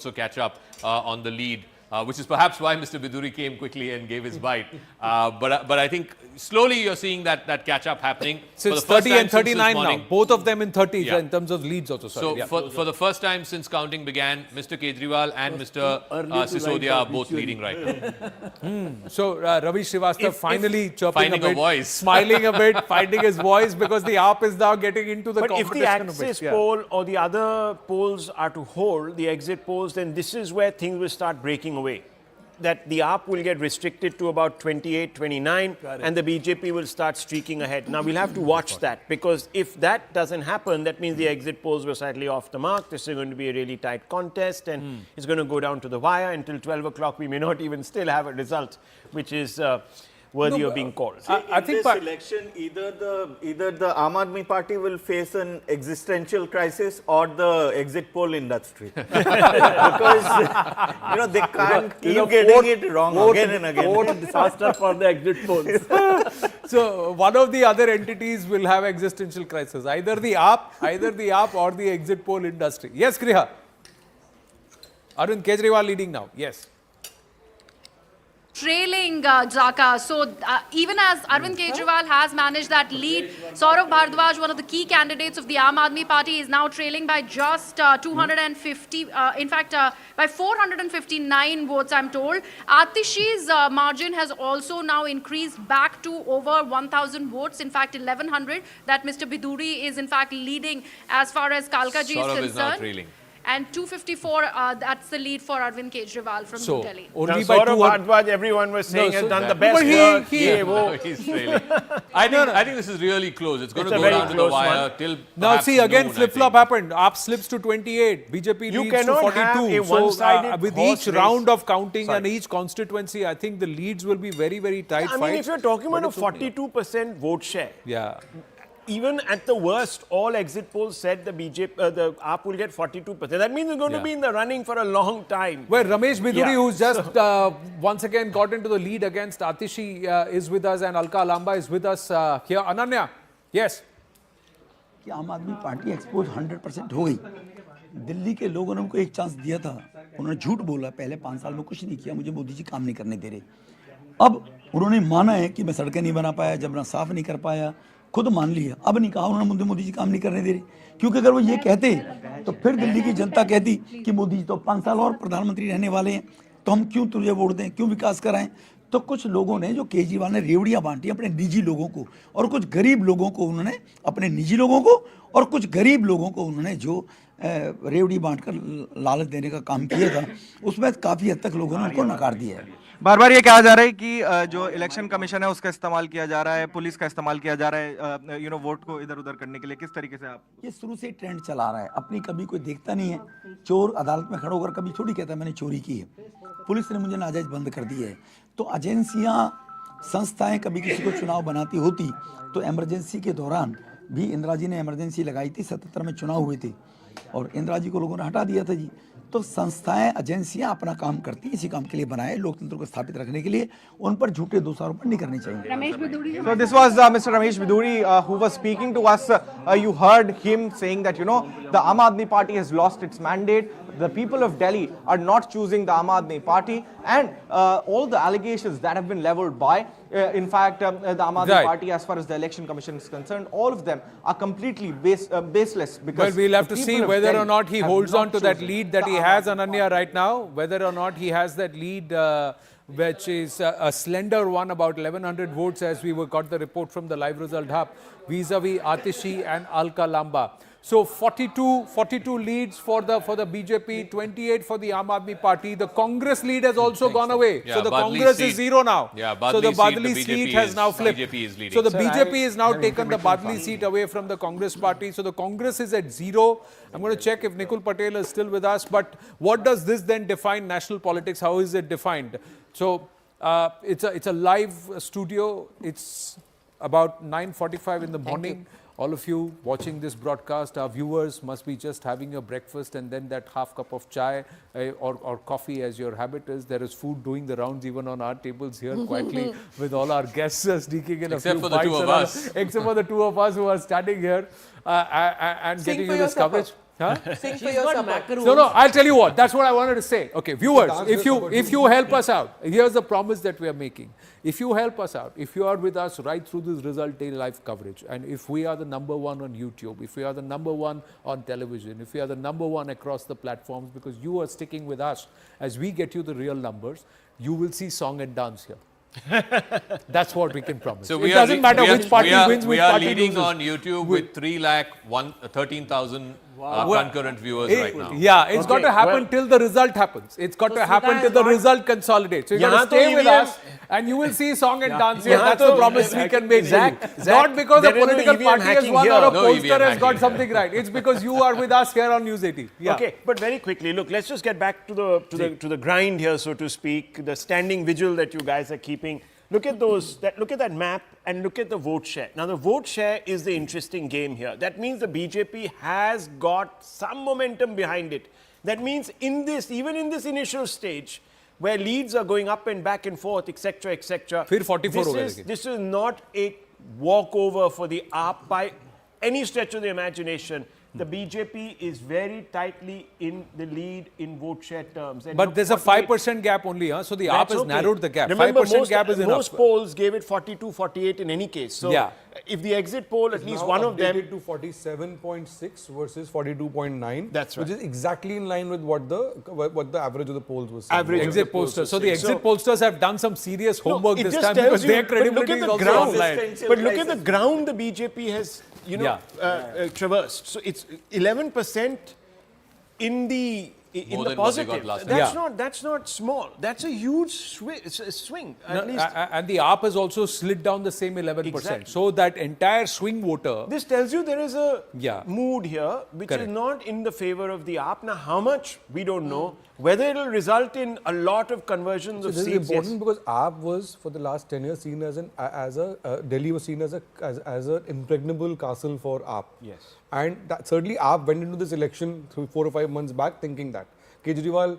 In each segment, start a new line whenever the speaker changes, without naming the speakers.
catch up on the lead, which is perhaps why Mr. Bidhuri came quickly and gave his bite. But I think slowly you're seeing that catch up happening.
Since 30 and 39 now, both of them in 30s in terms of leads also.
So for the first time since counting began, Mr. Kejriwal and Mr. Sisodia are both leading right now.
So Ravi Srivastava finally chirping
finding
a bit,
voice.
smiling a bit, finding his voice because the AAP is now getting into the competition.
But if the Axis poll or the other polls are to hold, the exit polls, then this is where things will start breaking away. That the AAP will get restricted to about 28, 29 and the BJP will start streaking ahead. Now we'll have to watch that, because if that doesn't happen, that means the exit polls were slightly off the mark. This is going to be a really tight contest and it's going to go down to the wire. Until 12 o'clock we may not even still have a result which is worthy of being called.
I think this election, either the Aam Aadmi Party will face an existential crisis or the exit poll industry, because they can't keep getting it wrong again and again.
Vote disaster for the exit polls.
So one of the other entities will have existential crisis, either the AAP or the exit poll industry. Yes, Kriha. Arvind Kejriwal leading now. Yes.
Trailing Jaka. So even as Arvind Kejriwal has managed that lead, Saurabh Bhardwaj, one of the key candidates of the Aam Aadmi Party, is now trailing by just 250, in fact, by 459 votes, I'm told. Atishi's margin has also now increased back to over 1,000 votes, in fact, 1,100, that Mr. Bidhuri is in fact leading as far as Kalkaji is concerned.
Is now trailing.
And 254, that's the lead for Arvind Kejriwal from New Delhi.
Only by Saurabh Bhardwaj, everyone was saying, has done the best work.
He's trailing. I think this is really close. It's going to go down to the wire till
now. See, again, flip-flop happened. AAP slips to 28. BJP leads to 42. So with each round of counting and each constituency, I think the leads will be very, very tight.
I mean, if you're talking about a 42% vote share, even at the worst, all exit polls said the the AAP will get 42%. That means it's going to be in the running for a long time.
Well, Ramesh Bidhuri, who's just once again got into the lead against Atishi, is with us, and Alka Lamba is with us here. Ananya, yes.
कि आम Aadmi party expose 100% हो गई। दिल्ली के लोगों ने उनको एक chance दिया था, उन्होंने झूठ बोला, पहले 5 साल में कुछ नहीं किया, मुझे मोदी जी काम नहीं करने दे रहे। अब उन्होंने माना है कि मैं सड़कें नहीं बना पाया, जबना साफ नहीं कर पाया, खुद मान लिया। अब नहीं कहा उन्होंने मोदी जी काम नहीं करने दे रहे, क्योंकि अगर वो ये कहते तो फिर दिल्ली की जनता कहती कि मोदी जी तो 5 साल और प्रधानमंत्री रहने वाले हैं, तो हम क्यों तुझे वोट दें, क्यों विकास कराएं। तो कुछ लोगों ने, जो केजरीवाल ने रेवड़ियां बांटी अपने निजी लोगों को, और कुछ गरीब लोगों को उन्होंने, अपने निजी लोगों को और कुछ गरीब लोगों को उन्होंने जो रेवड़ी बांटकर लालच देने का काम किया था, उसमें काफ़ी हद तक लोगों ने उनको नकार दिया है।
बार बार ये कहा जा रहा है कि जो इलेक्शन कमीशन है उसका इस्तेमाल किया जा रहा है, पुलिस का इस्तेमाल किया जा रहा है, वोट को इधर उधर करने के लिए। किस तरीके से आप
ये शुरू से ट्रेंड चला रहा है, अपनी कभी कोई देखता नहीं है। चोर अदालत में खड़ा होकर कभी थोड़ी कहता है मैंने चोरी की है, पुलिस ने मुझे नाजायज बंद कर दी है। तो एजेंसियां, संस्थाएं कभी किसी को चुनाव बनाती होती तो इमरजेंसी के दौरान भी इंदिरा जी ने इमरजेंसी लगाई थी, 77 में चुनाव हुए थे और इंदिरा जी को लोगों ने हटा दिया था जी। तो संस्थाएं, एजेंसियां अपना काम करती, इसी काम के लिए बनाए, लोकतंत्र को स्थापित रखने के लिए। उन पर झूठे दोषारोपण नहीं करने चाहिए।
Ramesh Bidhuri.
So this was Mr. Ramesh Bidhuri who was speaking to us. You heard him saying that the Aam Aadmi Party has lost its mandate. The people of Delhi are not choosing the Aam Aadmi Party, and all the allegations that have been leveled by, in fact, the Aam Aadmi Party, as far as the election commission is concerned, all of them are completely baseless. Because
we'll have to see whether or not he holds on to that lead that he has, Ananya, right now. Whether or not he has that lead, which is a slender one, about 1,100 votes, as we got the report from the live result hub, vis-a-vis Atishi and Alka Lamba. So 42 leads for the BJP, 28 for the Aam Aadmi Party. The Congress lead has also gone away.
Yeah,
so the
Badli
Congress
seat.
is 0 now.
Yeah,
so the Badli
seat,
seat has now flipped.
BJP is leading.
So the BJP has now taken the Badli seat away from the Congress party. So the Congress is at 0. I'm going to check if Nikul Patel is still with us. But what does this then define national politics? How is it defined? So it's a live studio. It's about 9:45 in the morning. All of you watching this broadcast, our viewers must be just having your breakfast and then that half cup of chai or coffee as your habit is. There is food doing the rounds even on our tables here quietly with all our guests sneaking in
except
a few
for the two of us.
Except for the two of us who are standing here and getting you this coverage.
Sing for your supper.
No, I'll tell you what. That's what I wanted to say. Okay, viewers, if you help us out, here's the promise that we are making. If you help us out, if you are with us right through this result day live coverage, and if we are the #1 on YouTube, if we are the #1 on television, if we are the #1 across the platforms, because you are sticking with us as we get you the real numbers, you will see song and dance here. That's what we can promise.
So
it doesn't matter which party wins, which
we are
party
leading
loses.
on YouTube with 3,13,000 concurrent viewers right now.
Yeah, it's got to happen till the result happens. It's got to happen till the result consolidates. So you got to stay with us and you will see song and dance here. That's the promise we can make. Not because a political party has won or a pollster has got something right. It's because you are with us here on News 18. Yeah.
Okay, but very quickly, look, let's just get back to the grind here, so to speak, the standing vigil that you guys are keeping. Look at look at that map and look at the vote share. Now, the vote share is the interesting game here. That means the BJP has got some momentum behind it. That means even in this initial stage, where leads are going up and back and forth, etc., etc. This is not a walkover for the AAP by any stretch of the imagination. The BJP is very tightly in the lead in vote share terms. And
but there's a 5% gap only, huh? So the AAP has narrowed the gap.
Remember,
5% gap is enough.
Most polls gave it 42, 48 in any case. So if the exit poll, at least one of them...
to 47.6 versus 42.9.
That's right.
Which is exactly in line with what the average of the polls was saying.
Exit pollsters. So the exit pollsters have done some serious homework this time because their credibility is also online.
But look at the ground the BJP has, traversed. So it's 11% in the positive. That's not small. That's a huge swing. At least.
And the AAP has also slid down the same 11%. Exactly. So that entire swing voter.
This tells you there is a mood here which is not in the favor of the AAP. Now, how much we don't know. Whether it will result in a lot of conversions of seats.
This is important because AAP was for the last 10 years seen Delhi was seen as an impregnable castle for AAP.
Yes.
And certainly AAP went into this election 4 or 5 months back thinking that. Kejriwal,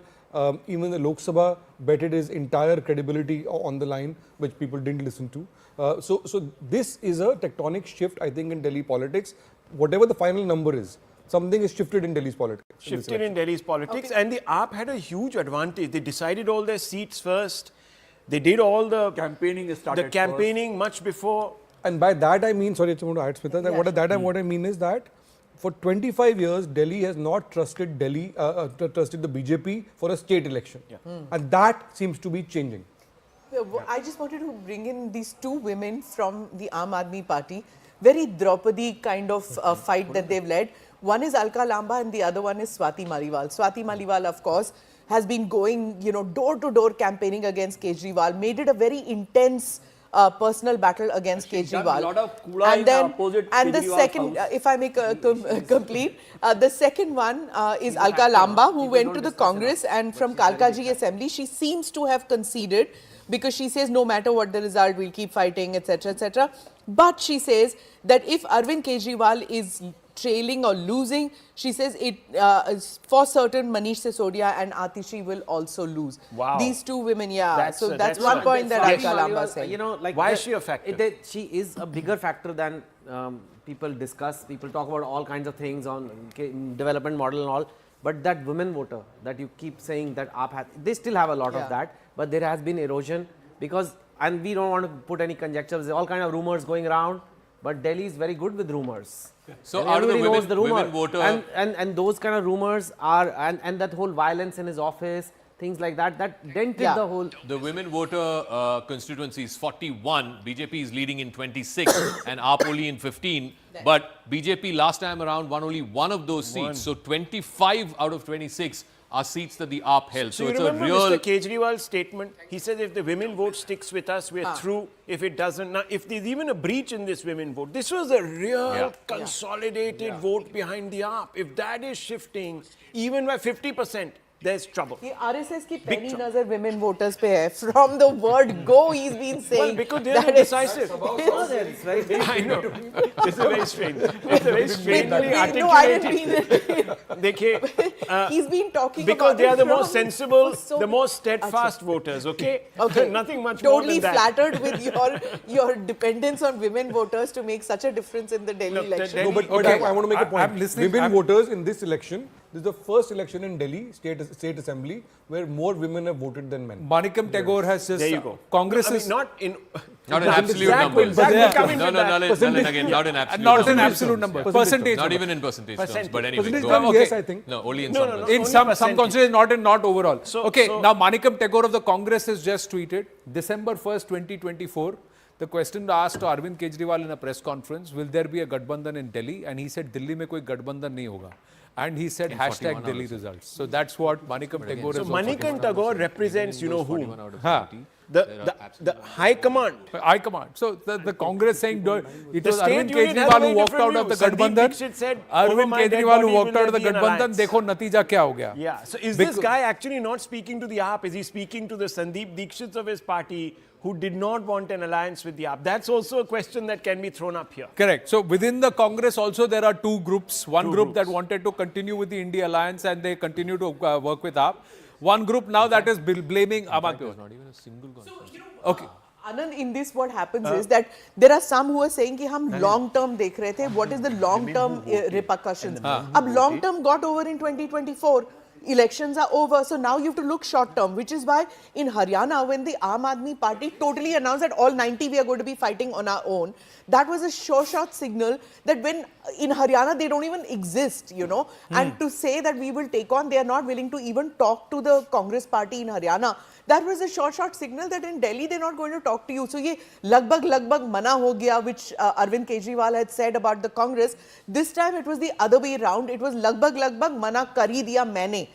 even the Lok Sabha, betted his entire credibility on the line, which people didn't listen to. So this is a tectonic shift, I think, in Delhi politics. Whatever the final number is, something is shifted in Delhi's politics.
And the AAP had a huge advantage. They decided all their seats first. They did all the campaigning much before.
And by that I mean, sorry, I want to add, Smita, what I mean is that for 25 years, Delhi has not trusted trusted the BJP for a state election. And that seems to be changing.
I just wanted to bring in these two women from the Aam Aadmi Party. Very Draupadi kind of fight that they've led. One is Alka Lamba and the other one is Swati Maliwal. Swati Maliwal, of course, has been going, door-to-door campaigning against Kejriwal, made it a very intense personal battle against Kejriwal.
A lot of kula in the opposite
and the second, if I may complete, the second one is Alka Lamba, who went to the Congress, and from Kalkaji Assembly, she seems to have conceded because she says no matter what the result, we'll keep fighting, etc., etc. But she says that if Arvind Kejriwal is trailing or losing, she says it for certain Manish Sisodia and Atishi will also lose.
Wow.
These two women, that's one point that Alka Lamba said.
Why is she a factor?
She is a bigger factor than people discuss. People talk about all kinds of things on development model and all. But that women voter that you keep saying that AAP has, they still have a lot of that. But there has been erosion because, and we don't want to put any conjectures, there's all kind of rumors going around. But Delhi is very good with rumors.
So out of the women voter...
And those kind of rumors are, and that whole violence in his office, things like that, that dented the whole...
The women voter constituency is 41, BJP is leading in 26 and AAP only in 15. But BJP last time around won only one of those seats. So 25 out of 26 are seats that the AAP held.
So it's a real... Mr. Kejriwal's statement, he said if the women vote sticks with us, we're through. If it doesn't, now, if there's even a breach in this women vote, this was a real consolidated vote behind the AAP. If that is shifting, even by 50%, there's trouble.
ये RSS की
Big
पैनी
trouble.
नजर women voters पे है. From the word go, he's been saying.
Well, because they're
that is-
indecisive.
It's very
I know. It's a very strange. It's a very strangely
No, I didn't
articulated.
mean it.
देखिए,
He's been talking
because
about
they are
it
the most
from-
sensible,
so-
the most steadfast voters. Okay.
Okay.
Nothing much
Totally
more than that.
flattered with your dependence on women voters to make such a difference in the Delhi
Look, the
election.
Delhi-
No, but
Okay,
I want to make a point.
I'm listening.
Women
I'm-
voters in this election, this is the first election in Delhi state assembly where more women have voted than men.
Manikam Tagore has just.
There you go.
Congress
I mean,
is.
not in
Not in absolute
Zach will-
numbers.
Zach will
Yeah.
come into
No, no,
that.
Nalin, again, not in absolute
Not in
numbers.
absolute number. Percentage.
Not
number.
even in percentage terms,
Percentage.
but anyway.
Percentage
go
terms,
on.
yes, I think.
No, only in
No,
some
no, no.
percentage.
In
Only
some
percentage.
constituencies, not overall.
So-
Okay,
so-
now Manikam Tagore of the Congress has just tweeted December 1st, 2024. The question asked to Arvind Kejriwal in a press conference, will there be a Gadbandhan in Delhi? And he said, Delhi mein koi Gadbandhan nahi hoga. And he said, hashtag Delhi results. So that's what Manikam Tagore
So
is also
Manikan Tagore represents, you know whom?
41 out of
Huh.
50.
The high command.
I command. So the Congress saying it
The
was
state
Arvind
union has a
Kejriwal
very
who walked
different
out of the
view. Sandeep
Gadbandhan.
Dixit said, over
Arvind
my dead
Kejriwal who
body
walked
will
out of the
there be an
Gadbandhan.
alliance.
देखो नतीजा क्या हो गया.
Yeah. So is this
Because-
guy actually not speaking to the AAP? Is he speaking to the Sandeep Dixits of his party who did not want an alliance with the AAP? That's also a question that can be thrown up here.
Correct. So within the Congress also there are two groups. One
Two
group that
groups.
wanted to continue with the India alliance and they continue to work with AAP. One group now that is blaming Aam Aadmi Party.
Not even a single conference.
Okay.
Anand, in this what happens is that there are some who are saying कि हम long term देख रहे थे. What is the long term repercussions? अब long term got over in 2024. Elections are over, so now you have to look short term, which is why in Haryana, when the Aam Aadmi Party totally announced that all 90 we are going to be fighting on our own, that was a sure shot signal that when in Haryana they don't even exist, you know, and to say that we will take on, they are not willing to even talk to the Congress party in Haryana. That was a sure shot signal that in Delhi they're not going to talk to you. So ye lagbag mana ho gaya, which Arvind Kejriwal had said about the Congress. This time it was the other way around. It was lagbag mana kari diya maine.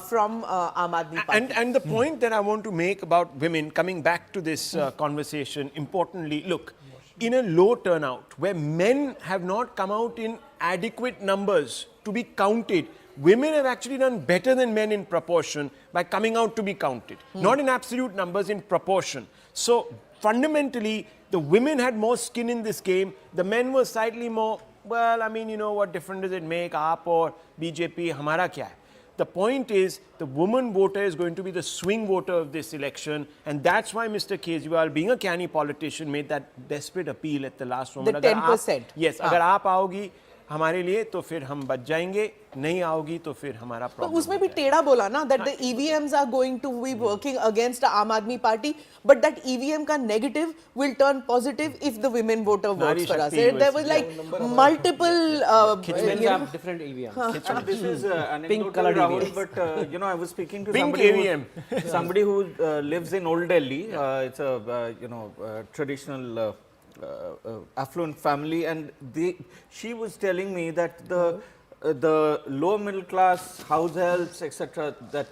From Aam Aadmi Party.
And the point that I want to make about women, coming back to this conversation, importantly, look, in a low turnout, where men have not come out in adequate numbers to be counted, women have actually done better than men in proportion by coming out to be counted. Not in absolute numbers, in proportion. So fundamentally, the women had more skin in this game. The men were slightly more, well, I mean, you know, what difference does it make? AAP or BJP, hamara kya hai? The point is, the woman voter is going to be the swing voter of this election, and that's why Mr. Kejriwal, being a canny politician, made that desperate appeal at the last moment.
The 10%.
Yes, अगर आप आओगी हमारे लिए तो फिर हम बच जाएंगे, नहीं आओगी तो फिर हमारा
तो
problem.
उसमें भी टेढ़ा बोला ना that the EVMs are going to be working against the Aam Aadmi Party, but that EVM ka negative will turn positive if the women voter votes
Nari
for us.
Shakti
There was like multiple.
Women
you know,
have different EVM.
This is anecdotal,
colored
Rahul,
EVMs.
but you know, I was speaking to
Pink
somebody who lives in Old Delhi. It's a traditional affluent family, and she was telling me that the lower middle class households, etc., that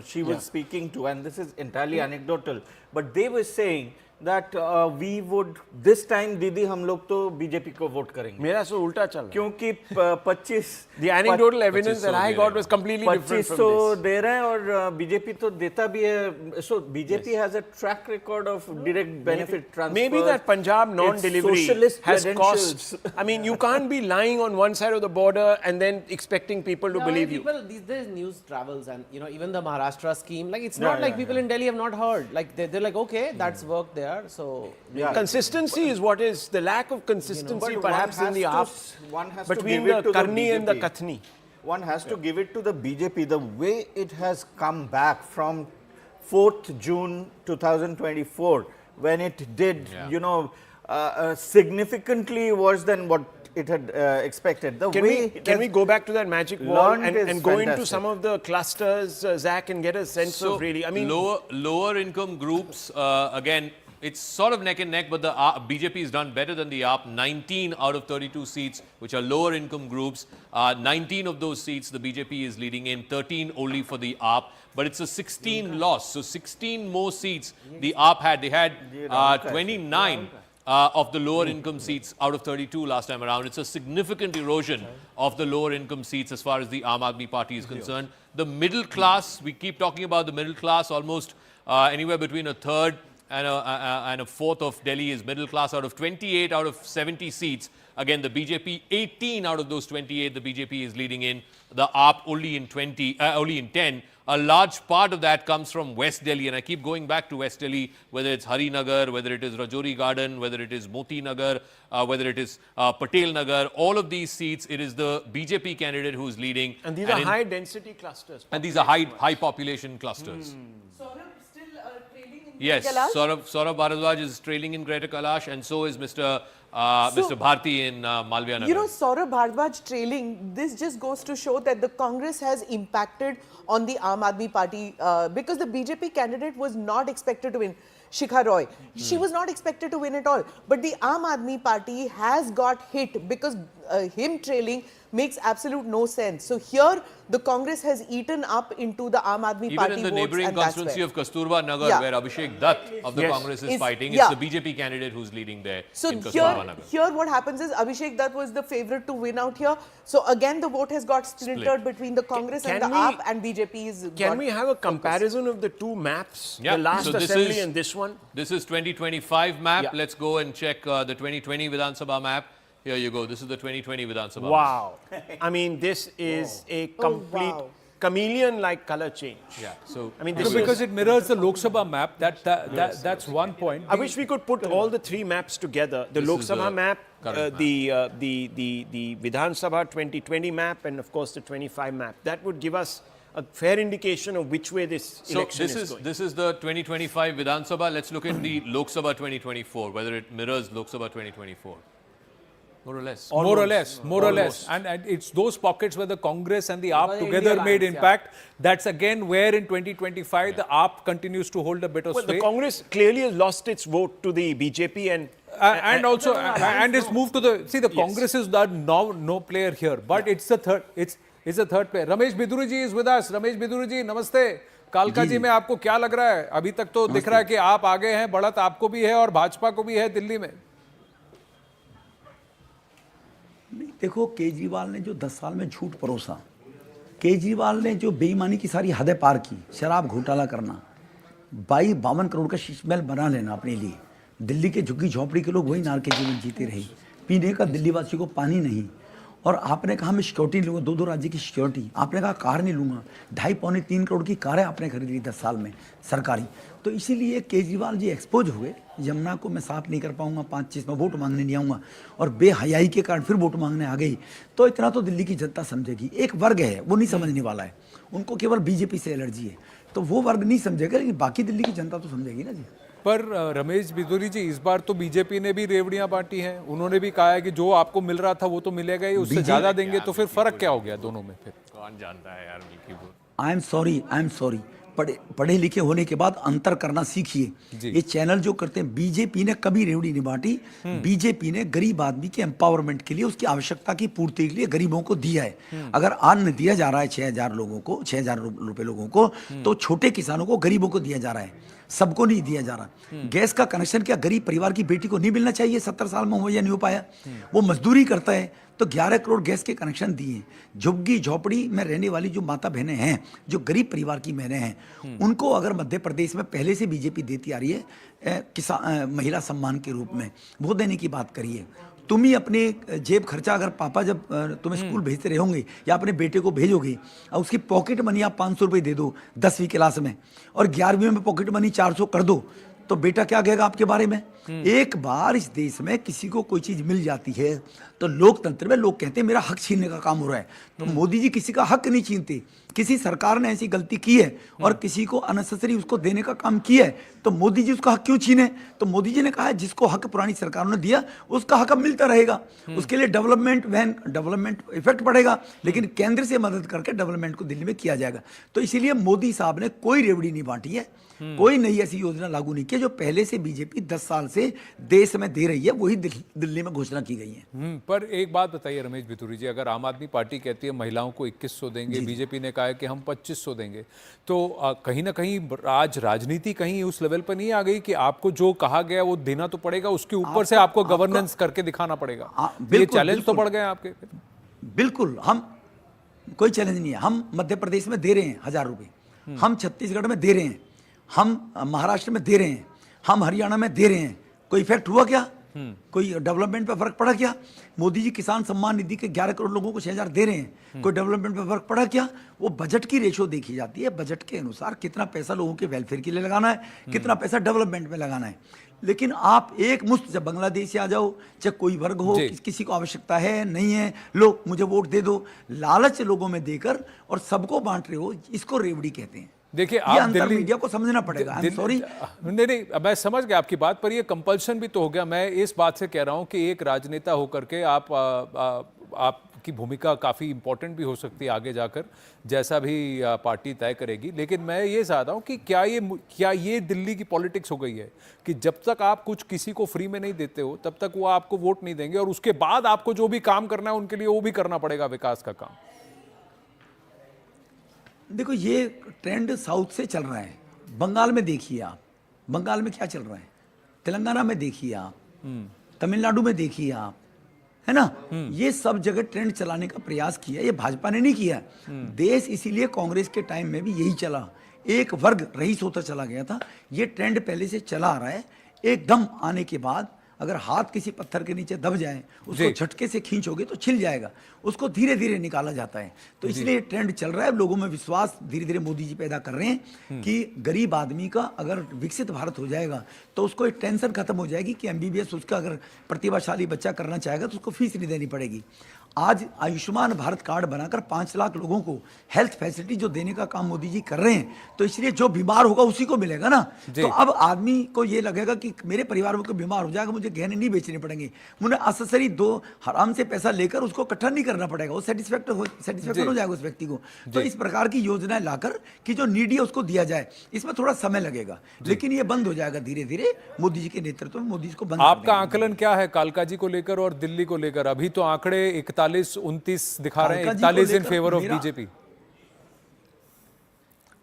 she was speaking to, and this is entirely anecdotal, but they were saying that we would this time दीदी हम लोग तो BJP को vote करेंगे
मेरा सो उल्टा चल रहा है.
क्योंकि 25
The anecdotal evidence that I got was completely different from
2500
this.
दे रहे हैं और बीजेपी तो देता भी है. So BJP has a track record of direct benefit transfer.
Maybe that Punjab non-delivery has cost. I mean, you can't be lying on one side of the border and then expecting people to
No,
believe
people,
you.
these days news travels, and even the Maharashtra scheme, like it's not like people in Delhi have not heard. Like they're like, okay, that's worked there. So
Consistency is what is the lack of consistency,
But
perhaps
one
in the
has
AAP
one has to
between
give it
the
to
Karni and the
BJP.
Kathni.
One has to give it to the BJP, the way it has come back from 4th June 2024, when it did, significantly worse than what it had expected. The way
Can we go back to that magic wall
learned is
and go into
fantastic.
some of the clusters, Zach, and get a sense of really, I mean,
lower income groups, again, it's sort of neck and neck, but the BJP has done better than the AAP. 19 out of 32 seats, which are lower income groups. 19 of those seats, the BJP is leading in, 13 only for the AAP. But it's a 16 loss. So 16 more seats the AAP had. They had 29. of the lower income seats out of 32 last time around. It's a significant erosion of the lower income seats as far as the Aam Aadmi Party is concerned. The middle class, we keep talking about the middle class, almost anywhere between a third and a fourth of Delhi is middle class. Out of 28 out of 70 seats, again the BJP 18 out of those 28 the BJP is leading in, the AAP only in 10. A large part of that comes from West Delhi, and I keep going back to West Delhi, whether it's Harinagar, whether it is Rajouri Garden, whether it is Moti Nagar, whether it is Patel Nagar, all of these seats, it is the BJP candidate who's leading.
And these are high density clusters.
And these are high population clusters. Yes, Saurabh Bharadwaj is trailing in Greater Kailash, and so is Mr. Bharti in Malviya Nagar.
You know, Saurabh Bharadwaj trailing, this just goes to show that the Congress has impacted on the Aam Aadmi Party because the BJP candidate was not expected to win. Shikha Roy, she was not expected to win at all. But the Aam Aadmi Party has got hit because him trailing makes absolute no sense. So here, the Congress has eaten up into the Aam Aadmi Party votes.
Even in the neighbouring constituency of Kasturba Nagar, where Abhishek Dutt of the Congress is fighting, it's the BJP candidate who's leading there in Kasturba Nagar.
Here what happens is Abhishek Dutt was the favourite to win out here. So again, the vote has got splintered between the Congress and the AAP, and BJP
Can we have a comparison of the two maps?
Yeah.
The last
So this
assembly
is-
and this one?
This is 2025 map.
Yeah.
Let's go and check the 2020 Vidhan Sabha map. Here you go. This is the 2020 Vidhan Sabha map.
Wow. I mean, this is a complete chameleon-like color change.
Yeah. So
I mean,
No,
this
because
is,
it mirrors the Lok Sabha map. That's one point.
I wish we could put all the three maps together. The
This
Lok
is the
Sabha map,
current
the Vidhan Sabha 2020 map, and of course the 25 map. That would give us a fair indication of which way this election is going.
This is the 2025 Vidhan Sabha. Let's look at the Lok Sabha 2024, whether it mirrors Lok Sabha 2024. More or less.
More or less. And it's those pockets where the Congress and the AAP
the
together
India
made
lines,
impact. That's again where in 2025 the AAP continues to hold a bit of
Well,
sway.
the Congress clearly has lost its vote to the BJP and
and it's moved to the Congress is the no player here, but it's a third player. Ramesh Bidhuri ji is with us. Ramesh Bidhuri ji, namaste. कालका जी में आपको क्या लग रहा है? अभी तक तो दिख रहा है कि आप आगे हैं, बढ़त आपको भी है और भाजपा को भी है दिल्ली में.
नहीं, देखो केजरीवाल ने जो 10 साल में झूठ परोसा, केजरीवाल ने जो बेईमानी की सारी हदें पार की, शराब घोटाला करना, 52 करोड़ का शीश महल बना लेना अपने लिए, दिल्ली के झुग्गी झोंपड़ी के लोग वही नार के जीवन जीते रहे, पीने का दिल्ली वासियों को पानी नहीं, और आपने कहा मैं सिक्योरिटी लूँगा, 2-2 राज्य की सिक्योरिटी, आपने कहा कार नहीं लूँगा, 2.5-3 करोड़ की कारें आपने खरीदी 10 साल में सरकारी. तो इसीलिए केजरीवाल जी एक्सपोज हुए. यमुना को मैं साफ नहीं कर पाऊंगा, 5-6 में वोट मांगने नहीं आऊँगा, और बेहयाई के कारण फिर वोट मांगने आ गई, तो इतना तो दिल्ली की जनता समझेगी. एक वर्ग है वो नहीं समझने वाला है, उनको केवल बीजेपी से एलर्जी है, तो वो वर्ग नहीं समझेगा, लेकिन बाकी दिल्ली की जनता तो समझेगी ना जी.
पर रमेश बिधूरी जी, इस बार तो बीजेपी ने भी रेवड़ियां बांटी हैं. उन्होंने भी कहा है कि जो आपको मिल रहा था वो तो मिलेगा ही, उससे ज्यादा देंगे. तो फिर फर्क क्या हो गया दोनों में? फिर
कौन जानता है यार मिल्की बोल.
I am sorry. पढ़े लिखे होने के बाद अंतर करना सीखिए. ये चैनल जो करते हैं, बीजेपी ने कभी रेवड़ी नहीं बांटी. बीजेपी ने गरीब आदमी के एम्पावरमेंट के लिए, उसकी आवश्यकता की पूर्ति के लिए गरीबों को दिया है. अगर अन्न दिया जा रहा है 6,000 लोगों को, 6,000 रुपए लोगों को, तो छोटे किसानों को, गरीबों को दिया जा रहा है, सबको नहीं दिया जा रहा. गैस का कनेक्शन क्या गरीब परिवार की बेटी को नहीं मिलना चाहिए? 70 साल में हो या नहीं हो पाया? वो मजदूरी करता है, तो 11 करोड़ गैस के कनेक्शन दिए. झुग्गी झोपड़ी में रहने वाली जो माता बहनें हैं, जो गरीब परिवार की बहनें हैं, उनको अगर मध्य प्रदेश में पहले से बीजेपी देती आ रही है महिला सम्मान के रूप में, वो देने की बात करिए. तुम ही अपने जेब खर्चा, अगर पापा जब तुम्हें स्कूल भेजते रहे होंगे या अपने बेटे को भेजोगे, और उसकी पॉकेट मनी आप 500 रुपये दे दो 10वीं क्लास में, और 11वीं में पॉकेट मनी 400 कर दो, तो बेटा क्या कहेगा आपके बारे में? एक बार इस देश में किसी को कोई चीज मिल जाती है तो लोकतंत्र में लोग कहते हैं मेरा हक छीनने का काम हो रहा है. तो मोदी जी किसी का हक नहीं छीनते. किसी सरकार ने ऐसी गलती की है और किसी को अननेसेसरी उसको देने का काम किया है, तो मोदी जी उसका हक क्यों छीने? तो मोदी जी ने कहा है जिसको हक पुरानी सरकारों ने दिया उसका हक अब मिलता रहेगा. उसके लिए डेवलपमेंट इफेक्ट पड़ेगा, लेकिन केंद्र से मदद करके डेवलपमेंट को दिल्ली में किया जाएगा. तो इसीलिए मोदी साहब ने कोई रेवड़ी नहीं बांटी है, कोई नई ऐसी योजना लागू नहीं की. जो पहले से बीजेपी 10 साल से देश में दे रही है, वही दिल्ली में घोषणा की गई है.
पर एक बात बताइए रमेश बिधूरी जी, अगर आम आदमी पार्टी कहती है महिलाओं को 2100 देंगे, बीजेपी ने कहा रखा है कि हम 2500 देंगे, तो कहीं ना कहीं आज राजनीति कहीं उस लेवल पर नहीं आ गई कि आपको जो कहा गया वो देना तो पड़ेगा, उसके ऊपर से आपको गवर्नेंस करके दिखाना पड़ेगा। ये चैलेंज तो बढ़ गए आपके।
बिल्कुल, हम कोई चैलेंज नहीं है। हम मध्य प्रदेश में दे रहे हैं 1000 रुपये, हम छत्तीसगढ़ में दे रहे हैं, हम महाराष्ट्र में दे रहे हैं, हम हरियाणा में दे रहे हैं। कोई इफेक्ट हुआ क्या? कोई डेवलपमेंट पे फर्क पड़ा क्या? मोदी जी किसान सम्मान निधि के 11 करोड़ लोगों को 6000 दे रहे हैं, कोई डेवलपमेंट पे फर्क पड़ा क्या? वो बजट की रेशो देखी जाती है, बजट के अनुसार कितना पैसा लोगों के वेलफेयर के लिए लगाना है, कितना पैसा डेवलपमेंट में लगाना है। लेकिन आप एक मुश्त, जब बांग्लादेश से आ जाओ, चाहे कोई वर्ग हो, किसी को आवश्यकता है नहीं है, लो मुझे वोट दे दो, लालच लोगों में देकर और सबको बांट रहे हो, इसको रेवड़ी कहते हैं।
देखिए, आप दिल्ली
मीडिया को समझना पड़ेगा। सॉरी,
नहीं, मैं समझ गया आपकी बात, पर ये कंपल्शन भी तो हो गया। मैं इस बात से कह रहा हूं कि एक राजनेता होकर के आपकी भूमिका काफ़ी इंपॉर्टेंट भी हो सकती है आगे जाकर, जैसा भी पार्टी तय करेगी। लेकिन मैं ये चाहता हूं कि क्या ये दिल्ली की पॉलिटिक्स हो गई है कि जब तक आप कुछ किसी को फ्री में नहीं देते हो तब तक वो आपको वोट नहीं देंगे, और उसके बाद आपको जो भी काम करना है उनके लिए वो भी करना पड़ेगा, विकास का काम।
देखो, ये ट्रेंड साउथ से चल रहा है। बंगाल में देखिए आप, बंगाल में क्या चल रहा है, तेलंगाना में देखिए आप, तमिलनाडु में देखिए आप, है ना? ये सब जगह ट्रेंड चलाने का प्रयास किया, ये भाजपा ने नहीं किया। देश इसीलिए कांग्रेस के टाइम में भी यही चला, एक वर्ग रईस होता चला गया था। ये ट्रेंड पहले से चला आ रहा है। एकदम आने के बाद अगर हाथ किसी पत्थर के नीचे दब जाए, उसको झटके से खींचोगे तो छिल जाएगा, उसको धीरे धीरे निकाला जाता है। तो इसलिए ट्रेंड चल रहा है। लोगों में विश्वास धीरे धीरे मोदी जी पैदा कर रहे हैं कि गरीब आदमी का अगर विकसित भारत हो जाएगा तो उसको एक टेंशन खत्म हो जाएगी कि MBBS उसका अगर प्रतिभाशाली बच्चा करना चाहेगा तो उसको फीस नहीं देनी पड़ेगी। आज आयुष्मान भारत कार्ड बनाकर 5 लाख लोगों को हेल्थ फैसिलिटी जो देने का काम मोदी जी कर रहे हैं, तो इसलिए जो बीमार होगा उसी को मिलेगा ना। तो अब आदमी को ये लगेगा कि मेरे परिवार में कोई बीमार हो जाएगा, मुझे गहने नहीं बेचने पड़ेंगे, मुझे असेसरी 2 हराम से पैसा लेकर उसको इकट्ठा नहीं करना पड़ेगा, वो सेटिस्फैक्शन हो जाएगा उस व्यक्ति को। तो इस प्रकार की योजनाएं लाकर कि जो नीडी है उसको दिया जाए, इसमें थोड़ा समय लगेगा, लेकिन ये बंद हो जाएगा धीरे धीरे मोदी जी के नेतृत्व में। मोदी जी को बंद।
आपका आकलन क्या है कालका जी को लेकर और दिल्ली को लेकर? अभी तो आंकड़े 41-29 दिखा रहे हैं, 41 इन फेवर ऑफ बीजेपी।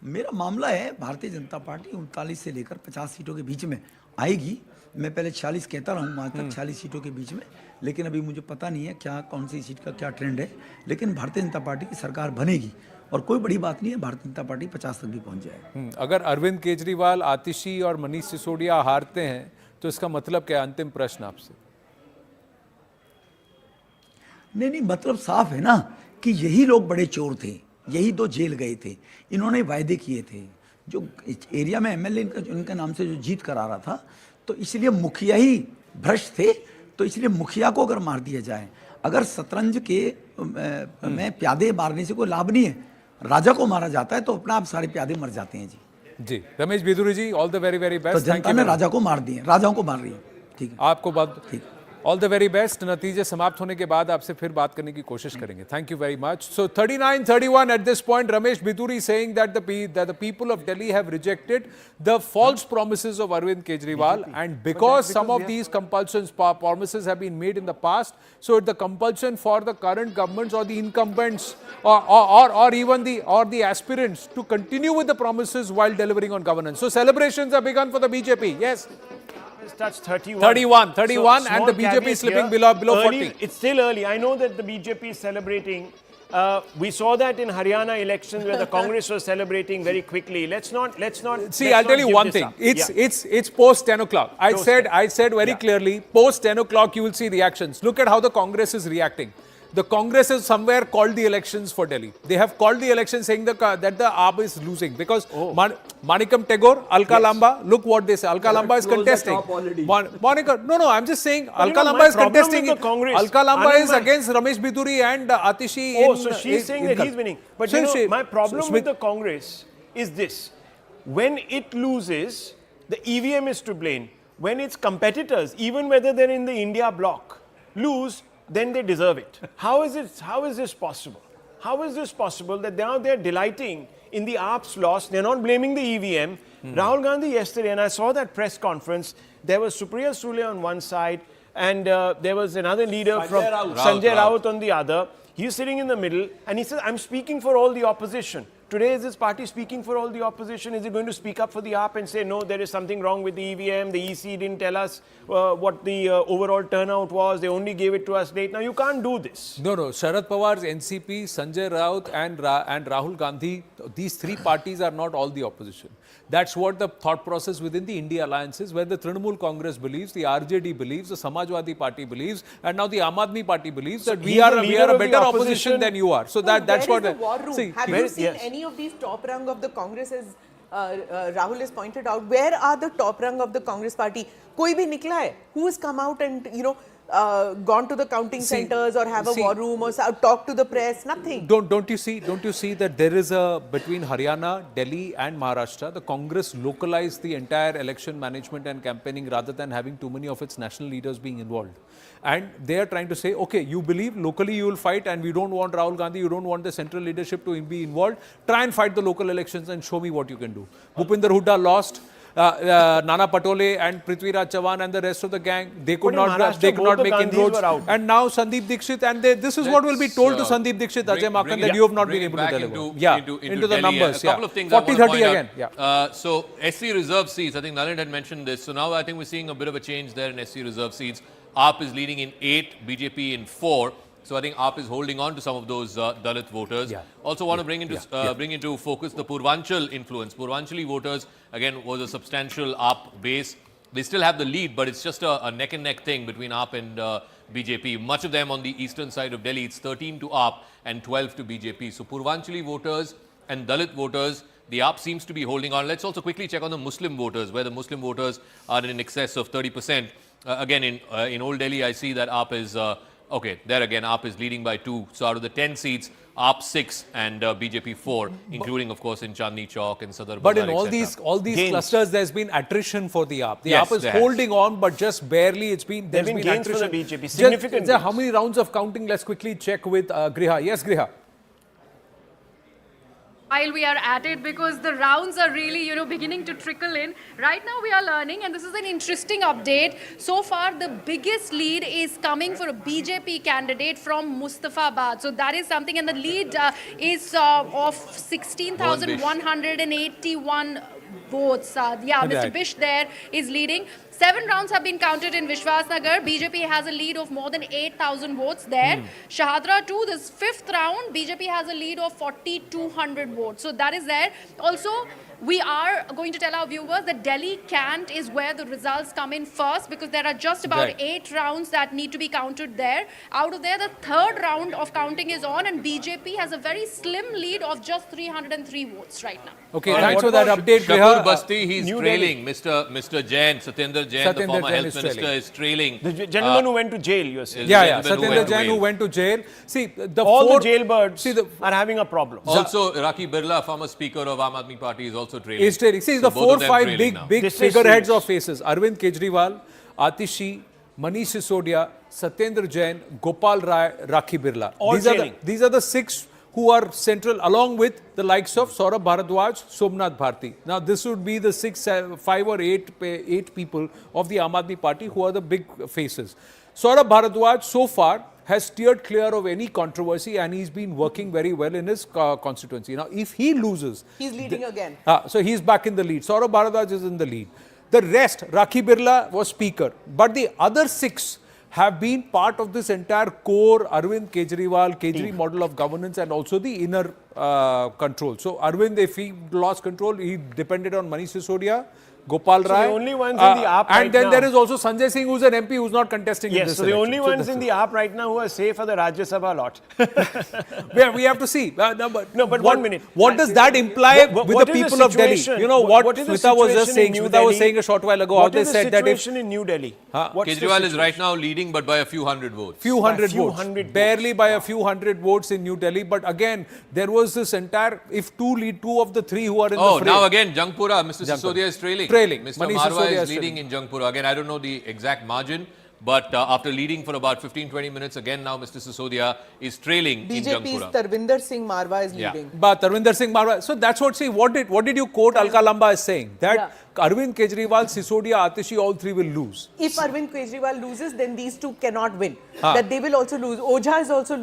मेरा मामला है, भारतीय जनता पार्टी 39 से लेकर 50 सीटों के बीच में आएगी। मैं पहले 46 कहता रहा हूँ, आज तक 40 सीटों के बीच में, लेकिन अभी मुझे पता नहीं है क्या कौन सी सीट का क्या ट्रेंड है। लेकिन भारतीय जनता पार्टी की सरकार बनेगी और कोई बड़ी बात नहीं है, भारतीय जनता पार्टी 50 तक भी पहुंच जाएगी।
अगर अरविंद केजरीवाल, आतिशी और मनीष सिसोदिया हारते हैं तो इसका मतलब क्या? अंतिम प्रश्न आपसे।
नहीं, मतलब साफ है ना कि यही लोग बड़े चोर थे, यही 2 जेल गए थे, इन्होंने वायदे किए थे। जो एरिया में MLA इनका नाम से जो जीत करा रहा था, तो इसलिए मुखिया ही भ्रष्ट थे। तो इसलिए मुखिया को अगर मार दिया जाए, अगर शतरंज के में प्यादे मारने से कोई लाभ नहीं है, राजा को मारा जाता है तो अपना आप सारे प्यादे मर जाते हैं जी।
Ramesh Bidhuri ji, all the very very best.
तो जनता ने राजा को मार दिए, राजाओं को मार रही है। ठीक है,
आपको बात ठीक, ऑल द वेरी बेस्ट। नतीजे समाप्त होने के बाद आपसे फिर बात करने की कोशिश करेंगे। Thank you very much. So 39-31 at this point, Ramesh Bidhuri saying that the people of Delhi have rejected the false promises of Arvind Kejriwal, and because some of these compulsions promises have been made in the past, so the compulsion for the current governments or the incumbents or even the aspirants to continue with the promises while delivering on governance. So celebrations have begun for the BJP. Yes.
It's touched 31.
31, and the BJP is slipping below 40.
It's still early. I know that the BJP is celebrating. We saw that in Haryana elections where the Congress was celebrating very quickly. Let's not.
See, I'll tell you one thing. It's post 10 o'clock. I said very clearly, post 10 o'clock you will see reactions. Look at how the Congress is reacting. The Congress has somewhere called the elections for Delhi. They have called the elections saying that the AAP is losing because Manikam Tagore, Alka Lamba, look what they say. Alka Lamba is contesting. No, I'm just saying Alka Lamba is contesting. Alka Lamba is against Ramesh Bidhuri and Atishi.
So she's saying that he's winning. But my problem with the Congress is this. When it loses, the EVM is to blame. When its competitors, even whether they're in the India bloc, lose, then they deserve it. How is this possible? How is this possible that now they're delighting in the AAP's loss? They're not blaming the EVM. Rahul Gandhi yesterday, and I saw that press conference, there was Supriya Sule on one side and there was another leader from Sanjay Raut on the other. He's sitting in the middle and he says, I'm speaking for all the opposition. Today, is this party speaking for all the opposition? Is it going to speak up for the AAP and say, no, there is something wrong with the EVM, the EC didn't tell us what the overall turnout was, they only gave it to us late. Now, you can't do this.
No. Sharad Pawar's NCP, Sanjay Raut and Rahul Gandhi, these three parties are not all the opposition. That's what the thought process within the India alliance is, where the Trinamool Congress believes, the RJD believes, the Samajwadi Party believes, and now the Aam Aadmi Party believes that we are a better opposition than you are. So that's what.
Where is the war room?
See,
Have you seen any of these top rung of the Congress, as Rahul has pointed out? Where are the top rung of the Congress party? Koi bhi nikla hai? Who has come out and gone to the counting centers or have a war room or talk to the press? Nothing.
Don't you see that there is between Haryana, Delhi and Maharashtra, the Congress localized the entire election management and campaigning rather than having too many of its national leaders being involved. And they are trying to say, okay, you believe locally you will fight and we don't want Rahul Gandhi, you don't want the central leadership to be involved. Try and fight the local elections and show me what you can do. Bhupinder Hooda lost. Nana Patole and Prithviraj Chavan and the rest of the gang, they could not make inroads. And now Sandeep Dixit, and this is what will be told to Sandeep Dixit, Ajay Makan, that you have not been able to deliver. Into the numbers.
A couple of things
40-30 again.
So SC reserve seats, I think Nalin had mentioned this. So now I think we're seeing a bit of a change there in SC reserve seats. AAP is leading in 8, BJP in 4. So I think AAP is holding on to some of those Dalit voters. Also want to bring into focus the Purvanchal influence. Purvanchali voters, again, was a substantial AAP base. They still have the lead, but it's just a neck-and-neck thing between AAP and BJP. Much of them on the eastern side of Delhi, it's 13 to AAP and 12 to BJP. So Purvanchali voters and Dalit voters, the AAP seems to be holding on. Let's also quickly check on the Muslim voters, where the Muslim voters are in excess of 30%. Again, in Old Delhi, I see that AAP is... okay, there again, AAP is leading by 2. So out of the 10 seats, AAP 6 and BJP 4, including, of course, in Chandni Chowk and Sadar Bazaar,
But in all these clusters, there's been attrition for the AAP. The AAP is holding on, but just barely. There's been
gains
attrition.
for the BJP, significant.
How many rounds of counting? Let's quickly check with Griha. Yes, Griha.
While we are at it, because the rounds are really, beginning to trickle in. Right now we are learning, and this is an interesting update. So far, the biggest lead is coming for a BJP candidate from Mustafabad. So that is something, and the lead is of 16,181 votes. Mr. Bish there is leading. 7 rounds have been counted in Vishwasnagar. BJP has a lead of more than 8,000 votes there. Shahadra too, this 5th round, BJP has a lead of 4,200 votes. So that is there. Also, we are going to tell our viewers that Delhi Cant is where the results come in first, because there are just about 8 rounds that need to be counted there. Out of there, the 3rd round of counting is on, and BJP has a very slim lead of just 303 votes right now.
Okay, thanks for that update,
Shapur Basti, he's trailing. Mr. Jain, Satyendra Jain, the former health minister, is trailing.
The gentleman who went to jail, you are saying.
Satyendra Jain who went to jail. See,
the jailbirds are having a problem.
Also, Raki Birla, former speaker of Aam Aadmi Party, is also trailing.
Is trailing. See, the 4-5 big figureheads of faces. Arvind Kejriwal, Atishi, Manish Sisodia, Satyendra Jain, Gopal Rai, Raki Birla. These are the 6 who are central, along with the likes of Saurabh Bharadwaj, Somnath Bharti. Now, this would be the 5 or 8 people of the Aam Aadmi Party who are the big faces. Saurabh Bharadwaj, so far, has steered clear of any controversy, and he's been working very well in his constituency. Now, if he loses...
He's leading again.
So, he's back in the lead. Saurabh Bharadwaj is in the lead. The rest, Raki Birla was speaker. But the other 6 have been part of this entire core Arvind Kejriwal model of governance, and also the inner control. So Arvind, if he lost control, he depended on Manish Sisodia, Gopal Rai.
The only ones in the AAP
and then there is also Sanjay Singh, who's an MP, who's not contesting in this
so
election.
the only ones in the AAP right now who are safe are the Rajya Sabha lot.
We have to see. But
1 minute.
What does that imply with the people of Delhi? You know what Smita was just saying. Smita was saying a short while ago how they said that if...
What is the situation in New Delhi?
Kejriwal is right now leading, but by a few hundred votes.
Few hundred votes. Barely by a few hundred votes in New Delhi. But again, there was this entire... If 2 of the 3 who are in the fray...
now again, Jangpura, Mr. Sisodia is trailing. Mr. Marwa is leading in Jangpura. Again, I don't know the exact margin, but after leading for about 15-20 minutes, again now Mr. Sisodia is trailing in Jangpura.
BJP's Tarvinder Singh Marwa is leading.
But Tarvinder Singh Marwa. So that's what, see, what did you quote Alka Lamba as saying? That Arvind Kejriwal, Sisodia, Atishi, all three will lose.
If Arvind Kejriwal loses, then these two cannot win. That they will also lose. Ojha is also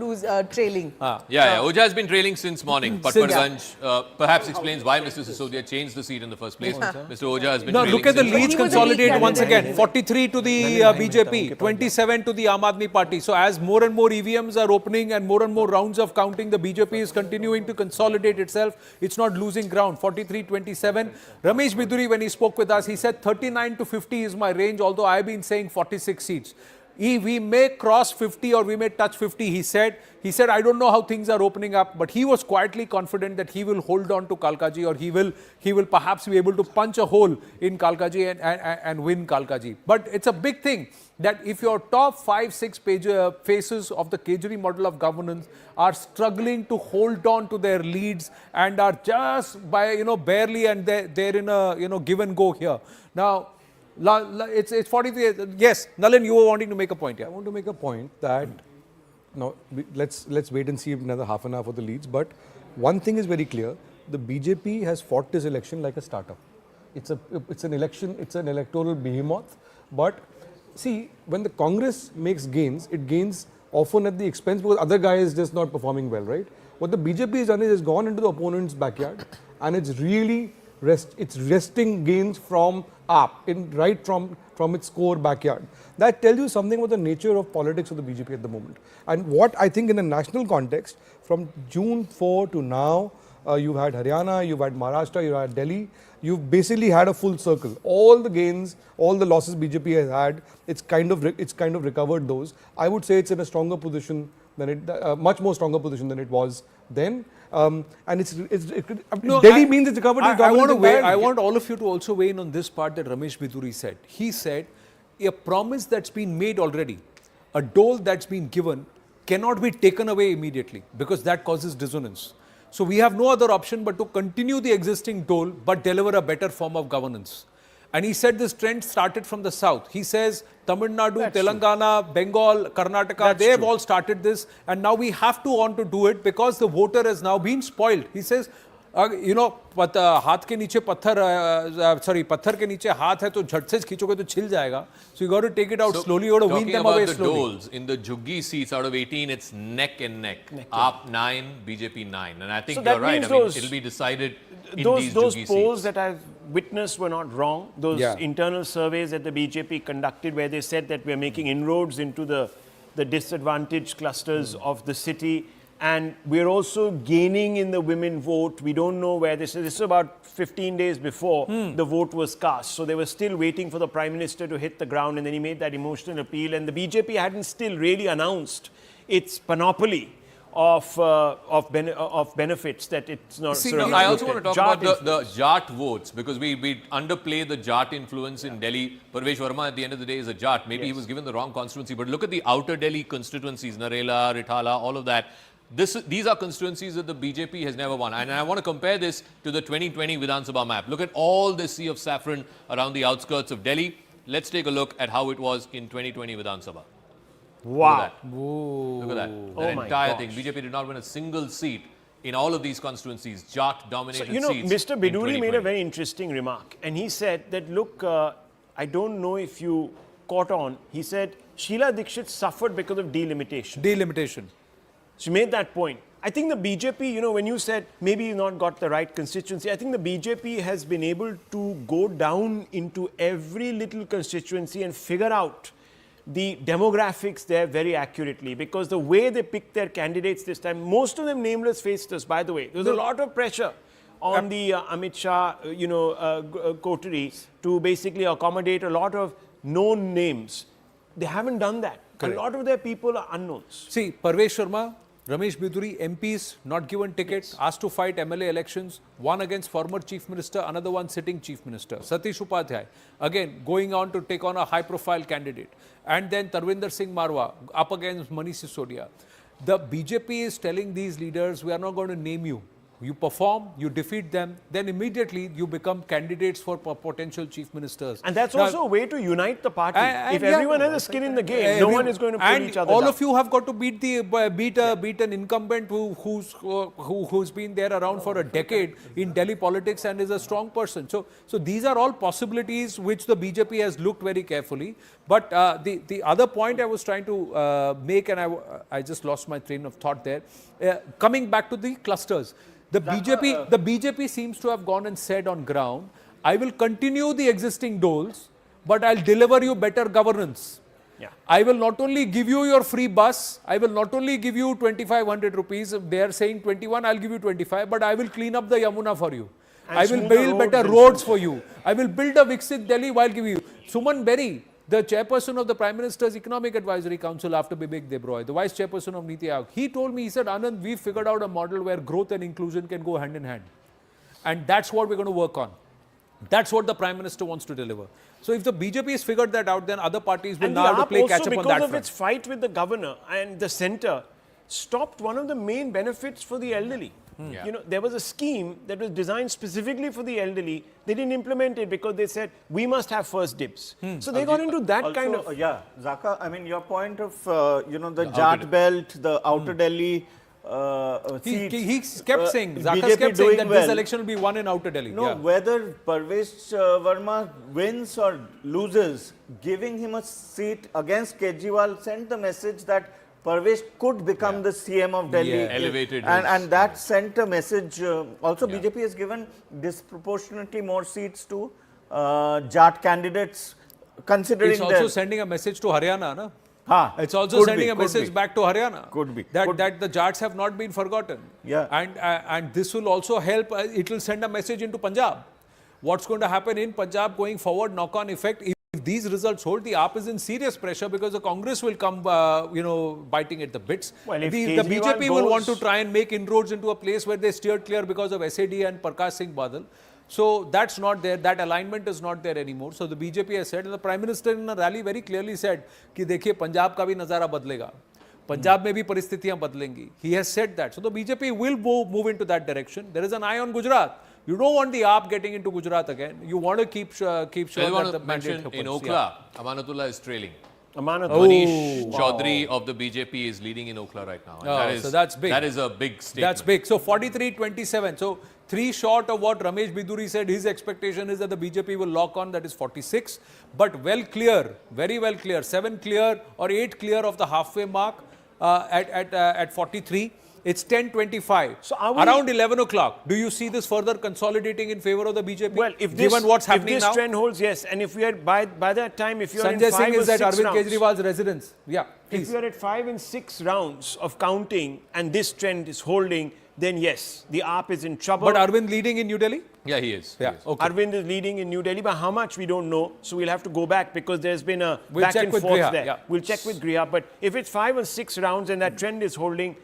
trailing.
Yeah, Ojha has been trailing since morning. Patparganj perhaps explains why Mr. Sisodia changed the seat in the first place. Mr. Ojha has been
Now
trailing
look at the
since
leads
He was a lead
consolidate once
candidate.
again. 43 to the BJP, 27 to the Aam Aadmi Party. So as more and more EVMs are opening and more rounds of counting, the BJP is continuing to consolidate itself. It's not losing ground. 43-27. Ramesh Bidhuri, when he spoke with us, he said 39 to 50 is my range, although I've been saying 46 seats. We may cross 50 or we may touch 50, he said. He said, I don't know how things are opening up, but he was quietly confident that he will hold on to Kalkaji, or he will perhaps be able to punch a hole in Kalkaji and win Kalkaji. But it's a big thing that if your top 5-6 faces of the Kejri model of governance are struggling to hold on to their leads and are just by, barely, and they're in a, give and go here. Now, it's 43. Yes, Nalin, you were wanting to make a point. Yeah.
I want to make a point that now let's wait and see another half an hour for the leads. But one thing is very clear: the BJP has fought this election like a startup. It's an election. It's an electoral behemoth. But see, when the Congress makes gains, it gains often at the expense because other guy is just not performing well, right? What the BJP has done is it's gone into the opponent's backyard and it's really wresting gains from right from its core backyard. That tells you something about the nature of politics of the BJP at the moment. And what I think in a national context, from June 4 to now, you've had Haryana, you've had Maharashtra, you've had Delhi, you've basically had a full circle. All the gains, all the losses BJP has had, it's kind of recovered those. I would say it's in a stronger position than much more stronger position than it was then. And Delhi means it's recovered.
I want all of you to also weigh in on this part that Ramesh Bidhuri said. He said, a promise that's been made already, a dole that's been given, cannot be taken away immediately because that causes dissonance. So we have no other option but to continue the existing dole but deliver a better form of governance. And he said this trend started from the south. He says Tamil Nadu, Telangana, Bengal, Karnataka, they have all started this, and now we have to want to do it because the voter has now been spoiled. He says, हाथ के नीचे पत्थर के नीचे हाथ है तो झट से खींचोगे तो छिल जाएगा. So you got to take it out slowly. You got to wean them away slowly.
Talking about the doles, in the Juggi seats out of 18, it's neck and neck. AAP 9, BJP 9. And I think you're right. I mean, it'll be decided in these
those
Juggi
polls
seats.
that I've witnessed were not wrong. Those internal surveys that the BJP conducted where they said that we're making inroads into the disadvantaged clusters of the city. And we're also gaining in the women vote. We don't know where this is. This is about 15 days before the vote was cast. So they were still waiting for the Prime Minister to hit the ground, and then he made that emotional appeal. And the BJP hadn't still really announced its panoply of benefits that it's not.
I also want to talk about the Jat votes, because we underplay the Jat influence in Delhi. Perves Verma at the end of the day is a Jat. Maybe he was given the wrong constituency, but look at the outer Delhi constituencies, Narela, Rithala, all of that. These are constituencies that the BJP has never won. And I want to compare this to the 2020 Vidhan Sabha map. Look at all this sea of saffron around the outskirts of Delhi. Let's take a look at how it was in 2020 Vidhan Sabha.
Wow.
Look at that. That entire thing. BJP did not win a single seat in all of these constituencies. Jat dominated seats.
Mr. Bidhuri made a very interesting remark. And he said that, look, I don't know if you caught on. He said, Sheila Dikshit suffered because of delimitation.
Delimitation.
She made that point. I think the BJP, when you said maybe you've not got the right constituency, I think the BJP has been able to go down into every little constituency and figure out the demographics there very accurately, because the way they picked their candidates this time, most of them nameless faces, by the way. There was a lot of pressure on the Amit Shah, coterie to basically accommodate a lot of known names. They haven't done that. Correct. A lot of their people are unknowns.
See, Perves Verma, Ramesh Bidhuri, MPs not given tickets, asked to fight MLA elections, one against former Chief Minister, another one sitting Chief Minister. Satish Upadhyay, again, going on to take on a high-profile candidate. And then Tarvinder Singh Marwa, up against Manish Sisodia. The BJP is telling these leaders, we are not going to name you. you perform, you defeat them, then immediately you become candidates for potential chief ministers.
And that's
Now,
also a way to unite the party.
and
If
yeah,
everyone has a skin in the game, no one is going to pull each other
all
down.
of you have got to beat an incumbent who's been there around for a decade in Delhi politics and is a strong person. So these are all possibilities which the BJP has looked very carefully. But the other point I was trying to make, and I just lost my train of thought there, coming back to the clusters. The BJP seems to have gone and said on ground, I will continue the existing doles, but I'll deliver you better governance.
Yeah.
I will not only give you your free bus, I will not only give you 2,500 rupees, they are saying 21, I'll give you 25, but I will clean up the Yamuna for you.
And
I will
smoother
build
roads
better
and
roads
so
for you. I will build a Viksit Delhi while giving you. Suman Berry, the chairperson of the Prime Minister's Economic Advisory Council after Bibek Debroy, the vice chairperson of Niti Aayog, he told me, he said, Anand, we figured out a model where growth and inclusion can go hand in hand. And that's what we're going to work on. That's what the Prime Minister wants to deliver. So if the BJP has figured that out, then other parties will
And
now have to play catch up on that
because of
front.
its fight with the governor and the centre, stopped one of the main benefits for the elderly.
Yeah.
You know, there was a scheme that was designed specifically for the elderly. They didn't implement it because they said, we must have first dibs. So they got into that kind of...
Yeah, Zaka, I mean, your point of, the Jat belt, the outer Delhi seats.
He kept saying, Zakas
BJP
kept saying that
doing
this
well.
election will be won in Outer Delhi.
No,
Yeah.
whether Perves Verma wins or loses, giving him a seat against Kejriwal sent the message that Perves could become the CM of Delhi.
Yeah.
Elevated
And that sent a message. Also, BJP has given disproportionately more seats to Jat candidates, considering
It's also sending a message to Haryana, no? It's also sending a message back to Haryana.
Could be.
That the Jats have not been forgotten.
Yeah.
And this will also help, it will send a message into Punjab. What's going to happen in Punjab going forward, knock-on effect, if these results hold, the AAP is in serious pressure because the Congress will come, biting at the bits.
Well, if
the
Kejriwal
BJP will want to
goes-
try and make inroads into a place where they steered clear because of SAD and Prakash Singh Badal. So that's not there, that alignment is not there anymore. So the BJP has said, and the Prime Minister in a rally very clearly said, कि देखिए पंजाब का भी नज़ारा बदलेगा, पंजाब में भी परिस्थितियां बदलेंगी. He has said that. So the BJP will move into that direction. There is an eye on Gujarat. You don't want the AAP getting into Gujarat again. You want to keep sure
I want
that the
to
mandate
mention in
happens.
Okla, Amanatullah is trailing.
Amanat.
Manish Chaudhary of the BJP is leading in Okla right now. And
So that's big.
That is a big statement.
That's big. So 43-27. So 3 short of what Ramesh Bidhuri said, his expectation is that the BJP will lock on, that is 46. But well clear, very well clear, 7 clear or 8 clear of the halfway mark at 43. It's 10:25.
So are we-
around 11 o'clock, do you see this further consolidating in favor of the BJP?
Well, if this,
given what's happening
if this
now,
trend holds, yes. And if we are by that time, if you're
Sanjay
in 5
Singh
or
is at
6
Arvind
rounds,
Kejriwal's residence. Yeah,
if
please.
you're at 5 and 6 rounds of counting and this trend is holding, then yes, the AAP is in trouble.
But Arvind leading in New Delhi?
Yeah, he is.
Yeah,
He is.
okay.
Arvind is leading in New Delhi, but how much we don't know. So we'll have to go back because there's been a
We'll
back
check
and
with
forth
Griha,
there.
yeah.
We'll check with Griha. But if it's 5 or 6 rounds and that trend is holding,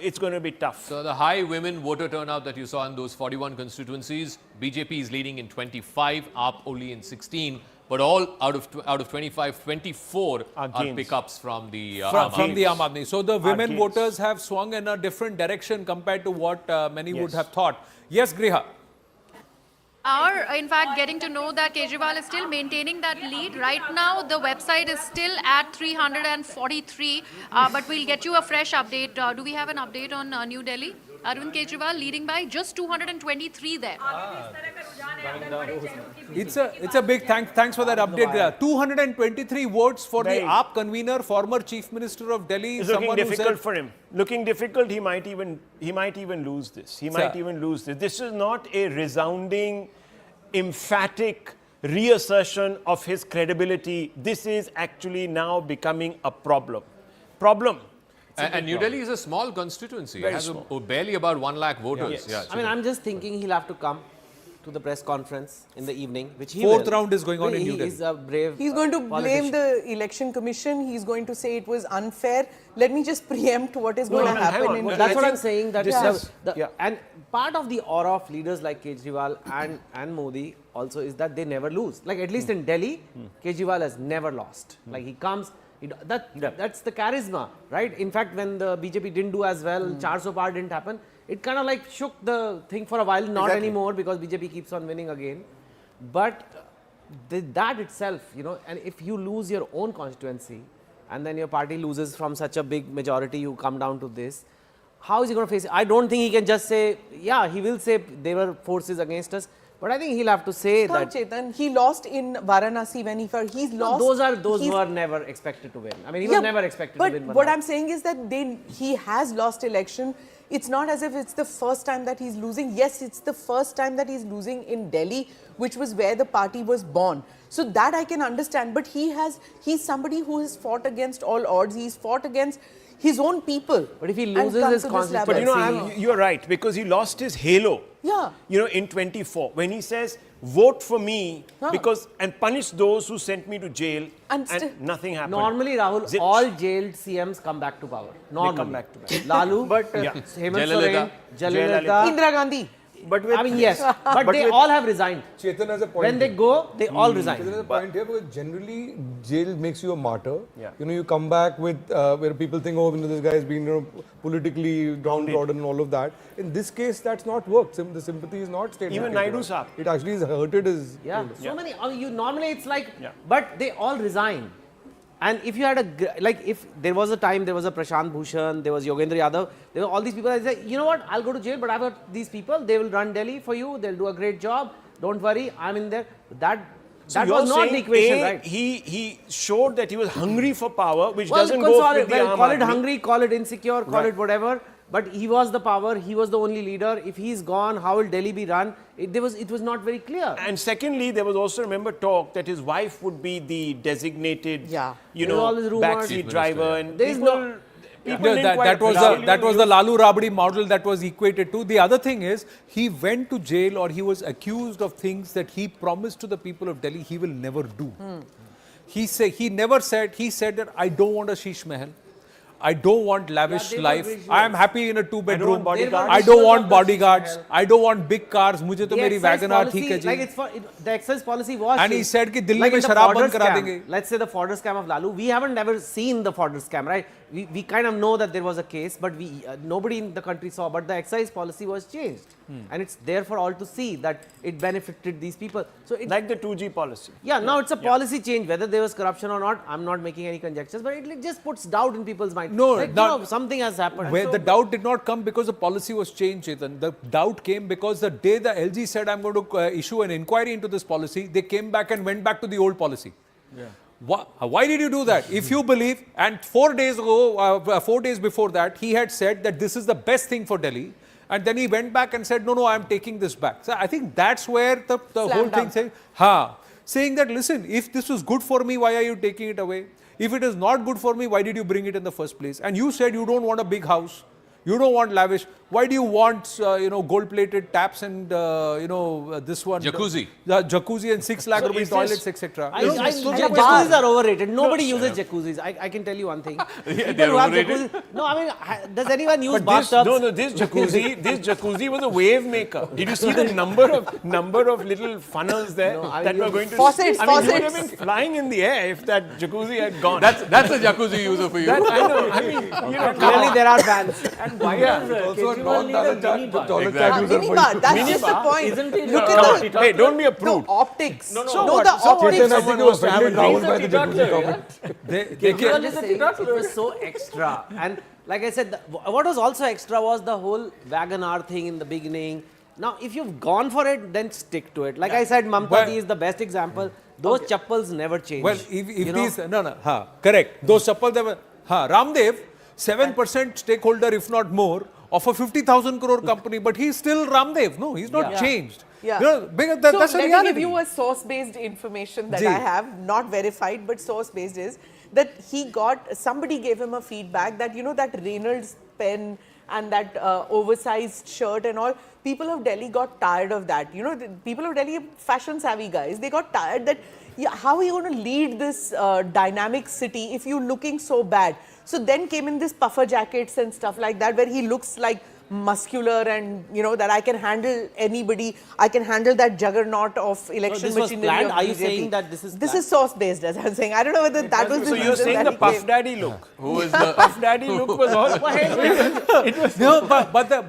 it's going to be tough.
So the high women voter turnout that you saw in those 41 constituencies, BJP is leading in 25, AAP only in 16. But all out of 25, 24 are
gains.
pickups from the
From the Aam Aadmi. So the women
gains.
voters have swung in a different direction compared to what many would
Yes.
have thought. Yes, Griha.
Are, in fact, getting to know that Kejriwal is still maintaining that lead. Right now, the website is still at 343, but we'll get you a fresh update. Do we have an update on New Delhi? Arvind Kejriwal leading by just 223 there.
It's a big thanks for that update, Griha. 223 votes for the
Very.
AAP convener, former Chief Minister of Delhi.
It's looking
someone who
difficult
said,
for him. Looking difficult, he might even lose this. He might even lose this. This is not a resounding, emphatic reassertion of his credibility. This is actually now becoming a problem.
And New Delhi is a small constituency. It has barely about 1 lakh voters.
Yes.
I mean, I'm just thinking he'll have to come to the press conference in the evening, which he
Fourth
will.
round is going on in
He
New Delhi.
is a brave
He's going to blame
politician.
the election commission. He's going to say it was unfair. Let me just preempt what is going to
hang
happen
on.
in
Well,
That's what
election.
I'm saying. That
This is- yeah.
and part of the aura of leaders like Kejriwal and Modi also is that they never lose. Like at least in Delhi, Kejriwal has never lost. Like he comes. That's the charisma, right? In fact, when the BJP didn't do as well, 400 par didn't happen. it kind of like shook the thing for a while, not anymore because BJP keeps on winning again. But that itself, you know, and if you lose your own constituency and then your party loses from such a big majority, you come down to this, how is he going to face it? I don't think he can just say, yeah, he will say there were forces against us, but I think he'll have to say that.
Chetan, he lost in Varanasi when he's lost.
Those were never expected to win. I mean, he was never expected to win.
But what I'm saying is that he has lost election. It's not as if it's the first time that he's losing. Yes, it's the first time that he's losing in Delhi, which was where the party was born. So that I can understand. But he's somebody who has fought against all odds. He's fought against his own people.
But if he loses his constituency...
But you know, you're right, because he lost his halo.
Yeah.
You know, in 24, when he says, vote for me because and punish those who sent me to jail, and nothing happened.
Normally, Rahul, all jailed CMs come back to power. Normally. They come back to power. Lalu, Hemant Soren, Jayalalitha,
Indira Gandhi.
But
I mean, yes, but they all have resigned.
Chetan has a point.
When they go, they all resign.
Chetan has a point here because generally jail makes you a martyr. You know, you come back with where people think, oh, you know, this guy has been, you know, politically downtrodden and all of that. In this case, that's not worked. The sympathy is not stayed.
Even Naidu Saab.
It actually is hurted his.
So many. Normally it's like, but they all resign. And if you had if there was a time, there was a Prashant Bhushan, there was Yogendra Yadav, there were all these people that say, you know what, I'll go to jail, but I've got these people, they will run Delhi for you, they'll do a great job, don't worry, I'm in there. That was not the equation, right?
He showed that he was hungry for power, which doesn't go with the
call it hungry, call it insecure, call it whatever. But he was the power, he was the only leader. If he's gone, how will Delhi be run? It was not very clear.
And secondly, there was also, remember, talk that his wife would be the designated, you know, backseat driver. And
there is no...
That was the Lalu Rabdi model that was equated to. The other thing is, he went to jail or he was accused of things that he promised to the people of Delhi he will never do. He said that I don't want a Sheesh Mahal. I don't want lavish life. I am happy in a 2-bedroom. I don't want bodyguards. I don't want big cars. मुझे तो मेरी WagonR ठीक है जी.
The excise policy was.
And he said कि दिल्ली में शराब बंद करा देंगे.
Let's say the fodder scam of Lalu. We haven't ever seen the fodder scam, right? We kind of know that there was a case, but nobody in the country saw. But the excise policy was changed, and it's there for all to see that it benefited these people. So
like the 2G policy.
Yeah, now it's a policy change. Whether there was corruption or not, I'm not making any conjectures, but it just puts doubt in people's mind.
No,
like, you know, something has happened.
Where the doubt did not come because the policy was changed, Chetan. The doubt came because the day the LG said, I'm going to issue an inquiry into this policy, they came back and went back to the old policy. Why did you do that? If you believe, and 4 days ago, 4 days before that, he had said that this is the best thing for Delhi. And then he went back and said, no, I'm taking this back. So I think that's where the whole thing saying that, listen, if this was good for me, why are you taking it away? If it is not good for me, why did you bring it in the first place? And you said you don't want a big house. You don't want lavish. Why do you want, gold-plated taps and, this one?
Jacuzzi.
Jacuzzi and 6 lakh rupees toilets, etc.
Jacuzzis are overrated. Nobody uses jacuzzis. I can tell you one thing.
They're overrated.
No, I mean, does anyone use bathtubs?
No, this jacuzzi was a wave maker. Did you see the number of little funnels there that were going to...
Faucets.
You would have been flying in the air if that jacuzzi had gone.
That's a jacuzzi user for you.
I know. I mean,
clearly there are bans.
And why also not
Minibar, that's just the point.
Isn't it?
Look at
hey, don't be a prude.
the optics.
No,
the optics.
Chetan, I think you were offended Rahul by the jacuzzi comment.
It was so extra. And like I said, what was also extra was the whole WagonR thing in the beginning. Now, if you've gone for it, then stick to it. Like I said, Mamta is the best example. Those chappals never change.
Well, if these... correct. Those chappals... Ramdev, 7% stakeholder, if not more, of a 50,000 crore company, but he's still Ramdev. No, he's not changed.
Yeah.
That's a reality.
Let me give you a source-based information that I have, not verified, but source-based is that somebody gave him a feedback that, that Reynolds pen and that oversized shirt and all, people of Delhi got tired of that. The people of Delhi are fashion-savvy guys. They got tired that, how are you going to lead this dynamic city if you're looking so bad? So then came in this puffer jackets and stuff like that, where he looks like muscular and, you know, that I can handle anybody. I can handle that juggernaut of election
this was
machinery.
planned?
of
Are you
BJP.
saying that this is
This
planned?
is source based, as I'm saying. I don't know whether that was the
So you're
reason
saying
that
the
he
Puff
came.
Daddy look?
Who is the
Puff Daddy look was all.
No,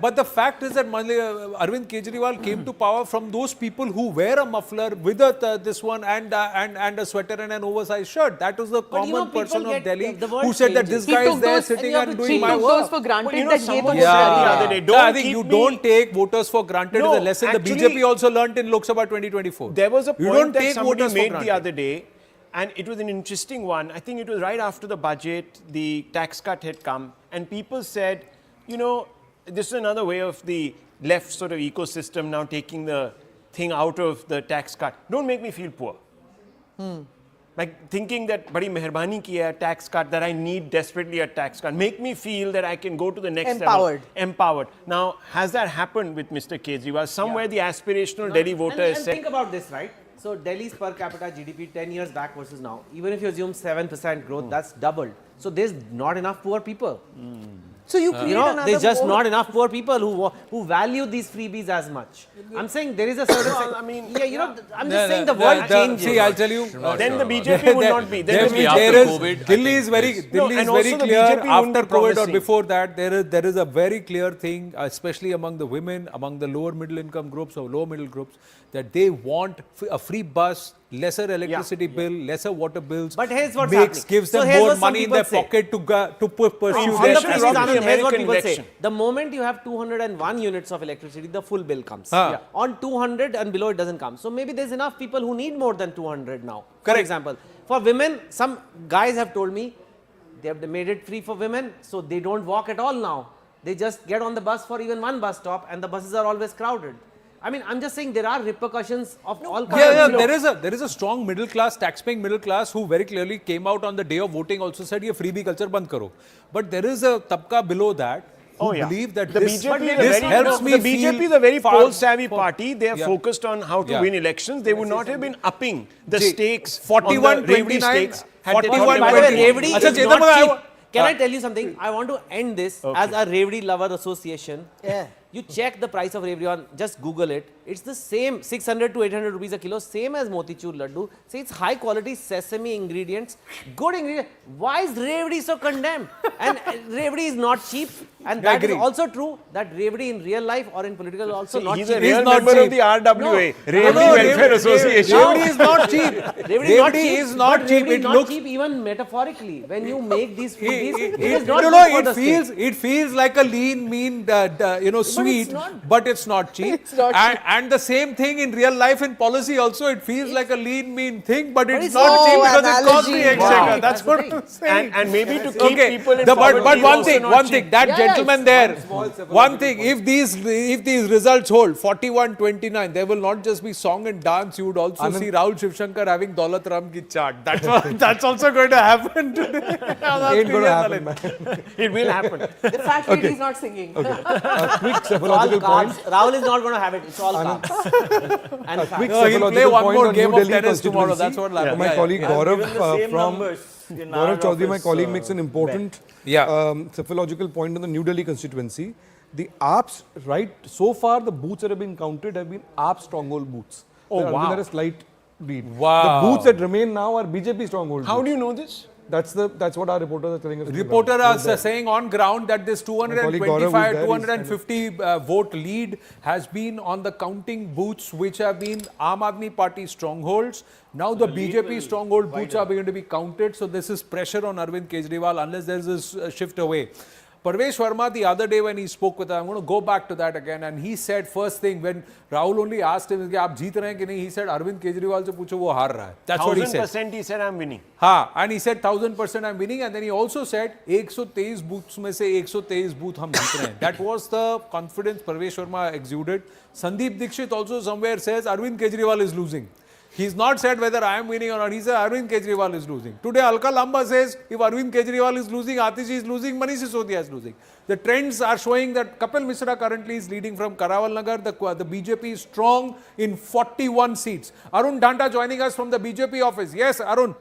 but the fact is that Arvind Kejriwal came to power from those people who wear a muffler with this one and a sweater and an oversized shirt. That was the
But you know,
common person
people
of
get-
Delhi
the world
who said that
changes.
this guy is there sitting and doing my
He took
work.
those for granted
But you know,
that
someone
ye
said
to
the other day,
So
don't
I think
keep
you
me-
don't take voters for granted
No,
is a lesson the
actually-
BJP also learnt in Lok Sabha 2024.
There was a
You
point
don't
that
take
somebody
voters for
made
granted.
the other day, and it was an interesting one. I think it was right after the budget, the tax cut had come, and people said, you know, this is another way of the left sort of ecosystem now taking the thing out of the tax cut. Don't make me feel poor. Like thinking that badi meherbani ki hai, tax cut, that I need desperately a tax cut. Make me feel that I can go to the next
Empowered.
level. Empowered. Now, has that happened with Mr. Kejriwal? Somewhere the aspirational Delhi voter
and
has said,
think about this, right? So Delhi's per capita GDP 10 years back versus now, even if you assume 7% growth, that's doubled. So there's not enough poor people.
So you create
You know,
another
there's just
more-
not enough poor people who value these freebies as much. I'm saying there is a certain.
Well, I mean,
yeah, you know, I'm just saying the world changes.
See, I'll tell you.
then the BJP would not be. Then the
Maybe
BJP
after
There is
COVID, I
Delhi
think
is very
this-
No,
Delhi is
and
very
also the
clear
BJP wouldn't
after
be
COVID or
promising.
before that there is a very clear thing, especially among the women, among the lower middle income groups or low middle groups, that they want a free bus, lesser electricity bill, lesser water bills.
But here's what's happening.
Gives
So
them
here's
more
what some
money in their
people say.
pocket to pursue
On
their
the
Should
previous
rock the
Anand, here's what
American
people say.
election.
The moment you have 201 units of electricity, the full bill comes.
Yeah.
On 200 and below, it doesn't come. So maybe there's enough people who need more than 200 now. For
Correct.
example, for women, some guys have told me they have made it free for women, so they don't walk at all now. They just get on the bus for even one bus stop, and the buses are always crowded. I mean, I'm just saying there are repercussions of all kinds.
Yeah,
You know.
there is a strong middle class, tax-paying middle class who very clearly came out on the day of voting also said, "ये freebie culture बंद करो." But there is a tabka below that who believe that
the
this,
BJP is
this
a very,
helps me
the BJP
feel
is a very
far-
poll-savvy party. They are
Yeah.
focused on how to
Yeah.
win elections. They would not have been upping the
See,
stakes
41,
on the Revdi
29,
stakes. Had they
41,
thought
By
about
the way,
20.
Revdi
Acha,
is
Chetan
not
bhai,
cheap. Can I tell you something? I want to end this as a Revdi lover association.
Yeah.
You check the price of Revdi on, just Google it. It's the same 600 to 800 rupees a kilo, same as Motichur Laddu. See, it's high quality sesame ingredients, good ingredients. Why is Revdi so condemned? And Revdi is not cheap. And that is
agree.
also true that Revdi in real life or in political is also not
He's
cheap.
a real
not
member
cheap.
of the RWA,
No.
Revdi
No,
Welfare Association.
Revdi is not cheap.
Revdi
is not
but
cheap.
Revdi is
It
not
looks
cheap even metaphorically. When you make these foodies, it
it,
is not
no,
good
no,
for
it
the
feels
state.
it feels like a lean, mean, sweet,
not.
but it's not cheap.
It's not
and the same thing in real life in policy also. It feels like a lean, mean thing, but it's
it's
not
not.
cheap
Oh,
because it costs the
analogy.
exchequer.
Wow.
That's
That's
what
the thing.
I'm saying.
And maybe to keep
Okay,
people in
but
poverty is
one
also
thing,
not
one
cheap.
thing, that
Yeah,
gentleman
it's
there, one thing, if these results hold, 41-29, there will not just be song and dance. You would also see Rahul Shivshankar having Daulat Ram ki chart. That's also going to happen today.
Ain't gonna happen, man.
It will happen.
The fact that he's not singing.
Quick
All
psephological point.
carbs. Rahul is not going to have it. It's all carbs. And fat.
Quick
No, he'll play
psephological
one
point
more
on
game
New
of
Delhi
tennis tomorrow.
constituency.
That's what will happen.
My
Yeah,
colleague
yeah.
Gaurav
Given the same
from
numbers in our
Gaurav Chaudhary, my
office,
colleague, makes an important
Yeah.
psephological point on the New Delhi constituency. The AAPs, right, so far the booths that have been counted have been AAP stronghold booths.
Oh,
There
wow.
are a slight lead.
Wow.
The booths that remain now are BJP stronghold
How
booths.
do you know this?
That's what our reporters are telling us. on the
Reporter
ground.
are saying on ground that this
colleague Gaurav
225,
is there,
250 vote lead has been on the counting booths which have been Aam Aadmi Party strongholds. Now the BJP stronghold booths are going to be counted. So this is pressure on Arvind Kejriwal unless there is a shift away. Perves Verma the other day when he spoke with her, I'm going to go back to that again, and he said first thing when Rahul only asked him, "Aap jeet rahe hain ki nahi?" He said, "Arvind Kejriwal se pucho wo haar raha hai." That's what he said.
1000% he said I'm winning.
हाँ, and he said 1000% I'm winning, and then he also said 123 booths में से 123 booth हम जीत रहे हैं. That was the confidence Perves Verma exuded. Sandeep Dixit also somewhere says Arvind Kejriwal is losing. He's not said whether I am winning or not. He said Arvind Kejriwal is losing. Today Alka Lamba says if Arvind Kejriwal is losing, Atishi is losing, Manish Sisodia is losing. The trends are showing that Kapil Mishra currently is leading from Karawal Nagar. The BJP is strong in 41 seats. Arun Dhanta joining us from the BJP office. Yes, Arun.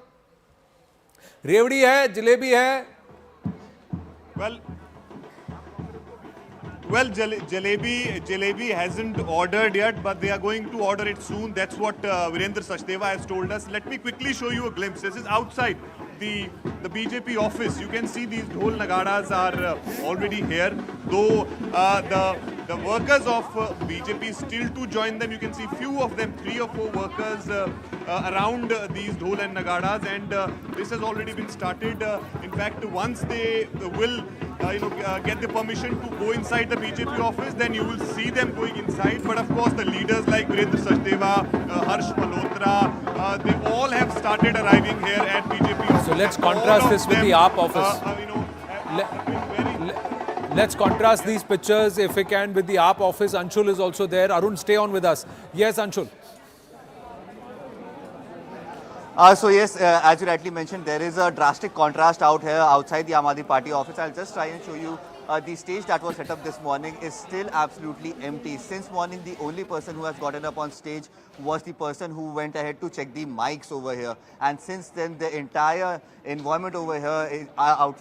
रेवड़ी है, जलेबी है.
Well, Jalebi hasn't ordered yet, but they are going to order it soon. That's what Virendra Sachdeva has told us. Let me quickly show you a glimpse. This is outside the BJP office. You can see these dhol nagaras are already here. Though the workers of BJP still to join them. You can see few of them, 3 or 4 workers around these dhol and nagaras, and this has already been started. In fact, once they will get the permission to go inside the BJP office, then you will see them going inside. But of course, the leaders like Virendra Sachdeva, Harsh Malhotra, they all have started arriving here at BJP office.
So let's contrast this with the AAP office. Let's contrast these pictures, if we can, with the AAP office. Anshul is also there. Arun, stay on with us. Yes, Anshul.
So yes, as you rightly mentioned, there is a drastic contrast out here outside the Aam Aadmi Party office. I'll just try and show you the stage that was set up this morning is still absolutely empty. Since morning, the only person who has gotten up on stage was the person who went ahead to check the mics over here. And since then, the entire environment over here is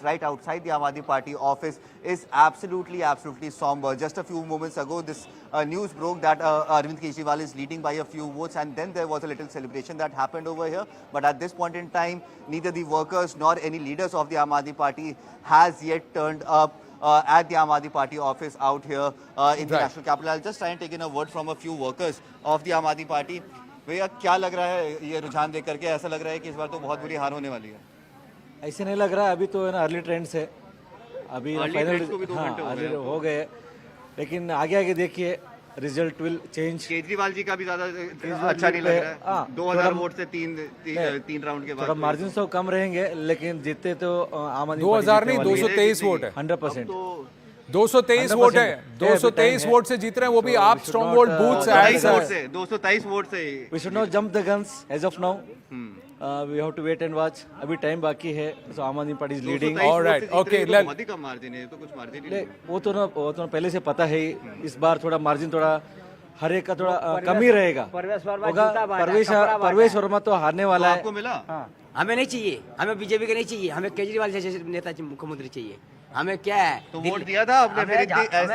right outside the Aam Aadmi Party office is absolutely somber. Just a few moments ago, this news broke that Arvind Kejriwal is leading by a few votes, and then there was a little celebration that happened over here. But at this point in time, neither the workers nor any leaders of the Aam Aadmi Party has yet turned up at the Aam Aadmi Party office out here in the national capital. I'll just try and take in a word from a few workers of the Aam Aadmi Party. भैया क्या लग रहा है ये रुझान देख करके? ऐसा लग रहा है कि इस बार तो बहुत बुरी हार होने वाली है।
ऐसे नहीं लग रहा है, अभी तो है ना अर्ली ट्रेंड्स है, अभी फाइनल हो गए, लेकिन आगे आगे देखिए result will change.
Kejriwal ji का भी ज्यादा अच्छा नहीं लग रहा है। 2000 वोट से तीन राउंड के बाद
थोड़ा मार्जिन तो कम रहेंगे, लेकिन जीतते तो आम आदमी
2000 नहीं 223 वोट है।
100%।
223 वोट है, 223 वोट से जीत रहे हैं, वो भी आप स्ट्रॉन्ग होल्ड बूथ्स
से 223 वोट से।
We should not jump the guns as of now, we have to wait and watch. अभी टाइम बाकी है, so Aam Aadmi party is leading.
Alright, okay,
बहुत ही कम मार्जिन है, तो कुछ मार्जिन नहीं।
वो तो पहले से पता है, इस बार थोड़ा मार्जिन थोड़ा हर एक का थोड़ा कम ही रहेगा। परवेश वर्मा तो हारने वाला है।
आपको मिला?
हमें नहीं चाहिए, हमें बीजेपी के नहीं चाहिए, हमें केजरीवाल जैसे नेता मुख्यमंत्री चाहिए। हमें क्या है,
तो वोट दिया था आपने, फिर ऐसी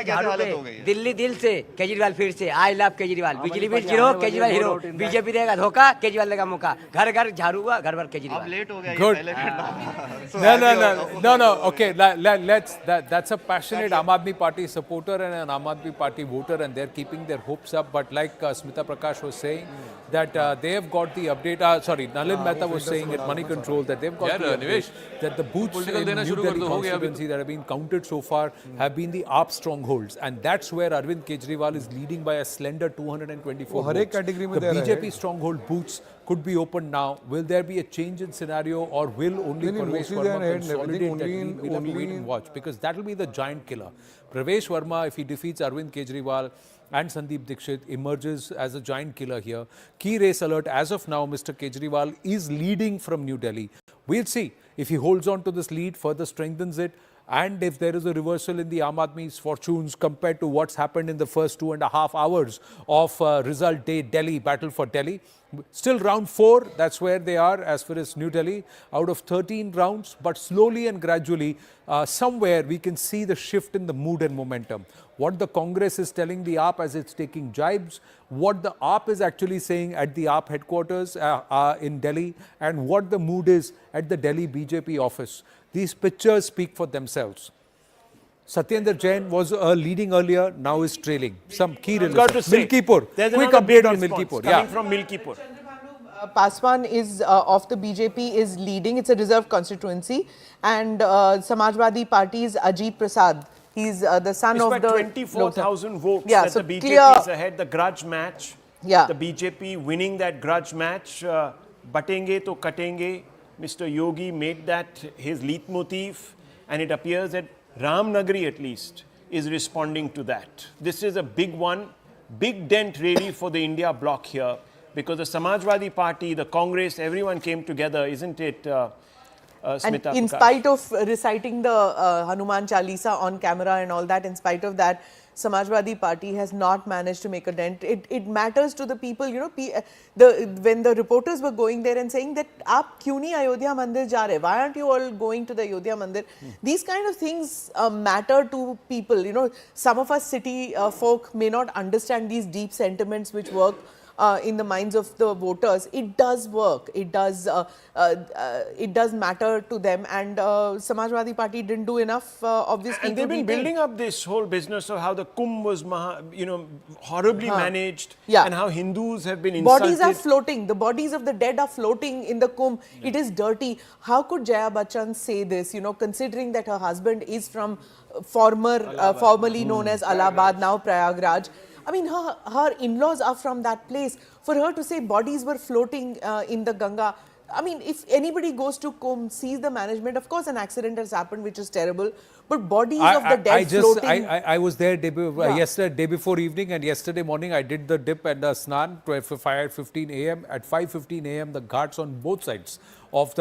कैसे हालत हो गई?
दिल्ली दिल से केजरीवाल, फिर से आई लव केजरीवाल। बिजली bill zero, Kejriwal hero. BJP देगा धोखा, केजरीवाल देगा मौका। घर घर झाड़ू हुआ, घर घर केजरीवाल।
अब लेट हो गया।
Good. No. Okay, that's a passionate Aam Aadmi Party supporter and an Aam Aadmi Party voter, and they're keeping their hopes up. But like Smita Prakash was saying, that they have got the update. Nalin Mehta was saying at Money Control that they've got the update that the booths in New Delhi constituency that have been counted so far have been the AAP strongholds, and that's where Arvind Kejriwal is leading by a slender 224 votes. The BJP stronghold booths could be opened now. Will there be a change in scenario, or will only Perves Verma consolidate that? We'll have to wait and watch, because that will be the giant killer. Perves Verma, if he defeats Arvind Kejriwal and Sandeep Dixit, emerges as a giant killer here. Key race alert. As of now, Mr. Kejriwal is leading from New Delhi. We'll see if he holds on to this lead, further strengthens it, and if there is a reversal in the Aam Aadmi's fortunes compared to what's happened in the first 2.5 hours of result day Delhi, battle for Delhi. Still round 4, that's where they are as far as New Delhi, out of 13 rounds, but slowly and gradually, somewhere we can see the shift in the mood and momentum. What the Congress is telling the AAP as it's taking jibes, what the AAP is actually saying at the AAP headquarters in Delhi, and what the mood is at the Delhi BJP office. These pictures speak for themselves. Satyendra Jain was leading earlier, now is trailing. Some key results. Milkipur. Quick update on Milkipur.
Coming from Milkipur.
Paswan is of the BJP is leading. It's a reserved constituency, and Samajwadi Party's Ajit Prasad. He's the son of the
24,000 votes.
Yeah,
that
so
the BJP
clear
is ahead. The grudge match.
Yeah.
The BJP winning that grudge match. Batenge to katenge. Mr. Yogi made that his leitmotif, and it appears that Ramnagari at least is responding to that. This is a big one, big dent really for the India bloc here, because the Samajwadi Party, the Congress, everyone came together, isn't it, Smita?
And in spite of reciting the Hanuman Chalisa on camera and all that, in spite of that, Samajwadi Party has not managed to make a dent. It matters to the people, you know, when the reporters were going there and saying that, "Aap kyun nahi Ayodhya Mandir ja rahe? Why aren't you all going to the Ayodhya Mandir?" These kind of things matter to people. You know, some of us city folk may not understand these deep sentiments which work in the minds of the voters. It does work. It does matter to them, and Samajwadi Party didn't do enough, obviously.
And they've been building up this whole business of how the Kumbh was, horribly managed, and how Hindus have been insulted.
Bodies are floating. The bodies of the dead are floating in the Kumbh. It is dirty. How could Jaya Bachchan say this? You know, considering that her husband is from formerly known as Allahabad, now Prayagraj. I mean, her in-laws are from that place. For her to say bodies were floating in the Ganga, I mean, if anybody goes to Kumbh, sees the management, of course an accident has happened, which is terrible, but bodies of the dead floating.
I was there yesterday, day before evening, and yesterday morning I did the dip and the snan at 5:15 a.m. At 5:15 a.m. the ghats on both sides of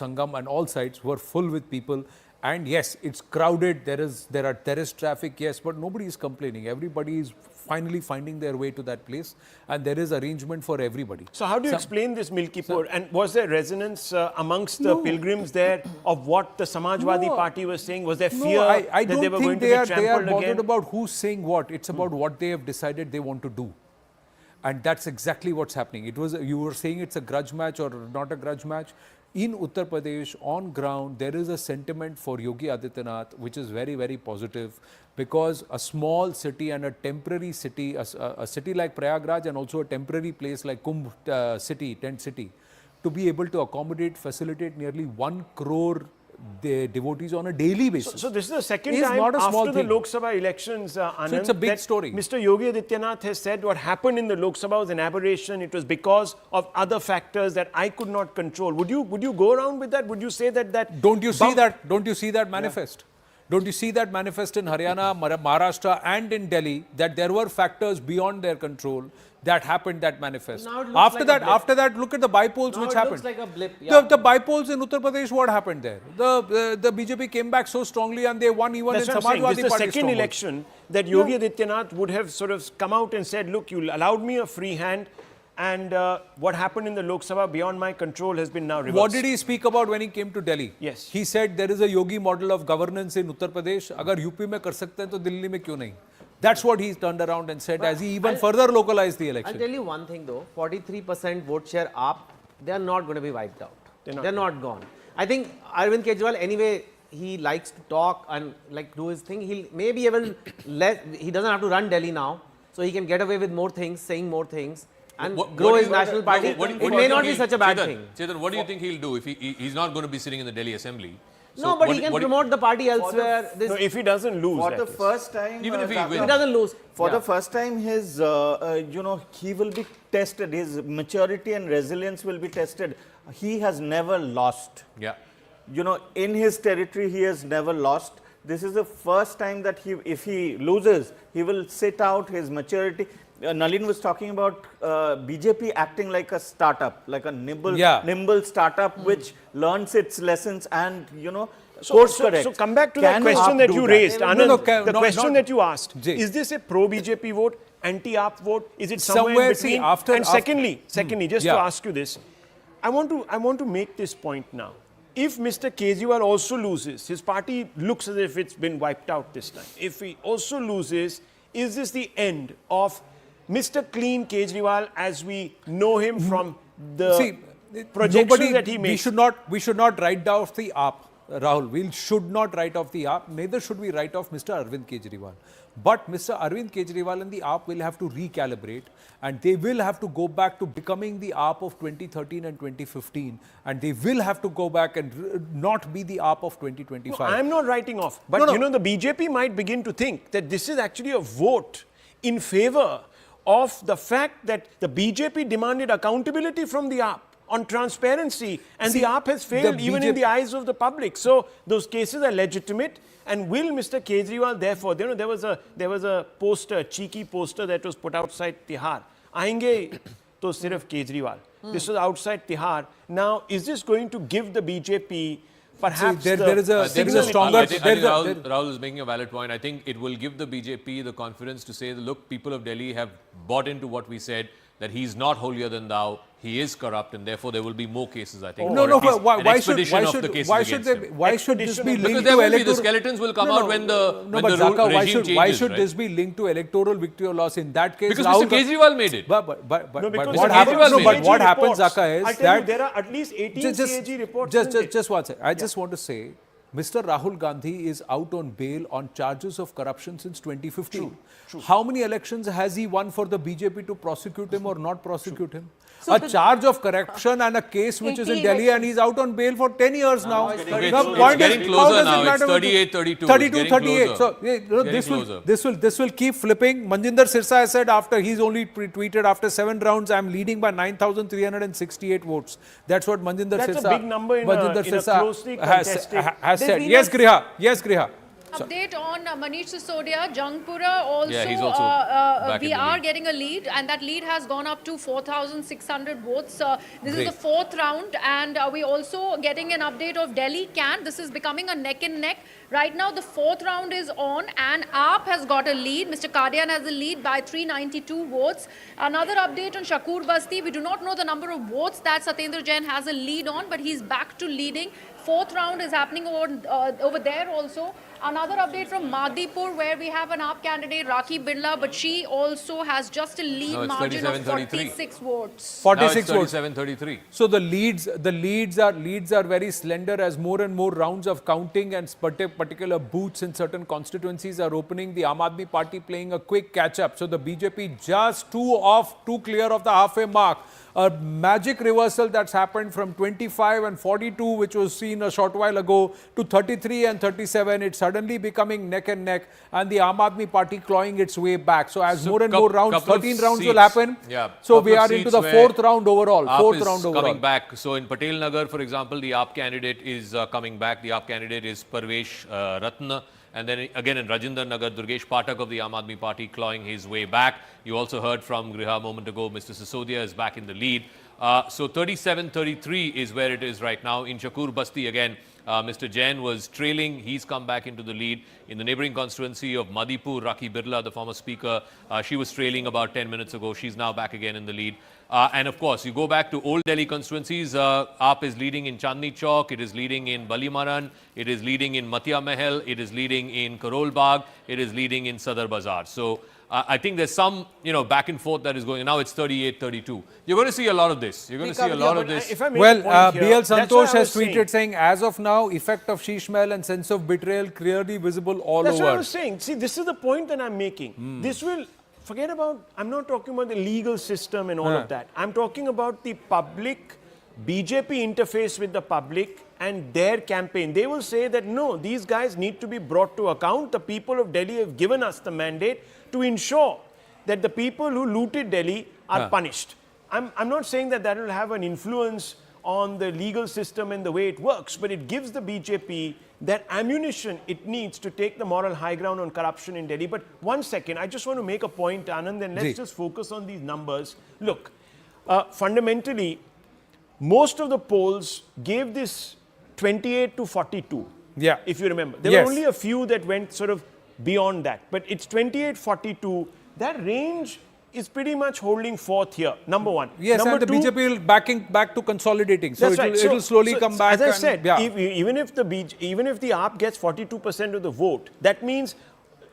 Sangam and all sides were full with people. And yes, it's crowded, there are terrorist traffic, yes, but nobody is complaining. Everybody is finally finding their way to that place, and there is arrangement for everybody.
So how do you explain this Milkipur? And was there resonance amongst the pilgrims there of what the Samajwadi Party was saying? Was there fear
I
that
don't
they were
think
going to be trampled
they are bothered
again?
about who's saying what. It's about what they have decided they want to do. And that's exactly what's happening. You were saying it's a grudge match or not a grudge match. In Uttar Pradesh, on ground, there is a sentiment for Yogi Adityanath, which is very, very positive, because a small city and a temporary city, a city like Prayagraj and also a temporary place like Kumbh city, tent city, to be able to accommodate, facilitate nearly 1 crore devotees on a daily basis.
So this is the second time after the Lok Sabha elections, Anand,
so it's a big story.
Mr. Yogi Adityanath has said what happened in the Lok Sabha was an aberration. It was because of other factors that I could not control. Would you go around with that? Would you say that
Don't you see that manifest? Don't you see that manifest in Haryana, Maharashtra and in Delhi, that there were factors beyond their control that happened, that manifest? After that, look at the bypolls which happened.
Looks like a blip. Yeah.
The bypolls in Uttar Pradesh, what happened there? The BJP came back so strongly and they won even in Samajwadi Party.
This is the second election that Yogi Adityanath would have sort of come out and said, look, you allowed me a free hand, and what happened in the Lok Sabha beyond my control has been now reversed.
What did he speak about when he came to Delhi?
Yes.
He said there is a Yogi model of governance in Uttar Pradesh. Agar UP mein kar sakte hain, to Delhi mein kyun nahi? That's what he turned around and said, as he even further localized the election.
I'll tell you one thing though, 43% vote share up, they are not going to be wiped out. They're not gone. I think Arvind Kejriwal, anyway, he likes to talk and like do his thing. He'll maybe even he doesn't have to run Delhi now, so he can get away with more things, saying more things, and grow his national party. It may not be such a bad thing.
Chetan, what do you think he'll do if he's not going to be sitting in the Delhi Assembly?
No, but he can promote the party elsewhere.
No, if he doesn't lose,
for the first time,
even if he wins,
he doesn't lose.
For the first time, his he will be tested. His maturity and resilience will be tested. He has never lost.
Yeah.
In his territory, he has never lost. This is the first time that if he loses, he will sit out his maturity. Nalin was talking about BJP acting like a startup, like a nimble startup which learns its lessons and, course correct.
So come back to the question that you raised, Anand. The question that you asked, is this a pro-BJP vote, anti-AAP vote? Is it somewhere in between? And secondly, just to ask you this, I want to make this point now. If Mr. Kejriwal also loses, his party looks as if it's been wiped out this time. If he also loses, is this the end of Mr. Clean Kejriwal as we know him from the projections that he makes?
We should not write off the AAP, Rahul. We should not write off the AAP. Neither should we write off Mr. Arvind Kejriwal. But Mr. Arvind Kejriwal and the AAP will have to recalibrate, and they will have to go back to becoming the AAP of 2013 and 2015, and they will have to go back and not be the AAP of 2025.
No, I'm not writing off. But the BJP might begin to think that this is actually a vote in favor of the fact that the BJP demanded accountability from the AAP on transparency, and the AAP has failed even in the eyes of the public. So those cases are legitimate. And will Mr. Kejriwal therefore, there was a poster, cheeky poster that was put outside Tihar. Aayenge to sirf Kejriwal. This was outside Tihar. Now, is this going to give the BJP perhaps
there is a stronger.
I think Rahul is making a valid point. I think it will give the BJP the confidence to say, look, people of Delhi have bought into what we said, that he's not holier than thou, he is corrupt, and therefore there will be more cases, I think.
No, but why should this be linked
because
to
electoral? The skeletons will come out when the regime changes.
Why should this be linked to electoral victory or loss? In that case,
because Mr. Kejriwal made it.
But what happens, Zaka, is that
there are at least 18 CAG reports.
Just one second. I just want to say, Mr. Rahul Gandhi is out on bail on charges of corruption since 2015. True. How many elections has he won for the BJP to prosecute him or not prosecute him? So a charge of corruption and a case which is in Delhi, and he's out on bail for 10 years now.
It's getting closer now. It's 38, 32.
32, 38. So this will keep flipping. Manjinder Sirsa has said after he's only tweeted after 7 rounds, I'm leading by 9,368 votes. That's what Manjinder Sirsa.
That's a big number in a closely contested.
Has said. Yes, Griha. Yes, Griha.
Update on Manish Sisodia, Jangpura also,
he's also
we are getting a lead, and that lead has gone up to 4,600 votes. This is the 4th round, and we're also getting an update of Delhi Can. This is becoming a neck and neck. Right now, the 4th round is on, and AAP has got a lead. Mr. Kadian has a lead by 392 votes. Another update on Shakur Basti. We do not know the number of votes that Satyendra Jain has a lead on, but he's back to leading. 4th round is happening over there also. Another update from Madipur, where we have an AAP candidate, Rakhi Birla, but she also has just a lead margin of 46 votes.
46 votes.
37-33.
So the leads are very slender as more and more rounds of counting and particular booths in certain constituencies are opening. The Aam Aadmi Party playing a quick catch-up. So the BJP just too clear of the halfway mark. A magic reversal that's happened from 25 and 42, which was seen a short while ago, to 33 and 37. It's suddenly becoming neck and neck, and the Aam Aadmi Party clawing its way back. So as more and more rounds, 13 rounds will happen.
Yeah,
so we are into the 4th round overall.
Coming back. So in Patel Nagar, for example, the AAP candidate is coming back. The AAP candidate is Perves Verma. And then again in Rajinder Nagar, Durgesh Pathak of the Aam Aadmi Party clawing his way back. You also heard from Griha a moment ago, Mr. Sisodia is back in the lead. So 37-33 is where it is right now. In Shakur Basti again, Mr. Jain was trailing. He's come back into the lead. In the neighboring constituency of Madipur, Rakhi Birla, the former speaker, she was trailing about 10 minutes ago. She's now back again in the lead. And of course, you go back to old Delhi constituencies, AAP is leading in Chandni Chowk, it is leading in Balimaran, it is leading in Matia Mahal, it is leading in Karol Bagh, it is leading in Sadar Bazaar. So I think there's some, back and forth that is going. Now it's 38-32. You're going to see a lot of this. You're going to see a lot of this.
Well, BL Santosh has tweeted saying, as of now, effect of sheesh mahal and sense of betrayal clearly visible all over.
That's what I was saying. See, this is the point that I'm making. This will... Forget about, I'm not talking about the legal system and all of that. I'm talking about the public, BJP interface with the public and their campaign. They will say that, no, these guys need to be brought to account. The people of Delhi have given us the mandate to ensure that the people who looted Delhi are punished. I'm not saying that that will have an influence on the legal system and the way it works, but it gives the BJP that ammunition it needs to take the moral high ground on corruption in Delhi. But one second, I just want to make a point, Anand, and let's just focus on these numbers. Look, fundamentally, most of the polls gave this 28 to 42.
Yeah.
If you remember. There were only a few that went sort of beyond that. But it's 28-42. That range is pretty much holding forth here, number one.
Yes,
number
and the
two,
BJP will back to consolidating. So
it
will slowly come back.
As I said, even if the AAP gets 42% of the vote, that means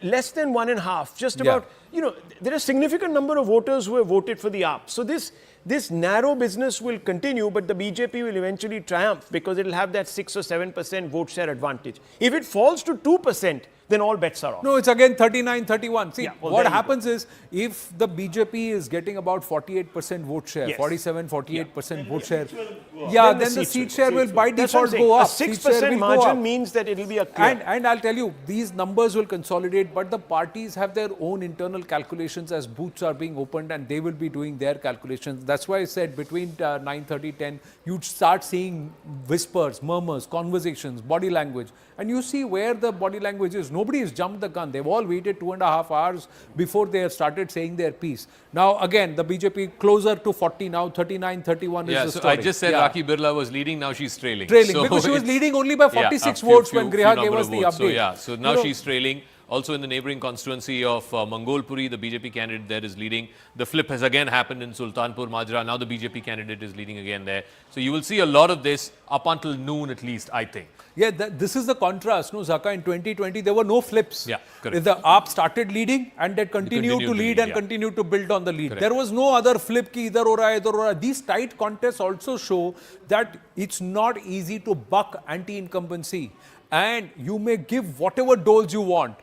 less than 1.5, just about, there are a significant number of voters who have voted for the AAP. So this narrow business will continue, but the BJP will eventually triumph because it will have that 6 or 7% vote share advantage. If it falls to 2%, then all bets are off.
No, it's again 39-31. See, what happens is, if the BJP is getting about 48% vote share, 47-48% vote share, then the seat share will by default go up.
A 6% margin means that it will be a clear.
And I'll tell you, these numbers will consolidate, but the parties have their own internal calculations as booths are being opened, and they will be doing their calculations. That's why I said between 9:30-10, you'd start seeing whispers, murmurs, conversations, body language. And you see where the body language is. Nobody has jumped the gun. They've all waited 2.5 hours before they have started saying their piece. Now, again, the BJP closer to 40 now, 39-31 is the story.
I just said Jhanki Birla was leading, now she's trailing.
Because she was leading only by 46 votes when Griha gave us the update.
So now she's trailing. Also in the neighbouring constituency of Mangolpuri, the BJP candidate there is leading. The flip has again happened in Sultanpur Majra. Now the BJP candidate is leading again there. So you will see a lot of this up until noon at least, I think.
Yeah, this is the contrast. No, Zaka, in 2020, there were no flips.
Yeah, correct.
The AAP started leading and they continued to lead and continued to build on the lead. Correct. There was no other flip ki idhar ho raha, idhar ho raha. These tight contests also show that it's not easy to buck anti-incumbency. And you may give whatever doles you want.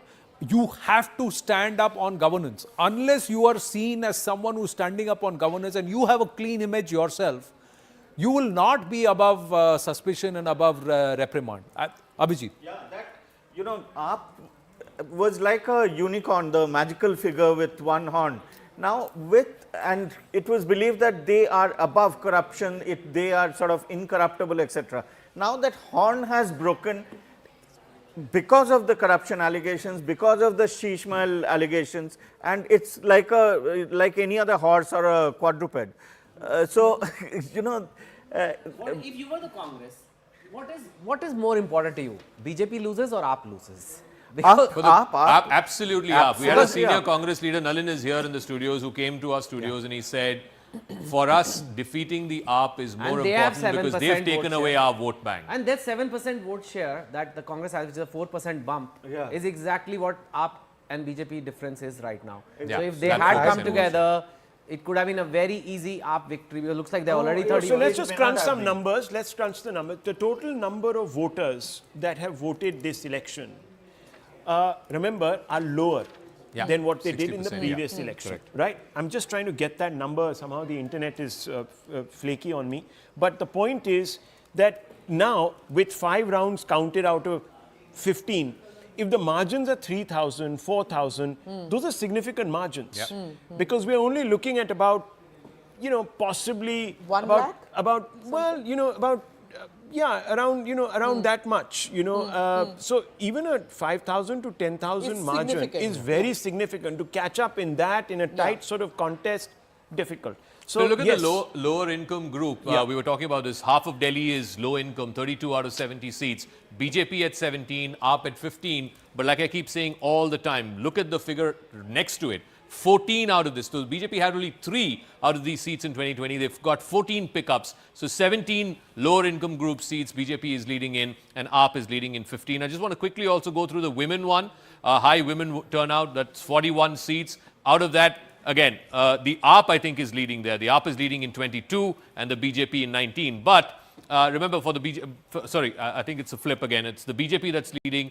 You have to stand up on governance. Unless you are seen as someone who's standing up on governance and you have a clean image yourself, you will not be above suspicion and above reprimand. Abhijit.
Yeah, that, AAP was like a unicorn, the magical figure with one horn. Now, and it was believed that they are above corruption, they are sort of incorruptible, etc. Now that horn has broken, because of the corruption allegations, because of the Shishmal allegations, and it's like any other horse or a quadruped. So,
if you were the Congress, what is more important to you? BJP loses or AAP loses?
AAP, absolutely AAP. We had a senior Congress leader, Nalin is here in the studios, who came to our studios and he said, for us, defeating the AAP is more important because they've taken away our vote bank.
And that 7% vote share that the Congress has, which is a 4% bump, is exactly what AAP and BJP difference is right now. Yeah. So if they had come together, it could have been a very easy AAP victory. It looks like they're already 30.
So let's just crunch some numbers. Let's crunch the numbers. The total number of voters that have voted this election, remember, are lower than what they did in the previous election, right? I'm just trying to get that number. Somehow the internet is flaky on me. But the point is that now, with 5 rounds counted out of 15, if the margins are 3,000, 4,000, those are significant margins. Because we're only looking at about, possibly around that much, So even a 5,000 to 10,000 margin is very significant. To catch up in that, in a tight sort of contest, difficult.
So look at the lower income group. We were talking about this. Half of Delhi is low income, 32 out of 70 seats. BJP at 17, AAP at 15. But like I keep saying all the time, look at the figure next to it. 14 out of this. So BJP had only 3 out of these seats in 2020. They've got 14 pickups. So 17 lower income group seats BJP is leading in and AAP is leading in 15. I just want to quickly also go through the women one. High women turnout, that's 41 seats. Out of that, again, the AAP I think is leading there. The AAP is leading in 22 and the BJP in 19. But remember for the BJP, I think it's a flip again. It's the BJP that's leading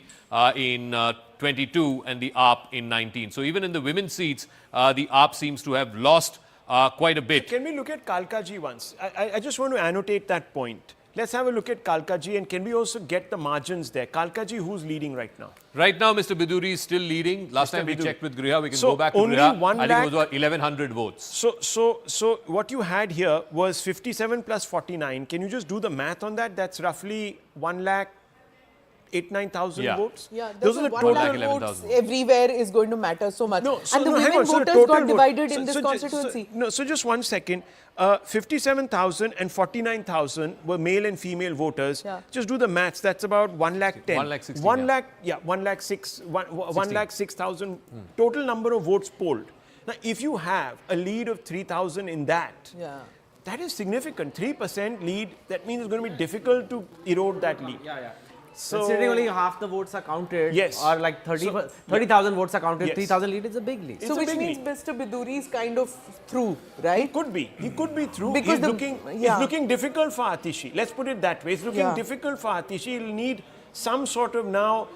in 22 and the AAP in 19. So even in the women's seats, the AAP seems to have lost quite a bit.
Can we look at Kalkaji once? I just want to annotate that point. Let's have a look at Kalkaji, and can we also get the margins there? Kalkaji, who's leading right now?
Right now, Mr. Bidhuri is still leading. Last time we checked with Griha, we can go back to Griha. I think it was about 1,100 votes.
So what you had here was 57 plus 49. Can you just do the math on that? That's roughly 1,08,000-9,000 votes.
Yeah, those are the total votes everywhere is going to matter so much. And the women voters got divided in this constituency.
So just 1 second. 57,000 and 49,000 were male and female voters. Just do the maths. That's about 1,10,000. 1,06,000 total number of votes polled. Now, if you have a lead of 3,000 in that, that is significant. 3% lead. That means it's going to be difficult to erode that lead.
So considering only half the votes are counted, or like 30,000 votes are counted, 3,000 lead is a big lead.
So which means Mr. Bidhuri is kind of through, right?
He could be through. Because it's looking difficult for Atishi. Let's put it that way. It's looking difficult for Atishi. He'll need some sort of now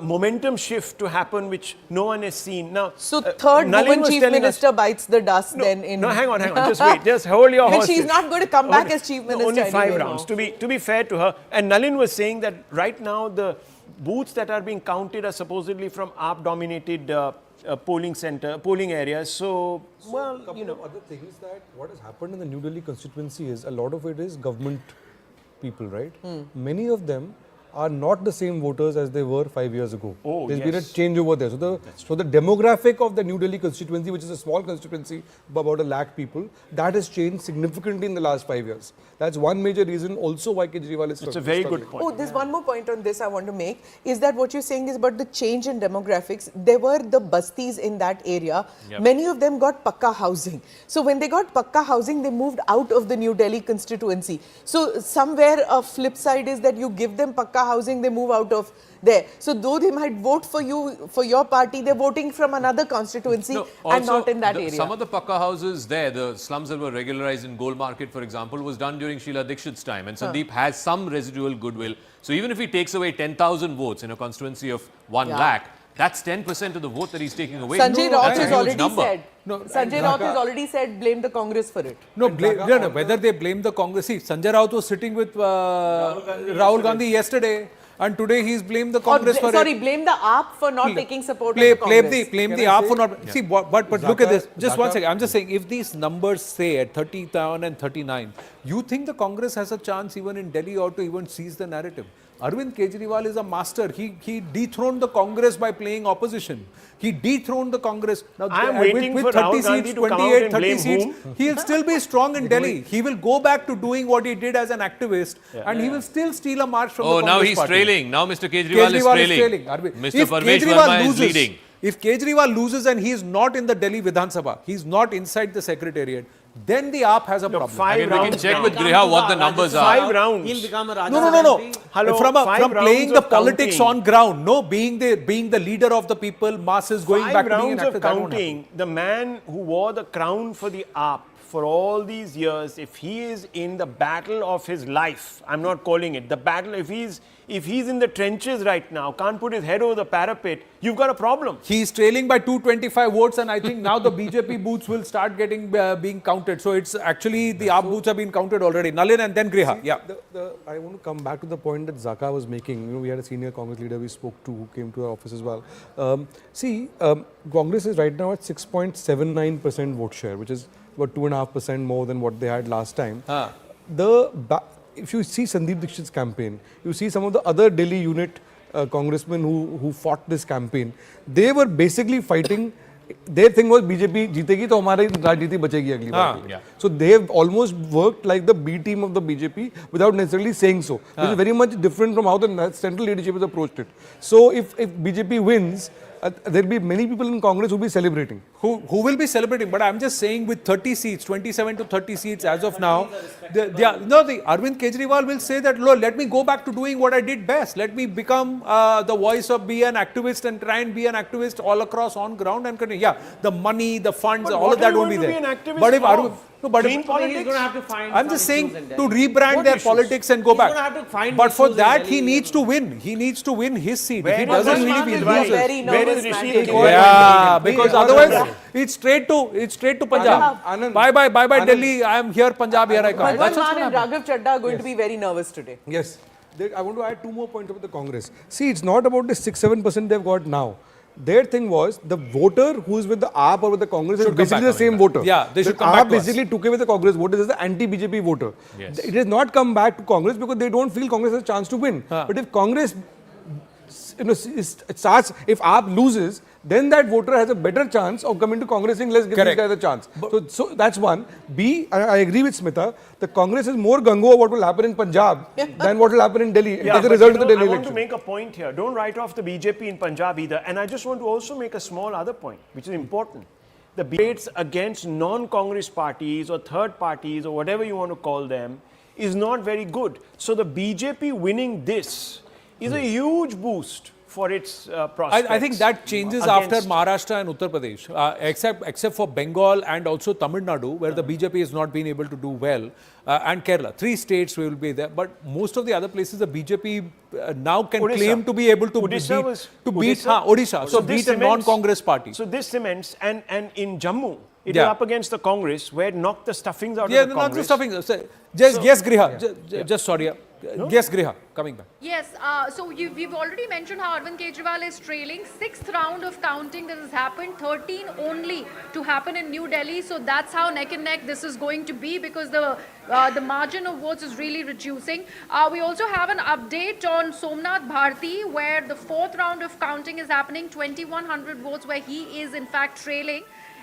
momentum shift to happen, which no one has seen. Now,
so third woman chief minister bites the dust then in...
No, hang on. Just wait. Just hold your horses.
But she's not going to come back as chief minister
only 5 rounds, to be fair to her. And Nalin was saying that right now the booths that are being counted are supposedly from AAP-dominated polling areas. So
well, other things that what has happened in the New Delhi constituency is a lot of it is government people, right? Many of them are not the same voters as they were 5 years ago.
Oh,
There's been a
yes.
change over there. So the demographic of the New Delhi constituency, which is a small constituency of about 1 lakh people, that has changed significantly in the last 5 years. That's one major reason also why Kejriwal is
It's a very good point.
Oh, there's one more point on this I want to make, is that what you're saying is about the change in demographics. There were the bastis in that area.
Yep.
Many of them got pakka housing. So when they got pakka housing, they moved out of the New Delhi constituency. So somewhere a flip side is that you give them pakka housing, they move out of there. So though they might vote for you, for your party, they're voting from another constituency and not in that area.
Some of the pakka houses there, the slums that were regularized in Gold Market, for example, was done during Sheila Dikshit's time. And Sandeep has some residual goodwill. So even if he takes away 10,000 votes in a constituency of 1 lakh, that's 10% of the vote that he's taking away.
Sanjay Raut has already
number.
said. Sanjay Raut has already said blame the Congress for it.
No, whether they blame the Congress. See, Sanjay Raut was sitting with Rahul Gandhi yesterday, and today he's blamed the Congress for it.
Blame the AAP for not taking support of the Congress.
Blame the AAP for not. See, but look at this. Just one second. I'm just saying, if these numbers say at 37 and 39, you think the Congress has a chance even in Delhi or to even seize the narrative? Arvind Kejriwal is a master. He dethroned the Congress by playing opposition. He dethroned the Congress. Now,
I'm waiting
with
for
30
Rahul Gandhi
seats,
to come out
28,
and
30
blame
seats,
whom?
he'll still be strong in Delhi. He will go back to doing what he did as an activist, and he will still steal a march from the Congress
now he's
party.
trailing. Now Mr. Kejriwal is trailing. Mr. Perves Verma is leading.
If Kejriwal loses and he is not in the Delhi Vidhan Sabha, he's not inside the secretariat, then the AAP has a problem.
We can check with Griha what the numbers are.
5 rounds.
He'll become a Rajya
No.
Hello,
From
5
playing
rounds
the
of
politics
counting.
on ground, no, being the leader of the people, masses going
5
back to being an
rounds
actor.
of
that won't
counting, the man who wore the crown for the AAP for all these years, if he is in the battle of his life, I'm not calling it the battle, if he's in the trenches right now, can't put his head over the parapet, you've got a problem.
He's trailing by 225 votes, and I think now the BJP booths will start getting being counted. So it's actually the AAP booths have been counted already. Nalin and then Griha. Yeah.
I want to come back to the point that Zaka was making. You know, we had a senior Congress leader we spoke to who came to our office as well. Congress is right now at 6.79% vote share, which is about 2.5% more than what they had last time. If you see Sandeep Dikshit's campaign, you see some of the other Delhi unit congressmen who fought this campaign, they were basically fighting. Their thing was BJP जीतेगी तो हमारी राजनीति बचेगी अगली बार. So they have almost worked like the B team of the BJP without necessarily saying so. Which is very much different from how the central leadership has approached it. So if BJP wins, there will be many people in Congress who will be celebrating.
Who will be celebrating? But I'm just saying, with 30 seats, 27 to 30 seats as of now, the Arvind Kejriwal will say that, Lord, let me go back to doing what I did best. Let me become the voice of be an activist and try and be an activist all across on ground and continue. Yeah, the money, the funds, all of that won't be there.
But if
He's going to have to find.
I'm just saying to rebrand their politics and go back.
Have to find
But for
issues in
that,
Delhi.
he needs to win. He needs to win his seat. If he
Where
doesn't
is
win, if he
Manish's
loses.
Very nervous man.
Yeah, because otherwise it's straight to Punjab.
Anand.
Bye Delhi. I am here, Punjab. Here I come.
Bhagwan Maan and Raghav Chadda are going to be very nervous today.
Yes. I want to add 2 more points about the Congress. See, it's not about the 6-7% they've got now. Their thing was the voter who is with the AAP or with the Congress is basically the same voter.
Yeah, they should
the
come back
AAP
to us.
basically took away the Congress voter. This is the anti-BJP voter.
Yes.
It has not come back to Congress because they don't feel Congress has a chance to win. But if Congress, starts, if AAP loses, then that voter has a better chance of coming to Congress saying, let's give these guys a chance. So that's one. B, I agree with Smita, the Congress is more gung-ho what will happen in Punjab than what will happen in Delhi as a result of the Delhi
I
election.
want to make a point here. Don't write off the BJP in Punjab either. And I just want to also make a small other point, which is important. The debates against non-Congress parties or third parties or whatever you want to call them is not very good. So the BJP winning this is a huge boost for its prospects.
I think that changes after Maharashtra and Uttar Pradesh, except for Bengal and also Tamil Nadu, where the BJP has not been able to do well, and Kerala. 3 states will be there, but most of the other places, the BJP now can claim to be able to beat Odisha. So beat a non-Congress party.
So this cements, and in Jammu, It was up against the Congress, where it knocked the stuffings out of the
not the
Congress.
stuffing. Yes, Griha. Just sorry. Yes, Griha. Coming back.
Yes, so we've already mentioned how Arvind Kejriwal is trailing. 6th round of counting that has happened, 13 only to happen in New Delhi. So that's how neck and neck this is going to be, because the margin of votes is really reducing. We also have an update on Somnath Bharti, where the 4th round of counting is happening, 2100 votes, where he is in fact trailing.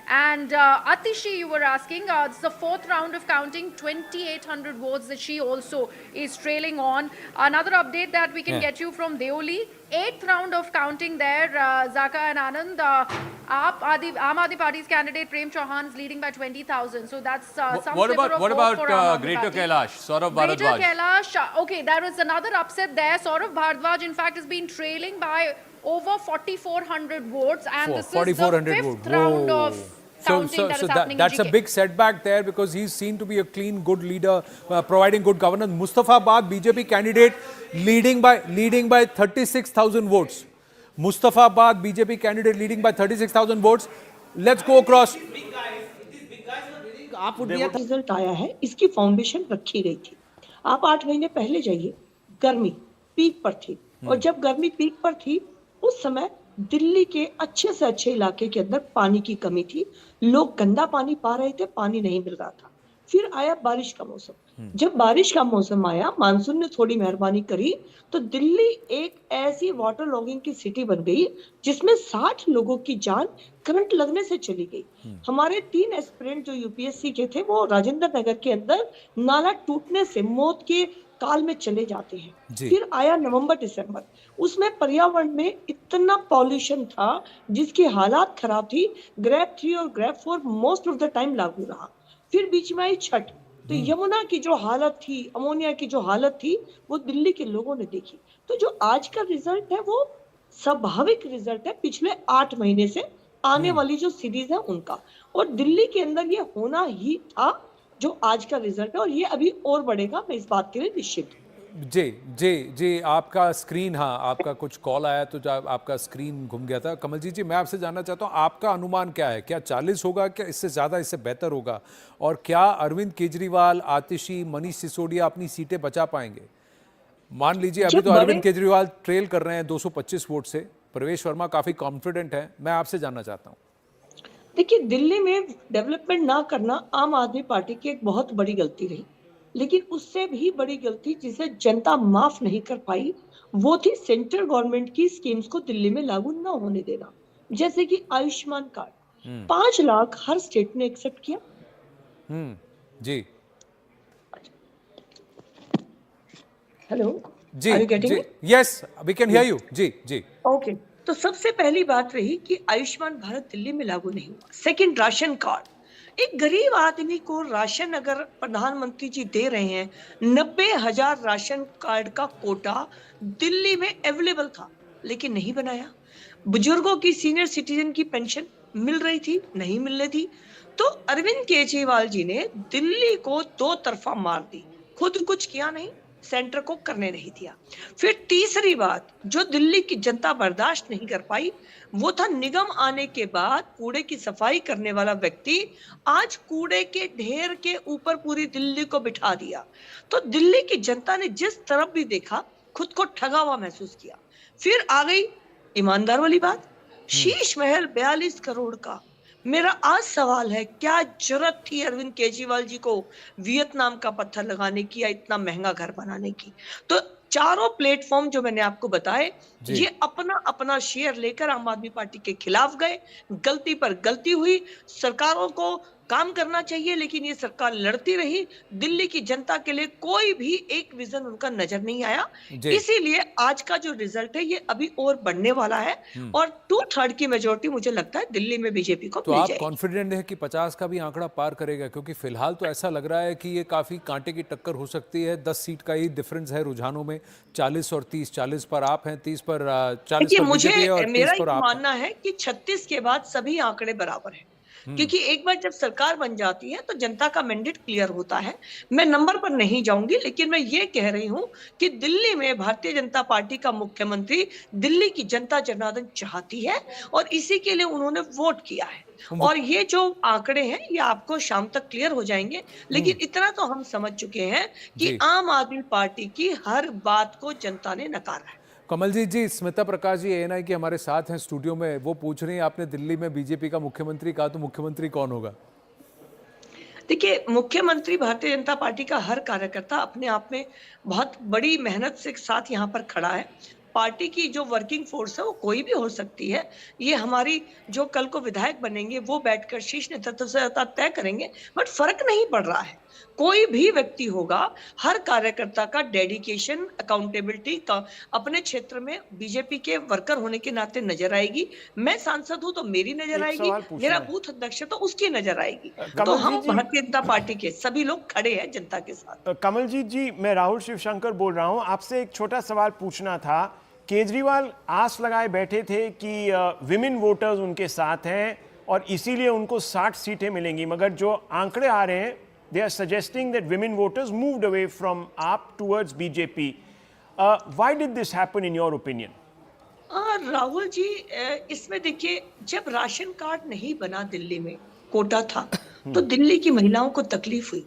And Atishi, you were asking, it's the 4th round of counting, 2800 votes that she also is trailing on. Another update that we can get you from Deoli, 8th round of counting there, Zaka and Anand, Aam Aadmi Party's candidate Prem Chauhan is leading by 20,000. So that's some
What
sliver of
about
hope for Aam Aadmi
Greater
Party.
Kailash, Saurabh Bharadwaj?
Greater Kailash, okay, there is another upset there. Saurabh Bharadwaj, in fact, has been trailing by over 4,400 votes, and this is the 5th round of counting that is happening
that's
in
a
GK.
big setback there, because he's seen to be a clean, good leader, providing good governance. Mustafabad BJP candidate leading by 36,000 votes. Mustafabad BJP candidate leading by 36,000 votes. Let's go across.
Result आया है, इसकी foundation रखी गई थी. आप 8 महीने पहले जाइए, गर्मी पीक पर थी, और जब गर्मी पीक पर थी उस समय दिल्ली के अच्छे से अच्छे इलाके के अंदर पानी की कमी थी. लोग गंदा पानी पा रहे थे, पानी नहीं मिल रहा था. फिर आया बारिश का मौसम. जब बारिश का मौसम आया, मानसून ने थोड़ी मेहरबानी करी, तो दिल्ली एक ऐसी वाटर लॉगिंग की सिटी बन गई जिसमें 60 लोगों की जान करंट लगने से चली गई. हमारे 3 एस्पिरेंट जो यूपीएससी के थे, वो राजेंद्र नगर के अंदर नाला टूटने से मौत के काल में चले जाते हैं. फिर आया नवंबर दिसंबर, उसमें पर्यावरण में इतना पॉल्यूशन था जिसकी हालात खराब थी. ग्रेड 3 और grade 4 most of the time लागू रहा. फिर बीच में आई छठ, तो यमुना की जो हालत थी, अमोनिया की जो हालत थी, वो दिल्ली के लोगों ने देखी. तो जो आज का रिजल्ट है वो स्वाभाविक रिजल्ट है पिछले 8 महीने से आने वाली जो सीरीज है उनका, और दिल्ली के अंदर ये होना ही था जो आज का रिजल्ट है, और ये अभी और बढ़ेगा, मैं इस बात के लिए निश्चित हूँ.
जी आपका स्क्रीन, हाँ आपका कुछ कॉल आया तो आपका स्क्रीन घूम गया था. कमलजीत जी, मैं आपसे जानना चाहता हूँ, आपका अनुमान क्या है? क्या 40 होगा, क्या इससे ज़्यादा, इससे बेहतर होगा? और क्या अरविंद केजरीवाल, आतिशी, मनीष सिसोदिया अपनी सीटें बचा पाएंगे? मान लीजिए अभी तो अरविंद केजरीवाल ट्रेल कर रहे हैं 225 वोट से, प्रवेश वर्मा काफ़ी कॉन्फिडेंट है. मैं आपसे जानना चाहता हूँ.
देखिए, दिल्ली में डेवलपमेंट ना करना आम आदमी पार्टी की एक बहुत बड़ी गलती रही, लेकिन उससे भी बड़ी गलती जिसे जनता माफ नहीं कर पाई, वो थी सेंट्रल गवर्नमेंट की स्कीम्स को दिल्ली में लागू ना होने देना. जैसे कि आयुष्मान कार्ड 5 लाख हर स्टेट ने एक्सेप्ट किया.
जी
हेलो
जी yes, we can hear you. जी
ओके. तो सबसे पहली बात रही कि आयुष्मान भारत दिल्ली में लागू नहीं हुआ. Second, ration card. एक गरीब आदमी को राशन अगर प्रधानमंत्री जी दे रहे हैं, 90,000 राशन कार्ड का कोटा दिल्ली में अवेलेबल था, लेकिन नहीं बनाया. बुजुर्गों की, सीनियर सिटीजन की पेंशन मिल रही थी, नहीं मिल रही थी. तो अरविंद केजरीवाल जी ने दिल्ली को 2 तरफा मार दी, खुद कुछ किया नहीं, सेंटर को करने नहीं दिया. फिर तीसरी बात जो दिल्ली की जनता बर्दाश्त नहीं कर पाई, वो था निगम आने के बाद कूड़े की सफाई करने वाला व्यक्ति आज कूड़े के ढेर के ऊपर पूरी दिल्ली को बिठा दिया. तो दिल्ली की जनता ने जिस तरफ भी देखा, खुद को ठगा हुआ महसूस किया. फिर आ गई ईमानदार वाली बात, शीश महल 42 करोड़ का. मेरा आज सवाल है, क्या जरूरत थी अरविंद केजरीवाल जी को वियतनाम का पत्थर लगाने की या इतना महंगा घर बनाने की? तो चारों प्लेटफॉर्म जो मैंने आपको बताए, ये अपना अपना शेयर लेकर आम आदमी पार्टी के खिलाफ गए. गलती पर गलती हुई. सरकारों को काम करना चाहिए, लेकिन ये सरकार लड़ती रही. दिल्ली की जनता के लिए कोई भी एक विजन उनका नजर नहीं आया. इसीलिए आज का जो रिजल्ट है ये अभी और बढ़ने वाला है, और 2/3 की मेजोरिटी मुझे लगता है दिल्ली में बीजेपी को
तो
मिल
आप
जाएगी.
कॉन्फिडेंट है कि 50 का भी आंकड़ा पार करेगा? क्योंकि फिलहाल तो ऐसा लग रहा है कि ये काफी कांटे की टक्कर हो सकती है. 10 सीट का ही डिफरेंस है रुझानों में, 40 और 30. 40 पर आप हैं, 30 पर 40 पर
मुझे
बीजेपी है और 30
मेरा
पर आप.
मानना है कि 36 के बाद सभी आंकड़े बराबर हैं. क्योंकि एक बार जब सरकार बन जाती है तो जनता का मैंडेट क्लियर होता है। मैं नंबर पर नहीं जाऊंगी, लेकिन मैं ये कह रही हूं कि दिल्ली में भारतीय जनता पार्टी का मुख्यमंत्री दिल्ली की जनता जनार्दन चाहती है और इसी के लिए उन्होंने वोट किया है। और ये जो आंकड़े हैं ये आपको शाम तक क्लियर हो जाएंगे, लेकिन इतना तो हम समझ चुके हैं कि आम आदमी पार्टी की हर बात को जनता ने नकारा है।
कमलजीत जी, स्मिता प्रकाश जी ANI के हमारे साथ हैं स्टूडियो में, वो पूछ रही हैं आपने दिल्ली में बीजेपी का मुख्यमंत्री कहा, तो मुख्यमंत्री कौन होगा?
देखिए, मुख्यमंत्री भारतीय जनता पार्टी का हर कार्यकर्ता अपने आप में बहुत बड़ी मेहनत से साथ यहाँ पर खड़ा है। पार्टी की जो वर्किंग फोर्स है वो कोई भी हो सकती है। ये हमारी जो कल को विधायक बनेंगे वो बैठकर शीर्ष नेतृत्व से तय करेंगे, बट फर्क नहीं पड़ रहा है। कोई भी व्यक्ति होगा, हर कार्यकर्ता का डेडिकेशन, अकाउंटेबिलिटी का अपने क्षेत्र में बीजेपी के वर्कर होने के नाते नजर आएगी। मैं सांसद हूं तो मेरी नजर आएगी, मेरा बूथ अध्यक्ष है तो उसकी नजर आएगी। तो हम भारतीय जनता पार्टी के सभी लोग खड़े हैं जनता के साथ।
कमलजीत जी, मैं राहुल शिवशंकर बोल रहा हूं, आपसे एक छोटा सवाल पूछना था। केजरीवाल आस लगाए बैठे थे कि विमेन वोटर्स उनके साथ हैं और इसीलिए उनको 60 सीटें मिलेंगी, मगर जो आंकड़े आ रहे हैं they are suggesting that women voters moved away from AAP towards BJP. Why did this happen in your opinion?
Rahul ji, इसमें देखिए, जब राशन कार्ड नहीं बना दिल्ली में, कोटा था, तो दिल्ली की महिलाओं को तकलीफ हुई।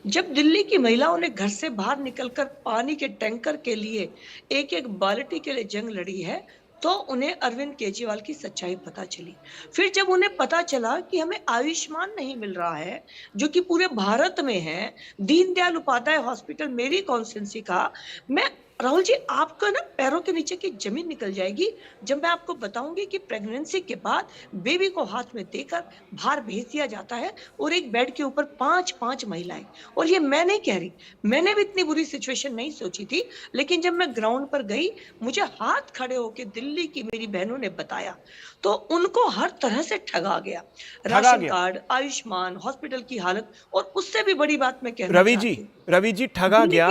जब दिल्ली की महिलाओं ने घर से बाहर निकलकर पानी के टैंकर के लिए एक एक बाल्टी के लिए जंग लड़ी है, तो उन्हें अरविंद केजरीवाल की सच्चाई पता चली। फिर जब उन्हें पता चला कि हमें आयुष्मान नहीं मिल रहा है, जो कि पूरे भारत में है, दीनदयाल उपाध्याय हॉस्पिटल मेरी कॉन्स्टिट्यूंसी का, मैं राहुल जी, आपका ना पैरों के नीचे की जमीन निकल जाएगी जब मैं आपको बताऊंगी कि प्रेगनेंसी के बाद बेबी को हाथ में देकर बाहर भेज दिया जाता है और एक बेड के ऊपर 5-5 महिलाएं। और ये मैं नहीं कह रही, मैंने भी इतनी बुरी सिचुएशन नहीं सोची थी, लेकिन जब मैं ग्राउंड पर गई, मुझे हाथ खड़े होकर दिल्ली की मेरी बहनों ने बताया, तो उनको हर तरह से ठगा गया। राशन कार्ड, आयुष्मान, हॉस्पिटल की हालत, और उससे भी बड़ी बात मैं कह रही हूँ,
रवि जी ठगा गया।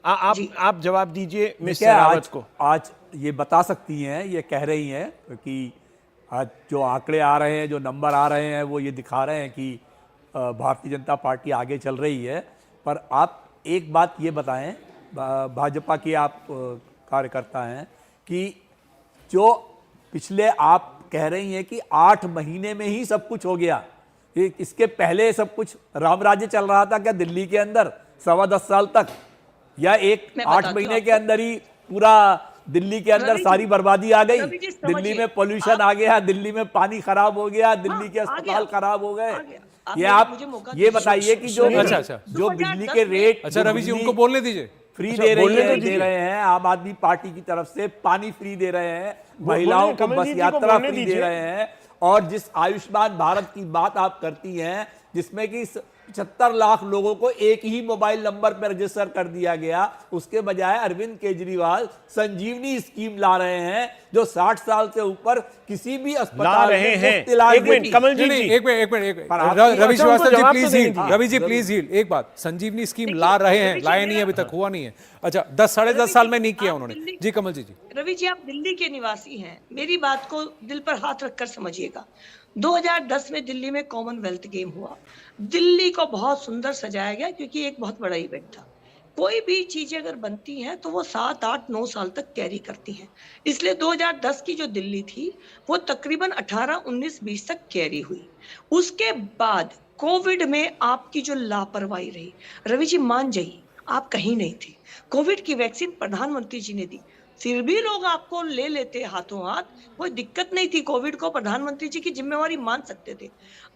आप जवाब दीजिए मिस रावत को।
आज ये बता सकती हैं, ये कह रही हैं, क्योंकि आज जो आंकड़े आ रहे हैं, जो नंबर आ रहे हैं, वो ये दिखा रहे हैं कि भारतीय जनता पार्टी आगे चल रही है। पर आप एक बात ये बताएं, भाजपा के आप कार्यकर्ता हैं, कि जो पिछले आप कह रही हैं कि 8 महीने में ही सब कुछ हो गया, इसके पहले सब कुछ राम राज्य चल रहा था क्या दिल्ली के अंदर 10.25 साल तक, या 8 महीने के अंदर ही पूरा दिल्ली के अंदर सारी बर्बादी आ गई? दिल्ली में पोल्यूशन आ गया, दिल्ली में पानी खराब हो गया, दिल्ली के अस्पताल खराब हो गए। ये आप ये बताइए कि जो बिजली के रेट,
अच्छा रवि जी उनको बोलने दीजिए,
फ्री दे रहे हैं आम आदमी पार्टी की तरफ से, पानी फ्री दे रहे हैं, महिलाओं को बस यात्रा फ्री दे रहे हैं, और जिस आयुष्मान भारत की बात आप करती हैं, जिसमें कि 75 लाख लोगों को एक ही मोबाइल नंबर पर रजिस्टर कर दिया गया, उसके बजाय अरविंद केजरीवाल संजीवनी स्कीम ला रहे हैं, जो 60 साल से ऊपर किसी भी अस्पताल
रहे हैं।
एक मिनट
कमलजीत जी, एक minute Ravi Srivastava ji please yield, Ravi ji please yield. एक बात, संजीवनी स्कीम ला रहे हैं, लाया नहीं अभी तक, हुआ नहीं है। अच्छा, 10-10.5 साल में नहीं किया उन्होंने। जी कमलजीत जी।
रवि जी, आप दिल्ली के निवासी हैं, मेरी बात को दिल पर हाथ रखकर समझिएगा। 2010 में दिल्ली में कॉमनवेल्थ गेम हुआ, दिल्ली को बहुत सुंदर सजाया गया, क्योंकि एक बहुत बड़ा इवेंट था। कोई भी चीजें अगर बनती हैं तो वो 7, 8, 9 साल तक कैरी करती हैं, इसलिए 2010 की जो दिल्ली थी वो तकरीबन 18, 19, 20 तक कैरी हुई। उसके बाद कोविड में आपकी जो लापरवाही रही, रवि जी मान जाइए, आप कहीं नहीं थे। कोविड की वैक्सीन प्रधानमंत्री जी ने दी, फिर भी लोग आपको ले लेते हाथों हाथ, कोई दिक्कत नहीं थी। कोविड को प्रधानमंत्री जी की जिम्मेवारी मान सकते थे।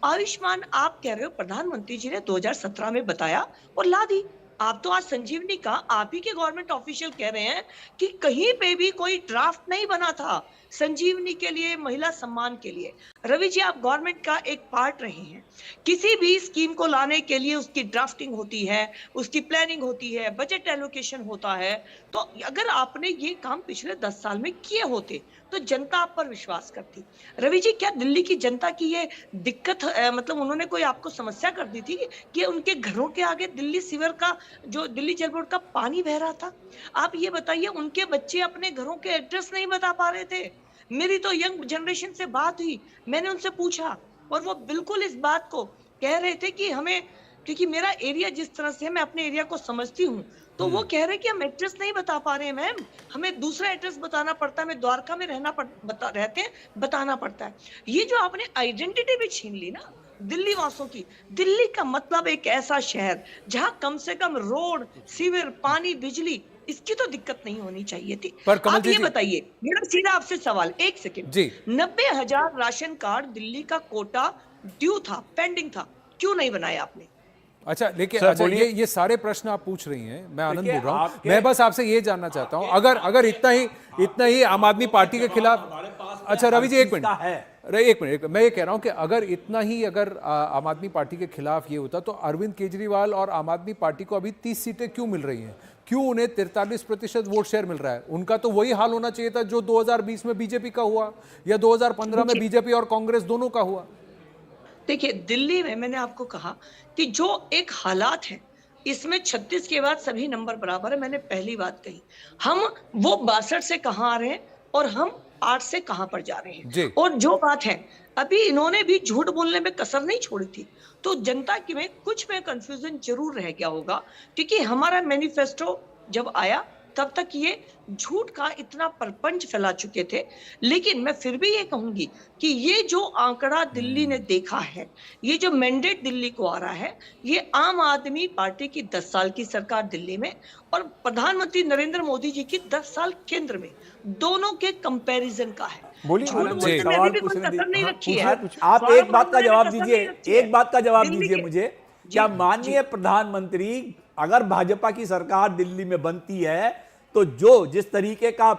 आयुष्मान आप कह रहे हो प्रधानमंत्री जी ने 2017 में बताया और ला दी। आप तो आज संजीवनी का आप ही के गवर्नमेंट ऑफिशियल कह रहे हैं कि कहीं पे भी कोई ड्राफ्ट नहीं बना था संजीवनी के लिए, महिला सम्मान के लिए। रवि जी, आप गवर्नमेंट का एक पार्ट रहे हैं, किसी भी स्कीम को लाने के लिए उसकी ड्राफ्टिंग होती है, उसकी प्लानिंग होती है, बजट एलोकेशन होता है। तो अगर आपने ये काम पिछले 10 साल में किए होते तो जनता आप पर विश्वास करती। रवि जी, क्या दिल्ली की जनता की ये दिक्कत, मतलब उन्होंने कोई आपको समस्या कर दी थी कि उनके घरों के आगे दिल्ली सीवर का, जो दिल्ली जल बोर्ड का पानी बह रहा था? आप ये बताइए, उनके बच्चे अपने घरों के एड्रेस नहीं बता पा रहे थे। मेरी तो यंग जनरेशन से बात हुई, मैंने उनसे पूछा और वो बिल्कुल इस बात को कह रहे थे कि हमें, क्योंकि मेरा एरिया जिस तरह से है, मैं अपने एरिया को समझती हूँ, तो वो कह रहे हैं कि हम एड्रेस नहीं बता पा रहे हैं मैम, हमें दूसरा एड्रेस बताना पड़ता है, हमें द्वारका में रहते हैं, बताना पड़ता है। ये जो आपने आइडेंटिटी भी छीन ली ना दिल्ली वासियों की, दिल्ली का मतलब एक ऐसा शहर जहां कम से कम रोड, सीवर, पानी, बिजली, इसकी तो दिक्कत नहीं होनी चाहिए थी।
पर
आप ये बताइए, मेरा सीधा आपसे सवाल, एक सेकंड
जी,
90,000 राशन कार्ड दिल्ली का कोटा ड्यू था, पेंडिंग था, क्यों नहीं बनाया आपने?
अच्छा, लेकिन अच्छा, ये सारे प्रश्न आप पूछ रही हैं, मैं आनंद बोल रहा हूँ। मैं बस आपसे ये जानना चाहता हूँ, अगर इतना ही आम आदमी पार्टी के खिलाफ, अच्छा रवि जी एक मिनट, मैं ये कह रहा हूँ कि अगर इतना ही आम आदमी पार्टी के खिलाफ ये होता तो अरविंद केजरीवाल और आम आदमी पार्टी को अभी 30 सीटें क्यों मिल रही हैं? क्यों उन्हें 43% वोट शेयर मिल रहा है? उनका तो वही हाल होना चाहिए था जो 2020 में बीजेपी का हुआ या 2015 में बीजेपी और कांग्रेस दोनों का हुआ।
देखिए, दिल्ली में मैंने आपको कहा कि जो एक हालात है, इसमें 36 के बाद सभी नंबर बराबर है। मैंने पहली बात कही, हम वो 62 से कहां आ रहे हैं और हम 8 से कहां पर जा रहे हैं। और जो बात है, अभी इन्होंने भी झूठ बोलने में कसर नहीं छोड़ी थी, तो जनता की में कुछ में कंफ्यूजन जरूर रह गया होगा, क्योंकि हमारा मैनिफेस्टो जब आया तब तक ये झूठ का इतना परपंच फैला चुके थे। लेकिन मैं फिर भी ये कहूंगी कि ये जो आंकड़ा दिल्ली ने देखा है, ये जो मैंडेट दिल्ली को आ रहा है, ये आम आदमी पार्टी की 10 साल की सरकार दिल्ली में और प्रधानमंत्री नरेंद्र मोदी जी की 10 साल केंद्र में, दोनों के कंपैरिजन का है। नहीं रखी है।
आप एक बात का जवाब दीजिए, मुझे, क्या माननीय प्रधानमंत्री, अगर भाजपा की सरकार दिल्ली में बनती है तो जिस तरीके का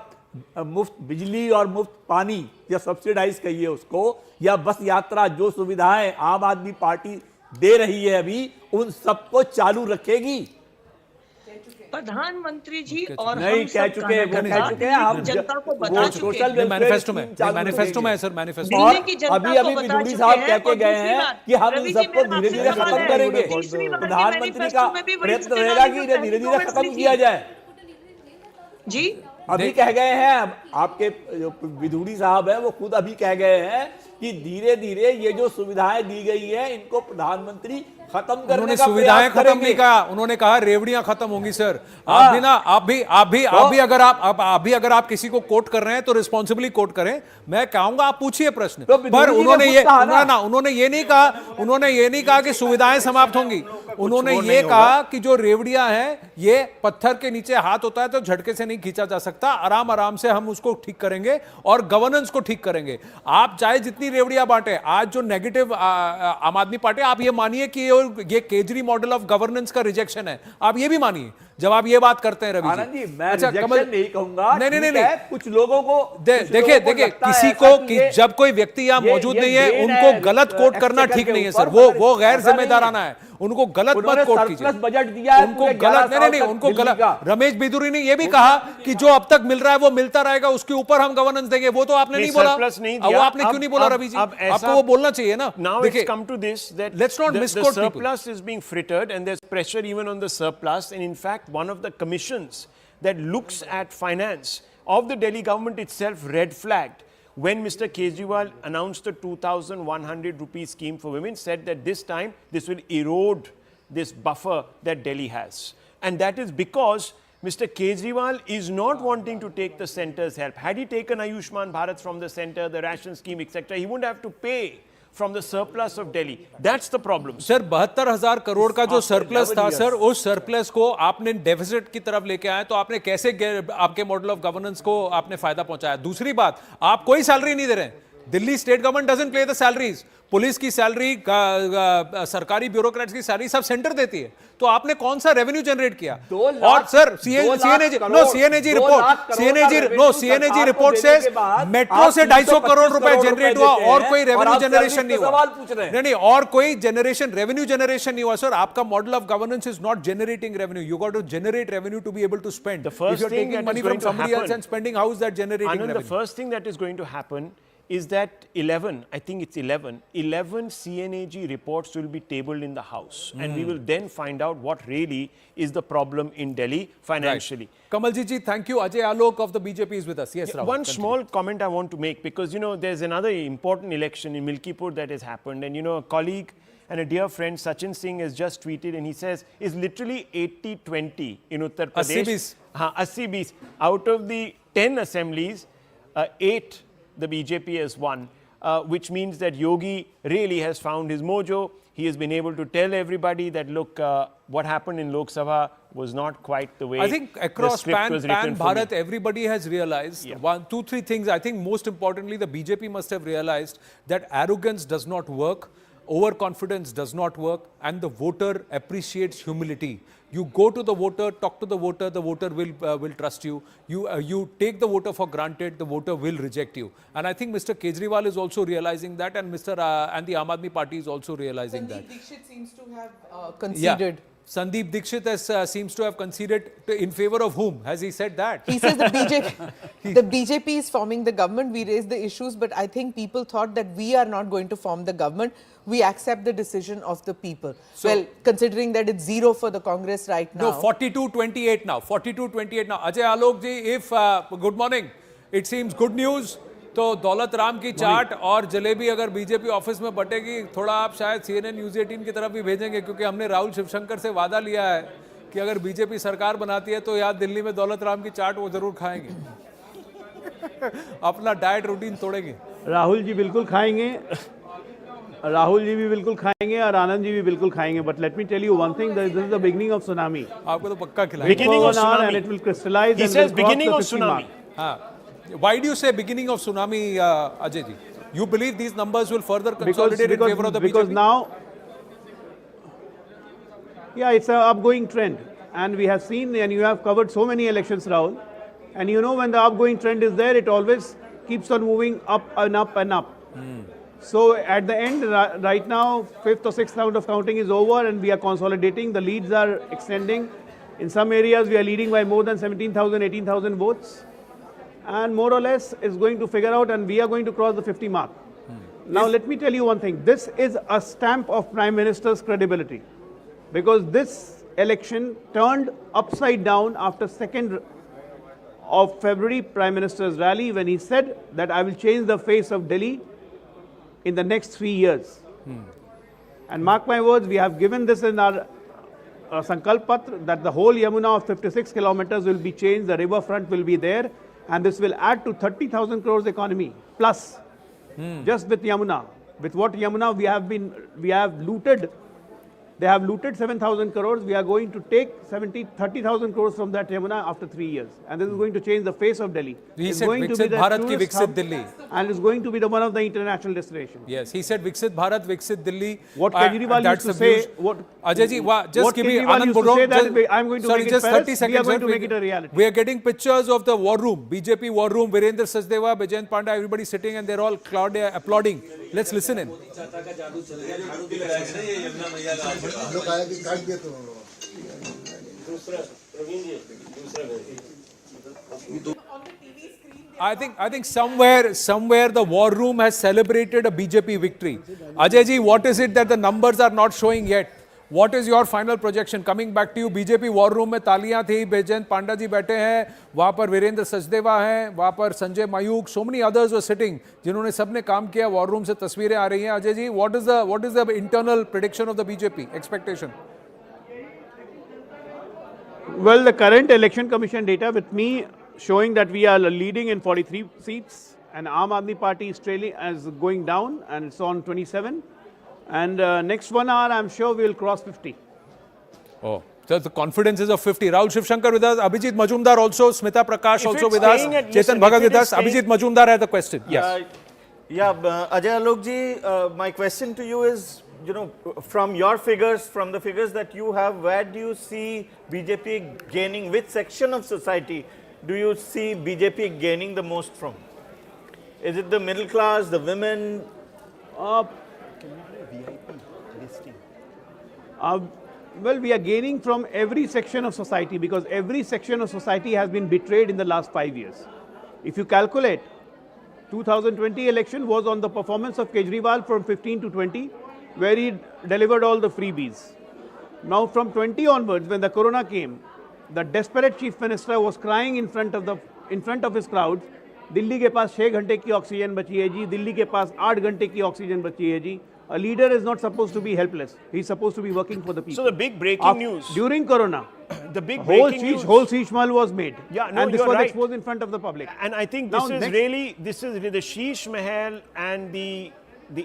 मुफ्त बिजली और मुफ्त पानी या सब्सिडाइज कहिए उसको, या बस यात्रा, जो सुविधाएं आम आदमी पार्टी दे रही है अभी, उन सबको चालू रखेगी?
प्रधानमंत्री जी और
नहीं कह चुके हैं, हम
जनता को बता चुके हैं।
मैनिफेस्टो में है सर, मैनिफेस्टो में।
अभी बिधूरी साहब कह के गए हैं कि हम इन सबको धीरे धीरे खत्म करेंगे। प्रधानमंत्री का प्रयत्न रहेगा कि इन्हें धीरे धीरे खत्म किया जाए।
जी,
अभी कह गए हैं, आपके जो विधूरी साहब है वो खुद अभी कह गए हैं कि धीरे धीरे ये जो सुविधाएं दी गई है, इनको प्रधानमंत्री खत्म करने का
सुविधाएं खत्म नहीं कहा, उन्होंने कहा रेवड़ियां खत्म होंगी। सर आप भी ना, आप भी अगर आप किसी को कोट कर रहे हैं तो रिस्पॉन्सिबली कोट करें। मैं कहूंगा आप पूछिए प्रश्न, पर उन्होंने ये नहीं कहा कि सुविधाएं समाप्त होंगी। उन्होंने ये कहा कि जो रेवड़ियां हैं, ये पत्थर के नीचे हाथ होता है तो झटके से नहीं खींचा जा सकता, आराम आराम से हम उसको ठीक करेंगे और गवर्नेंस को ठीक करेंगे। आप चाहे जितनी रेवड़ियां बांटे, आज जो नेगेटिव आम आदमी पार्टी, आप ये मानिए कि ये केजरी मॉडल ऑफ गवर्नेंस का रिजेक्शन है, आप ये भी मानिए जब आप ये बात करते हैं। रवि जी,
मैं अच्छा, कमल नहीं कहूंगा,
नहीं,
कुछ लोगों को
देखिए किसी को जब कोई व्यक्ति यहां मौजूद नहीं है, उनको गलत कोट करना ठीक नहीं है सर, वो गैर जिम्मेदाराना है, उनको गलत मत कोट कीजिए।
बजट दिया है,
उनको गलत नहीं, उनको गलत। रमेश बिधूरी ने ये भी कहा कि जो अब तक मिल रहा है वो मिलता रहेगा, उसके ऊपर हम गवर्नेंस देंगे। वो तो आपने नहीं बोला, वो आपने क्यों नहीं बोला रवि जी? आपको वो बोलना चाहिए ना।
देखिए, come to this, that
let's not misquote people.
The surplus is being frittered and there's pressure even on the surplus, and in fact one of the commissions that looks at finance of the Delhi government itself red flagged when Mr. Kejriwal announced the 2,100 rupee scheme for women, said that this time this will erode this buffer that Delhi has. And that is because Mr. Kejriwal is not wanting to take the centre's help. Had he taken Ayushman Bharat from the centre, the ration scheme, etc., he wouldn't have to pay from the surplus of Delhi. That's the problem.
Sir 72,000 crore का जो surplus था sir, उस surplus को आपने deficit की तरफ लेके आए, तो आपने कैसे आपके मॉडल ऑफ गवर्नेंस को आपने फायदा पहुंचाया? दूसरी बात, आप कोई सैलरी नहीं दे रहे हैं। दिल्ली स्टेट गवर्नमेंट डजंट पे द सैलरीज। पुलिस की सैलरी, सरकारी ब्यूरोक्रेट्स की सैलरी सब सेंटर देती है, तो आपने कौन सा रेवेन्यू जनरेट किया? और सर सीएनएजी रिपोर्ट से मेट्रो से 250 करोड़ रुपए जनरेट हुआ, और कोई रेवेन्यू जनरेशन नहीं हुआ। नहीं, और कोई रेवेन्यू जनरेशन नहीं हुआ सर। आपका model of governance is not generating revenue. You got to generate revenue to be able to spend.
The first thing that is going to happen,
and spending, how is that generating revenue?
The first thing that is going to happen is that 11, I think it's 11 CNAG reports will be tabled in the House. And we will then find out what really is the problem in Delhi financially.
Right. Kamalji ji, thank you. Ajay Alok of the BJP is with us. Yes, Rahul.
One small comment I want to make, because, you know, there's another important election in Milkipur that has happened. And, you know, a colleague and a dear friend, Sachin Singh, has just tweeted, and he says, it's literally 80-20 in Uttar Pradesh. 80-20. Out of the 10 assemblies, 8 the BJP has won, which means that Yogi really has found his mojo. He has been able to tell everybody that, look, what happened in Lok Sabha was not quite the way
I think across
the script was written for
Bharat,
me.
everybody has realized one, two, three things. I think most importantly, the BJP must have realized that arrogance does not work, overconfidence does not work, and the voter appreciates humility. You go to the voter, talk to the voter will trust you. You take the voter for granted, the voter will reject you. And I think Mr. Kejriwal is also realizing that, and and the Aam Aadmi Party is also realizing that.
Sandeep Dixit seems to have conceded.
Yeah. Sandeep Dixit seems to have conceded in favor of whom? Has he said that?
He says the BJP is forming the government. We raised the issues, but I think people thought that we are not going to form the government. We accept the decision of the people. So, well, considering that it's 0 for the Congress right now.
No, 42-28 now. 42-28 now. Ajay Alok ji, if good morning, it seems good news. तो दौलत राम की चाट और जलेबी अगर BJP office में बटेगी, थोड़ा आप शायद CNN News 18 की तरफ भी भेजेंगे, क्योंकि हमने राहुल शिवशंकर से वादा लिया है कि अगर बीजेपी सरकार बनाती है तो यार दिल्ली में दौलत राम की चाट वो जरूर खाएंगे. अपना डाइट रूटीन तोड़ेंगे.
राहुल जी बिल्कुल खाएंगे, राहुल जी भी बिल्कुल खाएंगे और आनंद जी भी बिल्कुल खाएंगे. But let me tell you one thing, this is the beginning of tsunami.
आपको तो पक्का खिलाएंगे.
Beginning of tsunami.
And it will crystallize.
He says beginning of tsunami.
Why do you say beginning of tsunami, Ajay ji? You believe these numbers will further consolidate in favor of the BJP?
Because now, yeah, it's an upgoing trend. And we have seen, and you have covered so many elections, Rahul. And you know, when the upgoing trend is there, it always keeps on moving up and up and up. So at the end, right now, 5th or 6th round of counting is over and we are consolidating. The leads are extending. In some areas, we are leading by more than 17,000, 18,000 votes. And more or less is going to figure out, and we are going to cross the 50 mark. Now, let me tell you one thing. This is a stamp of Prime Minister's credibility, because this election turned upside down after 2nd of February Prime Minister's rally, when he said that I will change the face of Delhi in the next 3 years. And mark my words, we have given this in our Sankalp Patra, that the whole Yamuna of 56 kilometers will be changed, the riverfront will be there, and this will add to 30,000 crores economy plus, just with Yamuna. With what Yamuna we have looted. They have looted 7,000 crores. We are going to take 30,000 crores from that Yamuna after 3 years. And this is going to change the face of Delhi.
He said Viksit Bharat ki Viksit Delhi.
And it's going to be one of the international destinations.
Yes, he said Viksit Bharat, Viksit Delhi.
What Kejriwal used to say,
Ajay ji, just give me Anand
Bhurro. I'm going to make it
just 30 seconds.
We are going to make it a reality.
We are getting pictures of the war room, BJP war room, Virendra Sachdeva, Bijayant Panda, everybody sitting and they're all applauding. Let's listen in. I think somewhere the war room has celebrated a BJP victory. Ajay ji, what is it that the numbers are not showing yet? What is your final projection? Coming back to you, BJP war room में तालियां थी, बैजयंत पांडा जी बैठे हैं, वहाँ पर वीरेंद्र सचदेवा हैं, वहाँ पर Sanjay मायूख, so many others were sitting, जिन्होंने सबने काम किया. war room से तस्वीरें आ रही हैं. Ajay ji, what is the internal prediction of the BJP expectation?
Well, the current election commission data with me showing that we are leading in 43 seats, and Aam Aadmi Party is trailing as going down, and it's on 27. And next 1 hour, I'm sure we will cross 50.
Oh, so the confidence is of 50. Rahul Shivshankar with us, Abhijit Majumdar also, Smita Prakash also with us, Chetan Bhagat with us. Abhijit Majumdar has the question. Yes.
Ajay Alok ji, my question to you is, you know, from your figures, from the figures that you have, where do you see BJP gaining? Which section of society do you see BJP gaining the most from? Is it the middle class, the women?
Well, we are gaining from every section of society, because every section of society has been betrayed in the last 5 years. If you calculate, 2020 election was on the performance of Kejriwal from 15 to 20, where he delivered all the freebies. Now from 20 onwards, when the corona came, the desperate chief minister was crying in front of his crowds, Delhi के पास 6 घंटे की oxygen बची है जी, दिल्ली के पास 8 घंटे की oxygen बची है जी. A leader is not supposed to be helpless. He's supposed to be working for the people.
So the big breaking news
during Corona,
the big breaking news,
whole siege mahal was made.
Yeah, no,
and this
you're
was
right.
exposed in front of the public.
And I think
Now
this is really the Sheesh Mahal and the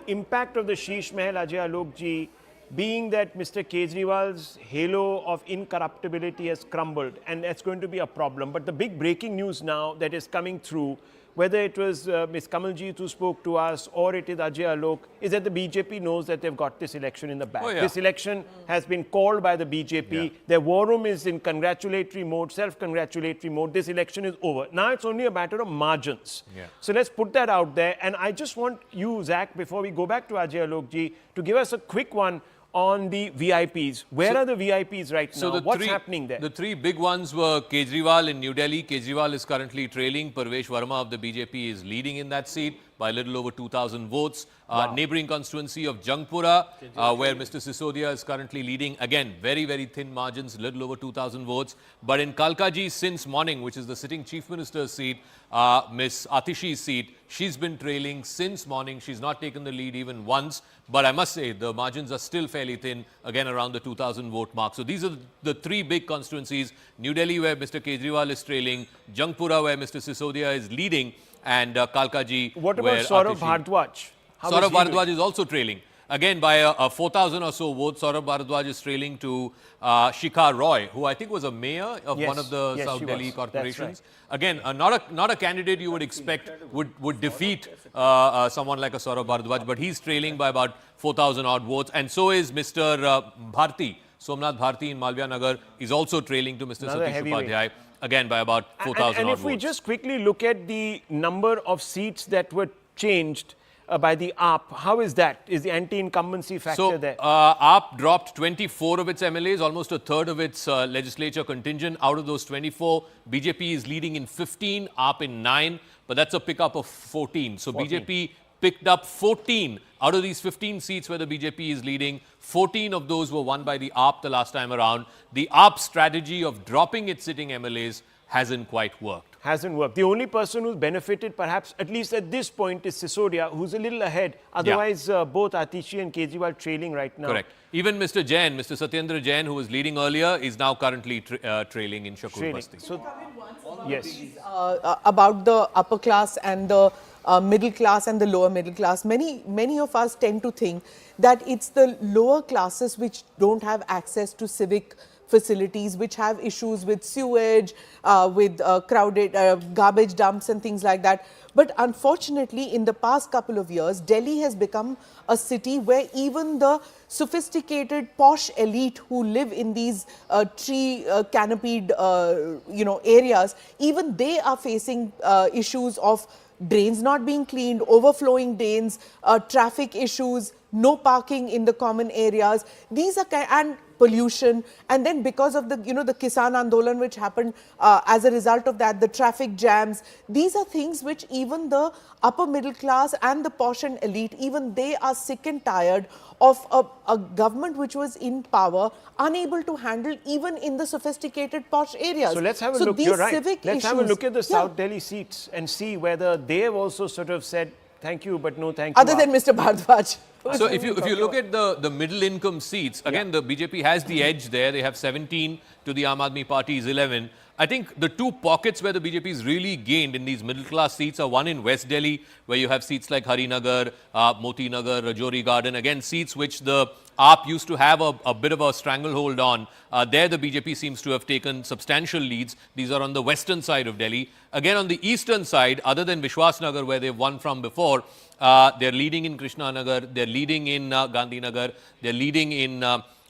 impact of the Sheesh Mahal, Ajay Alok ji, being that Mr. Kejriwal's halo of incorruptibility has crumbled, and that's going to be a problem. But the big breaking news now that is coming through, whether it was Ms. Kamaljeet who spoke to us or it is Ajay Alok, is that the BJP knows that they've got this election in the bag.
Oh, yeah.
This election has been called by the BJP. Yeah. Their war room is in congratulatory mode, self-congratulatory mode. This election is over. Now it's only a matter of margins. Yeah. So let's put that out there. And I just want you, Zach, before we go back to Ajay Alok ji, to give us a quick one on the VIPs. Where are the VIPs right now? What's happening there?
The three big ones were Kejriwal in New Delhi. Kejriwal is currently trailing. Perves Verma of the BJP is leading in that seat by a little over 2,000 votes. Neighbouring constituency of Jangpura, where Mr. Sisodia is currently leading. Again, very, very thin margins, little over 2,000 votes. But in Kalkaji since morning, which is the sitting Chief Minister's seat, Ms. Atishi's seat, she's been trailing since morning. She's not taken the lead even once. But I must say, the margins are still fairly thin, again around the 2,000 vote mark. So these are the three big constituencies. New Delhi, where Mr. Kejriwal is trailing. Jangpura, where Mr. Sisodia is leading. And Kalkaji,
what about Saurabh Bhardwaj?
Saurabh Bhardwaj is also trailing. Again, by 4,000 or so votes, Saurabh Bhardwaj is trailing to Shikha Roy, who I think was a mayor of one of the South Delhi corporations. Right. Again, not a candidate you would expect would defeat someone like a Saurabh Bhardwaj, but he's trailing by about 4,000 odd votes. And so is Mr. Bharti. Somnath Bharti in Malviya Nagar is also trailing to Mr. Satish Upadhyay. Again, by about 4,000 odd votes.
And if we just quickly look at the number of seats that were changed by the AAP, how is that? Is the anti-incumbency factor there?
AAP dropped 24 of its MLAs, almost a third of its legislature contingent. Out of those 24, BJP is leading in 15, AAP in 9, but that's a pickup of 14. So 14. BJP picked up 14 out of these 15 seats where the BJP is leading. 14 of those were won by the AAP the last time around. The AAP strategy of dropping its sitting MLAs hasn't quite worked.
Hasn't worked. The only person who's benefited, perhaps, at least at this point, is Sisodia, who's a little ahead. Otherwise, both Atishi and Kejriwal trailing right now.
Correct. Even Mr. Jain, Mr. Satyendra Jain, who was leading earlier, is now currently trailing in Shakur Basti.
So, yes.
About the upper class and the middle class and the lower middle class. Many of us tend to think that it's the lower classes which don't have access to civic facilities, which have issues with sewage, with crowded garbage dumps and things like that. But unfortunately, in the past couple of years, Delhi has become a city where even the sophisticated posh elite who live in these tree canopied areas, even they are facing issues of drains not being cleaned, overflowing drains, traffic issues, no parking in the common areas. These are and pollution, and then because of the the Kisan Andolan which happened as a result of that, the traffic jams. These are things which even the upper middle class and the posh and elite, even they are sick and tired of a government which was in power, unable to handle even in the sophisticated posh areas.
So let's have a look. You're right. Let's have a look at the South Delhi seats and see whether they have also sort of said thank you, but no thank you.
Other than Mr. Bhardwaj.
So if you look at the middle income seats, again, the BJP has the edge there. They have 17 to the Aam Aadmi Party's 11. I think the two pockets where the BJP is really gained in these middle class seats are one in West Delhi, where you have seats like Harinagar, Moti Nagar, Rajouri Garden. Again, seats which the AAP used to have a bit of a stranglehold on. There the BJP seems to have taken substantial leads. These are on the western side of Delhi. Again, on the eastern side, other than Vishwas Nagar, where they've won from before, they're leading in Krishna Nagar, they're leading in Gandhi Nagar, they're leading in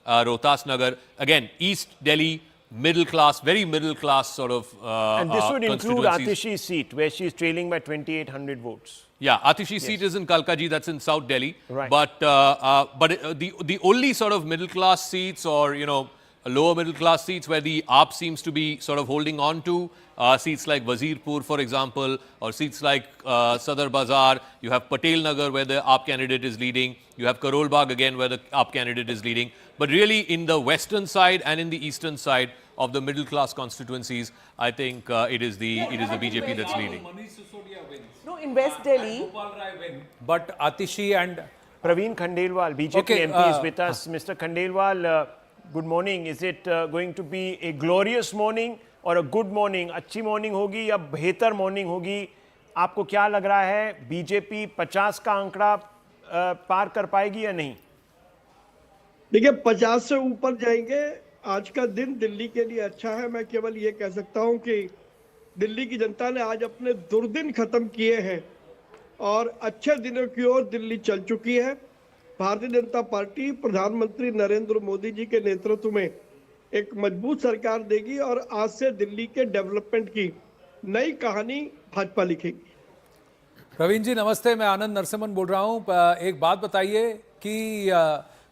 Rohtas Nagar. Again, East Delhi, middle class, very middle class sort of
and this would include Atishi's seat, where she's trailing by 2,800 votes.
Yeah, Atishi's seat is in Kalkaji, that's in South Delhi.
Right.
But the only sort of middle class seats or, lower middle class seats where the AAP seems to be sort of holding on to. Seats like Wazirpur, for example, or seats like Sadar Bazaar. You have Patel Nagar, where the AAP candidate is leading. You have Karol Bagh again, where the AAP candidate is leading. But really, in the western side and in the eastern side of the middle class constituencies, I think it is the BJP that's leading.
Manish Sisodia wins.
No, in West Delhi.
Gopal Rai win. But Atishi and
Praveen Khandelwal, BJP
Okay,
MP, is with us. Mr. Khandelwal, good morning. Is it going to be a glorious morning और a good morning, अच्छी morning होगी या बेहतर morning होगी? आपको क्या लग रहा है, बीजेपी 50 का आंकड़ा पार कर पाएगी या नहीं?
देखिए 50 से ऊपर जाएंगे। आज का दिन दिल्ली के लिए अच्छा है। मैं केवल ये कह सकता हूं कि दिल्ली की जनता ने आज अपने दुर्दिन खत्म किए हैं और अच्छे दिनों की ओर दिल्ली चल चुकी है। भारतीय जनता पार्टी प्रधानमंत्री नरेंद्र मोदी जी के नेतृत्व में एक मजबूत सरकार देगी और आज से दिल्ली के डेवलपमेंट की नई कहानी भाजपा लिखेगी।
प्रवीण जी नमस्ते, मैं आनंद नरसिम्हन बोल रहा हूं। एक बात बताइए कि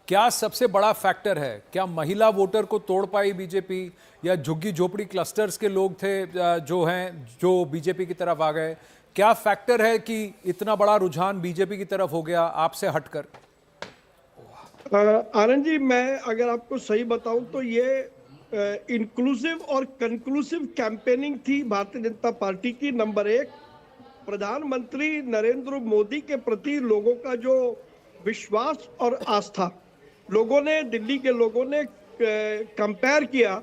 क्या सबसे बड़ा फैक्टर है, क्या महिला वोटर को तोड़ पाई बीजेपी या झुग्गी झोपड़ी क्लस्टर्स के लोग थे जो बीजेपी की तरफ आ गए? क्या फैक्टर है कि इतना बड़ा रुझान बीजेपी की तरफ हो गया आपसे हटकर?
आनंद जी, मैं अगर आपको सही बताऊं तो ये इंक्लूसिव और कंक्लूसिव कैंपेनिंग थी भारतीय जनता पार्टी की। नंबर 1, प्रधानमंत्री नरेंद्र मोदी के प्रति लोगों का जो विश्वास और आस्था, लोगों ने, दिल्ली के लोगों ने कंपेयर किया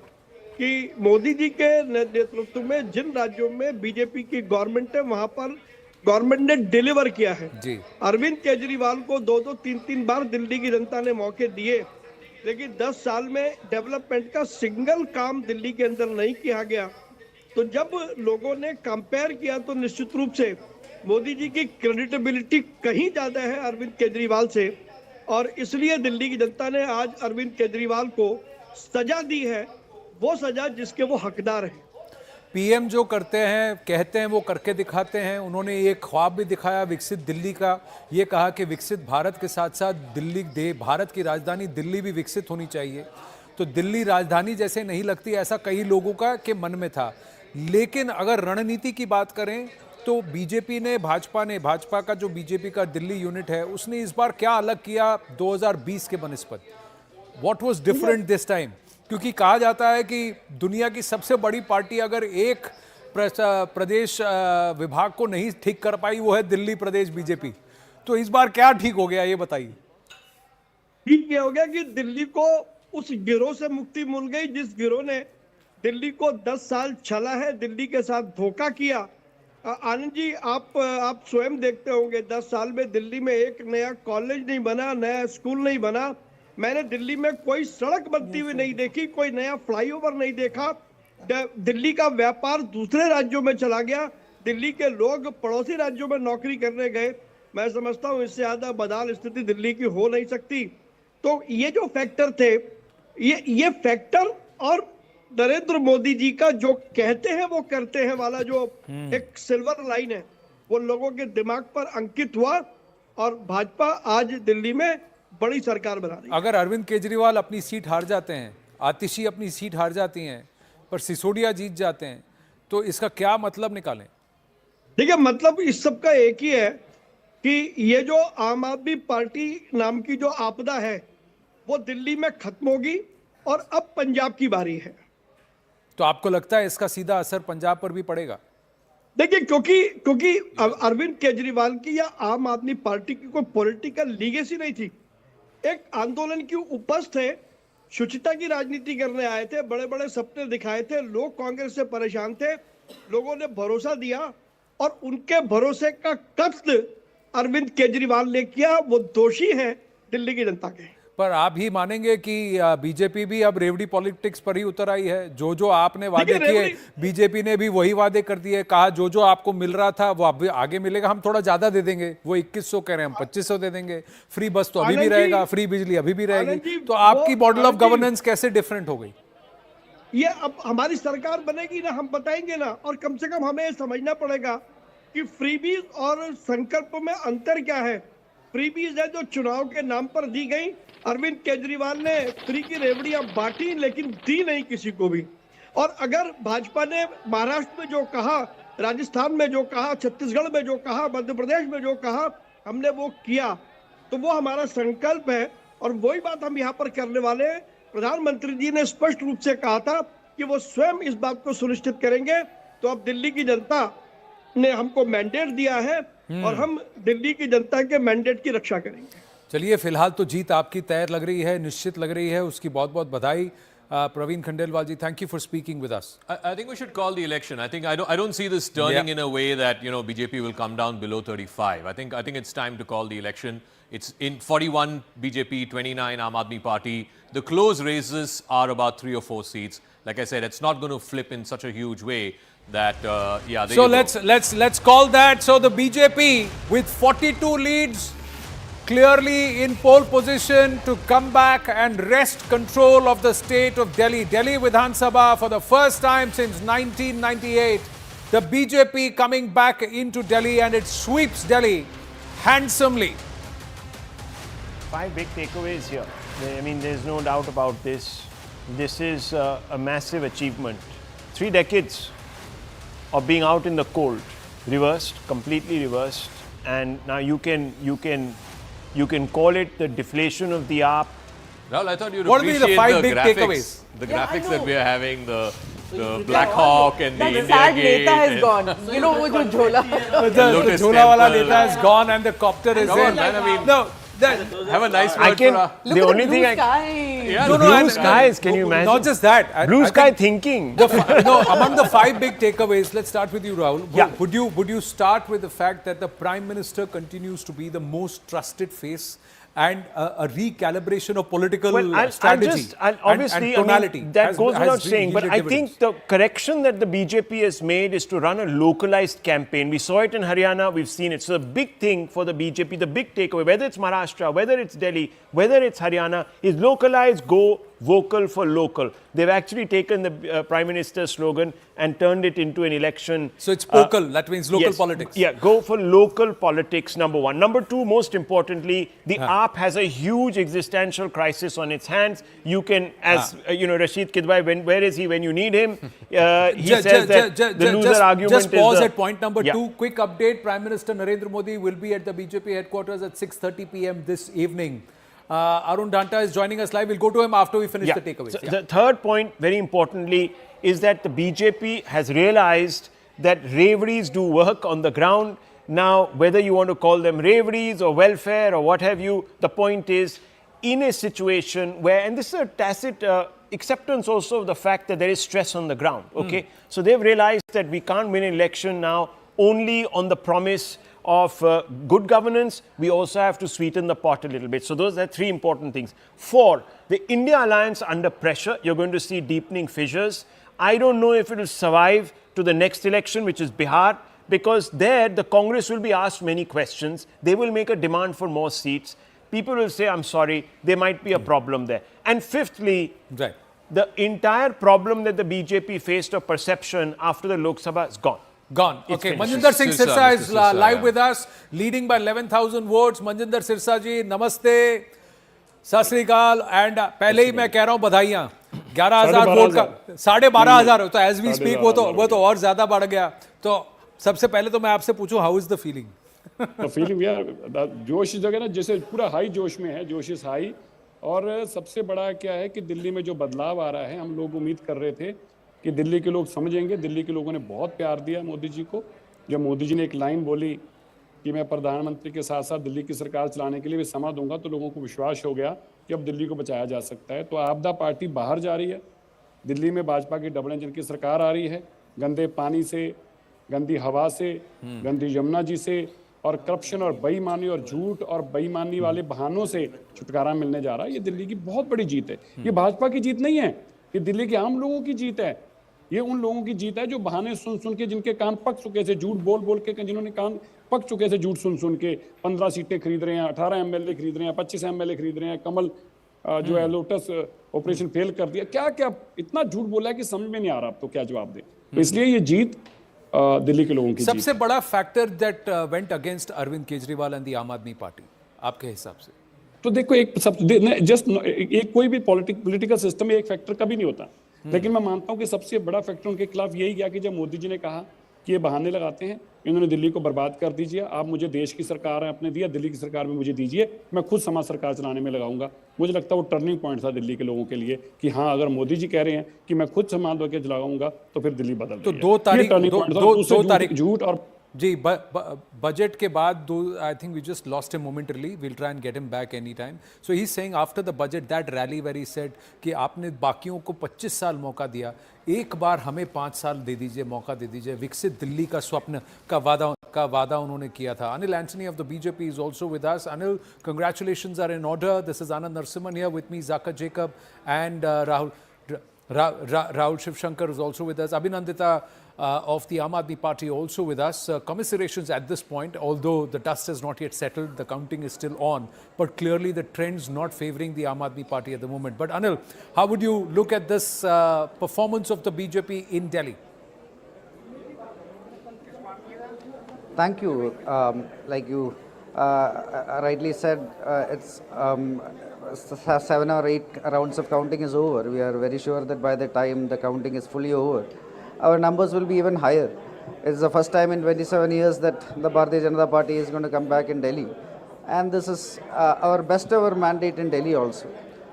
कि मोदी जी के नेतृत्व में जिन राज्यों में बीजेपी की गवर्नमेंट है वहां पर गवर्नमेंट ने डिलीवर किया है जी। अरविंद केजरीवाल को 2-2, 3-3 बार दिल्ली की जनता ने मौके दिए, लेकिन 10 साल में डेवलपमेंट का सिंगल काम दिल्ली के अंदर नहीं किया गया। तो जब लोगों ने कंपेयर किया तो निश्चित रूप से मोदी जी की क्रेडिटेबिलिटी कहीं ज्यादा है अरविंद केजरीवाल से, और इसलिए दिल्ली की जनता ने आज अरविंद केजरीवाल को सजा दी है, वो सजा जिसके वो हकदार हैं।
पीएम जो करते हैं, कहते हैं, वो करके दिखाते हैं। उन्होंने एक ख्वाब भी दिखाया विकसित दिल्ली का, ये कहा कि विकसित भारत के साथ साथ भारत की राजधानी दिल्ली भी विकसित होनी चाहिए। तो दिल्ली राजधानी जैसे नहीं लगती, ऐसा कई लोगों का के मन में था। लेकिन अगर रणनीति की बात करें तो बीजेपी ने, भाजपा का जो बीजेपी का दिल्ली यूनिट है, उसने इस बार क्या अलग किया 2020 के बनिस्बत? What was different this time? क्योंकि कहा जाता है कि दुनिया की सबसे बड़ी पार्टी अगर एक प्रदेश विभाग को नहीं ठीक कर पाई, वो है दिल्ली प्रदेश बीजेपी। तो इस बार क्या ठीक हो गया, ये बताइए।
ठीक ये हो गया कि दिल्ली को उस गिरोह से मुक्ति मिल गई जिस गिरोह ने दिल्ली को 10 साल छला है, दिल्ली के साथ धोखा किया। आनंद जी, आप स्वयं देखते होंगे 10 साल में दिल्ली में एक नया कॉलेज नहीं बना, नया स्कूल नहीं बना। मैंने दिल्ली में कोई सड़क बनती हुई नहीं देखी, कोई नया फ्लाईओवर नहीं देखा। दिल्ली का व्यापार दूसरे राज्यों में चला गया, दिल्ली के लोग पड़ोसी राज्यों में नौकरी करने गए। मैं समझता हूँ इससे ज्यादा बदहाल स्थिति दिल्ली की हो नहीं सकती। तो ये जो फैक्टर थे, ये फैक्टर और नरेंद्र मोदी जी का जो कहते हैं वो करते हैं वाला जो एक सिल्वर लाइन है, वो लोगों के दिमाग पर अंकित हुआ और भाजपा आज दिल्ली में बड़ी सरकार बना रही है।
अगर अरविंद केजरीवाल अपनी सीट हार जाते हैं, आतिशी अपनी सीट हार जाती हैं, पर सिसोदिया जीत जाते हैं, तो इसका क्या मतलब निकालें?
देखिए, मतलब इस सब का एक ही है कि ये जो आम आदमी पार्टी नाम की जो आपदा है वो दिल्ली में खत्म होगी और अब पंजाब की बारी है।
तो आपको लगता है इसका सीधा असर पंजाब पर भी पड़ेगा?
देखिए, क्योंकि अरविंद केजरीवाल की या आम आदमी पार्टी की कोई पॉलिटिकल लीगेसी नहीं थी। एक आंदोलन की उपज थे, शुचिता की राजनीति करने आए थे, बड़े बड़े सपने दिखाए थे, लोग कांग्रेस से परेशान थे, लोगों ने भरोसा दिया और उनके भरोसे का कत्ल अरविंद केजरीवाल ने किया। वो दोषी हैं दिल्ली की जनता के।
पर आप ही मानेंगे कि बीजेपी भी अब रेवड़ी पॉलिटिक्स पर ही उतर आई है। जो आपने वादे किए, बीजेपी ने भी वही वादे कर दिए। कहा जो आपको मिल रहा था वो अब आगे मिलेगा, हम थोड़ा ज्यादा दे देंगे। वो 2100 कह रहे हैं, हम 2500 दे देंगे। फ्री बस तो अभी भी रहेगा, फ्री बिजली अभी भी रहेगी। तो आपकी मॉडल ऑफ गवर्नेंस कैसे डिफरेंट हो गई?
ये अब हमारी सरकार बनेगी ना, हम बताएंगे ना। और कम से कम हमें समझना पड़ेगा कि फ्रीबीज और संकल्प में अंतर क्या है। फ्रीबीज है जो चुनाव के नाम पर दी गई। अरविंद केजरीवाल ने फ्री की रेवड़ियां बांटी लेकिन दी नहीं किसी को भी। और अगर भाजपा ने महाराष्ट्र में जो कहा, राजस्थान में जो कहा, छत्तीसगढ़ में जो कहा, मध्य प्रदेश में जो कहा, हमने वो किया, तो वो हमारा संकल्प है और वही बात हम यहाँ पर करने वाले हैं। प्रधानमंत्री जी ने स्पष्ट रूप से कहा था कि वो स्वयं इस बात को सुनिश्चित करेंगे। तो अब दिल्ली की जनता ने हमको मैंडेट दिया है और हम दिल्ली की जनता के मैंडेट की रक्षा करेंगे।
चलिए, फिलहाल तो जीत आपकी तय लग रही है, निश्चित लग रही है, उसकी बहुत बहुत बधाई। Praveen Khandelwal ji, thank you for speaking with us.
I think we should call the election. I don't see this turning in a way that BJP will come down below 35. I think it's time to call the election. It's in 41 BJP, 29 Aam Aadmi Party. The close races are about 3 or 4 seats. Like I said, it's not going to flip in such a huge way that
So let's call that. So the BJP with 42 leads, clearly in pole position to come back and wrest control of the state of Delhi. Delhi Vidhan Sabha for the first time since 1998. The BJP coming back into Delhi and it sweeps Delhi handsomely.
5 big takeaways here. I mean, there's no doubt about this. This is a massive achievement. 3 decades of being out in the cold, reversed, completely reversed, and now you can call it the deflation of the AAP.
Rahul, I thought you'd
What will be the 5 big
graphics,
takeaways?
the graphics that we are having, the Black Hawk and the India
sad
Gate.
Neta has gone. You know, wo jo jhola.
The Jhola wala Neta has gone and the copter is
Come
in.
on, man, I mean,
No,
have a nice word
I can.
for
The only thing I.
Yeah,
No,
Blue skies, can you imagine?
Not just that.
Blue
I
sky
think
thinking.
among the 5 big takeaways, let's start with you, Rahul.
Yeah.
Would you start with the fact that the Prime Minister continues to be the most trusted face and a recalibration of political strategy
obviously,
and tonality?
that goes without saying, but
yielded
I think the correction that the BJP has made is to run a localized campaign. We saw it in Haryana, we've seen it. So the big thing for the BJP, the big takeaway, whether it's Maharashtra, whether it's Delhi, whether it's Haryana, is localize, go vocal for local. They've actually taken the Prime Minister's slogan and turned it into an election.
So it's vocal, that means local politics.
Yeah, go for local politics, number 1. Number 2, most importantly, the AAP has a huge existential crisis on its hands. You can, as Rashid Kidwai, where is he when you need him? He says that the loser argument
just pause
is
at point number 2. Quick update, Prime Minister Narendra Modi will be at the BJP headquarters at 6:30 p.m. this evening. Arun Danta is joining us live. We'll go to him after we finish the takeaways.
So the third point, very importantly, is that the BJP has realized that reveries do work on the ground. Now, whether you want to call them reveries or welfare or what have you, the point is, in a situation where, and this is a tacit acceptance also of the fact that there is stress on the ground, okay? So they've realized that we can't win an election now only on the promise of good governance. We also have to sweeten the pot a little bit. So those are 3 important things. 4, the India alliance under pressure. You're going to see deepening fissures. I don't know if it will survive to the next election, which is Bihar, because there the Congress will be asked many questions. They will make a demand for more seats. People will say, I'm sorry, there might be a problem there. And 5thly, the entire problem that the BJP faced of perception after the Lok Sabha is gone.
Gone. Okay, Manjinder Singh Sirsa is live with us, leading by 11,000 votes. Manjinder Sirsa ji, namaste, sat sri akal, and पहले ही मैं कह रहा हूँ बधाइयाँ. 11,000 vote का 12,500 तो as we speak वो तो और ज़्यादा बढ़ गया. तो सबसे पहले तो मैं आपसे पूछूं, how is the feeling?
The feeling we are जोश जगह ना जैसे पूरा हाई जोश में है, जोश इज हाई. और सबसे बड़ा क्या है कि दिल्ली में जो बदलाव आ रहा है, हम लोग उम्मीद कर रहे थे कि दिल्ली के लोग समझेंगे. दिल्ली के लोगों ने बहुत प्यार दिया मोदी जी को. जब मोदी जी ने एक लाइन बोली कि मैं प्रधानमंत्री के साथ साथ दिल्ली की सरकार चलाने के लिए भी समा दूंगा, तो लोगों को विश्वास हो गया कि अब दिल्ली को बचाया जा सकता है. तो आपदा पार्टी बाहर जा रही है. दिल्ली में भाजपा की डबल इंजन की सरकार आ रही है. गंदे पानी से, गंदी हवा से, गंदी यमुना जी से और करप्शन और बेईमानी और झूठ और बेईमानी वाले बहानों से छुटकारा मिलने जा रहा है. ये दिल्ली की बहुत बड़ी जीत है. ये भाजपा की जीत नहीं है, ये दिल्ली के आम लोगों की जीत है. ये उन लोगों की जीत है जो बहाने सुन सुन के, जिनके कान पक चुके थे झूठ बोल बोल के, जिन्होंने कान पक चुके थे झूठ सुन सुन के. 15 सीटें खरीद रहे हैं, 18 एमएलए खरीद रहे हैं, 25 एमएलए खरीद रहे हैं. कमल जो है लोटस ऑपरेशन फेल कर दिया. क्या क्या इतना झूठ बोला है कि समझ में नहीं आ रहा अब तो क्या जवाब दे. तो इसलिए ये जीत दिल्ली के लोगों की
सबसे बड़ा factor that went against Arvind Kejriwal and the Aam Aadmi party, आपके हिसाब से?
तो देखो एक सब जस्ट एक कोई भी पॉलिटिकल सिस्टम में एक फैक्टर कभी नहीं होता, लेकिन मैं मानता हूं कि सबसे बड़ा फैक्टर उनके खिलाफ यही गया कि जब मोदी जी ने कहा कि ये बहाने लगाते हैं, इन्होंने दिल्ली को बर्बाद कर दीजिए, आप मुझे देश की सरकार आपने दिया, दिल्ली की सरकार में मुझे दीजिए, मैं खुद समाज सरकार चलाने में लगाऊंगा। मुझे लगता है वो टर्निंग पॉइंट था दिल्ली के लोगों के लिए कि हाँ, अगर मोदी जी कह रहे हैं कि मैं खुद समाज होकर चलाऊंगा तो फिर दिल्ली बदल
तो
रही है।
2 तारीख
दो तारीख झूठ और
जी बजट के बाद I think we just lost him momentarily, will try and get him back any time. So he is saying after the budget that rally where he said कि आपने बाकियों को 25 साल मौका दिया, एक बार हमें 5 साल दे दीजिए, मौका दे दीजिए. विकसित दिल्ली का स्वप्न का वादा उन्होंने किया था. Anil Anthony of the BJP is also with us. Anil, congratulations are in order. This is Anand Narasimhan here with me, Zaka Jacob and Rahul Shivshankar is also with us. Abhinandita of the Aam Aadmi Party also with us. Commiserations at this point, although the dust has not yet settled, the counting is still on, but clearly the trend's not favouring the Aam Aadmi Party at the moment. But Anil, how would you look at this performance of the BJP in Delhi?
Thank you. Like you rightly said, it's 7 or 8 rounds of counting is over. We are very sure that by the time the counting is fully over, our numbers will be even higher. It's the first time in 27 years that the Bharatiya Janata Party is going to come back in Delhi. And this is our best ever mandate in Delhi also.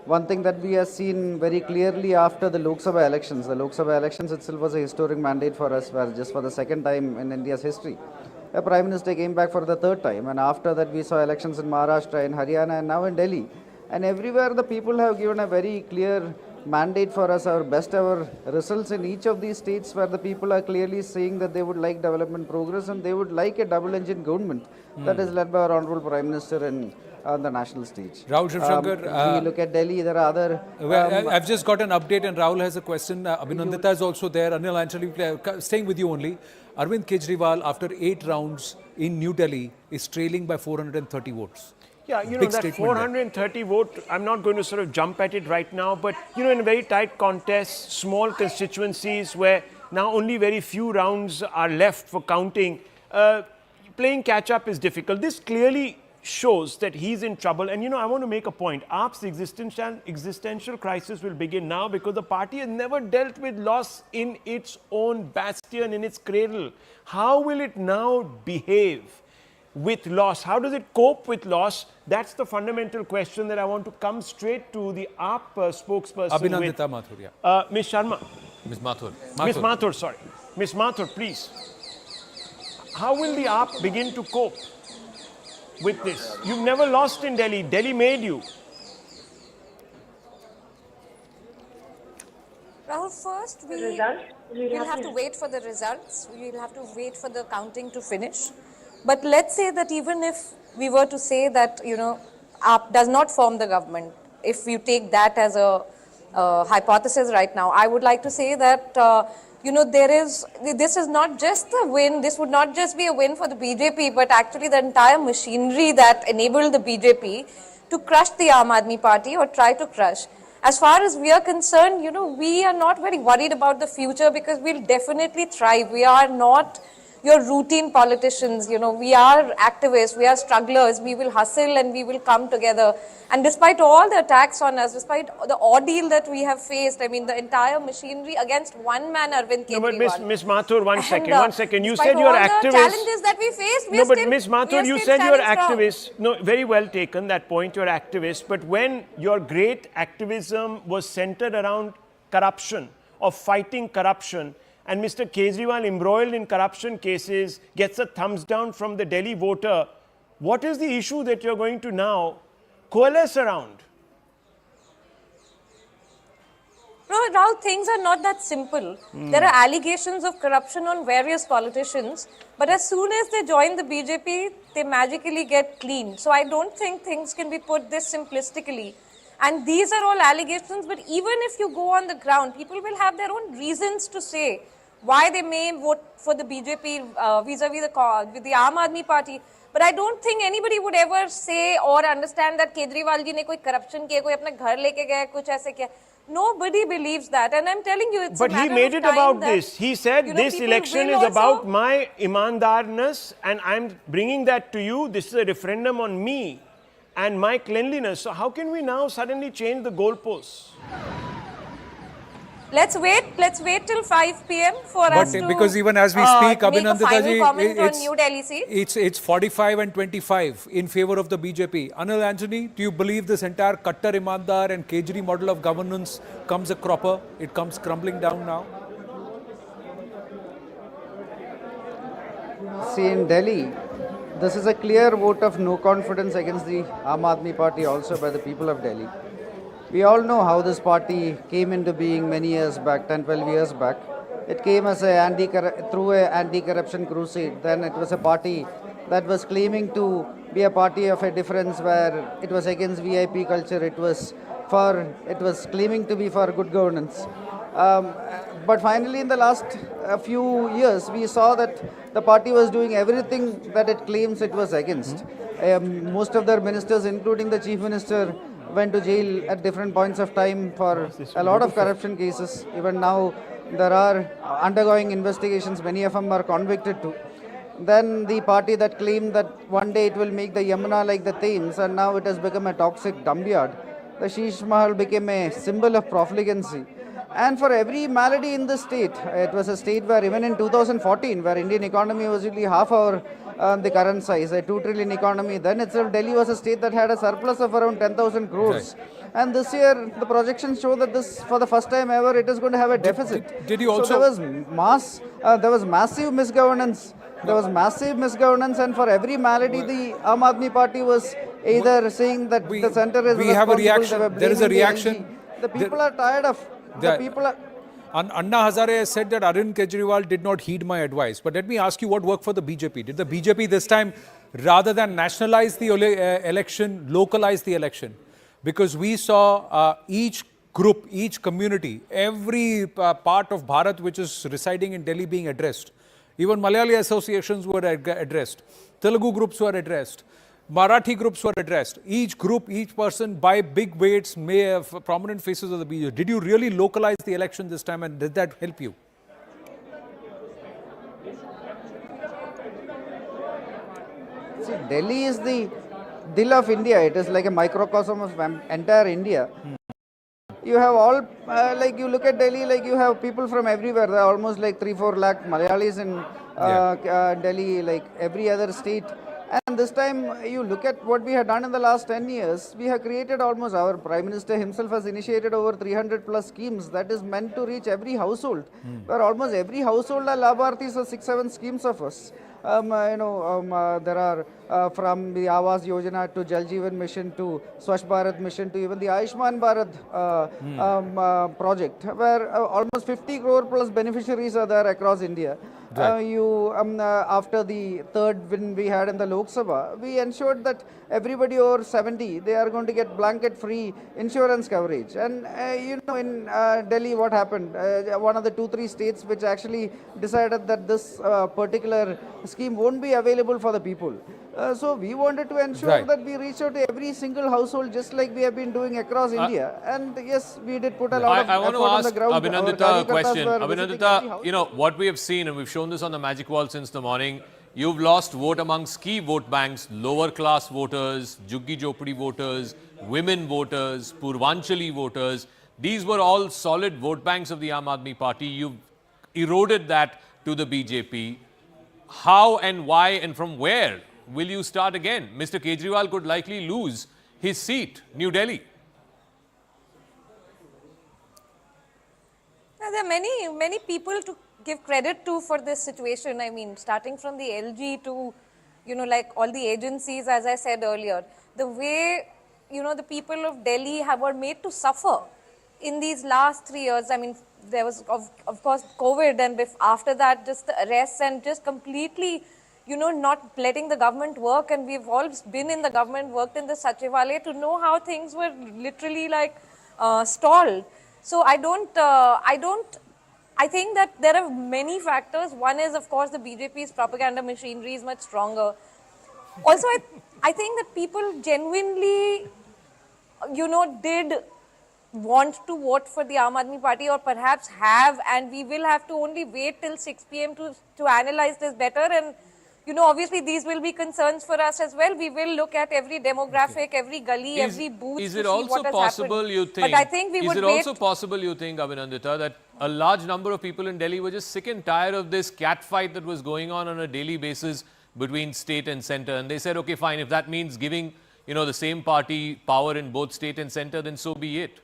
One thing that we have seen very clearly after the Lok Sabha elections itself was a historic mandate for us, where just for the second time in India's history, a Prime Minister came back for the third time. And after that we saw elections in Maharashtra, in Haryana and now in Delhi. And everywhere the people have given a very clear mandate for us, our best ever results in each of these states, where the people are clearly saying that they would like development progress and they would like a double engine government that is led by our Honorable Prime Minister and on the national stage.
Rahul Shivshankar,
we look at Delhi, there are other...
I've just got an update and Rahul has a question. Abhinandita is also there. Anil Anthony, staying with you only. Arvind Kejriwal, after 8 rounds in New Delhi, is trailing by 430 votes.
Yeah, you know,
Big
that 430 vote, I'm not going to sort of jump at it right now, but, you know, in a very tight contest, small constituencies where now only very few rounds are left for counting, playing catch-up is difficult. This clearly shows that he's in trouble. And, you know, I want to make a point. AAP's existential crisis will begin now because the party has never dealt with loss in its own bastion, in its cradle. How will it now behave with loss? How does it cope with loss? That's the fundamental question that I want to come straight to the AAP spokesperson
Abhinandita Mathur, yeah.
Ms. Sharma.
Ms. Mathur.
Ms. Mathur, sorry. Ms. Mathur, please. How will the AAP begin to cope with this? You've never lost in Delhi. Delhi made you.
Rahul, first we'll have to wait for the results. We'll have to wait for the counting to finish. But let's say that even if we were to say that, you know, AAP does not form the government, if you take that as a hypothesis right now, I would like to say that, you know, this is not just a win, this would not just be a win for the BJP, but actually the entire machinery that enabled the BJP to crush the Aam Aadmi Party or try to crush. As far as we are concerned, you know, we are not very worried about the future because we'll definitely thrive. We are not your routine politicians, you know, we are activists, we are strugglers, we will hustle and we will come together. And despite all the attacks on us, despite the ordeal that we have faced, I mean, the entire machinery against one man, Arvind Kejriwal.
No, but Ms. Mathur, one second. You
said
you're
activists.
activist.
Challenges that we faced,
No, but Ms. Mathur, you said you're activist. No, very well taken, that point, you're activist. But when your great activism was centered around corruption, of fighting corruption, and Mr. Kejriwal, embroiled in corruption cases, gets a thumbs down from the Delhi voter, what is the issue that you're going to now coalesce around?
No, Rahul, things are not that simple. There are allegations of corruption on various politicians, but as soon as they join the BJP, they magically get clean. So I don't think things can be put this simplistically. And these are all allegations, but even if you go on the ground, people will have their own reasons to say why they may vote for the BJP vis-a-vis the Aam Aadmi Party. But I don't think anybody would ever say or understand that Kejriwal ji ne koi corruption kiya, koi apna ghar leke gaya, kuch aise kiya. Nobody believes that, and I'm telling you, it's
but
a matter
he made
of
it
time
about
that,
this. He said,
you know,
this
people
election
will
is
also
about my imandarness, and I'm bringing that to you. This is a referendum on me. and my cleanliness. So how can we now suddenly change the goalposts?
Let's wait till 5 p.m. for us to
because even as we speak,
make a
Abhinandita
final
ji,
comment on New Delhi seat.
it's 45 and 25 in favor of the BJP. Anil Anthony, do you believe this entire Kattar Imandar and Kejri model of governance comes a cropper? It comes crumbling down now?
See, in Delhi, this is a clear vote of no confidence against the Aam Aadmi Party also by the people of Delhi. We all know how this party came into being many years back, 10, 12 years back. It came as through an anti-corruption crusade. Then it was a party that was claiming to be a party of a difference, where it was against VIP culture. It was claiming to be for good governance. But finally, in the last few years, we saw that the party was doing everything that it claims it was against. Most of their ministers, including the chief minister, went to jail at different points of time for a lot of corruption cases. Even now, there are undergoing investigations. Many of them are convicted too. Then the party that claimed that one day it will make the Yamuna like the Thames, and now it has become a toxic dump yard. The Sheesh Mahal became a symbol of profligacy. And for every malady in the state, it was a state where even in 2014, where Indian economy was usually half the current size, a 2 trillion economy, then itself Delhi was a state that had a surplus of around 10,000 crores. Right. And this year, the projections show that this, for the first time ever, it is going to have a deficit.
Did you also...
So there was massive misgovernance. There was massive misgovernance, and for every malady, the Aam Aadmi Party was either saying that the center is responsible.
We have a reaction. There is a reaction.
The people are tired of... The people are...
Anna Hazare has said that Arvind Kejriwal did not heed my advice. But let me ask you what worked for the BJP. Did the BJP this time, rather than nationalize the election, localize the election? Because we saw each group, each community, every part of Bharat which is residing in Delhi being addressed. Even Malayali associations were addressed. Telugu groups were addressed. Marathi groups were addressed. Each group, each person by big weights may have prominent faces of the BJP. Did you really localize the election this time, and did that help you?
See, Delhi is the dill of India. It is like a microcosm of entire India. You have all, like you look at Delhi, like you have people from everywhere. There are almost like 3-4 lakh Malayalis in Delhi, like every other state. And this time, you look at what we have done in the last 10 years, we have created almost, our Prime Minister himself has initiated over 300 plus schemes that is meant to reach every household, where almost every household are Labharthis of 6-7 schemes of us. There are from the Awas Yojana to Jal Jeevan Mission to Swachh Bharat Mission to even the Ayushman Bharat project, where almost 50 crore plus beneficiaries are there across India. After the third win we had in the Lok Sabha, we ensured that everybody over 70, they are going to get blanket free insurance coverage. And in Delhi, what happened? One of the 2-3 states which actually decided that this particular scheme won't be available for the people. So we wanted to ensure that we reach out to every single household, just like we have been doing across India. And yes, we did put a lot of effort on the ground.
I want to ask Abhinandita a question. Abhinandita, what we have seen, and we've shown this on the Magic Wall since the morning, you've lost vote amongst key vote banks, lower class voters, Juggi Jopadi voters, women voters, Purvanchali voters. These were all solid vote banks of the Aam Aadmi Party. You've eroded that to the BJP. How and why and from where will you start again? Mr. Kejriwal could likely lose his seat, New Delhi.
There are many people to give credit to for this situation. I mean, starting from the LG to, like all the agencies, as I said earlier, the way, the people of Delhi were made to suffer in these last 3 years. I mean, there was, of course, COVID, and after that, just the arrests and just completely, not letting the government work. And we've all been in the government, worked in the Sachivalaya to know how things were literally like stalled. So I think that there are many factors. One is, of course, the BJP's propaganda machinery is much stronger. Also, I think that people genuinely, did want to vote for the Aam Aadmi Party, or perhaps have, and we will have to only wait till 6 p.m. to analyze this better. And, you know, obviously these will be concerns for us as well. We will look at every demographic, every gully, every booth
Is
to
it
see
also
what has
possible,
happened.
you think?
But I think we
is
would
it
wait.
also possible, you think, Abhinandita, that a large number of people in Delhi were just sick and tired of this cat fight that was going on a daily basis between state and centre, and they said, okay, fine, if that means giving, you know, the same party power in both state and centre, then so be it.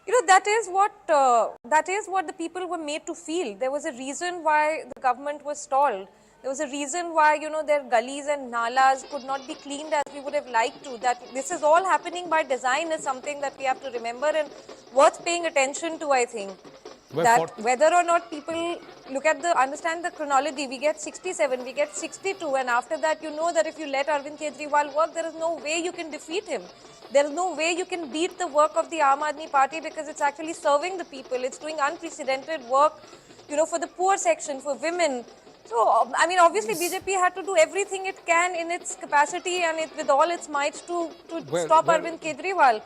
You know, that is what the people were made to feel. There was a reason why the government was stalled. There was a reason why, you know, their gullies and nalas could not be cleaned as we would have liked to. That this is all happening by design is something that we have to remember and worth paying attention to, I think.
Well,
That whether or not people understand the chronology, we get 67, we get 62, and after that, you know that if you let Arvind Kejriwal work, there is no way you can defeat him. There is no way you can beat the work of the Aam Aadmi Party because it's actually serving the people. It's doing unprecedented work, you know, for the poor section, for women. So, I mean, obviously, BJP had to do everything it can in its capacity and with all its might to stop Arvind Kejriwal.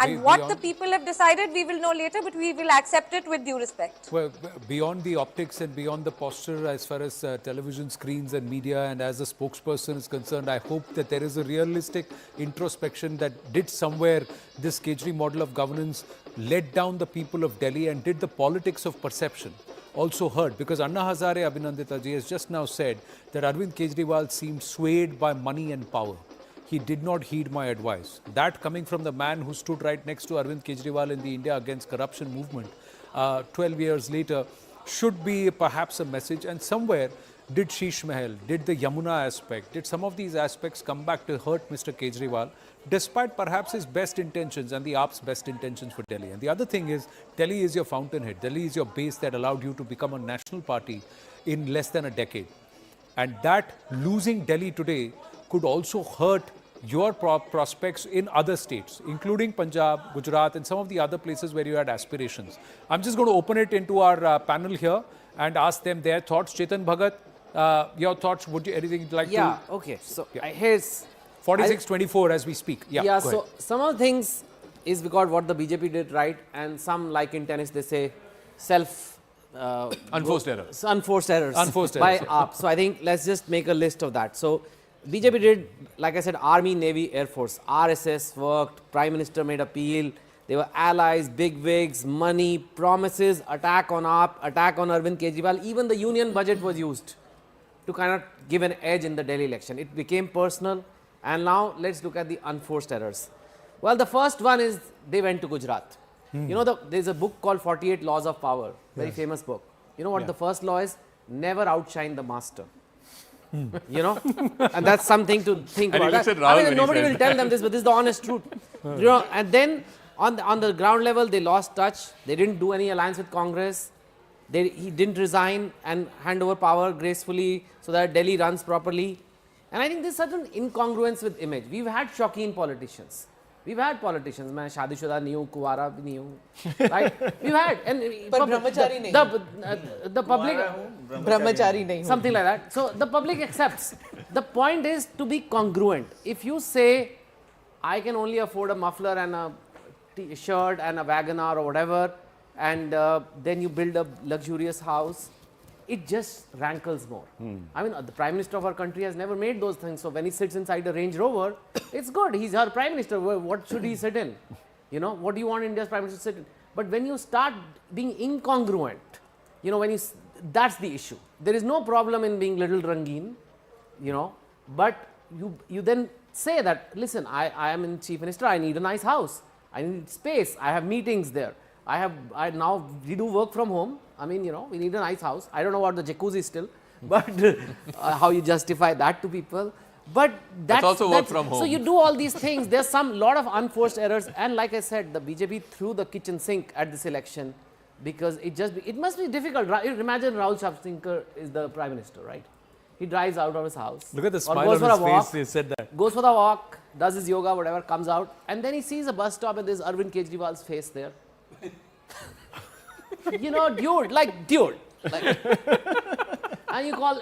And what the people have decided, we will know later, but we will accept it with due respect.
Well, beyond the optics and beyond the posture, as far as television screens and media and as a spokesperson is concerned, I hope that there is a realistic introspection that did somewhere this Kejri model of governance led down the people of Delhi and did the politics of perception also hurt. Because Anna Hazare Abhinandita ji has just now said that Arvind Kejriwal seemed swayed by money and power. He did not heed my advice. That coming from the man who stood right next to Arvind Kejriwal in the India Against Corruption movement 12 years later should be perhaps a message. And somewhere did Sheesh Mahal, did the Yamuna aspect, did some of these aspects come back to hurt Mr. Kejriwal despite perhaps his best intentions and the AAP's best intentions for Delhi. And the other thing is, Delhi is your fountainhead. Delhi is your base that allowed you to become a national party in less than a decade. And that losing Delhi today could also hurt your prospects in other states, including Punjab, Gujarat, and some of the other places where you had aspirations. I'm just going to open it into our panel here and ask them their thoughts. Chetan Bhagat, your thoughts, would you anything you'd like to?
Yeah, okay. So here's
46-24 as we speak. Yeah, go
so
ahead.
some of the things is because what the BJP did right, and some, like in tennis, they say
unforced errors.
Unforced errors.
Unforced
by
errors.
AAP. So I think let's just make a list of that. So BJP did, like I said, Army, Navy, Air Force. RSS worked, Prime Minister made appeal. They were allies, big wigs, money, promises, attack on AAP, attack on Arvind Kejriwal. Even the union budget was used to kind of give an edge in the Delhi election. It became personal. And now let's look at the unforced errors. Well, the first one is they went to Gujarat. You know, there's a book called 48 Laws of Power, very famous book. You know what the first law is? Never outshine the master. You know, and that's something to think
And
about.
he looks at Rahul when he
Nobody
says
will tell them this, but this is the honest truth. You know, and then on the ground level, they lost touch. They didn't do any alliance with Congress. He didn't resign and hand over power gracefully so that Delhi runs properly. And I think there's certain incongruence with image. We've had Shauqeen politicians. We've had politicians. मैं शादीशुदा नहीं हूँ, कुंवारा भी नहीं हूँ, right? We've had, and
brahmachari नहीं.
The public
brahmachari नहीं.
Something like that. So the public accepts. The point is to be congruent. If you say, I can only afford a muffler and a T-shirt and a Wagoner or whatever, and then you build a luxurious house, it just rankles more. I mean, the Prime Minister of our country has never made those things. So when he sits inside a Range Rover, it's good. He's our Prime Minister. What should he sit in? You know, what do you want India's Prime Minister to sit in? But when you start being incongruent, you know, that's the issue. There is no problem in being little rangeen, you know, but you then say that, listen, I am in Chief Minister, I need a nice house. I need space. I have meetings there. Now we do work from home. I mean, you know, we need a nice house. I don't know about the jacuzzi still, but how you justify that to people. But that's
also work from home.
So you do all these things. There's lot of unforced errors. And like I said, the BJP threw the kitchen sink at this election because it must be difficult. Imagine Rahul Shavshankar is the Prime Minister, right? He drives out of his house.
Look at the smile on his face, he said that.
Goes for the walk, does his yoga, whatever, comes out. And then he sees a bus stop and there's Arvind Kejriwal's face there. You know, dude. Like, and you call,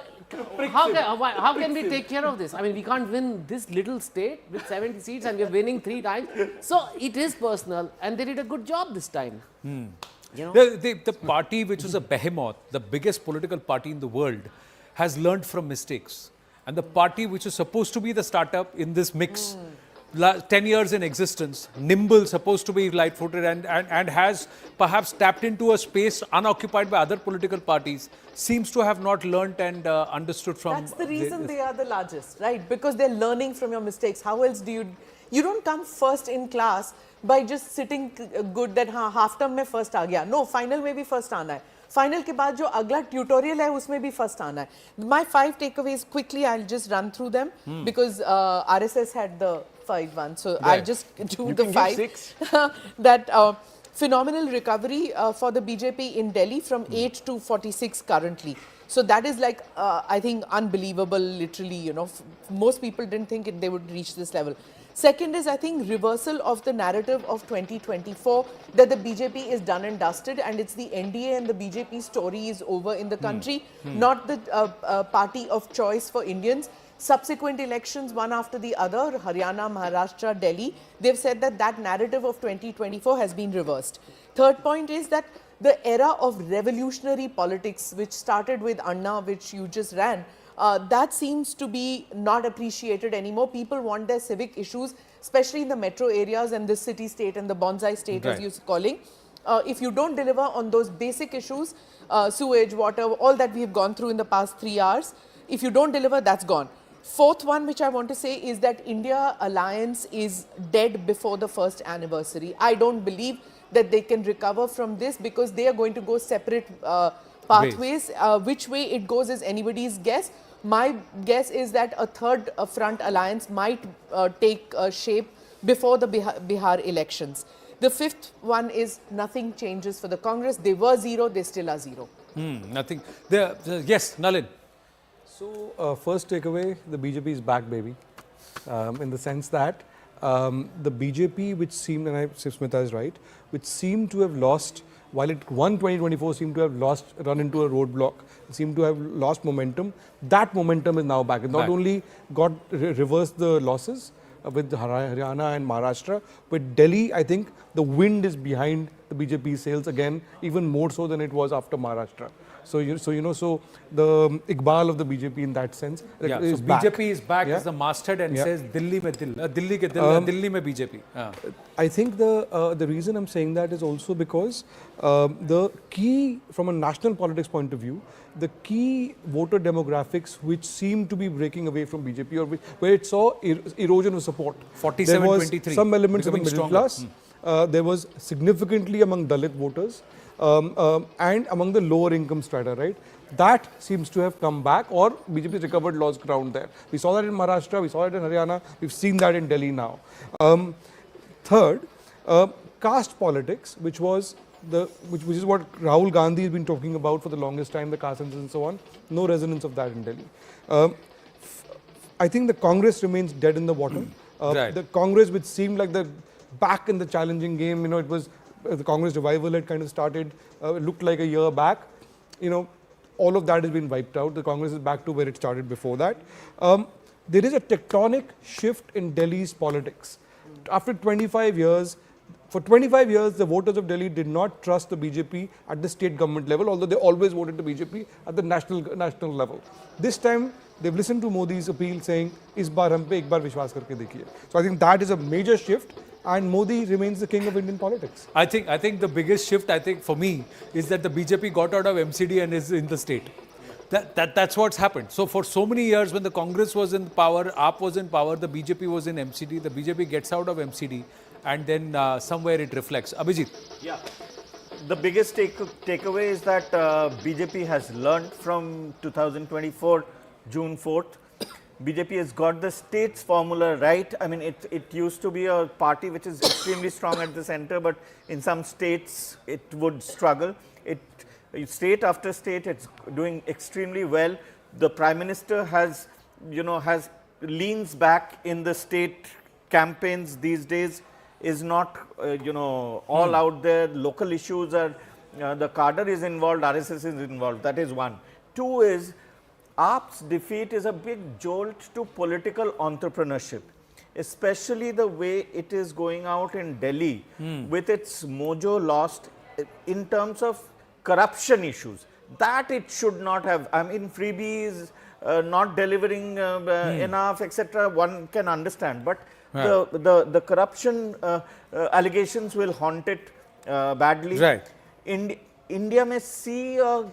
how can we take care of this? I mean, we can't win this little state with 70 seats and we're winning 3 times. So it is personal and they did a good job this time.
The party which was a behemoth, the biggest political party in the world, has learned from mistakes. And the party which is supposed to be the startup in this mix, 10 years in existence, nimble, supposed to be light-footed and has perhaps tapped into a space unoccupied by other political parties, seems to have not learnt and understood from...
That's the reason they are the largest, right? Because they're learning from your mistakes. How else do you... You don't come first in class by just sitting good that half term mein first aa gaya. No, final mein bhi first aana hai. Final के बाद जो अगला tutorial है उसमें भी first आना है. My 5 takeaways quickly, I'll just run through them because RSS had the 5 ones. So I'll just do the 5. That phenomenal recovery for the BJP in Delhi from 8 to 46 currently. So that is like, I think, unbelievable, literally, you know. Most people didn't think they would reach this level. Second is, I think, reversal of the narrative of 2024 that the BJP is done and dusted and it's the NDA and the BJP story is over in the country, not the party of choice for Indians. Subsequent elections, one after the other, Haryana, Maharashtra, Delhi, they've said that that narrative of 2024 has been reversed. Third point is that the era of revolutionary politics, which started with Anna, which you just ran, that seems to be not appreciated anymore. People want their civic issues, especially in the metro areas and the city-state and the bonsai state, as you're calling. If you don't deliver on those basic issues, sewage, water, all that we have gone through in the past 3 hours, if you don't deliver, that's gone. Fourth one, which I want to say, is that India alliance is dead before the first anniversary. I don't believe that they can recover from this because they are going to go separate pathways. Which way it goes is anybody's guess. My guess is that a third front alliance might take shape before the Bihar elections. The fifth one is nothing changes for the Congress. They were 0, they still are 0.
Nothing. Yes, Nalin.
So, first takeaway, the BJP is back, baby. In the sense that the BJP, which seemed, and Smita is right, which seemed to have lost, while it won 2024, seemed to have run into a roadblock, seemed to have lost momentum. That momentum is now back. It not only got reversed the losses with Haryana and Maharashtra, but Delhi, I think the wind is behind the BJP sails again, even more so than it was after Maharashtra. So the Iqbal of the BJP in that sense is back.
BJP is back as the masthead and says Delhi mein dil, Delhi ke dil, Delhi mein BJP.
I think the reason I'm saying that is also because the key, from a national politics point of view, the key voter demographics which seem to be breaking away from BJP or where it saw erosion of support.
47-23.
Some elements of the middle class. There was significantly among Dalit voters. And among the lower income strata, right? That seems to have come back, or BJP recovered lost ground there. We saw that in Maharashtra, we saw it in Haryana, we've seen that in Delhi now. Third, caste politics, which is what Rahul Gandhi has been talking about for the longest time, the caste census and so on. No resonance of that in Delhi. I think the Congress remains dead in the water. The Congress, which seemed like the back in the challenging game, it was the Congress revival had kind of started, looked like a year back. All of that has been wiped out. The Congress is back to where it started before that. There is a tectonic shift in Delhi's politics. After 25 years, for 25 years, the voters of Delhi did not trust the BJP at the state government level, although they always voted the BJP at the national level. This time, they've listened to Modi's appeal saying, "Is baar hum pe ek baar vishwas karke dekhiye." So I think that is a major shift. And Modi remains the king of Indian politics.
I think the biggest shift, for me, is that the BJP got out of MCD and is in the state. That's what's happened. So for so many years, when the Congress was in power, AAP was in power, the BJP was in MCD, the BJP gets out of MCD, and then somewhere it reflects. Abhijit.
Yeah. The biggest takeaway is that BJP has learned from 2024, June 4th. BJP has got the states formula right. I mean, it used to be a party which is extremely strong at the center, but in some states it would struggle. State after state, it's doing extremely well. The Prime Minister has leans back in the state campaigns these days, is not, all out there. Local issues are, the cadre is involved, RSS is involved. That is one. Two is, AAP's defeat is a big jolt to political entrepreneurship, especially the way it is going out in Delhi with its mojo lost, in terms of corruption issues, that it should not have. I mean, freebies, not delivering enough, etc. One can understand, but the corruption allegations will haunt it badly.
Right.
India may see a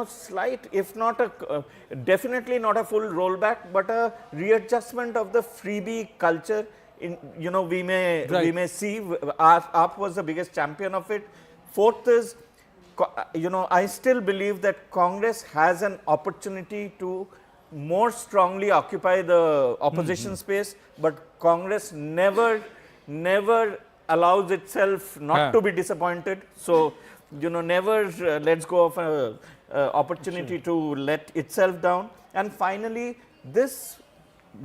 slight, if not a definitely not a full rollback, but a readjustment of the freebie culture. We may see. AAP was the biggest champion of it. Fourth is, I still believe that Congress has an opportunity to more strongly occupy the opposition space, but Congress never allows itself not to be disappointed. So, never lets go of an opportunity to let itself down. And finally, this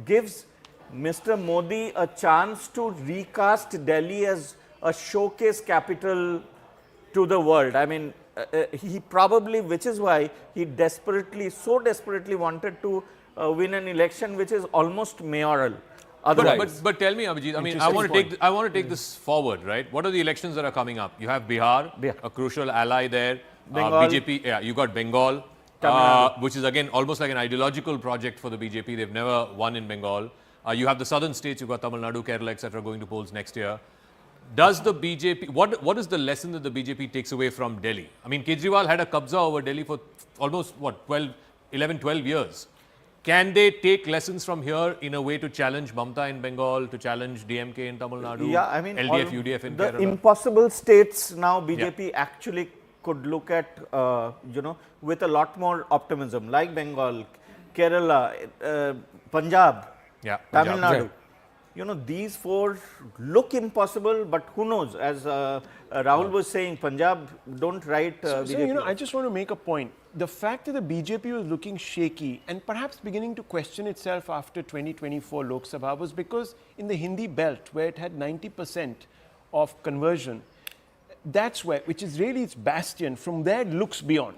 gives Mr. Modi a chance to recast Delhi as a showcase capital to the world. I mean, he probably, which is why he so desperately wanted to win an election which is almost mayoral.
But tell me, Abhijit, I mean, I want to take this forward, right? What are the elections that are coming up? You have Bihar, a crucial ally there. BJP, you got Bengal, which is again almost like an ideological project for the BJP. They've never won in Bengal. You have the southern states, you've got Tamil Nadu, Kerala, etc. going to polls next year. Does the BJP, what is the lesson that the BJP takes away from Delhi? I mean, Kejriwal had a kabza over Delhi for almost, 11, 12 years. Can they take lessons from here in a way to challenge Mamata in Bengal, to challenge DMK in Tamil Nadu,
yeah, I mean,
LDF, UDF in
the
Kerala?
impossible states now BJP actually could look at, with a lot more optimism, like Bengal, Kerala, Punjab, Tamil Nadu. These four look impossible, but who knows? As Rahul was saying, Punjab don't write BJP.
I just want to make a point. The fact that the BJP was looking shaky and perhaps beginning to question itself after 2024 Lok Sabha was because in the Hindi belt, where it had 90% of conversion, that's where, which is really its bastion, from there it looks beyond,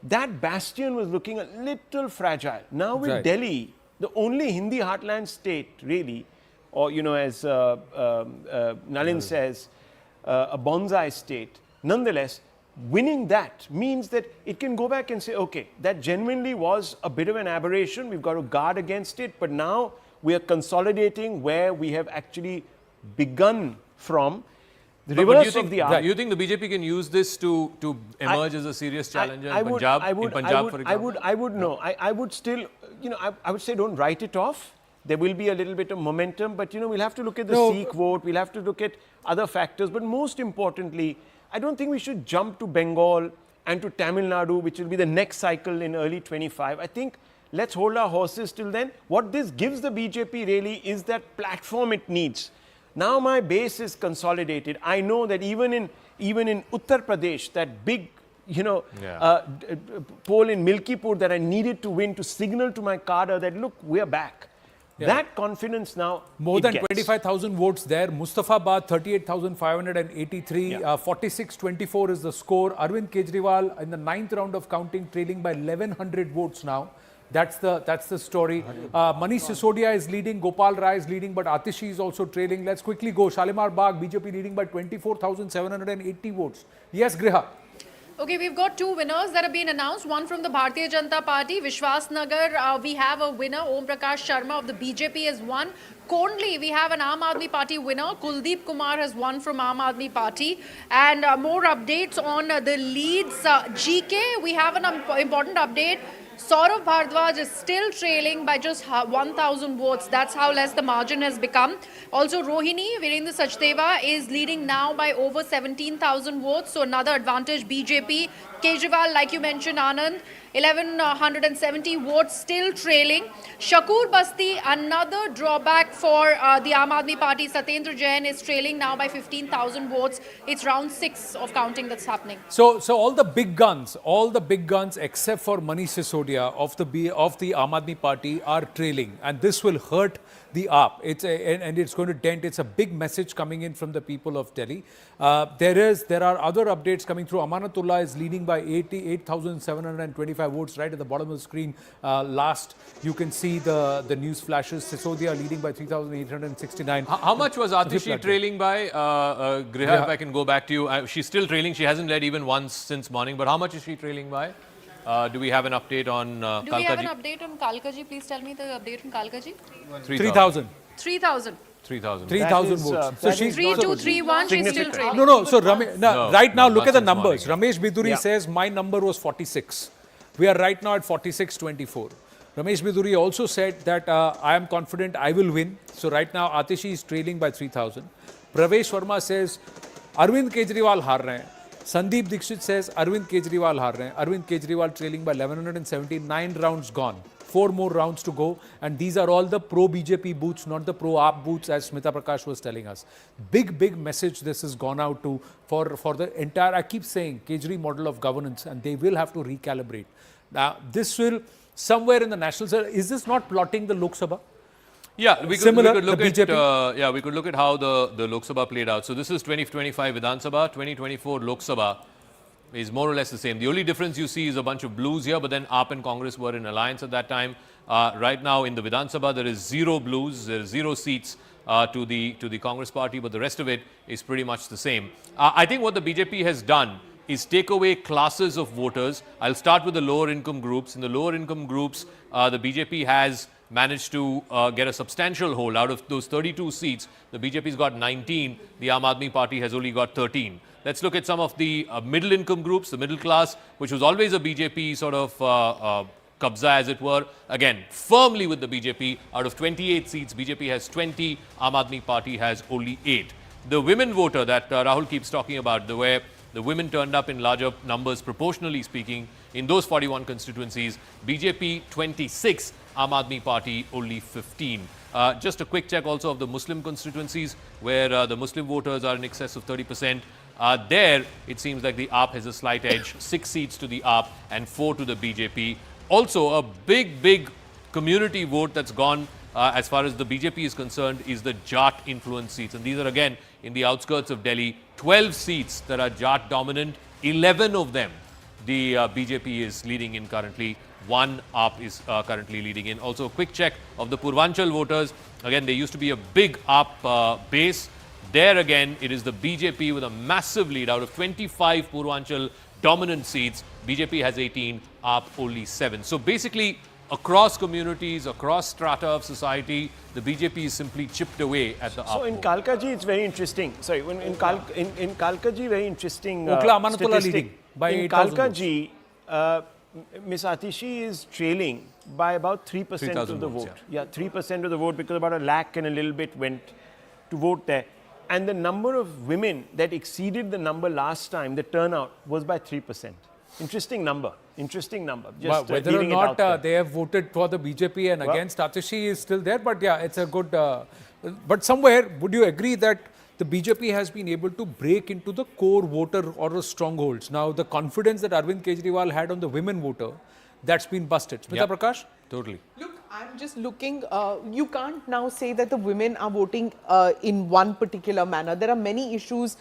That bastion was looking a little fragile. Now with Delhi, the only Hindi heartland state, really, or, as Nalin says, a bonsai state, nonetheless, winning that means that it can go back and say, okay, that genuinely was a bit of an aberration. We've got to guard against it. But now we are consolidating where we have actually begun from. The reverse of the
Do you think the BJP can use this to emerge as a serious challenger in Punjab, for example?
I would still, I would say don't write it off. There will be a little bit of momentum, but we'll have to look at the Sikh vote. We'll have to look at other factors. But most importantly, I don't think we should jump to Bengal and to Tamil Nadu, which will be the next cycle in early 25. I think let's hold our horses till then. What this gives the BJP really is that platform it needs. Now my base is consolidated. I know that even in Uttar Pradesh, that big, poll in Milkipur that I needed to win to signal to my cadre that look, we're back. That confidence now.
More than 25,000 votes there. Mustafabad 38,583. 46-24 is the score. Arvind Kejriwal in the 9th round of counting, trailing by 1,100 votes now. That's the story. Manish Sisodia is leading, Gopal Rai is leading, but Atishi is also trailing. Let's quickly go. Shalimar Bagh, BJP leading by 24,780 votes. Yes, Griha.
Okay, we've got two winners that have been announced. One from the Bharatiya Janata Party, Vishwas Nagar. We have a winner, Om Prakash Sharma of the BJP has won. Kondli, we have an Aam Aadmi Party winner. Kuldeep Kumar has won from Aam Aadmi Party. And more updates on the leads. GK, we have an important update. Saurav Bhardwaj is still trailing by just 1,000 votes. That's how less the margin has become. Also, Rohini Virendra Sachdeva is leading now by over 17,000 votes. So another advantage, BJP. Kejriwal, like you mentioned, Anand, 1,170 votes, still trailing. Shakur Basti, another drawback for the Aam Aadmi Party. Satyendra Jain is trailing now by 15,000 votes. It's round 6 of counting that's happening.
So all the big guns except for Manish Sisodia of the Aam Aadmi Party are trailing, and this will hurt the AAP. It's going to dent. It's a big message coming in from the people of Delhi. There are other updates coming through. Amanatullah is leading by 8,725. 125 votes right at the bottom of the screen. Last, you can see the news flashes. Sisodia leading by 3,869.
How much was Atishi trailing by? Griha, if I can go back to you. She's still trailing. She hasn't led even once since morning. But how much is she trailing by? Do we have an update on Kalkaji?
Do we have an update on Kalkaji? Please tell me the update on Kalkaji.
3,000.
3,000.
3,000.
3,000 votes.
So she's 3,231. She's still trailing.
No. So right now, look at the numbers. Ramesh Bidhuri says my number was 46. We are right now at 46-24. Ramesh Bidhuri also said that I am confident I will win. So right now, Atishi is trailing by 3,000. Perves Verma says Arvind Kejriwal हार रहे हैं. Sandeep Dixit says Arvind Kejriwal हार रहे हैं. Arvind Kejriwal trailing by 1,179 rounds gone. 4 more rounds to go, and these are all the pro-BJP booths, not the pro-AAP booths, as Smita Prakash was telling us. Big message this has gone out to for the entire, I keep saying, Kejri model of governance, and they will have to recalibrate. Now, this will, somewhere in the national, is this not plotting the Lok Sabha?
Yeah, we could look at how the Lok Sabha played out. So this is 2025 Vidhan Sabha, 2024 Lok Sabha is more or less the same. The only difference you see is a bunch of blues here, but then AAP and Congress were in alliance at that time. Right now in the Vidhan Sabha, there is 0 blues, there is 0 seats to the Congress party, but the rest of it is pretty much the same. I think what the BJP has done is take away classes of voters. I'll start with the lower income groups. In the lower income groups, the BJP has managed to get a substantial hold. Out of those 32 seats, the BJP's got 19, the Aam Aadmi Party has only got 13. Let's look at some of the middle income groups, the middle class, which was always a BJP sort of kabza, as it were. Again, firmly with the BJP. Out of 28 seats, BJP has 20, Aam Aadmi Party has only 8. The women voter that Rahul keeps talking about, where the women turned up in larger numbers, proportionally speaking, in those 41 constituencies, BJP 26, Aam Aadmi Party only 15. Just a quick check also of the Muslim constituencies, where the Muslim voters are in excess of 30%. There, it seems like the AAP has a slight edge, 6 seats to the AAP and 4 to the BJP. Also, a big community vote that's gone as far as the BJP is concerned is the Jat influence seats. And these are again in the outskirts of Delhi. 12 seats that are Jat dominant, 11 of them the BJP is leading in currently. 1 AAP is currently leading in. Also, a quick check of the Purvanchal voters. Again, there used to be a big AAP base. There again, it is the BJP with a massive lead. Out of 25 Purvanchal dominant seats, BJP has 18, AAP only 7. So basically, across communities, across strata of society, the BJP is simply chipped away at the AAP.
So in Kalkaji, it's very interesting. Sorry, in Kalkaji, very interesting
leading by
in Kalkaji, Ms. Atishi is trailing by about 3% of the vote. Yeah, 3% of the vote, because about 1 lakh and a little bit went to vote there. And the number of women that exceeded the number last time, the turnout, was by 3%. Interesting number. Interesting number.
Just whether or not they have voted for the BJP and against Atishi is still there. But yeah, it's a good... but somewhere, would you agree that the BJP has been able to break into the core voter or the strongholds? Now, the confidence that Arvind Kejriwal had on the women voter, that's been busted. Smita Prakash?
Totally.
Look, I'm just looking, you can't now say that the women are voting in one particular manner. There are many issues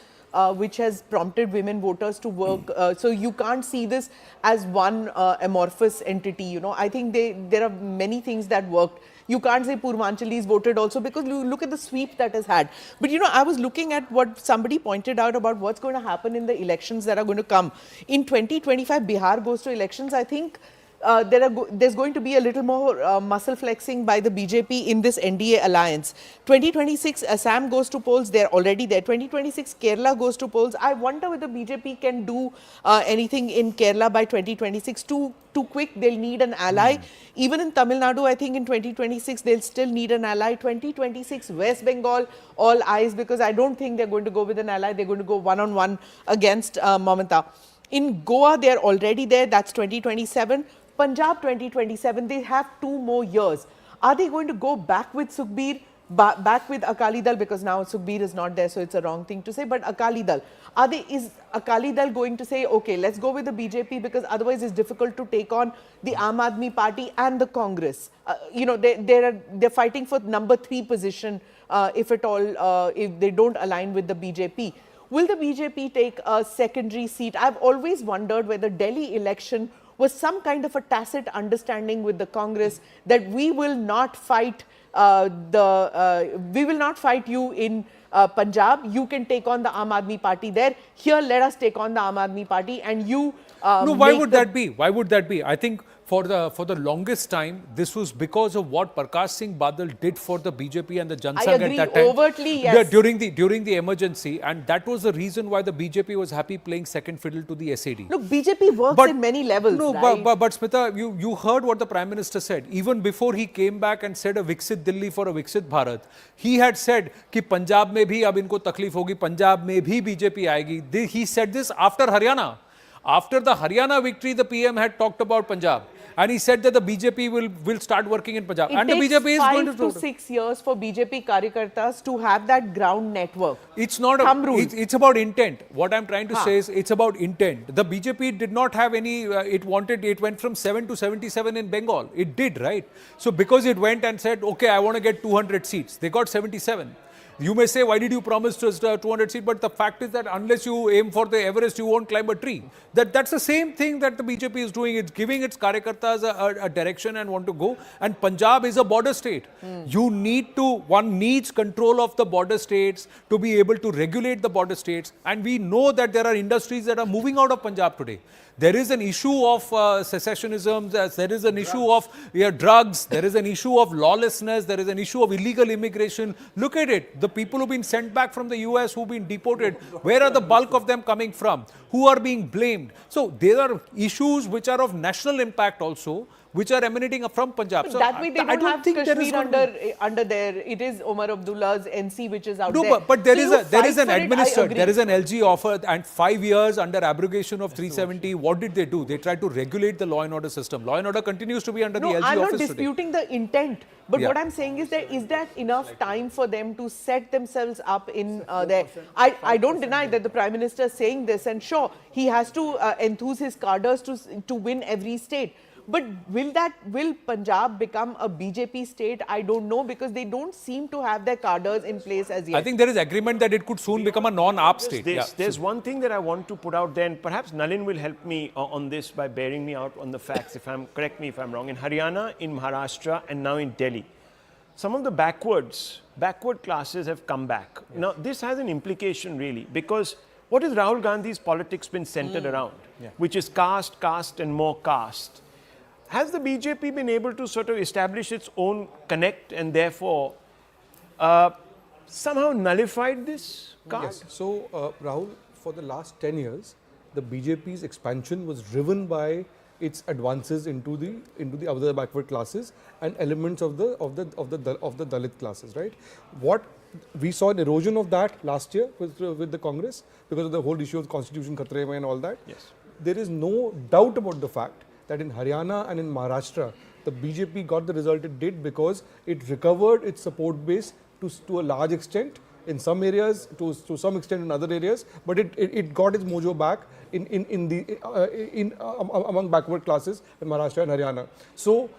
which has prompted women voters to work. So you can't see this as one amorphous entity. You know, I think there are many things that worked. You can't say Purvanchalis voted also, because you look at the sweep that has had. But you know, I was looking at what somebody pointed out about what's going to happen in the elections that are going to come. In 2025, Bihar goes to elections. I think there's going to be a little more muscle flexing by the BJP in this NDA alliance. 2026, Assam goes to polls. They're already there. 2026, Kerala goes to polls. I wonder whether BJP can do anything in Kerala by 2026. Too quick, they'll need an ally. Even in Tamil Nadu, I think in 2026, they'll still need an ally. 2026, West Bengal, all eyes, because I don't think they're going to go with an ally. They're going to go one-on-one against Mamata. In Goa, they're already there. That's 2027. Punjab 2027, they have 2 more years. Are they going to go back with Sukhbir, back with Akali Dal, because now Sukhbir is not there, so it's a wrong thing to say, but Akali Dal. Is Akali Dal going to say, okay, let's go with the BJP, because otherwise it's difficult to take on the Aam Aadmi Party and the Congress? You know, they're fighting for number 3 position, if at all, if they don't align with the BJP. will the BJP take a secondary seat? I've always wondered whether Delhi election was some kind of a tacit understanding with the Congress that we will not fight you in Punjab. You can take on the Aam Aadmi Party there. Here, let us take on the Aam Aadmi Party, and you.
No, why would that be? Why would that be? I think for the longest time, this was because of what Prakash Singh Badal did for the BJP and the Jan
I
Sangh
agree,
at that time.
overtly, yes.
During the emergency, and that was the reason why the BJP was happy playing second fiddle to the SAD.
Look, BJP works in many levels,
No,
right?
but Smita, you heard what the Prime Minister said. Even before he came back and said a Viksit Delhi for a Viksit Bharat, he had said कि पंजाब में भी अब इनको तकलीफ होगी, पंजाब में भी BJP आएगी. He said this after Haryana. After the Haryana victory, the PM had talked about Punjab. And he said that the BJP will start working in Punjab. And the BJP is going to
5 to 6 years for BJP Karyakartas to have that ground network.
It's not it's about intent. What I'm trying to say is it's about intent. The BJP did not have any, it went from 7 to 77 in Bengal. It did, right? So because it went and said, okay, I want to get 200 seats. They got 77. You may say, why did you promise us 200 seats? But the fact is that unless you aim for the Everest, you won't climb a tree. That's the same thing that the BJP is doing. It's giving its Karyakartas a direction and want to go. And Punjab is a border state. One needs control of the border states to be able to regulate the border states. And we know that there are industries that are moving out of Punjab today. There is an issue of secessionism, there is an issue of drugs, there is an issue of lawlessness, there is an issue of illegal immigration. Look at it. The people who've been sent back from the US, who've been deported, where are the bulk of them coming from? Who are being blamed? So there are issues which are of national impact also, which are emanating from Punjab.
But
So
that way they don't have
think there is
Kashmir under there. It is Omar Abdullah's NC which is out there.
No, but there
So
is
you
an
fight for it, I
administered,
agree.
there is an LG offer, and 5 years under abrogation of 370. What did they do? They tried to regulate the law and order system. Law and order continues to be under the LG
I'm
office
not
today.
disputing the intent, but
Yeah.
what I'm saying is that enough time for them to set themselves up in there? I don't deny that the Prime Minister is saying this, and sure, he has to enthuse his cadres to win every state. But will Punjab become a BJP state? I don't know, because they don't seem to have their cadres in place as yet.
I think there is agreement that it could soon become a non-AAP state.
There's one thing that I want to put out there, and perhaps Nalin will help me on this by bearing me out on the facts. Correct me if I'm wrong. In Haryana, in Maharashtra, and now in Delhi, some of the backward classes have come back. Yes. Now, this has an implication really, because what has Rahul Gandhi's politics been centered around? Yeah. Which is caste, and more caste. Has the BJP been able to sort of establish its own connect and therefore somehow nullified this caste?
Yes. So, Rahul, for the last 10 years, the BJP's expansion was driven by its advances into the other backward classes and elements of the Dalit classes, right? What we saw an erosion of that last year with the Congress because of the whole issue of Constitution Khatre mein and all that.
Yes.
There is no doubt about the fact that in Haryana and in Maharashtra, the BJP got the result it did because it recovered its support base to a large extent in some areas, to some extent in other areas, but it got its mojo back among backward classes in Maharashtra and Haryana. So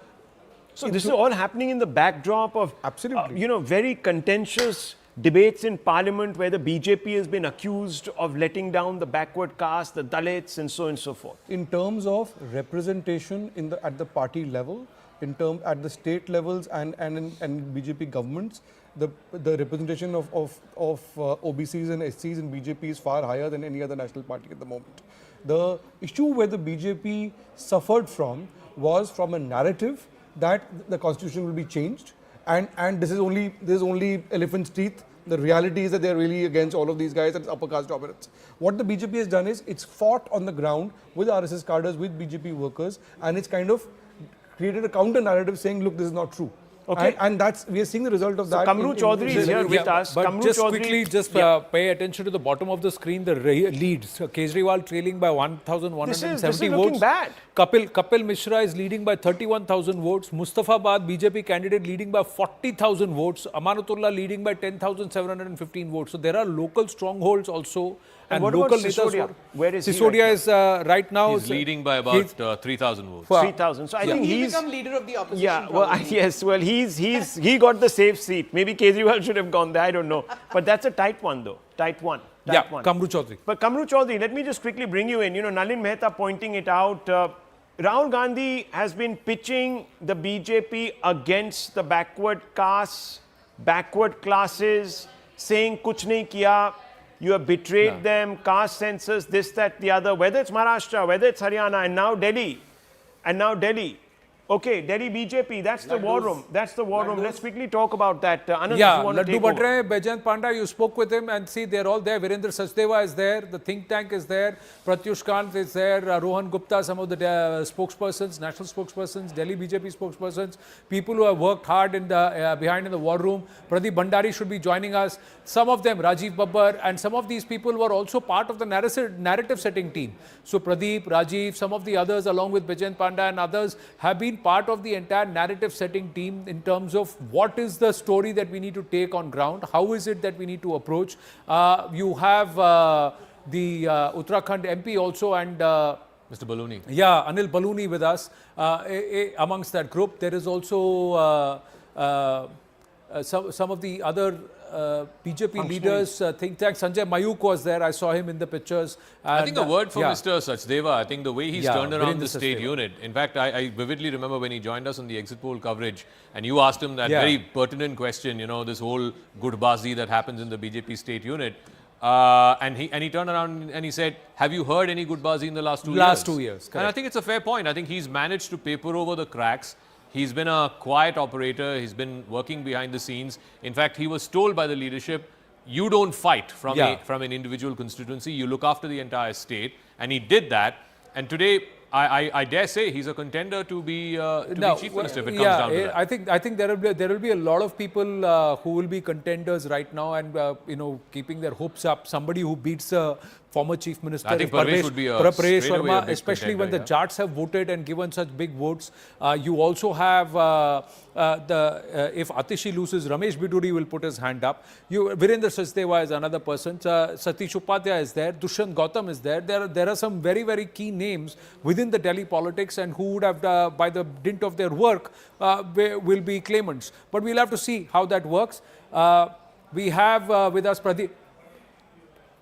this is all happening in the backdrop of
absolutely,
very contentious debates in Parliament where the BJP has been accused of letting down the backward caste, the Dalits, and so on and so forth.
In terms of representation at the party level, at the state levels and BJP governments, the representation of OBCs and SCs in BJP is far higher than any other national party at the moment. The issue where the BJP suffered from was from a narrative that the constitution will be changed, and this is only elephant's teeth. The reality is that they're really against all of these guys and it's upper caste dominance. What the BJP has done is it's fought on the ground with RSS cadres, with BJP workers, and it's kind of created a counter narrative saying, look, this is not true.
Okay.
And we are seeing the result of that.
Kamru Chaudhary is here with us.
But
Kamru
just
Chaudhary,
quickly, pay attention to the bottom of the screen, the leads. Kejriwal trailing by 1,170
this is
votes.
looking bad.
Kapil Mishra is leading by 31,000 votes. Mustafabad BJP candidate leading by 40,000 votes. Amanatullah leading by 10,715 votes. So there are local strongholds also.
And what
local
about Sisodia? Where is
Sisodia
he
is right now.
He's leading by about 3,000 votes.
3,000. So I think
he's become leader of the opposition.
Yeah, well, yes. Well, he got the safe seat. Maybe Kejriwal should have gone there. I don't know. But that's a tight one, though. Tight one. that
Yeah,
one.
Kamru Chaudhary.
But Kamru Chaudhary, let me just quickly bring you in. You know, Nalin Mehta pointing it out. Rahul Gandhi has been pitching the BJP against the backward castes, backward classes, saying kuch nahi kiya, you have betrayed them, caste census, this, that, the other, whether it's Maharashtra, whether it's Haryana, and now Delhi. Okay, Delhi BJP, that's the war room. That's the war room. Let's quickly talk about that. Anand, if
Yeah,
you want to
Laddu
take over.
Batre, Bajant Panda, you spoke with him and see they're all there. Virendra Sachdeva is there, the think tank is there, Pratyush Kant is there, Rohan Gupta, some of the spokespersons, national spokespersons, Delhi BJP spokespersons, people who have worked hard in the behind in the war room. Pradeep Bhandari should be joining us. Some of them, Rajiv Babbar, and some of these people were also part of the narrative setting team. So Pradeep, Rajiv, some of the others along with Bajant Panda and others have been part of the entire narrative setting team in terms of what is the story that we need to take on ground, how is it that we need to approach. You have the Uttarakhand MP also and
Mr. Balooni.
Yeah, Anil Balooni with us. Amongst that group, there is also some of the other BJP leaders, think tank. Sanjay Mayuk was there. I saw him in the pictures. And
I think a word for Mr. Sachdeva. I think the way he's turned around the state
Sachdeva.
unit. In fact, I vividly remember when he joined us on the exit poll coverage and you asked him that very pertinent question, you know, this whole gudbazi that happens in the BJP state unit. And he turned around and he said, have you heard any gudbazi in the last 2 years?
Last 2 years, correct.
And I think it's a fair point. I think he's managed to paper over the cracks. He's been a quiet operator. He's been working behind the scenes. In fact, he was told by the leadership, you don't fight from an individual constituency. You look after the entire state. And he did that. And today, I dare say he's a contender to be chief minister if it comes down to that.
I think there will be a lot of people who will be contenders right now and you know, keeping their hopes up. Somebody who beats former chief minister,
I think Perves would be a
Perves
straightaway
Verma,
a big
especially when the
contender,
Jats have voted and given such big votes. You also have if Atishi loses, Ramesh Bidhuri will put his hand up. Virendra Sachdeva is another person. Satish Upadhyay is there. Dushyant Gautam is there. There are some very, very key names within the Delhi politics and who would have, by the dint of their work, will be claimants. But we'll have to see how that works. We have with us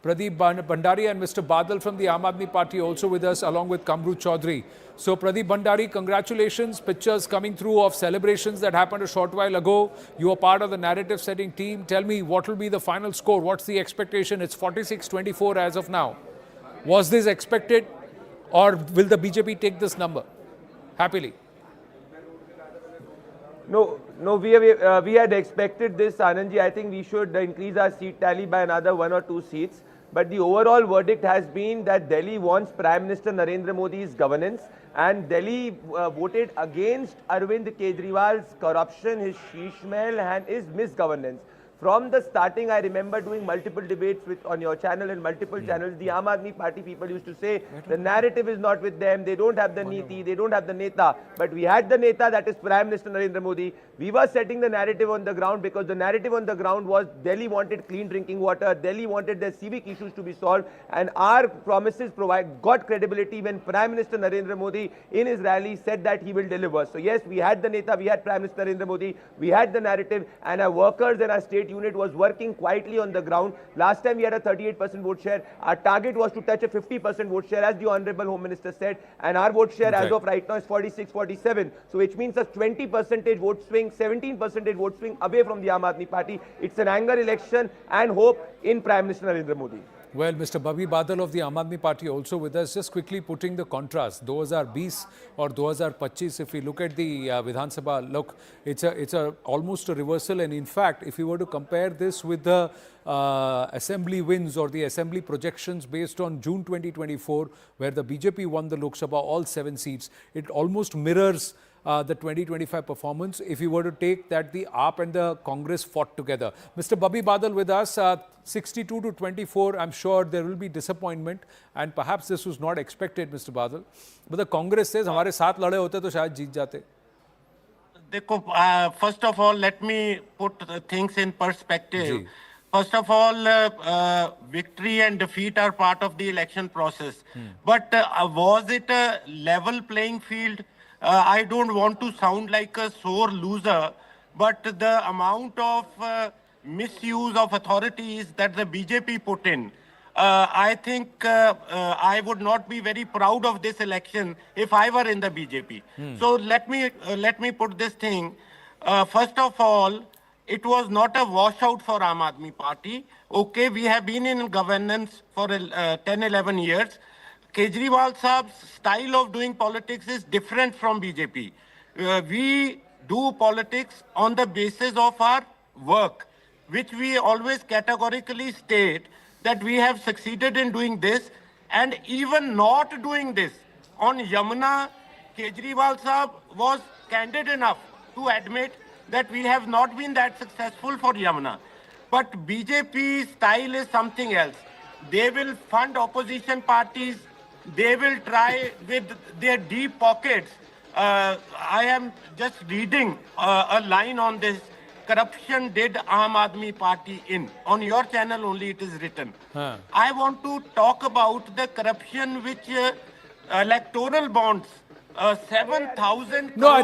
Pradeep Bhandari and Mr. Badal from the Aam Aadmi Party also with us along with Kamru Chaudhary. So Pradeep Bhandari, congratulations. Pictures coming through of celebrations that happened a short while ago. You are part of the narrative setting team. Tell me what will be the final score? What's the expectation? It's 46-24 as of now. Was this expected or will the BJP take this number happily?
No, we had expected this, Anandji. I think we should increase our seat tally by another 1 or 2 seats. But the overall verdict has been that Delhi wants Prime Minister Narendra Modi's governance, and Delhi voted against Arvind Kejriwal's corruption, his sheesh mahal and his misgovernance. From the starting, I remember doing multiple debates on your channel and multiple channels. The Aam Aadmi Party people used to say the narrative is not with them, they don't have the niti, they don't have the neta. But we had the neta, that is Prime Minister Narendra Modi. We were setting the narrative on the ground because the narrative on the ground was Delhi wanted clean drinking water, Delhi wanted their civic issues to be solved, and our promises got credibility when Prime Minister Narendra Modi in his rally said that he will deliver. So yes, we had the neta, we had Prime Minister Narendra Modi, we had the narrative, and our workers and our state unit was working quietly on the ground. Last time we had a 38% vote share. Our target was to touch a 50% vote share, as the Honorable Home Minister said, and our vote share as of right now is 46-47. So which means a 20% vote swing, 17% vote swing away from the Aam Aadmi Party. It's an anger election and hope in Prime Minister Narendra Modi.
Well, Mr. Bhabhi Badal of the Aam Aadmi Party also with us. Just quickly putting the contrast, 2020 or 2025, if we look at the Vidhan Sabha, look, it's almost a reversal. And in fact, if you were to compare this with the assembly wins or the assembly projections based on June 2024, where the BJP won the Lok Sabha, all 7 seats, it almost mirrors the 2025 performance if you were to take that the AAP and the Congress fought together. Mr. Bhabhi Badal with us, 62-24, I'm sure there will be disappointment and perhaps this was not expected, Mr. Badal. But the Congress says, हमारे साथ लड़े होते तो शायद जीत जाते.
देखो, first of all, let me put things in perspective. First of all, victory and defeat are part of the election process. But was it a level playing field? I don't want to sound like a sore loser, but the amount of misuse of authorities that the BJP put in, I think I would not be very proud of this election if I were in the BJP. So let me put this thing. First of all, it was not a washout for Aam Aadmi Party. Okay, we have been in governance for 10, 11 years. Kejriwal Saab's style of doing politics is different from BJP. We do politics on the basis of our work, which we always categorically state that we have succeeded in doing this, and even not doing this. On Yamuna, Kejriwal Saab was candid enough to admit that we have not been that successful for Yamuna. But BJP style is something else. They will fund opposition parties. They will try with their deep pockets. I am just reading a line on this. Corruption did Aam Aadmi Party in. On your channel only it is written. I want to talk about the corruption which electoral bonds. 7,000.
No, I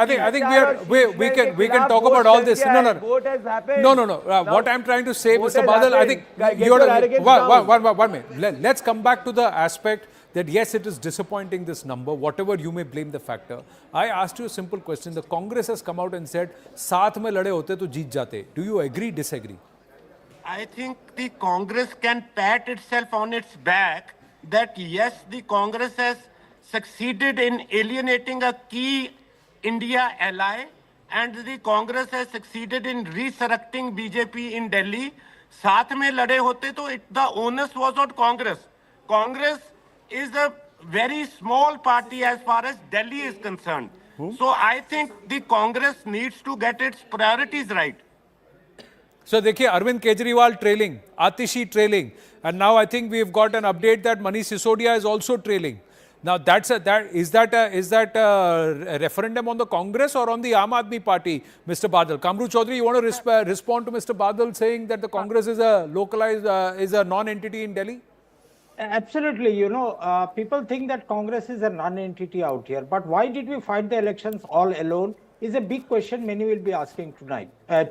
think we can talk about all this. No. What I'm trying to say, Mr. Badal, I think one minute. Let's come back to the aspect that yes, it is disappointing, this number, whatever you may blame the factor. I asked you a simple question. The Congress has come out and said, "Saath mein lade hote to jeet jate." Do you agree, disagree?
I think the Congress can pat itself on its back that yes, the Congress has succeeded in alienating a key India ally, and the Congress has succeeded in resurrecting BJP in Delhi. Saath mein lade hote to the onus was on Congress. Congress is a very small party as far as Delhi is concerned. So I think the Congress needs to get its priorities right.
So देखिए, Arvind Kejriwal trailing, Atishi trailing, and now I think we've got an update that Manish Sisodia is also trailing. Now is that a referendum on the Congress or on the Aam Aadmi Party, Mr. Badal? Kamru Chaudhary, you want to respond to Mr. Badal saying that the Congress is a localized, is a non-entity in Delhi?
Absolutely. People think that Congress is a non-entity out here. But why did we fight the elections all alone is a big question many will be asking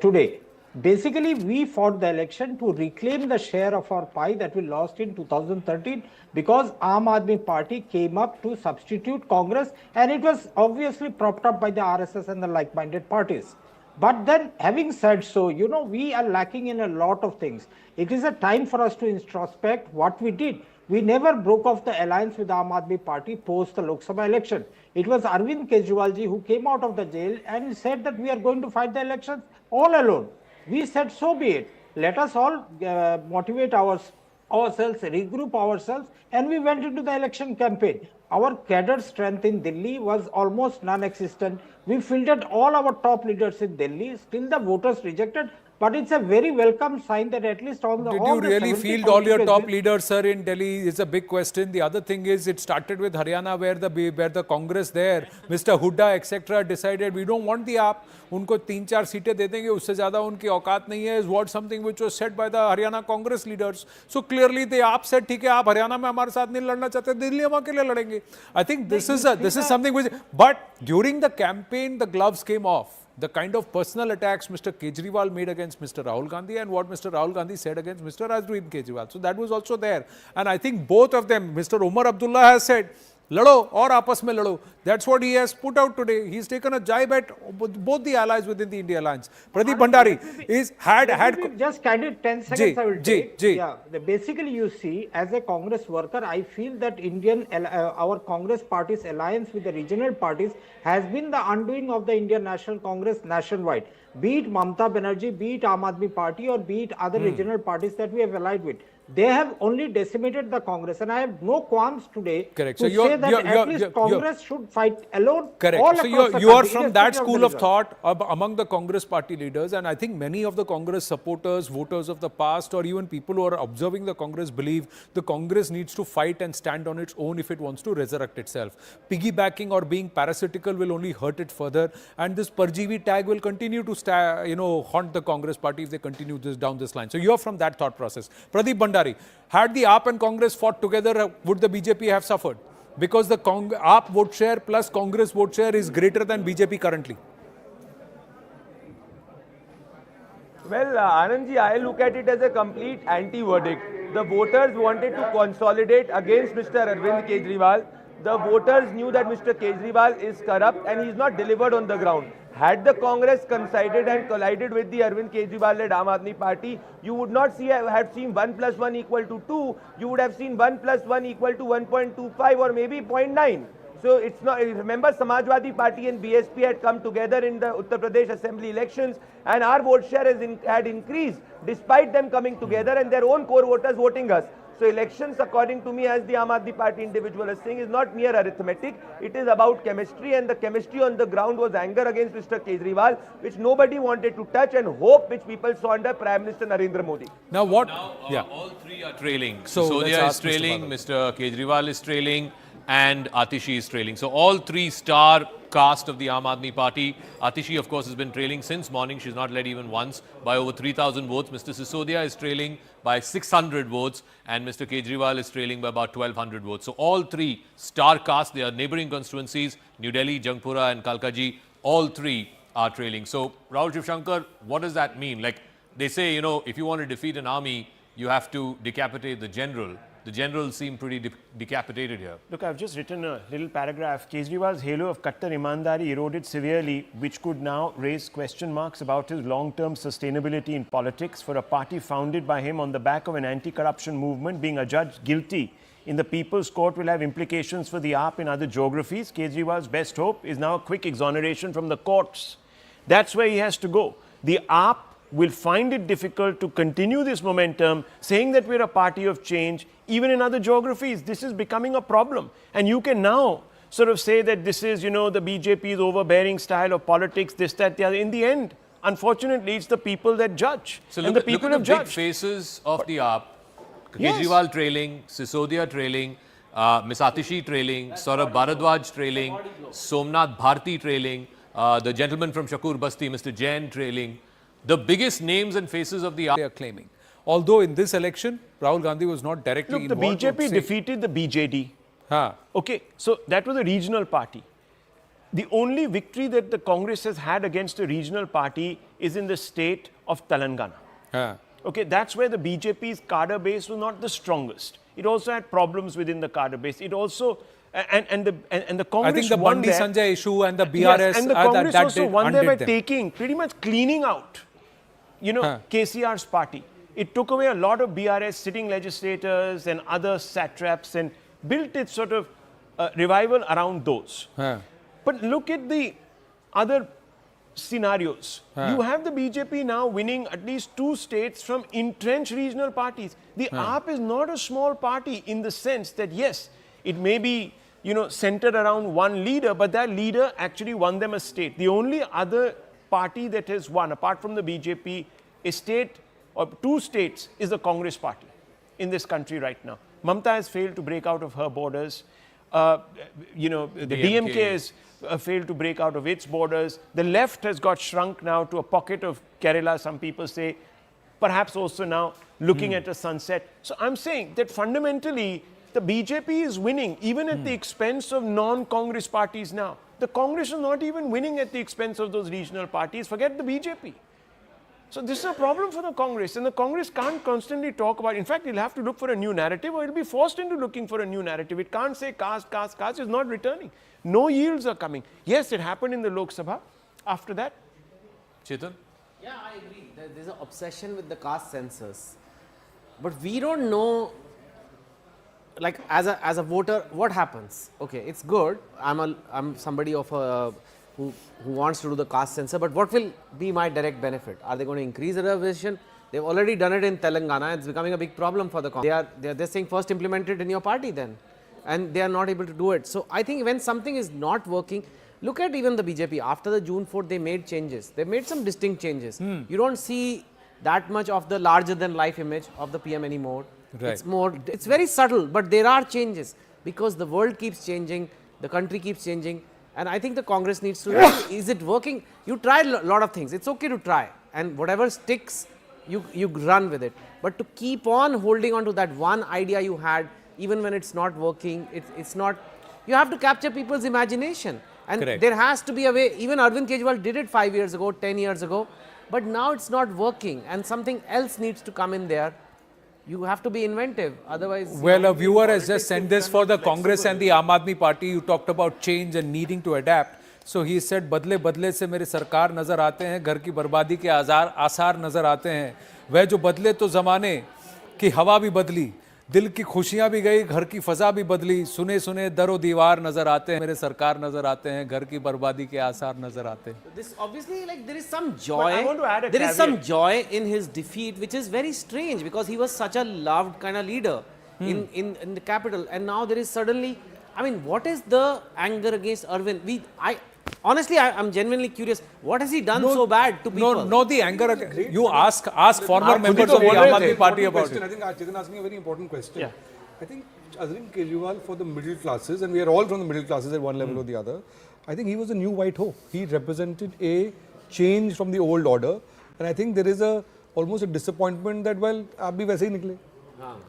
today. Basically, we fought the election to reclaim the share of our pie that we lost in 2013 because Aam Aadmi Party came up to substitute Congress, and it was obviously propped up by the RSS and the like-minded parties. But then, having said so, we are lacking in a lot of things. It is a time for us to introspect what we did. We never broke off the alliance with Aam Aadmi Party post the Lok Sabha election. It was Arvind Kejriwal ji who came out of the jail and said that we are going to fight the elections all alone. We said, so be it. Let us all motivate ourselves, regroup ourselves, and we went into the election campaign. Our cadre strength in Delhi was almost non-existent. We fielded all our top leaders in Delhi. Still the voters rejected. But it's a very welcome sign that at least on the...
Did you really field all your top leaders, sir, in Delhi? Is a big question. The other thing is, it started with Haryana, where the Congress there, Mr. Hooda, etc., decided we don't want the AAP. उनको 3-4 सीटें दे देंगे, उससे ज़्यादा उनकी औकात नहीं है. Is what something which was said by the Haryana Congress leaders. So clearly, the AAP said, ठीक है, आप हरियाणा में हमारे साथ नहीं लड़ना चाहते, दिल्ली हम अकेले लड़ेंगे. I think this is something which... But during the campaign, the gloves came off. The kind of personal attacks Mr. Kejriwal made against Mr. Rahul Gandhi and what Mr. Rahul Gandhi said against Mr. Arvind Kejriwal. So that was also there. And I think both of them, Mr. Omar Abdullah has said, lado aur aapas mein lado. That's what he has put out today. He's taken a jibe at both the allies within the India Alliance. Pradeep Bhandari had...
Just candid 10 seconds I will take. Yeah, basically you see, as a Congress worker, I feel that our Congress party's alliance with the regional parties has been the undoing of the Indian National Congress nationwide. Be it Mamata Banerjee, be it Aam Aadmi Party, or be it other regional parties that we have allied with. They have only decimated the Congress, and I have no qualms today to say that at least Congress should fight alone.
Correct. So you are from that school of thought among the Congress party leaders, and I think many of the Congress supporters, voters of the past, or even people who are observing the Congress believe the Congress needs to fight and stand on its own if it wants to resurrect itself. Piggybacking or being parasitical will only hurt it further, and this Parjeevi tag will continue to haunt the Congress party if they continue down this line. So you are from that thought process. Pradeep Bhandari, had the AAP and Congress fought together, would the BJP have suffered? Because the AAP vote share plus Congress vote share is greater than BJP currently.
Well, Anandji, I look at it as a complete anti-verdict. The voters wanted to consolidate against Mr. Arvind Kejriwal. The voters knew that Mr. Kejriwal is corrupt and he's not delivered on the ground. Had the Congress coincided and collided with the Arvind Kejriwal-led Aam Aadmi Party, you would not have seen 1 plus 1 equal to 2. You would have seen 1 plus 1 equal to 1.25 or maybe 0.9. So it's not. Remember, Samajwadi Party and BSP had come together in the Uttar Pradesh Assembly elections, and our vote share had increased despite them coming together and their own core voters voting us. So elections, according to me, as the Aam Aadmi Party individual is saying, is not mere arithmetic. It is about chemistry, and the chemistry on the ground was anger against Mr. Kejriwal, which nobody wanted to touch, and hope which people saw under Prime Minister Narendra Modi.
Now what?
All three are trailing.
So
Sisodia is trailing, Mr. Kejriwal is trailing, and Atishi is trailing. So all three star cast of the Aam Aadmi Party. Atishi, of course, has been trailing since morning. She's not led even once by over 3,000 votes. Mr. Sisodia is trailing by 600 votes, and Mr. Kejriwal is trailing by about 1,200 votes. So all three star cast, they are neighboring constituencies, New Delhi, Jangpura and Kalkaji, all three are trailing. So Rahul Shivshankar, what does that mean? Like they say, you know, if you want to defeat an army, you have to decapitate the general. The generals seem pretty decapitated here.
Look, I've just written a little paragraph. Kejriwal's halo of Kattar Imandari eroded severely, which could now raise question marks about his long-term sustainability in politics. For a party founded by him on the back of an anti-corruption movement, being adjudged guilty in the People's Court will have implications for the AAP in other geographies. Kejriwal's best hope is now a quick exoneration from the courts. That's where he has to go. The AAP will find it difficult to continue this momentum, saying that we're a party of change, even in other geographies. This is becoming a problem. And you can now sort of say that this is, you know, the BJP's overbearing style of politics, this, that, the other. In the end, unfortunately, it's the people that judge.
So
and
look,
the people
look at
have
the big
judged.
faces of the AAP.
Yes.
Kejriwal trailing, Sisodia trailing, Ms. Atishi trailing, Saurabh Bharadwaj trailing, Somnath Bharti trailing, the gentleman from Shakur Basti, Mr. Jain trailing. The biggest names and faces of the AAP
they are claiming. Although in this election, Rahul Gandhi was not directly
Look, the
involved.
BJP defeated the BJD.
Huh.
Okay, so that was a regional party. The only victory that the Congress has had against a regional party is in the state of Telangana.
Huh.
Okay, that's where the BJP's cadre base was not the strongest. It also had problems within the cadre base. It also and the Congress
I think the
won
Bandi
there.
Sanjay issue and the BRS
Yes, and the Congress
that
also
did
won there by
undid them.
taking, pretty much cleaning out, you know, KCR's party. It took away a lot of BRS sitting legislators and other satraps and built its sort of revival around those. But look at the other scenarios. You have the BJP now winning at least 2 states from entrenched regional parties. The AAP is not a small party in the sense that, yes, it may be, you know, centered around one leader, but that leader actually won them a state. The only other party that has won, apart from the BJP, a state or 2 states is the Congress party in this country right now. Mamata has failed to break out of her borders. You know, the DMK has failed to break out of its borders. The left has got shrunk now to a pocket of Kerala, some people say, perhaps also now looking at a sunset. So I'm saying that fundamentally, the BJP is winning even at the expense of non-Congress parties now. The Congress is not even winning at the expense of those regional parties. Forget the BJP. So this is a problem for the Congress, and the Congress can't constantly talk about, in fact, it'll have to look for a new narrative, or it'll be forced into looking for a new narrative. It can't say caste, caste, caste is not returning. No yields are coming. Yes, it happened in the Lok Sabha. After that,
Chetan?
Yeah, I agree. There's an obsession with the caste census. But we don't know, like as a voter, what happens? Okay, it's good. I'm somebody of a who wants to do the caste census, but what will be my direct benefit? Are they going to increase the reservation? They've already done it in Telangana. It's becoming a big problem for the Congress. They're saying first implement it in your party then, and they are not able to do it. So I think when something is not working, look at even the BJP. After the June 4th, they made changes. They made some distinct changes. You don't see that much of the larger than life image of the PM anymore.
Right.
It's very subtle, but there are changes because the world keeps changing, the country keeps changing. And I think the Congress needs to, is it working? You try a lot of things. It's okay to try. And whatever sticks, you run with it. But to keep on holding on to that one idea you had, even when it's not working, it's not, you have to capture people's imagination. And
Correct.
there has to be a way, even Arvind Kejriwal did it 5 years ago, 10 years ago, but now it's not working and something else needs to come in there You have to be inventive, otherwise.
Well, a viewer has just sent this for the Congress and the Aam Aadmi Party. You talked about change and needing to adapt. So he said, बदले बदले से मेरे सरकार नजर आते हैं, घर की बर्बादी के आसार नजर आते हैं. वह जो बदले तो जमाने की हवा भी बदली, दिल की खुशियां भी गई, घर की फजा भी बदली, सुने सुने दरो दीवार नजर आते हैं, मेरे सरकार नजर आते हैं, घर की बर्बादी के आसार नजर आते हैं.
This obviously, like, there is some joy.
I want to add a
there is some
caveat.
joy in his defeat, which is very strange because he was such a loved kind of leader in the capital, and now there is suddenly. I mean, what is the anger against Arvind? Honestly, I'm genuinely curious. What has he done so bad to people?
No, the anger. You ask former members of the Aam Aadmi Party about it.
I think Chetan asked me a very important question. Yeah. I think Arvind Kejriwal for the middle classes, and we are all from the middle classes at one level or the other, I think he was a new white hope. He represented a change from the old order, and I think there is almost a disappointment that, well, aap bhi waise hi nikle.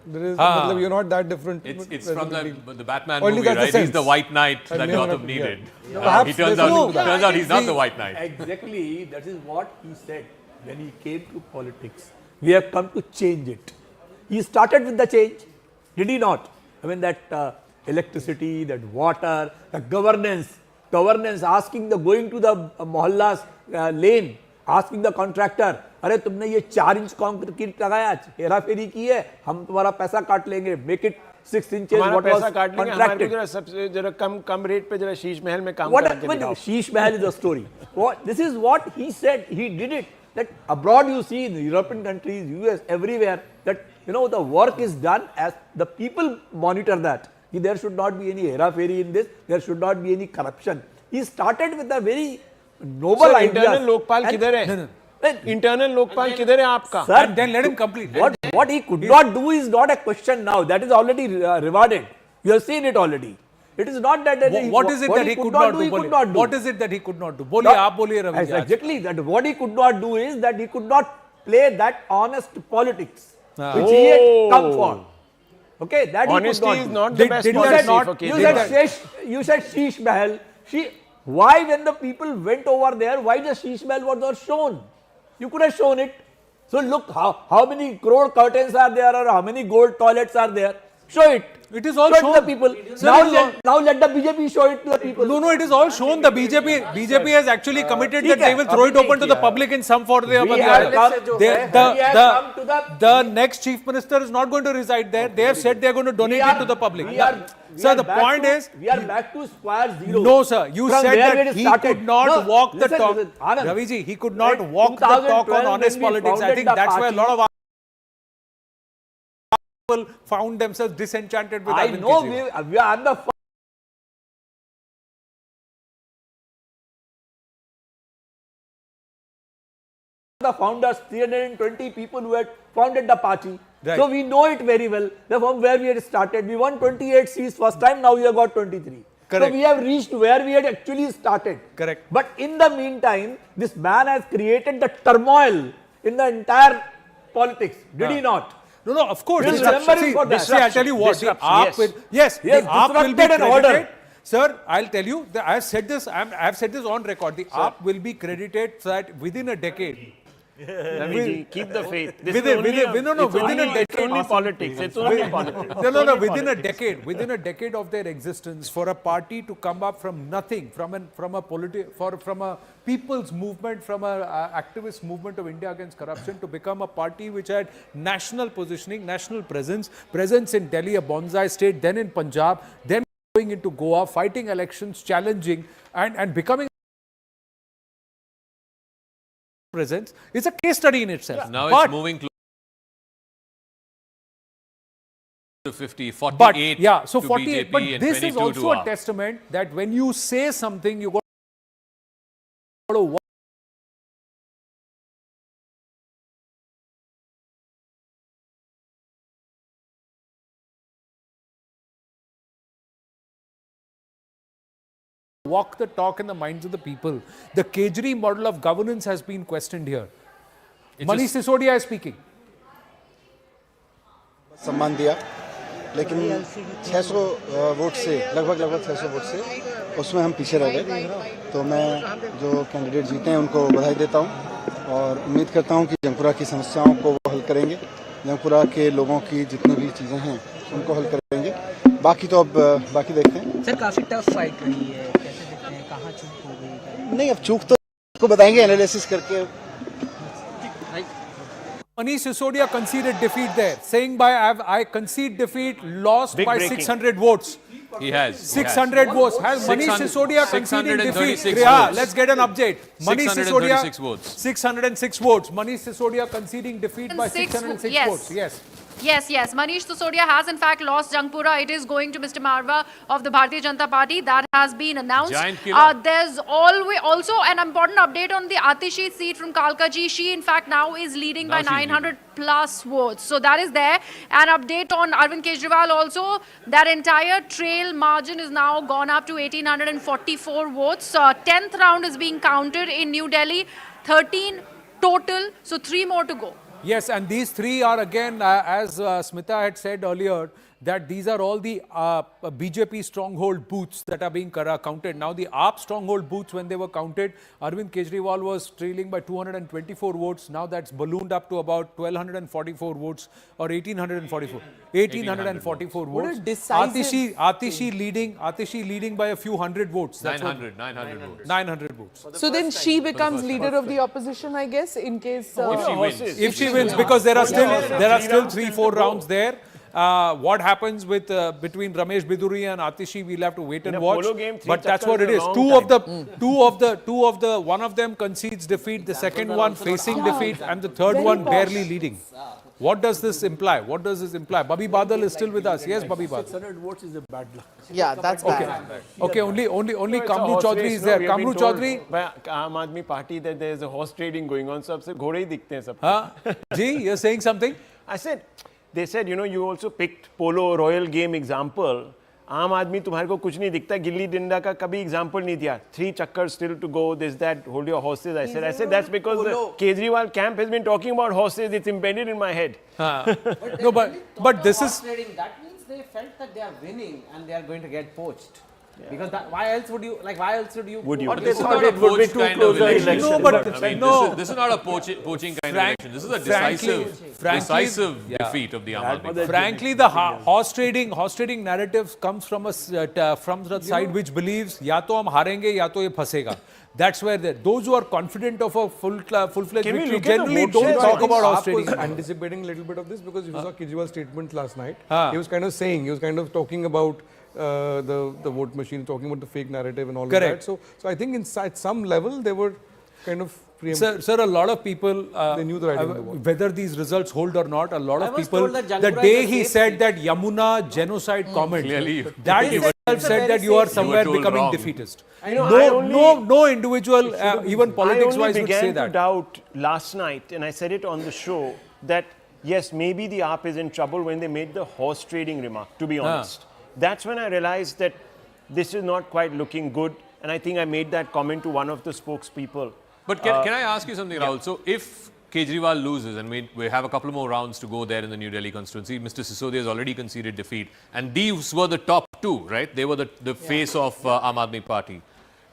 There is, you're not that different.
It's from the Batman movie, right? He's the white knight that Gotham needed. He turns out he's not the white knight.
Exactly, that is what he said when he came to politics. We have come to change it. He started with the change, did he not? I mean, that electricity, that water, the governance, asking going to the mohallas lane, asking the contractor, अरे तुमने ये 4 inch concrete लगाया, हेरा फेरी की है, हम तुम्हारा पैसा काट लेंगे, make it 6 inches.
हमारा पैसा काट लेंगे, हमारे
contracted.
जरा सबसे जरा कम रेट पे जरा शीश महल में काम
What
करके दिखाओ.
Sheesh Mahal is a story. This is what he said. He did it. That abroad you see in the European countries, US, everywhere, that the work is done as the people monitor that. There should not be any hera fairy in this. There should not be any corruption. He started with a very noble idea.
Internal Lokpal किधर है? Internal Lokpal किधर है आपका?
Sir, then let him complete.
What he could not do is not a question now. That is already rewarded. You have seen it already. It is not that.
What is it that he could not do? What is it that he could not do? Boliye, aap boliye, Ravi.
Exactly. That what he could not do is that he could not play that honest politics, which he had come for. Okay, that
honesty
he
is
could
not the best policy.
You said Sheesh Mahal. Why, when the people went over there, why the Sheesh Mahal was not shown? You could have shown it. So look, how many crore curtains are there, or how many gold toilets are there? Show it.
It is all
show
shown.
It to the people. Now let the BJP show it to the people.
No, it is all shown. The BJP has actually committed that they will throw it open to the public in some form or the other. The next chief minister is not going to reside there. They have said they are going to donate it to the public. Sir, the point is,
we are back to square zero.
No, sir. You said that he could not walk the talk. Raviji, he could not walk the talk on honest politics. I think that's why a lot of people found themselves disenchanted with Arvind Kejriwal.
I know we are the founders, 320 people who had founded the party. Right. So we know it very well. From where we had started, we won 28 seats first time, now we have got 23. Correct. So we have reached where we had actually started.
Correct.
But in the meantime, this man has created the turmoil in the entire politics. Did he not?
No, of course.
We'll remember him for that.
I'll tell you what. The AAP will, yes, the AAP will be credited. Sir, I'll tell you, I've said this on record. The AAP will be credited that within a decade.
Keep the faith.
Within a decade.
It's only politics. It's only politics.
No, within a decade of their existence, for a party to come up from nothing, from a people's movement, from an activist movement of India against corruption, to become a party which had national positioning, national presence in Delhi, a bonsai state, then in Punjab, then going into Goa, fighting elections, challenging, and becoming presence. It's a case study in itself.
Now it's moving close to 50, 48
so
to
48.
BJP
But
and
this
22
is also
to
a
AAP.
testament that when you say something, you got to walk the talk in the minds of the people. The Kejri model of governance has been questioned here. Manish Sisodia is speaking.
सम्मान दिया, लेकिन 600 vote से लगभग 600 vote से उसमें हम पीछे रह गए. तो मैं जो कैंडिडेट जीते हैं उनको बधाई देता हूं और उम्मीद करता हूं कि जमपुरा की समस्याओं को वो हल करेंगे. जंगपुरा के लोगों की जितनी भी चीज़ें हैं उनको हल करेंगे। बाकी तो अब बाकी देखते हैं।
सर काफी टफ फाइट रही है, कैसे देखते हैं, कहाँ चूक हो गई?
नहीं, अब चूक तो आपको बताएंगे एनालिसिस करके।
Manish Sisodia conceded defeat there, saying I concede defeat, lost
Big
by
breaking.
600 votes.
He has.
600 votes. Has Manish
600
Sisodia conceded defeat?
636
Yeah,
votes.
let's get an update. Manish Sisodia
636 votes.
606 votes. Manish Sisodia conceding defeat by 606
yes.
votes. Yes.
Yes. Manish Sisodia has in fact lost Jangpura. It is going to Mr. Marwa of the Bharatiya Janata Party. That has been announced.
Giant killer.
There's also an important update on the Atishi seat from Kalkaji. She in fact now is leading by 900 plus votes. So that is there. An update on Arvind Kejriwal also. That entire trail margin is now gone up to 1844 votes. 10th round is being counted in New Delhi. 13 total. So 3 more to go.
Yes, and these three are again, as Smita had said earlier, that these are all the BJP stronghold booths that are being counted. Now the AAP stronghold booths, when they were counted, Arvind Kejriwal was trailing by 224 votes. Now that's ballooned up to about 1244 votes or 1844. 1844
What a
votes.
decisive
Atishi leading by a few hundred votes. That's
900 votes.
900 votes.
So then she becomes leader of the opposition, I guess, in case
If she wins.
If she wins, because there are still 3-4 rounds there. What happens with between Ramesh Bidhuri and Atishi, we'll have to wait and watch. But that's what it is. Two of the one of them concedes defeat, the second one facing defeat, and the third one barely leading. What does this imply? What does this imply? Babi Badal is still with us. Yes, Babi Badal.
600 votes is a bad luck.
Yeah, that's bad.
Okay, only Kamru Chaudhary is there. Kamru Chaudhary.
By Aam Aadmi Party that there is a horse trading going on. So, घोड़े ही दिखते हैं सब.
Huh? Ji, you're saying something?
I said, they said, you also picked Polo Royal Game example. आम आदमी तुम्हारे को कुछ नहीं दिखता, गिल्ली डंडा का कभी एग्जांपल नहीं दिया. 3 चक्कर still to go, this that, hold your horses. I said that's because the Kejriwal camp has been talking about horses. It's embedded in my head.
No, but this is.
That means they felt that they are winning and they are going to get poached. Because why else would you?
Would you?
Or they thought it would be too close an election.
No, but
I mean,
no.
This is not a poaching kind of election. This is a decisive defeat of the Aam Aadmi Party.
Frankly, the horse trading narrative comes from the side which believes ya to hum harenge ya to ye phasega. That's where those who are confident of a full-fledged victory generally don't talk about horse trading.
I was anticipating a little bit of this because you saw Kejriwal's statement last night. He was kind of talking about the vote machine, talking about the fake narrative and all of that. So I think inside some level they were kind of preempted.
Sir, a lot of people,
they knew the writing on the wall.
whether these results hold or not, a lot of people,
told that
the
Jangpura
day
is a
he
safe
said
seat.
that Yamuna genocide comment,
Clearly,
that itself said that you are somewhere
told
becoming
wrong.
defeatist.
No
individual, even politics-wise, would say
I began
that.
to doubt last night, and I said it on the show, that yes, maybe the AAP is in trouble when they made the horse trading remark, to be honest. That's when I realized that this is not quite looking good, and I think I made that comment to one of the spokespeople.
But can I ask you something, Rahul? So if Kejriwal loses, and we have a couple more rounds to go there in the New Delhi constituency, Mr. Sisodia has already conceded defeat, and these were the top two, right? They were the face of Aam Aadmi Party.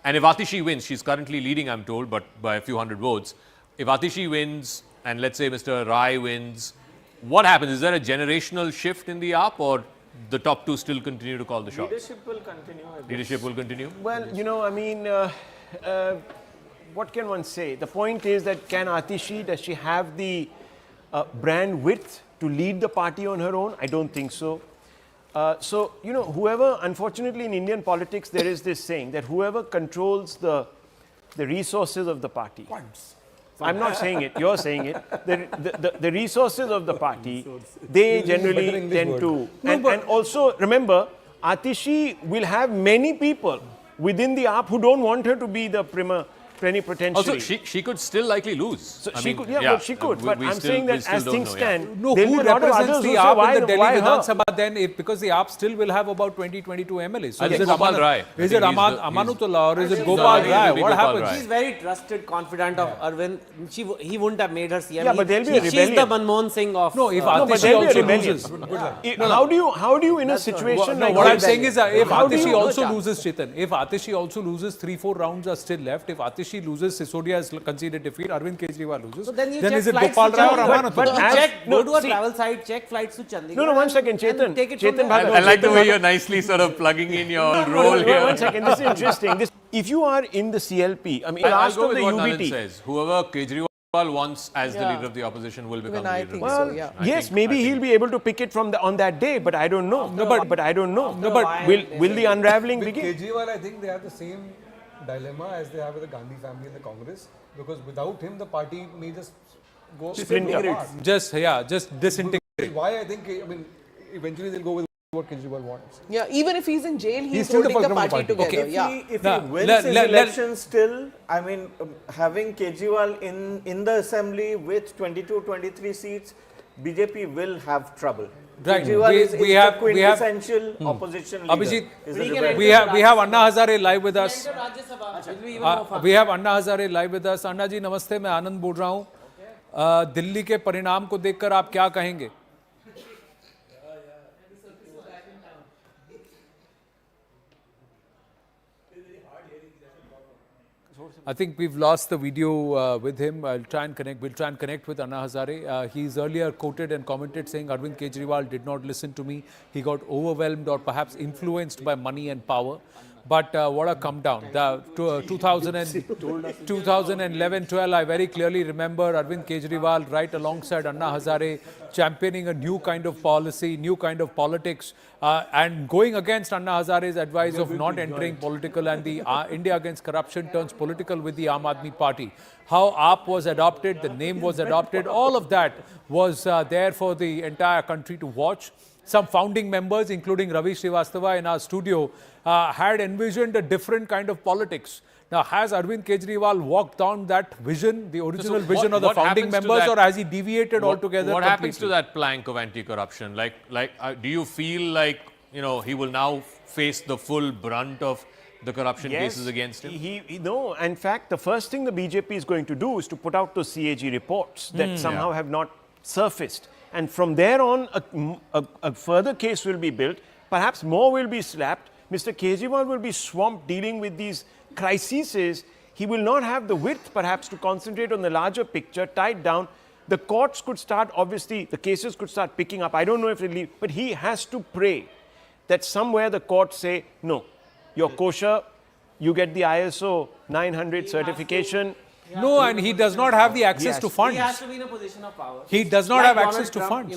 And if Atishi wins, she's currently leading, I'm told, but by a few hundred votes. If Atishi wins, and let's say Mr. Rai wins, what happens? Is there a generational shift in the AAP, or the top two still continue to call the shots?
Leadership will continue.
Leadership will continue?
Well, what can one say? The point is that does she have the brand width to lead the party on her own? I don't think so. Whoever, unfortunately in Indian politics, there is this saying that whoever controls the resources of the party, I'm not saying it, you're saying it, the resources of the party, they generally tend to, and also remember, Atishi will have many people within the AAP who don't want her to be the plenipotentiary.
Also, she could still likely lose.
So she could. But I'm saying that as things stand,
who represents the AAP in the Delhi Vidhan Sabha then? Because the AAP still will have about 20-22 MLAs. So
is it Gopal Rai?
Is it Amanutullah or is it Gopal Rai? What happens?
She's very trusted, confidant of Arvind. He wouldn't have made her CM.
Yeah, but there'll be a rebellion.
She's the Manmohan Singh of...
No, if Atishi also loses.
How do you in a situation like
what I'm saying is if Atishi also loses, Chetan, if Atishi also loses, 3-4 rounds are still left. If Atishi Rishi loses, Sisodia has conceded defeat, Arvind Kejriwal loses.
So then you
then
check
is it
flights
Gopal
to
Rai or
Chandigarh.
Raman?
But as-
Go
no,
to a
see-
travel site, check flights to Chandigarh.
No, one second,
and
Chetan.
take it from
Chetan
there.
Bhagat.
I like the way you're nicely sort of plugging in your role here.
One second, this is interesting. If you are in the CLP, I mean,
I'll
last
go
of
with
the
what
UBT.
Nalan says. Whoever Kejriwal wants as the
Yeah.
leader of the opposition will become
Even
the
I
leader of
think
the
so,
opposition.
yeah.
I
Yes,
think-
maybe
I think-
he'll be able to pick it from on that day, but I don't know.
No, but
I don't know.
No, but
will the unraveling
With
begin?
Kejriwal, I think they have the same dilemma as they have with the Gandhi family in the Congress, because without him, the party may just go apart.
just disintegrate.
Why I think, I mean, eventually they'll go with what Kejriwal wants.
Yeah, even if he's in jail, he's
still the
holding the
fulcrum of
party
the party.
together.
Okay.
Yeah.
If
Nah,
he wins
let-
his
let-
election still, I mean, having Kejriwal in the assembly with 22, 23 seats, BJP will have trouble.
Right.
Kejriwal
We-
is
we have-
the quintessential opposition leader.
Abhijit,
is the
we have Anna Hazare live with us.
Rajya Sabha. It will be even more fun.
We have Anna Hazare live with us. अन्ना जी नमस्ते, मैं आनंद बोल रहा हूँ. दिल्ली के परिणाम को देखकर आप क्या कहेंगे? I think we've lost the video with him. We'll try and connect with Anna Hazare. He's earlier quoted and commented saying Arvind Kejriwal did not listen to me. He got overwhelmed or perhaps influenced by money and power. But what a come down. The 2011-12, I very clearly remember Arvind Kejriwal right alongside Anna Hazare championing a new kind of policy, new kind of politics, and going against Anna Hazare's advice of not entering political, and the India Against Corruption turns political with the Aam Aadmi Party. How AAP was adopted, the name was adopted, all of that was there for the entire country to watch. Some founding members, including Ravi Srivastava in our studio, had envisioned a different kind of politics. Now, has Arvind Kejriwal walked down that vision, the original vision of the founding
happens to
members,
that-
or has he deviated altogether?
What happens to
completely?
that plank of anti-corruption? Do you feel like he will now face the full brunt of the corruption cases against him?
No, in fact, the first thing the BJP is going to do is to put out those CAG reports that somehow have not surfaced. And from there on, a further case will be built. Perhaps more will be slapped. Mr. Kejriwal will be swamped dealing with these crises. He will not have the width, perhaps, to concentrate on the larger picture, tied down. The courts could start, obviously, the cases could start picking up. I don't know if it'll leave, but he has to pray that somewhere the courts say, no, you're kosher, you get the ISO 900 certification.
No, and he does not have the access to funds.
He has to be in a position of power.
He does not
Like
have
Donald
access to
Trump,
funds.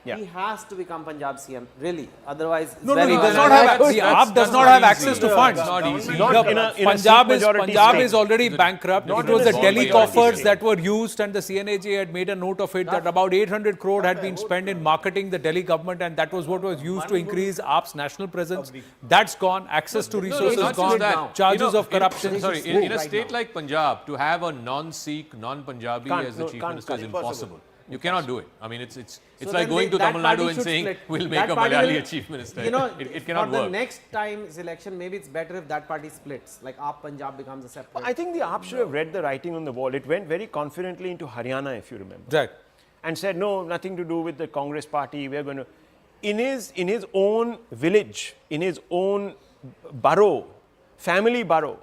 He has to become Punjab CM, really. Otherwise, it's
No,
very
he does
very
not have.
hard.
The AAP does not have access to funds.
Not easy.
Not in a
Punjab
seat majority
Punjab
state.
is already bankrupt.
Not
It was
in a
the
seat
Delhi
majority
coffers
state.
that were used, and the CNAJ had made a note of it that about 800 crore had been spent in marketing the Delhi government, and that was what was used to increase AAP's national presence. That's gone. Access to resources
not
gone.
just that.
Charges of corruption.
In a state like Punjab, to have a non-Sikh, non-Punjabi as the chief minister is impossible. You cannot do it. I mean, it's like
then
going to
that
Tamil
party
Nadu and
should
saying,
split.
we'll
That
make a
party
Malayali
will-
a chief minister. It
For
cannot
the
work.
next time's election, maybe it's better if that party splits. Like AAP Punjab becomes a separate.
I think the AAP should have read the writing on the wall. It went very confidently into Haryana, if you remember.
Right.
And said, no, nothing to do with the Congress party. We're going to... In his own village, in his own borough, family borough,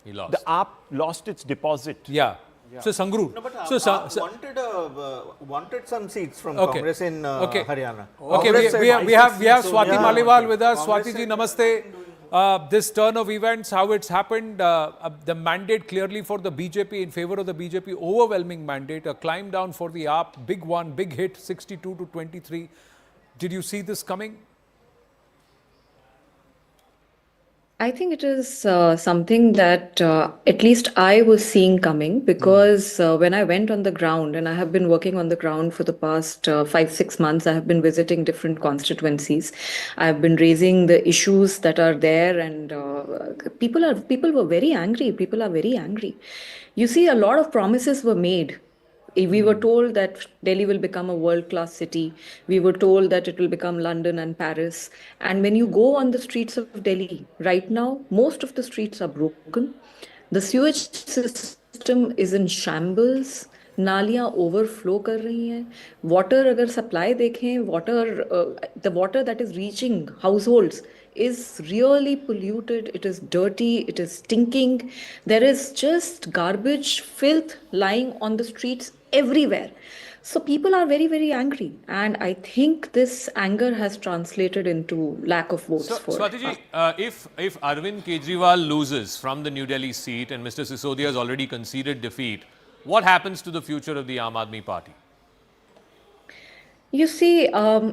He lost.
the AAP lost its deposit.
Yeah. So Sangrur.
No, but
So
wanted some seats from
Okay.
Congress in
Okay.
Haryana.
Okay,
Congress
we have
said-
Swati
Yeah.
Maliwal with us.
Congress
Swati ji,
said-
namaste. This turn of events, how it's happened, the mandate clearly for the BJP, in favor of the BJP, overwhelming mandate, a climb down for the AAP, big one, big hit, 62 to 23. Did you see this coming?
I think it is something that at least I was seeing coming, because when I went on the ground, and I have been working on the ground for the past 5-6 months, I have been visiting different constituencies. I have been raising the issues that are there, and people were very angry. People are very angry. You see, a lot of promises were made. We were told that Delhi will become a world-class city. We were told that it will become London and Paris. And when you go on the streets of Delhi right now, most of the streets are broken. The sewage system is in shambles. नालियाँ overflow कर रही हैं, water अगर supply देखें, the water that is reaching households is really polluted, it is dirty, it is stinking, there is just garbage, filth lying on the streets everywhere. So people are very, very angry, and I think this anger has translated into lack of votes
So,
for
Swati ji, if Arvind Kejriwal loses from the New Delhi seat and Mr. Sisodia has already conceded defeat, what happens to the future of the Aam Aadmi Party?
You see,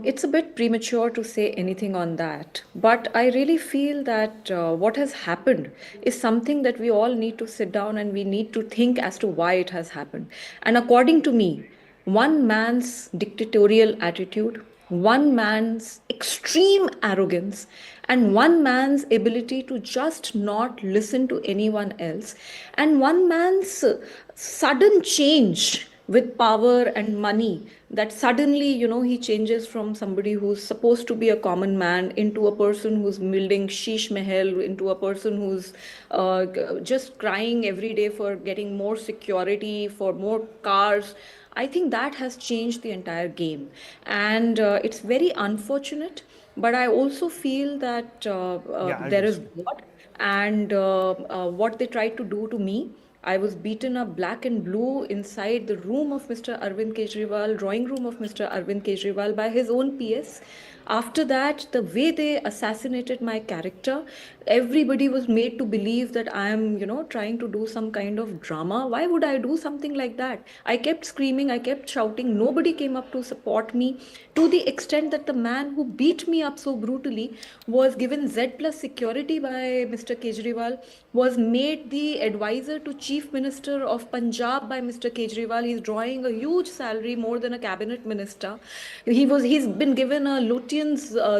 it's a bit premature to say anything on that, but I really feel that what has happened is something that we all need to sit down and we need to think as to why it has happened. And according to me, one man's dictatorial attitude, one man's extreme arrogance, and one man's ability to just not listen to anyone else, and one man's sudden change with power and money, that suddenly, he changes from somebody who's supposed to be a common man into a person who's building sheesh mahal, into a person who's just crying every day for getting more security, for more cars. I think that has changed the entire game, and it's very unfortunate, but I also feel that there is God, and what they tried to do to me. I was beaten up black and blue inside the room of Mr. Arvind Kejriwal, drawing room of Mr. Arvind Kejriwal by his own PS. After that, the way they assassinated my character, everybody was made to believe that I am, trying to do some kind of drama. Why would I do something like that? I kept screaming, I kept shouting. Nobody came up to support me, to the extent that the man who beat me up so brutally was given Z plus security by Mr. Kejriwal, was made the advisor to Chief Minister of Punjab by Mr. Kejriwal. He's drawing a huge salary, more than a cabinet minister. He's been given a Lutyens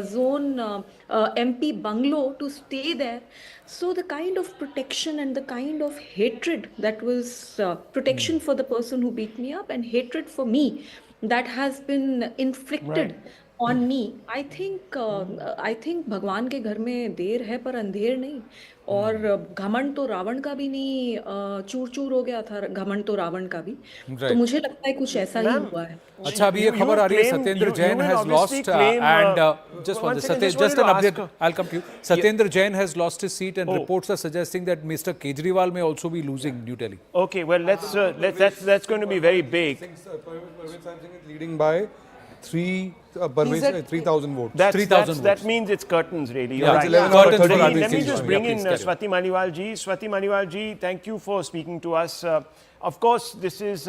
zone MP bungalow to stay there. So the kind of protection and the kind of hatred that was protection for the person who beat me up and hatred for me that has been inflicted on me. I think भगवान के घर में देर है पर अंधेर नहीं. और घमंड तो रावण का भी नहीं, चूर चूर हो गया था घमंड तो रावण का भी. तो मुझे लगता है कुछ ऐसा ही हुआ है.
अच्छा, अभी ये खबर आ रही है Satyendra Jain has lost and just one second, just an update, I'll come to you. Satyendra Jain has lost his seat and reports are suggesting that Mr. Kejriwal may also be losing New Delhi.
Okay, well that's going to be very big.
Perves Verma is leading by 3,000 votes.
That means it's curtains, really.
Yeah,
right.
it's 11 curtains.
Let me just bring in Swati Maliwal ji. Swati Maliwal ji, thank you for speaking to us. Of course, this is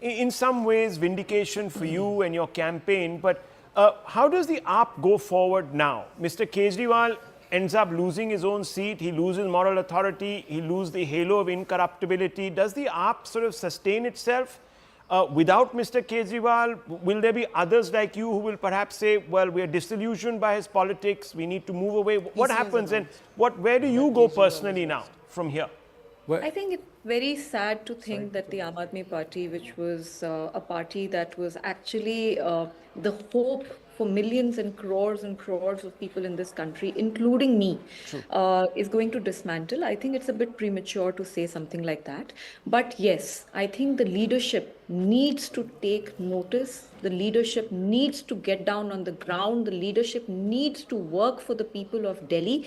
in some ways vindication for you and your campaign, but how does the AAP go forward now? Mr. Kejriwal ends up losing his own seat, he loses moral authority, he loses the halo of incorruptibility. Does the AAP sort of sustain itself? Without Mr. Kejriwal, will there be others like you who will perhaps say, well, we are disillusioned by his politics, we need to move away? What happens and where do you go personally now from here?
I think it's very sad to think that the Aam Aadmi Party, which was a party that was actually the hope for millions and crores of people in this country, including me, is going to dismantle. I think it's a bit premature to say something like that. But yes, I think the leadership needs to take notice. The leadership needs to get down on the ground. The leadership needs to work for the people of Delhi.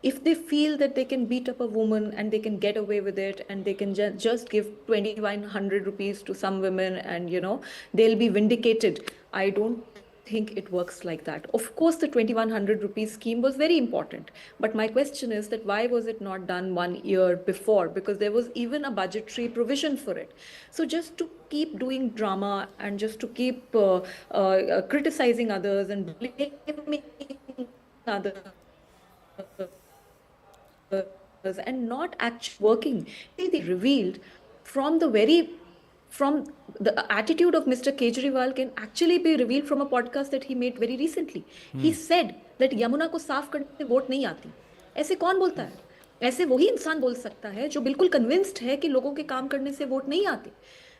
If they feel that they can beat up a woman and they can get away with it and they can just give 2,100 rupees to some women and, they'll be vindicated, I don't think it works like that. Of course, the 2,100 rupees scheme was very important. But my question is that why was it not done 1 year before? Because there was even a budgetary provision for it. So just to keep doing drama and just to keep criticizing others and blaming others and not actually working, they revealed from the attitude of Mr. Kejriwal can actually be revealed from a podcast that he made very recently. He said that Yamuna को साफ करने से vote नहीं आती. ऐसे कौन बोलता है? ऐसे वही इंसान बोल सकता है जो बिल्कुल कन्विंस्ड है कि लोगों के काम करने से वोट नहीं आते.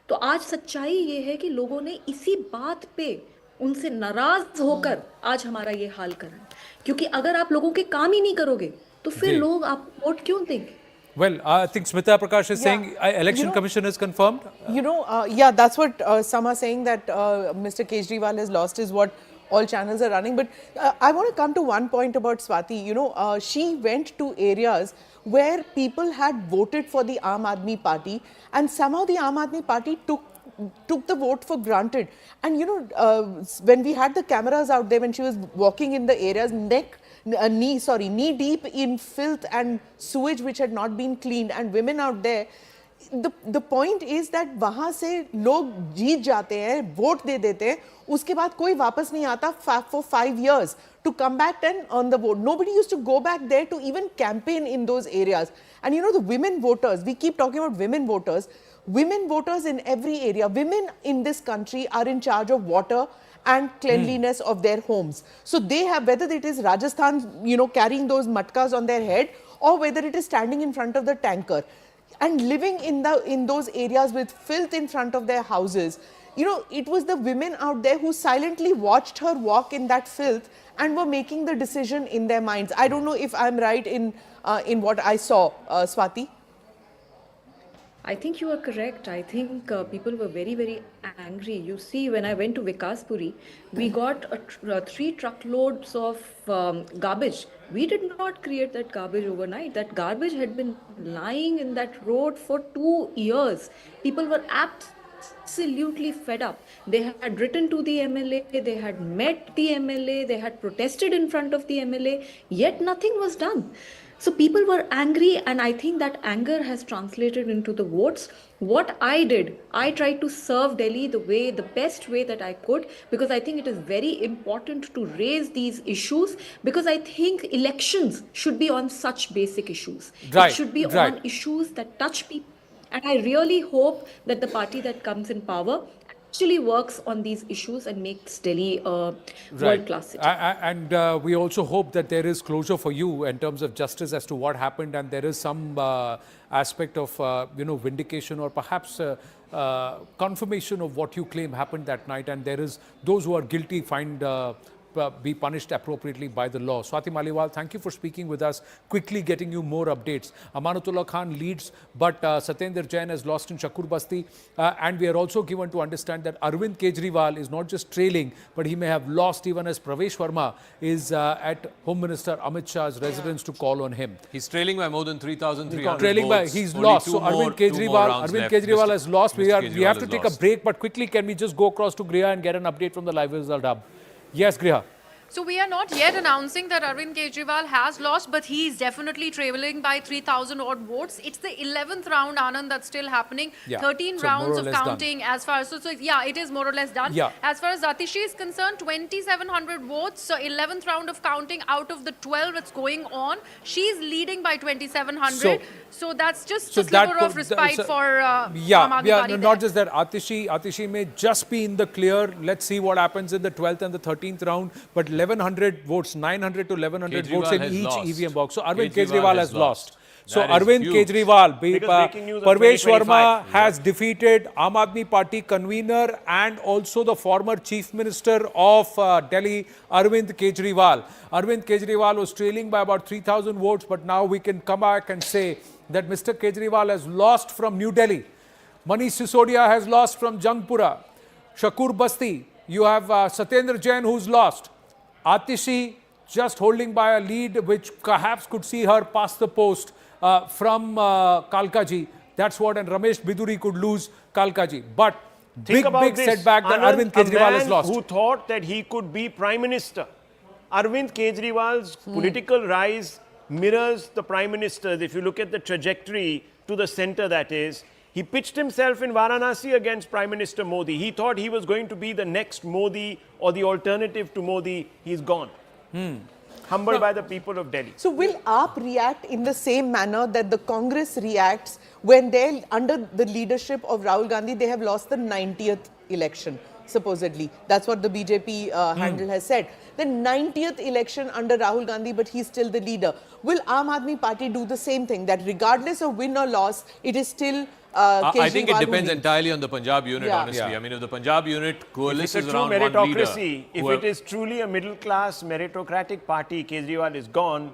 तो आज सच्चाई ये है कि लोगों ने इसी बात पे उनसे नाराज होकर आज हमारा ये हाल करा है. क्योंकि अगर आप लोगों के काम ही नहीं करोगे तो फिर लोग आप वोट क्यों देंगे?
Well, I think Smita Prakash is saying election commission is confirmed.
Yeah, that's what some are saying, that Mr. Kejriwal has lost, is what all channels are running. But I want to come to one point about Swati. She went to areas where people had voted for the Aam Aadmi Party, and somehow the Aam Aadmi Party took the vote for granted. And when we had the cameras out there, when she was walking in the areas, knee deep in filth and sewage which had not been cleaned, and women out there, the point is that वहाँ से लोग जीत जाते हैं, vote दे देते हैं, उसके बाद कोई वापस नहीं आता for 5 years to come back and earn the vote. Nobody used to go back there to even campaign in those areas. And the women voters, we keep talking about women voters in every area. Women in this country are in charge of water and cleanliness of their homes. So they have, whether it is Rajasthan, carrying those matkas on their head, or whether it is standing in front of the tanker and living in those areas with filth in front of their houses. It was the women out there who silently watched her walk in that filth and were making the decision in their minds. I don't know if I'm right in what I saw, Swati.
I think you are correct. I think people were very, very angry. You see, when I went to Vikaspuri, we got 3 truckloads of garbage. We did not create that garbage overnight. That garbage had been lying in that road for 2 years. People were absolutely fed up. They had written to the MLA, they had met the MLA, they had protested in front of the MLA, yet nothing was done. So people were angry, and I think that anger has translated into the votes. What I did, I tried to serve Delhi the best way that I could, because I think it is very important to raise these issues, because I think elections should be on such basic issues.
Right,
it should be
right.
on issues that touch people. And I really hope that the party that comes in power actually works on these issues and makes Delhi a world-class city.
And we also hope that there is closure for you in terms of justice as to what happened, and there is some aspect of vindication, or perhaps confirmation of what you claim happened that night, and there is those who are guilty be punished appropriately by the law. Swati Maliwal, thank you for speaking with us, quickly getting you more updates. Amanatullah Khan leads, but Satyendra Jain has lost in Shakur Basti, and we are also given to understand that Arvind Kejriwal is not just trailing, but he may have lost even as Perves Verma is at Home Minister Amit Shah's residence to call on him.
He's trailing by more than 3,300
Trailing
votes.
by, he's
Only
lost.
two
So
more-
Arvind
two more rounds
Kejriwal
left.
has lost. We have
Kejriwal
to
has
take
lost.
a break, but quickly can we just go across to Griha and get an update from the live result hub? Yes, Griha.
So we are not yet announcing that Arvind Kejriwal has lost, but he is definitely trailing by 3,000 odd votes. It's the 11th round, Anand, that's still happening.
Yeah.
13
So more
rounds
or
of
less done.
counting as far as, so yeah, it is more or less done.
Yeah.
As far as Atishi is concerned, 2,700 votes. So 11th round of counting out of the 12 that's going on. She's leading by 2,700. So that's just a sliver of respite for Aam Aadmi Party
not just that. Atishi may just be in the clear. Let's see what happens in the 12th and the 13th round. But 1,100 votes, 900 to 1,100 votes in
has
each
lost.
EVM box. So Arvind
Kejriwal
Kejriwal
has
has lost. So
That is
Arvind
huge.
Kejriwal,
breaking news on
Perves
2025.
Verma has defeated Aam Aadmi Party convener and also the former Chief Minister of Delhi, Arvind Kejriwal. Arvind Kejriwal was trailing by about 3,000 votes, but now we can come back and say that Mr. Kejriwal has lost from New Delhi. Manish Sisodia has lost from Jangpura. Shakur Basti, you have Satyendra Jain who's lost. Atishi just holding by a lead which perhaps could see her pass the post from Kalkaji. That's what, and Ramesh Bidhuri could lose Kalkaji. But
Think about
big
this.
setback that
Anand,
Arvind Kejriwal has
a man
lost.
who thought that he could be Prime Minister. Arvind Kejriwal's political rise mirrors the Prime Minister's. If you look at the trajectory to the center, that is, he pitched himself in Varanasi against Prime Minister Modi. He thought he was going to be the next Modi or the alternative to Modi. He's gone. Humbled by the people of Delhi.
So will AAP react in the same manner that the Congress reacts when they're under the leadership of Rahul Gandhi, they have lost the 90th election, supposedly. That's what the BJP handle has said. The 90th election under Rahul Gandhi, but he's still the leader. Will Aam Aadmi Party do the same thing, that regardless of win or loss, it is still
I think it
Kejriwal who
depends
leads?
entirely on the Punjab unit,
Yeah.
honestly.
Yeah.
I mean, if the Punjab unit
If it's a
coalesces
true
around one leader...
meritocracy, if it is truly a middle-class meritocratic party, Kejriwal is gone.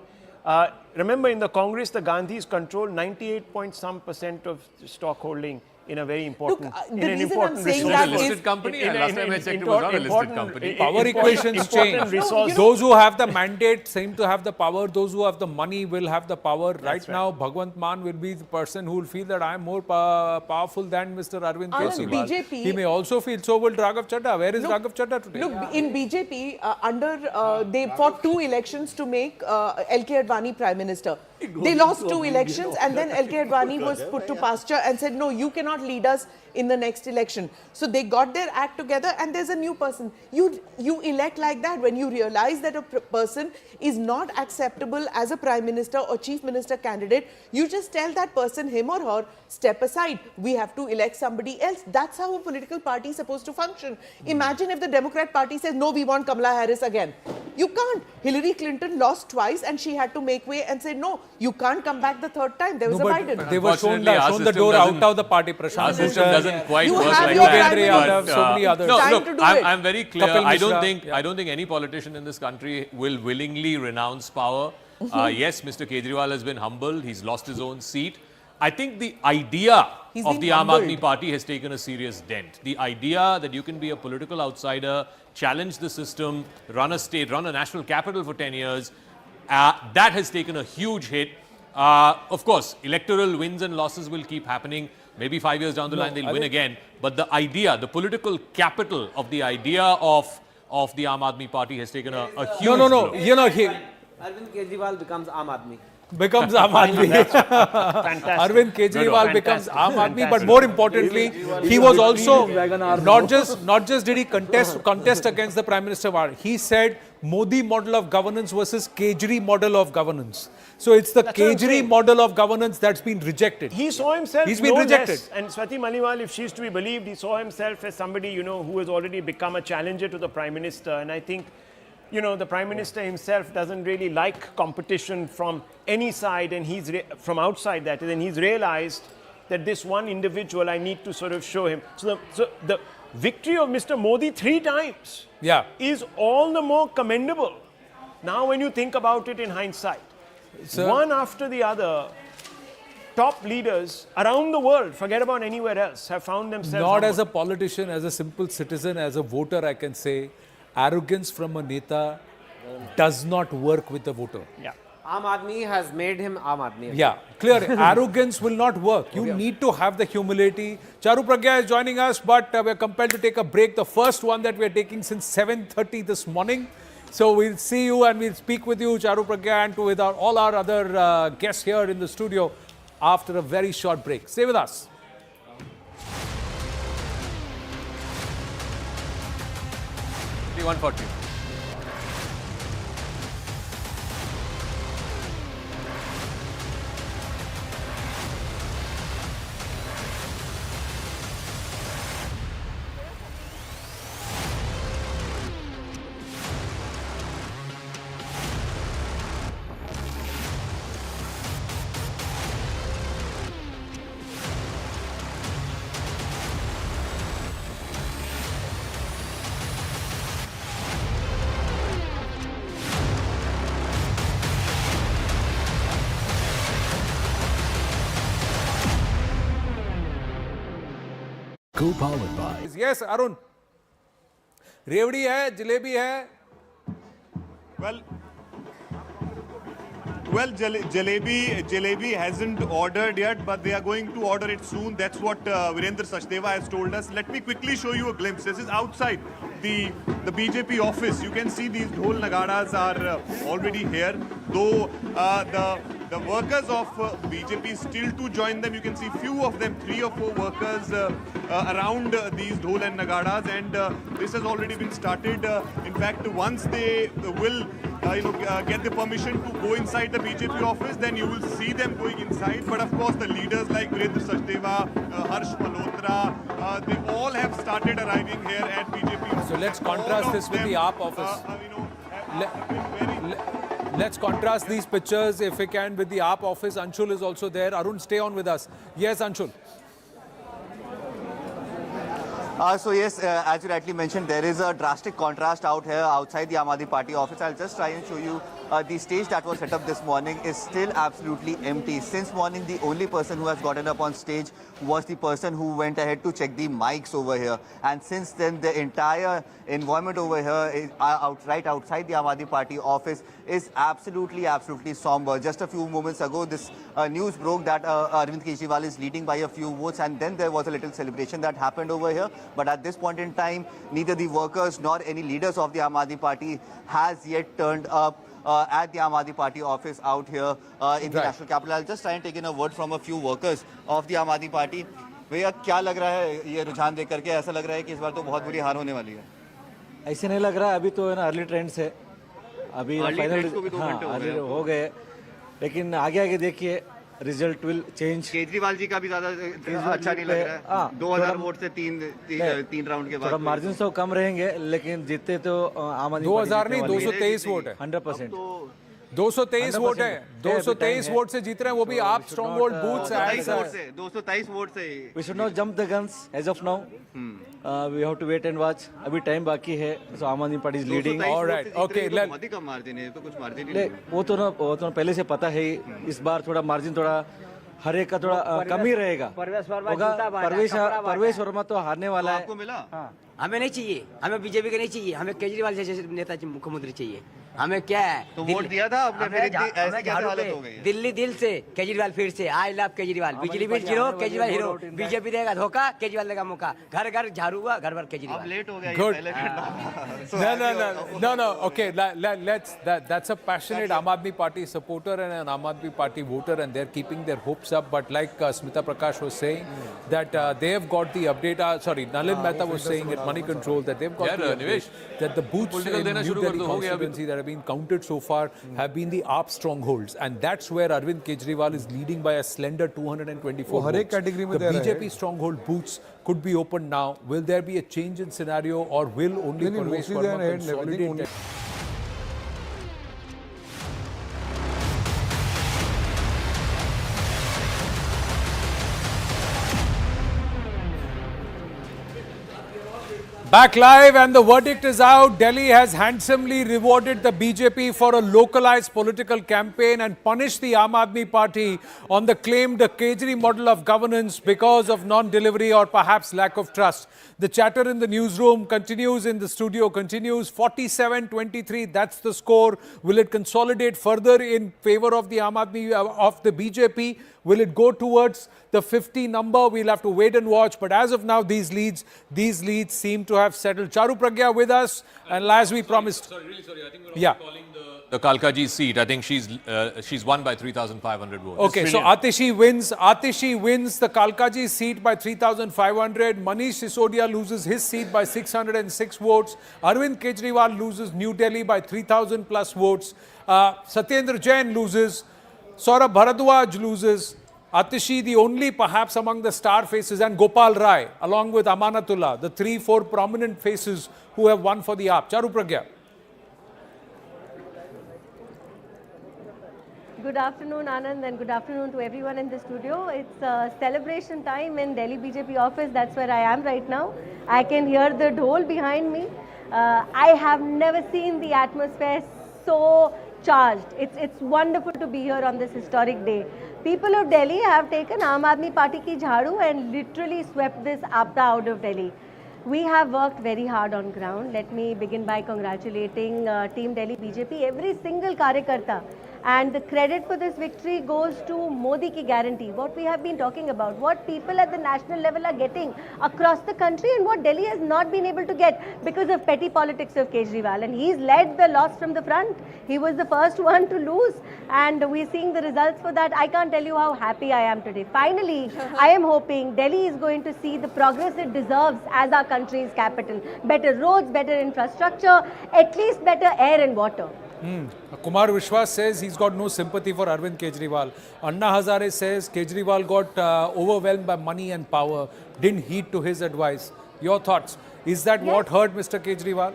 Remember, in the Congress, the Gandhis control 98 point some % of stock holding in a very important,
the reason I'm saying
Is
that
it a listed company? Last time I checked, it was not a listed company.
Power equations change. Those who have the mandate seem to have the power. Those who have the money will have the power. Right now, Bhagwant Mann will be the person who will feel that I am more powerful than Mr. Arvind Kejriwal.
BJP
He may also feel, so will Raghav Chadha. Where is Raghav Chadha today?
Look, in BJP, they fought 2 elections to make LK Advani Prime Minister. They lost 2 elections and then LK Advani was put to pasture and said, no, you cannot lead us in the next election. So they got their act together and there's a new person. You elect like that when you realize that a person is not acceptable as a Prime Minister or Chief Minister candidate. You just tell that person, him or her, step aside. We have to elect somebody else. That's how a political party is supposed to function. Imagine if the Democrat Party says, no, we want Kamala Harris again. You can't. Hillary Clinton lost twice and she had to make way and say, no, you can't come back the 3rd time. There was a Biden.
They were shown the door out of the party. Prashant
doesn't quite
You
work
have
like
your
that.
Prime
Yadav, so many others.
No,
Time
look,
to do it.
I'm very clear.
Kapil
I don't
Mishra,
think any politician in this country will willingly renounce power. Yes, Mr. Kejriwal has been humbled. He's lost his own seat. I think the idea of the Aam Aadmi Party has taken a serious dent. The idea that you can be a political outsider, challenge the system, run a state, run a national capital for 10 years, that has taken a huge hit. Of course, electoral wins and losses will keep happening. Maybe 5 years down the line, they'll win again. But the idea, the political capital of the idea of the Aam Aadmi Party has taken a huge blow.
You know, Arvind Kejriwal becomes Aam Admi.
Becomes Aam Aadmi. Arvind Kejriwal becomes Aam Aadmi, but more importantly, he was also not just did he contest against the Prime Minister. He said Modi model of governance versus Kejri model of governance. So it's the Kejri model of governance that's been rejected.
He saw himself.
He's been rejected.
Less. And Swati Maliwal, if she's to be believed, he saw himself as somebody who has already become a challenger to the Prime Minister. And I think, the Prime Minister himself doesn't really like competition from any side, and he's from outside that, and then he's realized that this one individual, I need to sort of show him. So the victory of Mr. Modi 3 times is all the more commendable. Now, when you think about it in hindsight, one after the other, top leaders around the world, forget about anywhere else, have found themselves
not as a politician, as a simple citizen, as a voter, I can say, arrogance from a neta does not work with the voter.
Yeah.
Aam Admi has made him Aam Admi. Again.
Yeah, clear. Arrogance will not work. You need to have the humility. Charu Pragya is joining us, but we're compelled to take a break. The first one that we're taking since 7:30 this morning. So we'll see you and we'll speak with you, Charu Pragya, and with all our other guests here in the studio after a very short break. Stay with us.
140.
Co-powered by. Yes, Arun. Revdi hai, jalebi hai.
Well, Jalebi hasn't ordered yet, but they are going to order it soon. That's what Virendra Sachdeva has told us. Let me quickly show you a glimpse. This is outside the BJP office. You can see these dhol nagadas are already here. Though the workers of BJP still to join them. You can see few of them, 3 or 4 workers around these dhol and nagadas, and this has already been started. In fact, once they will get the permission to go inside the BJP office, then you will see them going inside. But of course, the leaders like Virendra Sachdeva, Harsh Malhotra, they all have started arriving here at BJP office.
So let's contrast this with the AAP office. Let's contrast these pictures, if we can, with the AAP office. Anshul is also there. Arun, stay on with us. Yes, Anshul.
So yes, as you rightly mentioned, there is a drastic contrast out here outside the Aam Aadmi Party office. I'll just try and show you the stage that was set up this morning is still absolutely empty. Since morning, the only person who has gotten up on stage was the person who went ahead to check the mics over here. And since then, the entire environment over here is right outside the Aam Aadmi Party office is absolutely somber. Just a few moments ago, this news broke that Arvind Kejriwal is leading by a few votes, and then there was a little celebration that happened over here. But at this point in time, neither the workers nor any leaders of the Aam Aadmi Party has yet turned up at the Aam Aadmi Party office out here in the national capital. I'll just try and take in a word from a few workers of the Aam Aadmi Party. भैया क्या लग रहा है ये रुझान देख करके? ऐसा लग रहा है कि इस बार तो बहुत बुरी हार होने वाली है।
ऐसे नहीं लग रहा, अभी तो है ना अर्ली ट्रेंड्स है, अभी फाइनल हो गए, लेकिन आगे आगे देखिए result will change.
Kejriwal ji का भी ज्यादा अच्छा नहीं लग रहा है। 2000 वोट से तीन राउंड के बाद
थोड़ा मार्जिन तो कम रहेंगे, लेकिन जीतते तो आम आदमी
2000 नहीं 223 वोट है।
100%।
223 वोट है, 223 वोट से जीत रहे हैं, वो भी आप स्ट्रॉन्ग होल्ड बूथ्स
223 वोट से।
We should not jump the guns as of now. We have to wait and watch. अभी टाइम बाकी है, so आम Aadmi party is leading.
All right, okay.
बहुत ही कम मार्जिन है, तो कुछ मार्जिन नहीं।
वो तो पहले से पता है, इस बार थोड़ा मार्जिन थोड़ा हर एक का थोड़ा कम ही रहेगा। परवेश वर्मा तो हारने वाला है।
आपको मिला?
हमें नहीं चाहिए, हमें बीजेपी का नहीं चाहिए, हमें केजरीवाल जैसे नेता मुख्यमंत्री चाहिए। हमें क्या है,
तो वोट दिया था आपने, फिर ऐसी क्या हालत हो गई है?
दिल्ली दिल से केजरीवाल फिर से, आई लव केजरीवाल। बिजली bill zero, Kejriwal hero. BJP देगा धोखा, केजरीवाल देगा मौका। घर घर झाड़ू हुआ, घर घर केजरीवाल।
अब लेट हो गया
Good.
ये
No. Okay, that's a passionate Aam Aadmi Party supporter and an Aam Aadmi Party voter, and they're keeping their hopes up. But like Smita Prakash was saying, that they have got the update. Nalin Mehta was saying at Money Control that they've got the update that the booths in New Delhi constituency that have been counted so far have been the AAP strongholds, and that's where Arvind Kejriwal is leading by a slender 224 votes. The BJP stronghold booths could be opened now. Will there be a change in scenario, or will only Perves Verma consolidate? Back live, and the verdict is out. Delhi has handsomely rewarded the BJP for a localized political campaign and punished the Aam Aadmi Party on the claimed Kejri model of governance because of non-delivery or perhaps lack of trust. The chatter in the newsroom continues, in the studio continues. 47-23, that's the score. Will it consolidate further in favor of the Aam Aadmi, of the BJP? Will it go towards the 50 number? We'll have to wait and watch. But as of now, these leads seem to have settled. Charu Pragya with us, and as we promised.
Sorry, really sorry. I think we're calling the Kalkaji seat. I think she's won by 3,500 votes.
Okay, so Atishi wins the Kalkaji seat by 3,500. Manish Sisodia loses his seat by 606 votes. Arvind Kejriwal loses New Delhi by 3,000 plus votes. Satyendra Jain loses. Saurabh Bharadwaj loses. Atishi, the only perhaps among the star faces, and Gopal Rai, along with Amanatullah, the 3-4 prominent faces who have won for the AAP. Charu Pragya.
Good afternoon, Anand, and good afternoon to everyone in the studio. It's celebration time in Delhi BJP office. That's where I am right now. I can hear the dhol behind me. I have never seen the atmosphere so charged. It's wonderful to be here on this historic day. People of Delhi have taken Aam Aadmi Party ki jharu and literally swept this apda out of Delhi. We have worked very hard on ground. Let me begin by congratulating Team Delhi BJP, every single karyakarta. And the credit for this victory goes to Modi ki guarantee, what we have been talking about, what people at the national level are getting across the country and what Delhi has not been able to get because of petty politics of Kejriwal. And he's led the loss from the front. He was the first one to lose, and we're seeing the results for that. I can't tell you how happy I am today. Finally, I am hoping Delhi is going to see the progress it deserves as our country's capital. Better roads, better infrastructure, at least better air and water.
Kumar Vishwas says he's got no sympathy for Arvind Kejriwal. Anna Hazare says Kejriwal got overwhelmed by money and power, didn't heed to his advice. Your thoughts? Is that what hurt Mr. Kejriwal?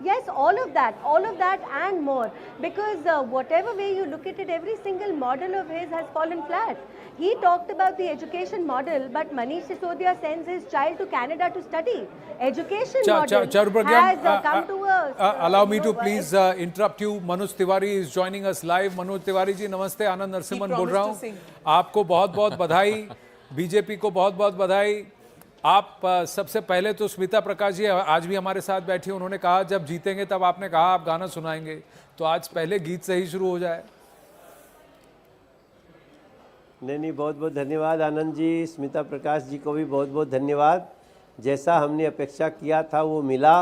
Yes, all of that and more. Because whatever way you look at it, every single model of his has fallen flat. He talked about the education model, but Manish Sisodia sends his child to Canada to study. Education model has come to a...
allow me to please interrupt you. Manoj Tiwari is joining us live. Manoj Tiwari ji, नमस्ते. आनंद नरसिम्हन बोल रहा हूँ. आपको बहुत-बहुत बधाई. BJP को बहुत-बहुत बधाई. आप सबसे पहले तो स्मिता प्रकाश जी आज भी हमारे साथ बैठी. उन्होंने कहा जब जीतेंगे तब आपने कहा आप गाना सुनाएंगे. तो आज पहले गीत से ही शुरू हो जाए.
नहीं, बहुत बहुत धन्यवाद आनंद जी. स्मिता प्रकाश जी को भी बहुत बहुत धन्यवाद. जैसा हमने अपेक्षा किया था वो मिला,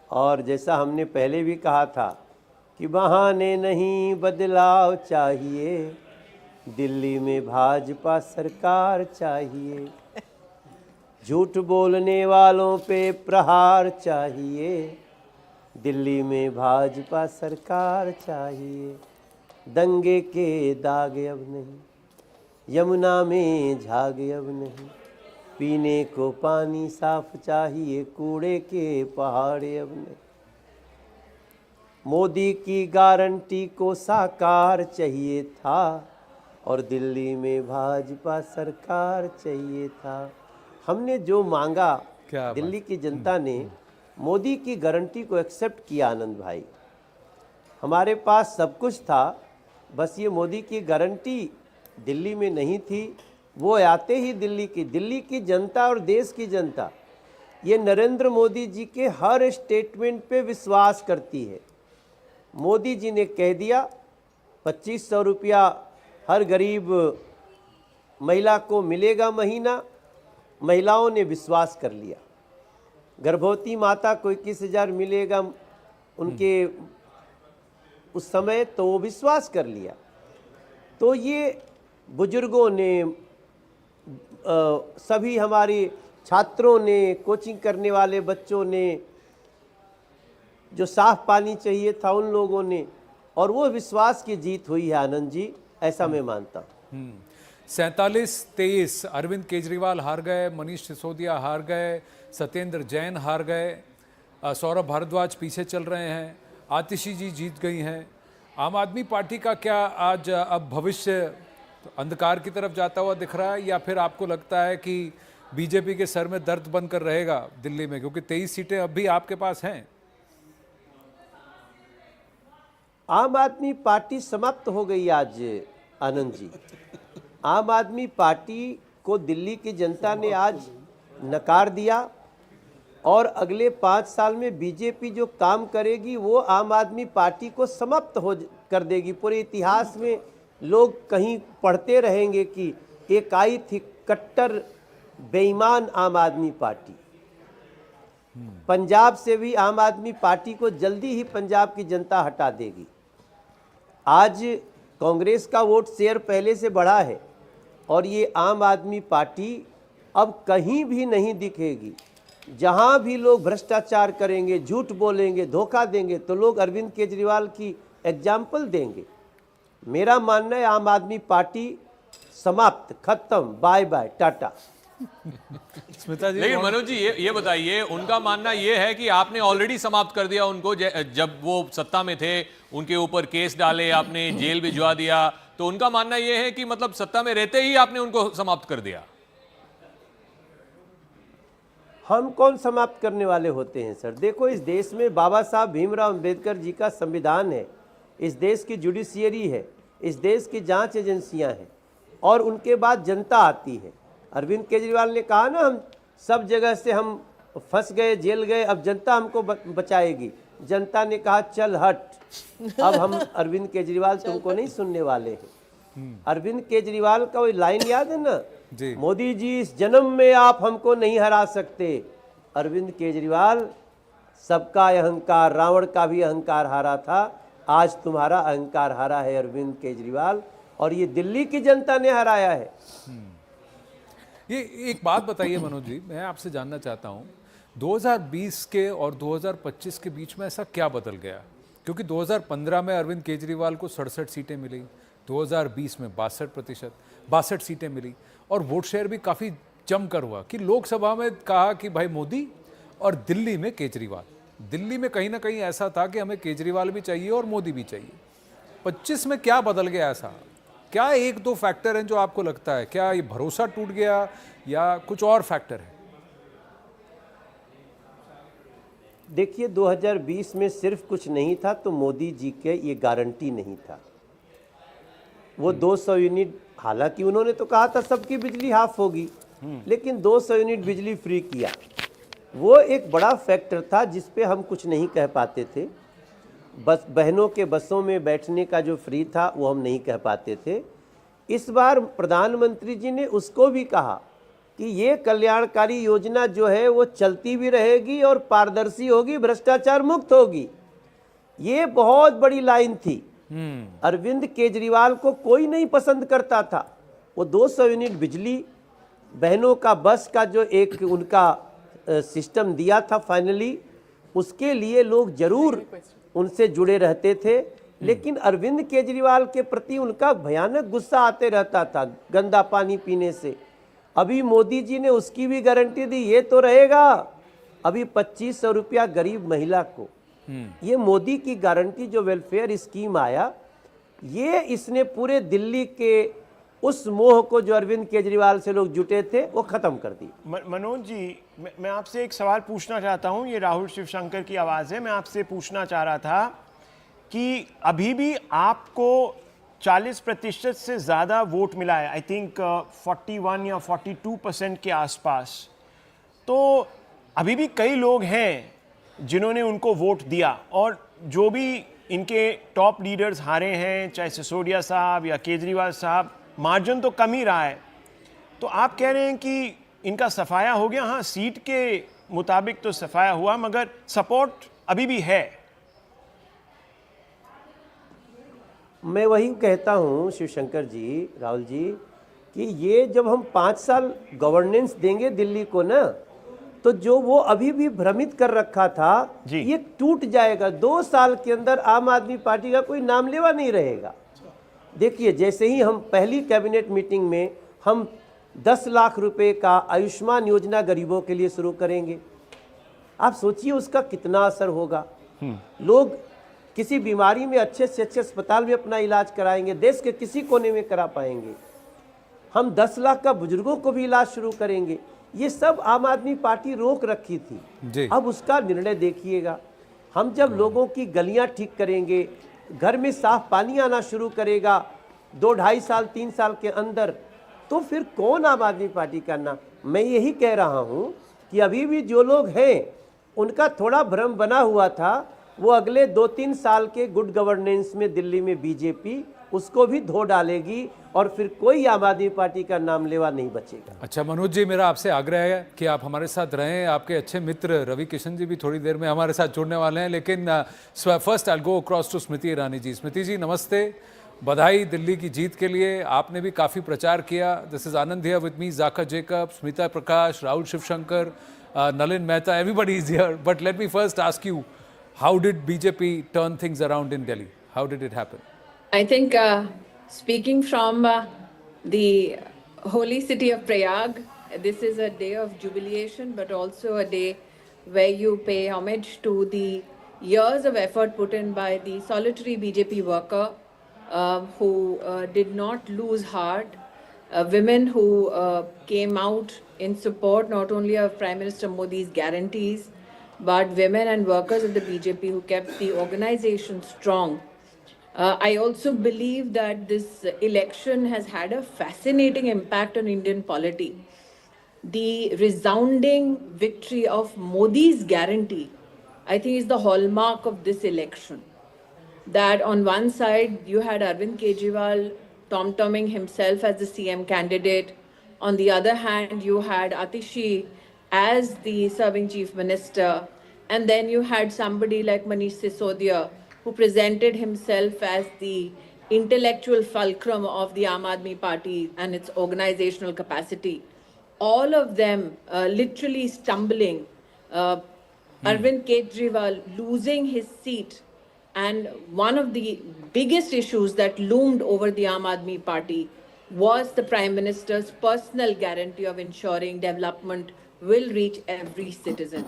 और जैसा हमने पहले भी कहा था कि बहाने नहीं बदलाव चाहिए, दिल्ली में भाजपा सरकार चाहिए, झूठ बोलने वालों पे प्रहार चाहिए, दिल्ली में भाजपा सरकार चाहिए, दंगे के दाग अब नहीं, यमुना में झाग अब नहीं, पीने को पानी साफ चाहिए, कूड़े के पहाड़ अब नहीं, मोदी की गारंटी को साकार चाहिए था, और दिल्ली में भाजपा सरकार चाहिए था. हमने जो मांगा, दिल्ली की जनता ने मोदी की गारंटी को एक्सेप्ट किया. आनंद भाई, हमारे पास सब कुछ था, बस ये मोदी की गारंटी दिल्ली में नहीं थी. वो आते ही दिल्ली की जनता और देश की जनता ये नरेंद्र मोदी जी के हर स्टेटमेंट पे विश्वास करती है. मोदी जी ने कह दिया 2500 रुपया हर गरीब महिला को मिलेगा महीना, महिलाओं ने विश्वास कर लिया. गर्भवती माता को 21,000 मिलेगा उनके उस समय, तो वो विश्वास कर लिया. तो ये बुजुर्गों ने, सभी हमारे छात्रों ने, कोचिंग करने वाले बच्चों ने, जो साफ पानी चाहिए था उन लोगों ने, और वो विश्वास की जीत हुई है आनंद जी, ऐसा मैं मानता हूँ.
47-23 अरविंद केजरीवाल हार गए, मनीष सिसोदिया हार गए, सत्येंद्र जैन हार गए, सौरभ भारद्वाज पीछे चल रहे हैं, आतिशी जी जीत गई हैं. आम आदमी पार्टी का क्या आज अब भविष्य अंधकार की तरफ जाता हुआ दिख रहा है, या फिर आपको लगता है कि बीजेपी के सर में दर्द बनकर रहेगा दिल्ली में, क्योंकि 23 सीटें अब भी आपके पास हैं?
आम आदमी पार्टी समाप्त हो गई आज आनंद जी. आम आदमी पार्टी को दिल्ली की जनता ने आज नकार दिया, और अगले 5 साल में बीजेपी जो काम करेगी वो आम आदमी पार्टी को समाप्त कर देगी. पूरे इतिहास में लोग कहीं पढ़ते रहेंगे कि एक आई थी कट्टर बेईमान आम आदमी पार्टी. पंजाब से भी आम आदमी पार्टी को जल्दी ही पंजाब की जनता हटा देगी. आज कांग्रेस का वोट शेयर पहले से बढ़ा है, और ये आम आदमी पार्टी अब कहीं भी नहीं दिखेगी. जहां भी लोग भ्रष्टाचार करेंगे, झूठ बोलेंगे, धोखा देंगे, तो लोग अरविंद केजरीवाल की एग्जाम्पल देंगे. मेरा मानना है आम आदमी पार्टी समाप्त, खत्म, बाय बाय, टाटा.
स्मिता जी,
लेकिन मनोज जी ये बताइए, उनका मानना ये है कि आपने ऑलरेडी समाप्त कर दिया उनको. जब वो सत्ता में थे उनके ऊपर केस डाले, आपने जेल भिजवा दिया, तो उनका मानना ये है कि मतलब सत्ता में रहते ही आपने उनको समाप्त कर दिया.
हम कौन समाप्त करने वाले होते हैं सर? देखो, इस देश में बाबा साहब भीमराव अंबेडकर जी का संविधान है, इस देश की जुडिशियरी है, इस देश की जांच एजेंसियां हैं, और उनके बाद जनता आती है. अरविंद केजरीवाल ने कहा ना, हम सब जगह से हम फंस गए, जेल गए, अब जनता हमको बचाएगी. जनता ने कहा चल हट, अब हम अरविंद केजरीवाल तुमको नहीं सुनने वाले हैं. अरविंद केजरीवाल का वही लाइन याद है ना, मोदी जी इस जन्म में आप हमको नहीं हरा सकते. अरविंद केजरीवाल सबका अहंकार, रावण का भी अहंकार हारा था, आज तुम्हारा अहंकार हारा है अरविंद केजरीवाल, और ये दिल्ली की जनता ने हराया है.
ये एक बात बताइए मनोज जी, मैं आपसे जानना चाहता हूँ, 2020 के और 2025 के बीच में ऐसा क्या बदल गया? क्योंकि 2015 में अरविंद केजरीवाल को 67 सीटें मिली, 2020 में 62 सीटें मिली, और वोट शेयर भी काफ़ी जमकर हुआ कि लोकसभा में कहा कि भाई मोदी और दिल्ली में केजरीवाल. दिल्ली में कहीं ना कहीं ऐसा था कि हमें केजरीवाल भी चाहिए और मोदी भी चाहिए। 25 में क्या बदल गया ऐसा? क्या एक दो फैक्टर हैं जो आपको लगता है? क्या ये भरोसा टूट गया या कुछ और फैक्टर है?
देखिए 2020 में सिर्फ कुछ नहीं था तो मोदी जी के ये गारंटी नहीं था। वो 200 यूनिट, हालांकि उन्होंने तो कहा था सबकी बिजली हाफ होगी, लेकिन 200 यूनिट बिजली फ्री किया। वो एक बड़ा फैक्टर था जिस पे हम कुछ नहीं कह पाते थे। बस बहनों के बसों में बैठने का जो फ्री था वो हम नहीं कह पाते थे। इस बार प्रधानमंत्री जी ने उसको भी कहा कि ये कल्याणकारी योजना जो है वो चलती भी रहेगी और पारदर्शी होगी, भ्रष्टाचार मुक्त होगी। ये बहुत बड़ी लाइन थी। अरविंद केजरीवाल को कोई नहीं पसंद करता था। वो 200 यूनिट बिजली, बहनों का बस का जो एक उनका सिस्टम दिया था फाइनली, उसके लिए लोग जरूर उनसे जुड़े रहते थे। लेकिन अरविंद केजरीवाल के प्रति उनका भयानक गुस्सा आते रहता था गंदा पानी पीने से। अभी मोदी जी ने उसकी भी गारंटी दी, ये तो रहेगा। अभी 2500 रुपया गरीब महिला को, ये मोदी की गारंटी जो वेलफेयर स्कीम आया, ये इसने पूरे दिल्ली के उस मोह को जो अरविंद केजरीवाल से लोग जुटे थे वो खत्म कर दी।
मनोज जी, मैं आपसे एक सवाल पूछना चाहता हूं। ये राहुल शिवशंकर की आवाज़ है। मैं आपसे पूछना चाह रहा था कि अभी भी आपको 40% से ज़्यादा वोट मिला है, आई थिंक 41 या 42% के आसपास। तो अभी भी कई लोग हैं जिन्होंने उनको वोट दिया, और जो भी इनके टॉप लीडर्स हारे हैं, चाहे सिसोदिया साहब या केजरीवाल साहब, मार्जिन तो कम ही रहा है। तो आप कह रहे हैं कि इनका सफाया हो गया। हाँ, सीट के मुताबिक तो सफाया हुआ, मगर सपोर्ट अभी भी है।
मैं वही कहता हूँ शिवशंकर जी, राहुल जी, कि ये जब हम 5 साल गवर्नेंस देंगे दिल्ली को ना, तो जो वो अभी भी भ्रमित कर रखा था ये टूट जाएगा। 2 साल के अंदर आम आदमी पार्टी का कोई नाम लेवा नहीं रहेगा। देखिए, जैसे ही हम पहली कैबिनेट मीटिंग में हम 10 लाख रुपए का आयुष्मान योजना गरीबों के लिए शुरू करेंगे, आप सोचिए उसका कितना असर होगा। लोग किसी बीमारी में अच्छे से अच्छे अस्पताल में अपना इलाज कराएंगे, देश के किसी कोने में करा पाएंगे। हम 10 लाख का बुजुर्गों को भी इलाज शुरू करेंगे। ये सब आम आदमी पार्टी रोक रखी थी, अब उसका निर्णय देखिएगा। हम जब लोगों की गलियां ठीक करेंगे, घर में साफ पानी आना शुरू करेगा 2-2.5 साल 3 साल के अंदर, तो फिर कौन आम आदमी पार्टी करना। मैं यही कह रहा हूं कि अभी भी जो लोग हैं उनका थोड़ा भ्रम बना हुआ था, वो अगले 2-3 साल के गुड गवर्नेंस में दिल्ली में बीजेपी उसको भी धो डालेगी और फिर कोई आम आदमी पार्टी का नाम लेवा नहीं बचेगा।
अच्छा मनोज जी, मेरा आपसे आग्रह है कि आप हमारे साथ रहें। आपके अच्छे मित्र रवि किशन जी भी थोड़ी देर में हमारे साथ जुड़ने वाले हैं, लेकिन first I will go across to Smriti Irani ji. Smriti ji नमस्ते, बधाई दिल्ली की जीत के लिए। आपने भी काफ़ी प्रचार किया। This is Anand here with me, Zakka Jacob, Smita Prakash, Rahul Shivshankar, Nalin Mehta, everybody is here. But let me first ask you, how did BJP turn things around in Delhi? How did it happen?
I think speaking from the holy city of Prayag, this is a day of jubilation, but also a day where you pay homage to the years of effort put in by the solitary BJP worker who did not lose heart, women who came out in support not only of Prime Minister Modi's guarantees, but women and workers of the BJP who kept the organization strong. I also believe that this election has had a fascinating impact on Indian polity. The resounding victory of Modi's guarantee, I think, is the hallmark of this election. That on one side, you had Arvind Kejriwal tom-tomming himself as the CM candidate. On the other hand, you had Atishi as the serving chief minister. And then you had somebody like Manish Sisodia, who presented himself as the intellectual fulcrum of the Aam Aadmi Party and its organizational capacity. All of them literally stumbling. Arvind Kejriwal losing his seat. And one of the biggest issues that loomed over the Aam Aadmi Party was the Prime Minister's personal guarantee of ensuring development will reach every citizen.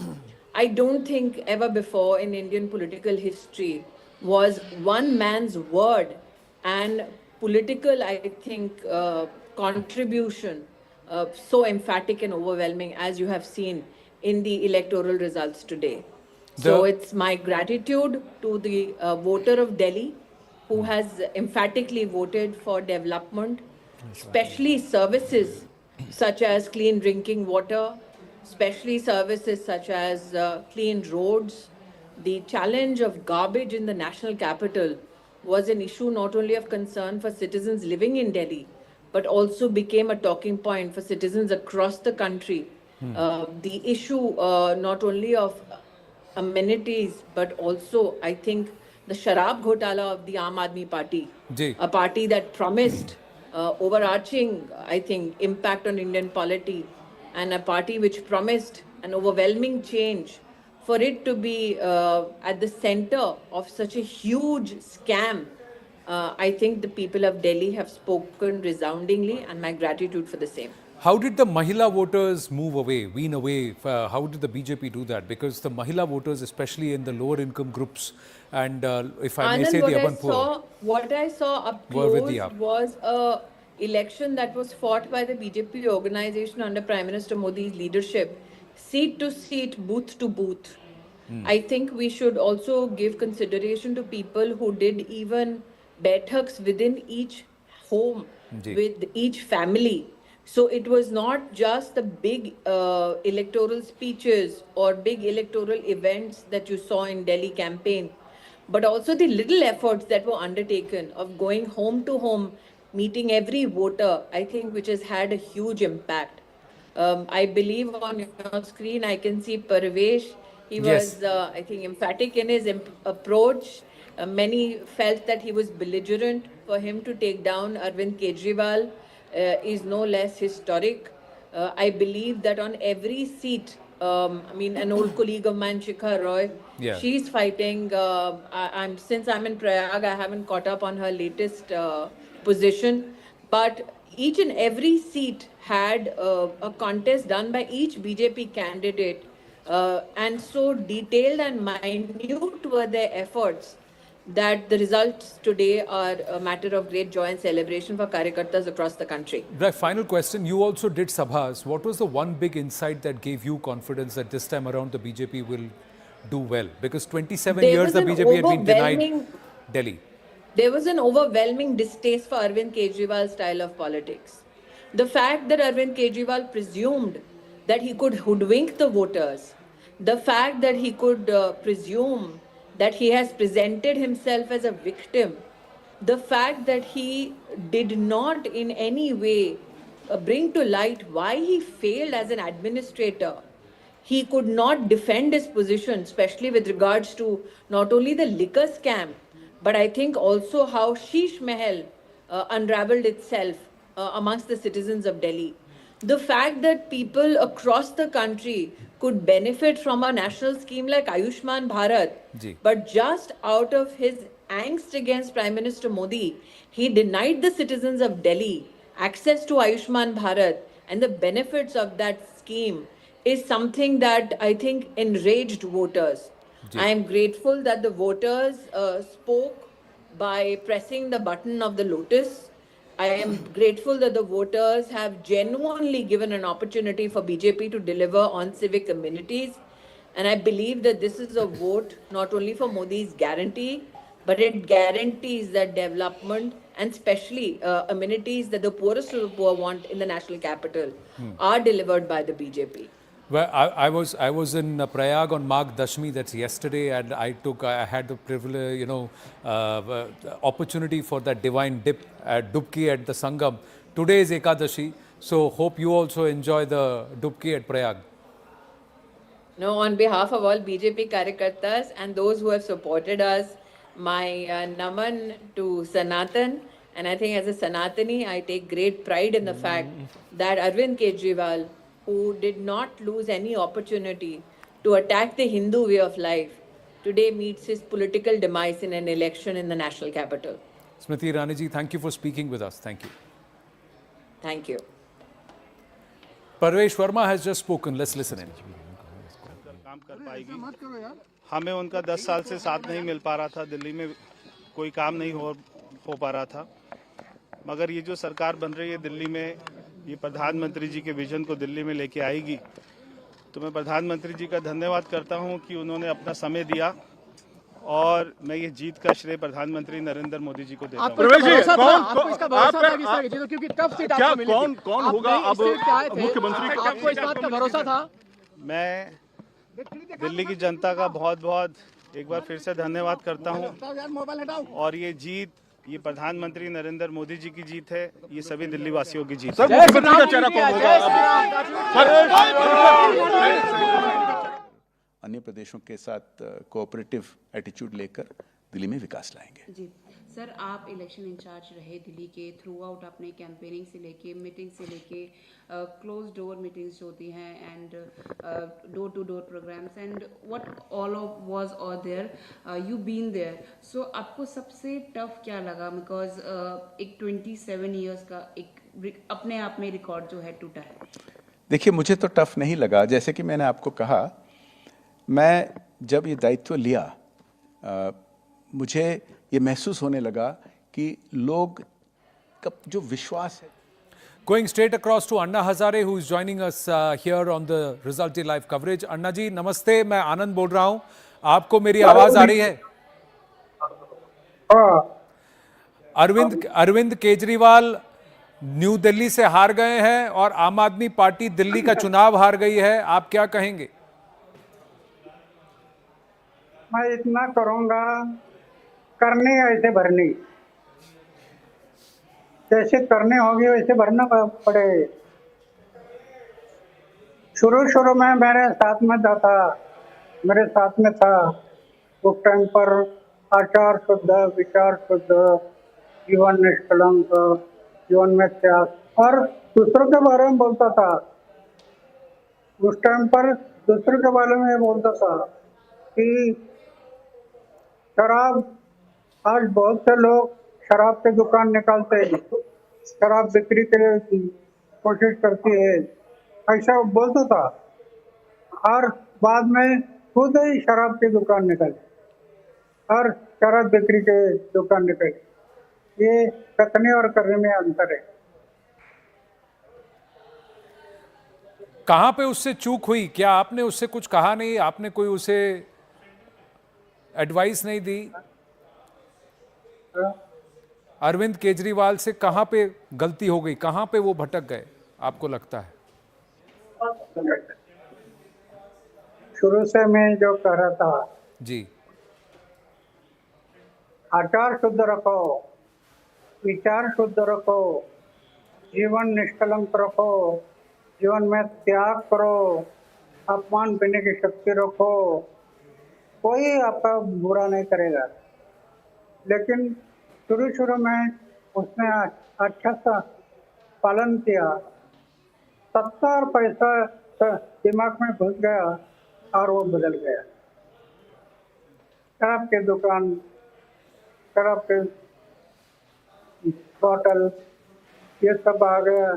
I don't think ever before in Indian political history was one man's word and political, I think, contribution so emphatic and overwhelming as you have seen in the electoral results today. So it's my gratitude to the voter of Delhi who has emphatically voted for development, especially services such as clean drinking water, especially services such as clean roads. The challenge of garbage in the national capital was an issue not only of concern for citizens living in Delhi, but also became a talking point for citizens across the country. The issue not only of amenities, but also, I think, the Sharab Ghotala of the Aam Aadmi Party, a party that promised overarching, I think, impact on Indian polity, and a party which promised an overwhelming change, for it to be at the center of such a huge scam. I think the people of Delhi have spoken resoundingly, and my gratitude for the same.
How did the Mahila voters move away, wean away? How did the BJP do that? Because the Mahila voters, especially in the lower income groups, and if I may say the urban poor,
what I saw up close was a election that was fought by the BJP organization under Prime Minister Modi's leadership, seat to seat, booth to booth. I think we should also give consideration to people who did even baithaks within each home, with each family. So it was not just the big electoral speeches or big electoral events that you saw in Delhi campaign, but also the little efforts that were undertaken of going home to home, meeting every voter, I think, which has had a huge impact. I believe on your screen, I can see Perves. He was, I think, emphatic in his approach. Many felt that he was belligerent. For him to take down Arvind Kejriwal is no less historic. I believe that on every seat, I mean, an old colleague of mine, Shikha Roy, she's fighting. Since I'm in Prayag, I haven't caught up on her latest position. But each and every seat had a contest done by each BJP candidate. And so detailed and minute were their efforts that the results today are a matter of great joy and celebration for Karyakartas across the country.
The final question, you also did Sabhas. What was the one big insight that gave you confidence that this time around the BJP will do well? Because 27 years the BJP had been denied Delhi.
There was an overwhelming distaste for Arvind Kejriwal's style of politics. The fact that Arvind Kejriwal presumed that he could hoodwink the voters, the fact that he could presume that he has presented himself as a victim, the fact that he did not in any way bring to light why he failed as an administrator. He could not defend his position, especially with regards to not only the liquor scam, but I think also how Sheesh Mahal unraveled itself amongst the citizens of Delhi. The fact that people across the country could benefit from a national scheme like Ayushman Bharat, but just out of his angst against Prime Minister Modi, he denied the citizens of Delhi access to Ayushman Bharat, and the benefits of that scheme is something that I think enraged voters. I am grateful that the voters spoke by pressing the button of the lotus. I am grateful that the voters have genuinely given an opportunity for BJP to deliver on civic amenities. And I believe that this is a vote not only for Modi's guarantee, but it guarantees that development and especially amenities that the poorest of the poor want in the national capital are delivered by the BJP.
Well, I was in Prayag on Magh Dashmi, that's yesterday, and I had the privilege, opportunity for that divine dip at Dubki at the Sangam. Today is Ekadashi, so hope you also enjoy the Dubki at Prayag.
No, on behalf of all BJP Karyakartas and those who have supported us, my naman to Sanatan, and I think as a Sanatani, I take great pride in the fact that Arvind Kejriwal, who did not lose any opportunity to attack the Hindu way of life, today meets his political demise in an election in the national capital.
Smriti Irani ji, thank you for speaking with us. Thank you.
Thank you.
Perves Verma has just spoken. Let's listen in.
काम कर पाएगी। हमें उनका 10 साल से साथ नहीं मिल पा रहा था, दिल्ली में कोई काम नहीं हो पा रहा था, मगर ये जो सरकार बन रही है दिल्ली में, ये प्रधानमंत्री जी के विजन को दिल्ली में लेके आएगी। तो मैं प्रधानमंत्री जी का धन्यवाद करता हूं कि उन्होंने अपना समय दिया और मैं ये जीत का श्रेय प्रधानमंत्री नरेंद्र मोदी जी को देता हूं।
कौन होगा अब मुख्यमंत्री?
आपको इस बात का भरोसा था? मैं दिल्ली की जनता का बहुत एक बार फिर से धन्यवाद करता हूं और ये जीत, ये प्रधानमंत्री नरेंद्र मोदी जी की जीत है, ये सभी दिल्ली वासियों की जीत है।
मुख्यमंत्री का चेहरा कौन होगा?
अन्य प्रदेशों के साथ कोऑपरेटिव एटीट्यूड लेकर दिल्ली में विकास लाएंगे।
जी सर, आप इलेक्शन इंचार्ज रहे दिल्ली के, थ्रू आउट आपने कैंपेनिंग से लेके मीटिंग से लेके क्लोज डोर मीटिंग्स जो होती हैं and door to door programs and what all of was और there, you been there, so आपको सबसे टफ क्या लगा? बिकॉज एक 27 इयर्स का एक अपने आप में रिकॉर्ड जो है टूटा है।
देखिए, मुझे तो टफ नहीं लगा। जैसे कि मैंने आपको कहा, मैं जब ये दायित्व लिया मुझे ये महसूस होने लगा कि लोग का जो विश्वास है।
Going straight across to Anna Hazare, who is joining us here on the Result Day live coverage. अन्ना जी नमस्ते, मैं आनंद बोल रहा हूं, आपको मेरी आवाज आ रही है? अरविंद केजरीवाल न्यू दिल्ली से हार गए हैं और आम आदमी पार्टी दिल्ली का चुनाव हार गई है, आप क्या कहेंगे?
मैं इतना करूंगा, करनी ऐसे भरनी, जैसे करनी होगी वैसे भरना पड़े। शुरू में मेरे साथ में था, उस टाइम पर आचार शुद्ध, विचार शुद्ध, जीवन निष्कलंक, जीवन में त्याग, और दूसरों के बारे में बोलता था। उस टाइम पर दूसरों के बारे में बोलता था कि शराब, आज बहुत से लोग शराब की दुकान निकालते हैं, शराब बिक्री के लिए कोशिश करती है, ऐसा बोलता था, और बाद में खुद ही शराब की दुकान निकाली और शराब बिक्री के दुकान निकाली। ये कथनी और करने में अंतर है।
कहां पे उससे चूक हुई? क्या आपने उससे कुछ कहा नहीं? आपने कोई उसे एडवाइस नहीं दी? अरविंद केजरीवाल से कहां पे गलती हो गई, कहां पे वो भटक गए आपको लगता है?
शुरू से मैं जो कह रहा था
जी,
आचार शुद्ध रखो, विचार शुद्ध रखो, जीवन निष्कलंक रखो, जीवन में त्याग करो, अपमान पीने की शक्ति रखो, कोई आपका बुरा नहीं करेगा। लेकिन शुरू में उसने अच्छा सा पालन किया, सत्ता और पैसा दिमाग में घुस गया और वो बदल गया। शराब की दुकान, शराब के बोतल, ये सब आ गया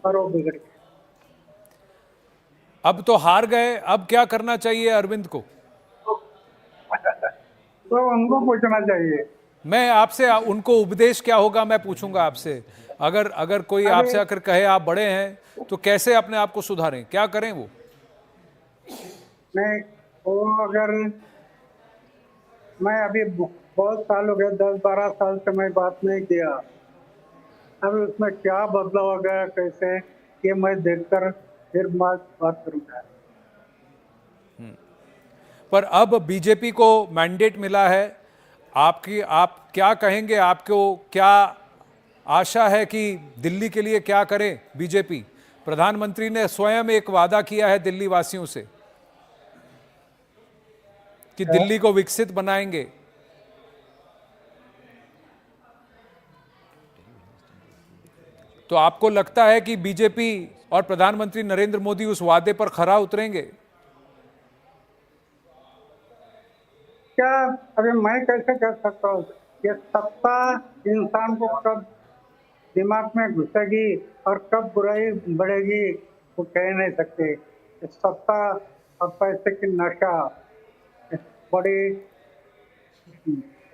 और वो बिगड़ गया।
अब तो हार गए, अब क्या करना चाहिए अरविंद को?
तो उनको पूछना चाहिए।
मैं आपसे, उनको उपदेश क्या होगा मैं पूछूंगा आपसे। अगर कोई आपसे आकर कहे आप बड़े हैं तो कैसे अपने आप को सुधारें, क्या करें वो?
नहीं, वो अगर मैं अभी बहुत साल हो गए, 10-12 साल से मैं बात नहीं किया, अभी उसमें क्या बदलाव हो गया कैसे, ये मैं देखकर फिर बात करूंगा।
पर अब बीजेपी को मैंडेट मिला है, आप क्या कहेंगे? आपको क्या आशा है कि दिल्ली के लिए क्या करे बीजेपी? प्रधानमंत्री ने स्वयं एक वादा किया है दिल्ली वासियों से कि दिल्ली को विकसित बनाएंगे। तो आपको लगता है कि बीजेपी और प्रधानमंत्री नरेंद्र मोदी उस वादे पर खरा उतरेंगे?
क्या अभी मैं कैसे कह सकता हूँ? ये सत्ता इंसान को कब दिमाग में घुसेगी और कब बुराई बढ़ेगी वो कह नहीं सकते। सत्ता और पैसे की नशा बड़ी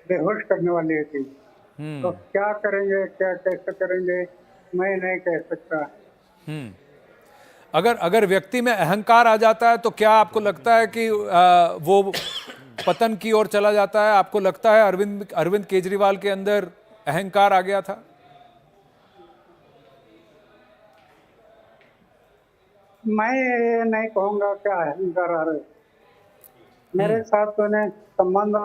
बेहोश करने वाली है चीज। तो क्या करेंगे, क्या कैसे करेंगे, मैं नहीं कह सकता।
अगर व्यक्ति में अहंकार आ जाता है तो क्या आपको लगता है कि वो पतन की ओर चला जाता है? आपको लगता है अरविंद केजरीवाल के अंदर अहंकार आ गया था?
मैं ये नहीं कहूँगा क्या अहंकार आ रहे। मेरे साथ तो ने संबंध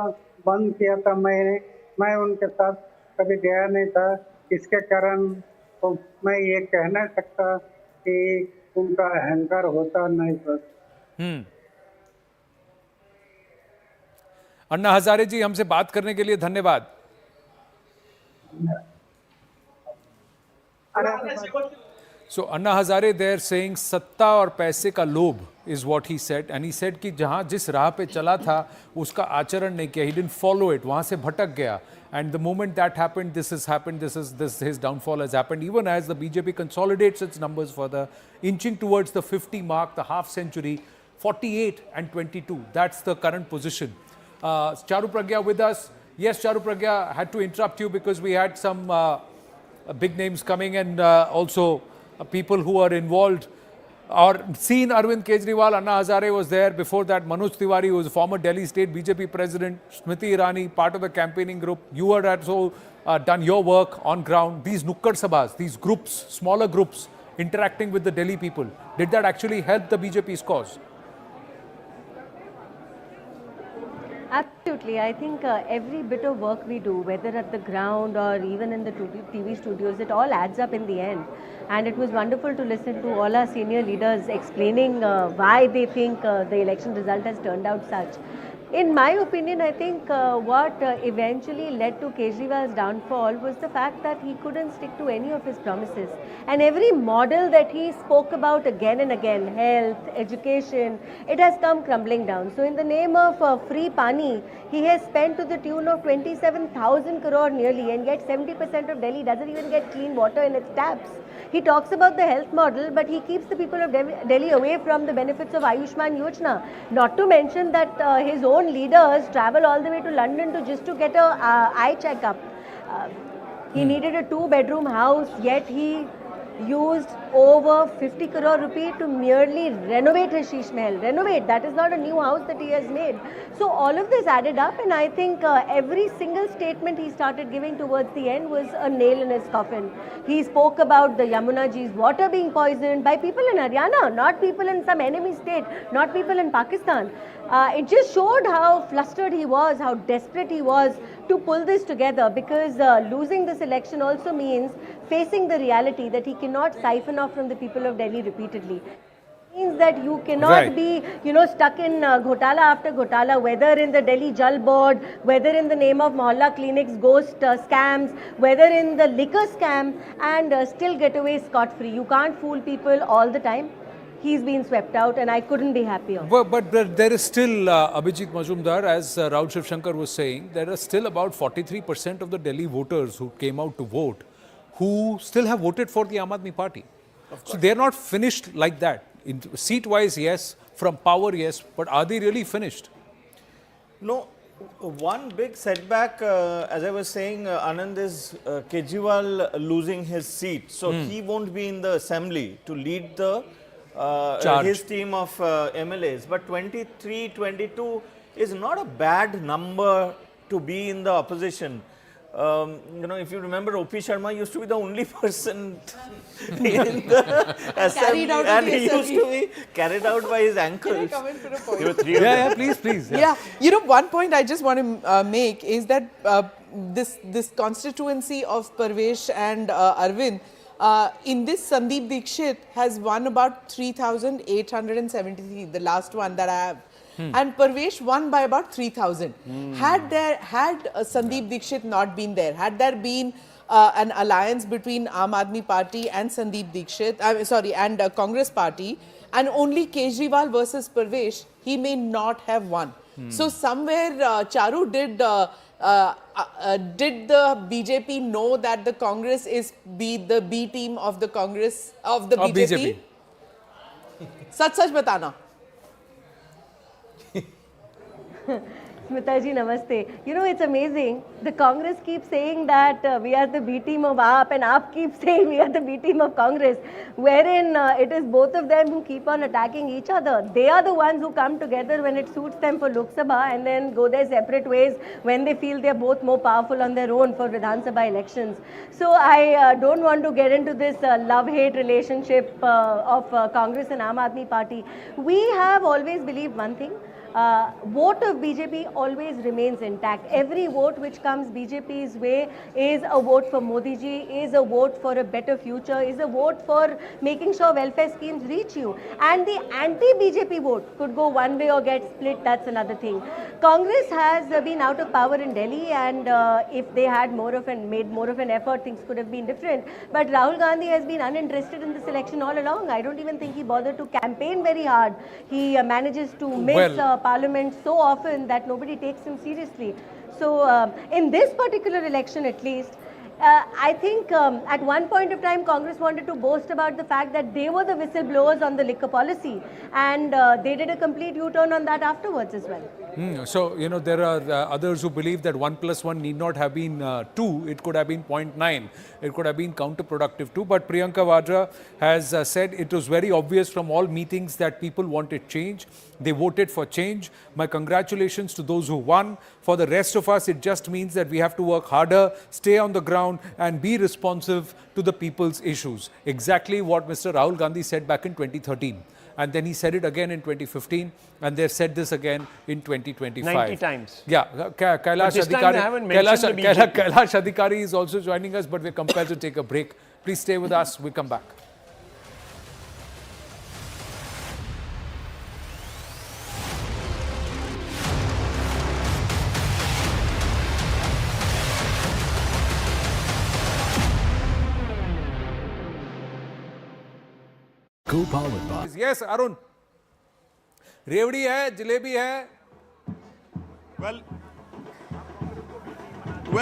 बंद किया था, मैं उनके साथ कभी गया नहीं था। इसके कारण तो मैं ये कह नहीं सकता कि उनका अहंकार होता नहीं सर।
अन्ना हजारे जी, हमसे बात करने के लिए धन्यवाद। So Anna Hazare there saying सत्ता और पैसे का लोभ is what he said, and he said कि जहाँ जिस राह पे चला था उसका आचरण नहीं किया, he didn't follow it, वहाँ से भटक गया, and the moment that happened, this has happened, his downfall has happened, even as the BJP consolidates its numbers further, inching towards the 50 mark, the half century, 48 and 22, that's the current position. Charu Pragya with us. Yes, Charu Pragya, had to interrupt you because we had some big names coming and also people who are involved or seen Arvind Kejriwal. Anna Hazare was there. Before that, Manoj Tiwari, who was former Delhi State BJP President, Smriti Irani, part of the campaigning group. You had also done your work on ground. These Nukkad Sabhas, these groups, smaller groups interacting with the Delhi people, did that actually help the BJP's cause?
Absolutely. I think every bit of work we do, whether at the ground or even in the TV studios, it all adds up in the end. And it was wonderful to listen to all our senior leaders explaining why they think the election result has turned out such. In my opinion, I think what eventually led to Kejriwal's downfall was the fact that he couldn't stick to any of his promises. And every model that he spoke about again and again, health, education, it has come crumbling down. So in the name of free pani, he has spent to the tune of 27,000 crore nearly, and yet 70% of Delhi doesn't even get clean water in its taps. He talks about the health model, but he keeps the people of Delhi away from the benefits of Ayushman Yojana. Not to mention that his own leaders travel all the way to London just to get a eye checkup. He needed a 2-bedroom house, yet he used over 50 crore rupee to merely renovate his Sheesh Mahal. Renovate, that is not a new house that he has made. So all of this added up, and I think every single statement he started giving towards the end was a nail in his coffin. He spoke about the Yamuna Ji's water being poisoned by people in Haryana, not people in some enemy state, not people in Pakistan. It just showed how flustered he was, how desperate he was to pull this together, because losing this election also means facing the reality that he cannot siphon off from the people of Delhi repeatedly. It means that you cannot be, stuck in ghotala after ghotala, whether in the Delhi Jal Board, whether in the name of Mohalla clinics, ghost scams, whether in the liquor scam, and still get away scot-free. You can't fool people all the time. He's been swept out, and I couldn't be happier.
But there is still, Abhijit Majumdar, as Raul Shivshankar was saying, there are still about 43% of the Delhi voters who came out to vote who still have voted for the Aam Aadmi Party. So they're not finished like that. Seat-wise, yes. From power, yes. But are they really finished?
No. One big setback, as I was saying, Anand, is Kejriwal losing his seat. So he won't be in the assembly to lead the his team of MLAs. But 23, 22 is not a bad number to be in the opposition. If you remember, O.P. Sharma used to be the only person in the assembly, and he used to be carried out by his ankles.
Can I come in for a point?
Yeah, please.
Yeah, one point I just want to make is that this constituency of Perves and Arvind, in this Sandeep Dikshit has won about 3,873, the last one that I have. And Perves won by about 3,000. Had Sandeep Dikshit not been there, had there been an alliance between Aam Aadmi Party and Sandeep Dikshit, and Congress Party, and only Kejriwal versus Perves, he may not have won. So somewhere, Charu, did the BJP know that the Congress is the B team of the Congress of the BJP? Sach batana.
Smita ji, namaste. You know, it's amazing. The Congress keeps saying that we are the B team of AAP, and AAP keeps saying we are the B team of Congress, wherein it is both of them who keep on attacking each other. They are the ones who come together when it suits them for Lok Sabha and then go their separate ways when they feel they are both more powerful on their own for Vidhan Sabha elections. So I don't want to get into this love-hate relationship of Congress and Aam Aadmi Party. We have always believed one thing. Vote of BJP always remains intact. Every vote which comes BJP's way is a vote for Modi ji, is a vote for a better future, is a vote for making sure welfare schemes reach you. And the anti-BJP vote could go one way or get split, that's another thing. Congress has been out of power in Delhi, and if they had made more of an effort, things could have been different. But Rahul Gandhi has been uninterested in this election all along. I don't even think he bothered to campaign very hard. He manages to miss Parliament so often that nobody takes him seriously. So in this particular election at least, I think at one point of time Congress wanted to boast about the fact that they were the whistleblowers on the liquor policy, and they did a complete U-turn on that afterwards as well.
So, you know, there are others who believe that 1 + 1 need not have been 2, it could have been 0.9, it could have been counterproductive too. But Priyanka Vadra has said it was very obvious from all meetings that people wanted change. They voted for change. My congratulations to those who won. For the rest of us, it just means that we have to work harder, stay on the ground and be responsive to the people's issues. Exactly what Mr. Rahul Gandhi said back in 2013. And then he said it again in 2015, and they've said this again in 2025.
90 times.
Yeah, Kailash Adhikari is also joining us, but we're compelled to take a break. Please stay with us. We'll come back.
Co-powered by
Yes, Arun. Revdi hai, jalebi hai.
Well,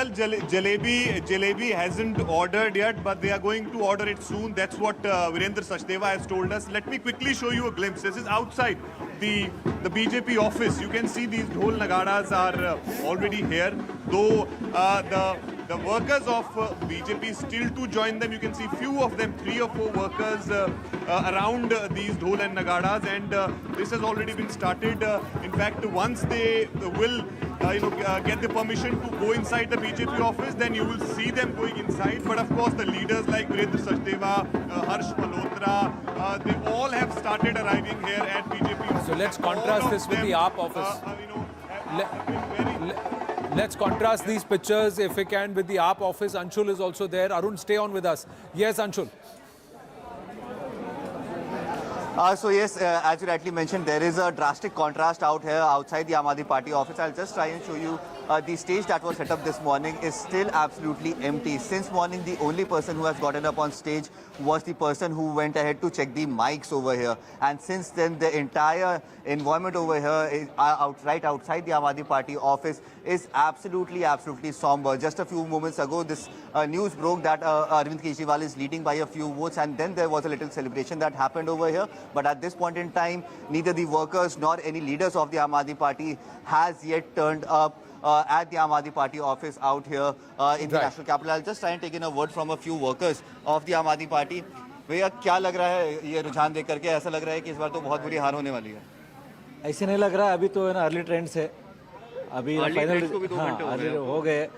Jalebi hasn't ordered yet, but they are going to order it soon. That's what Virendra Sachdeva has told us. Let me quickly show you a glimpse. This is outside the BJP office. You can see these dhol nagaras are already here. Though the workers of BJP still to join them. You can see few of them, 3 or 4 workers around these dhol and nagaras, and this has already been started. In fact, once they will get the permission to go inside the BJP office, then you will see them going inside. But of course, the leaders like Virendra Sachdeva, Harsh Malhotra, they all have started arriving here at BJP office.
So let's contrast this with the AAP office. Let's contrast these pictures, if we can, with the AAP office. Anshul is also there. Arun, stay on with us. Yes, Anshul.
So yes, as you rightly mentioned, there is a drastic contrast out here outside the Aam Aadmi Party office. I'll just try and show you the stage that was set up this morning is still absolutely empty. Since morning, the only person who has gotten up on stage was the person who went ahead to check the mics over here. And since then, the entire environment over here is right outside the Aam Aadmi Party office is absolutely somber. Just a few moments ago, this news broke that Arvind Kejriwal is leading by a few votes, and then there was a little celebration that happened over here. But at this point in time, neither the workers nor any leaders of the Aam Aadmi Party has yet turned up at the Aam Aadmi Party office out here in the national capital. I'll just try and take in a word from a few workers of the Aam Aadmi Party. भैया क्या लग रहा है ये रुझान देख करके? ऐसा लग रहा है कि इस बार तो बहुत बुरी हार होने वाली है।
ऐसे नहीं लग रहा है, अभी तो है ना अर्ली ट्रेंड्स है, अभी फाइनल हो गए,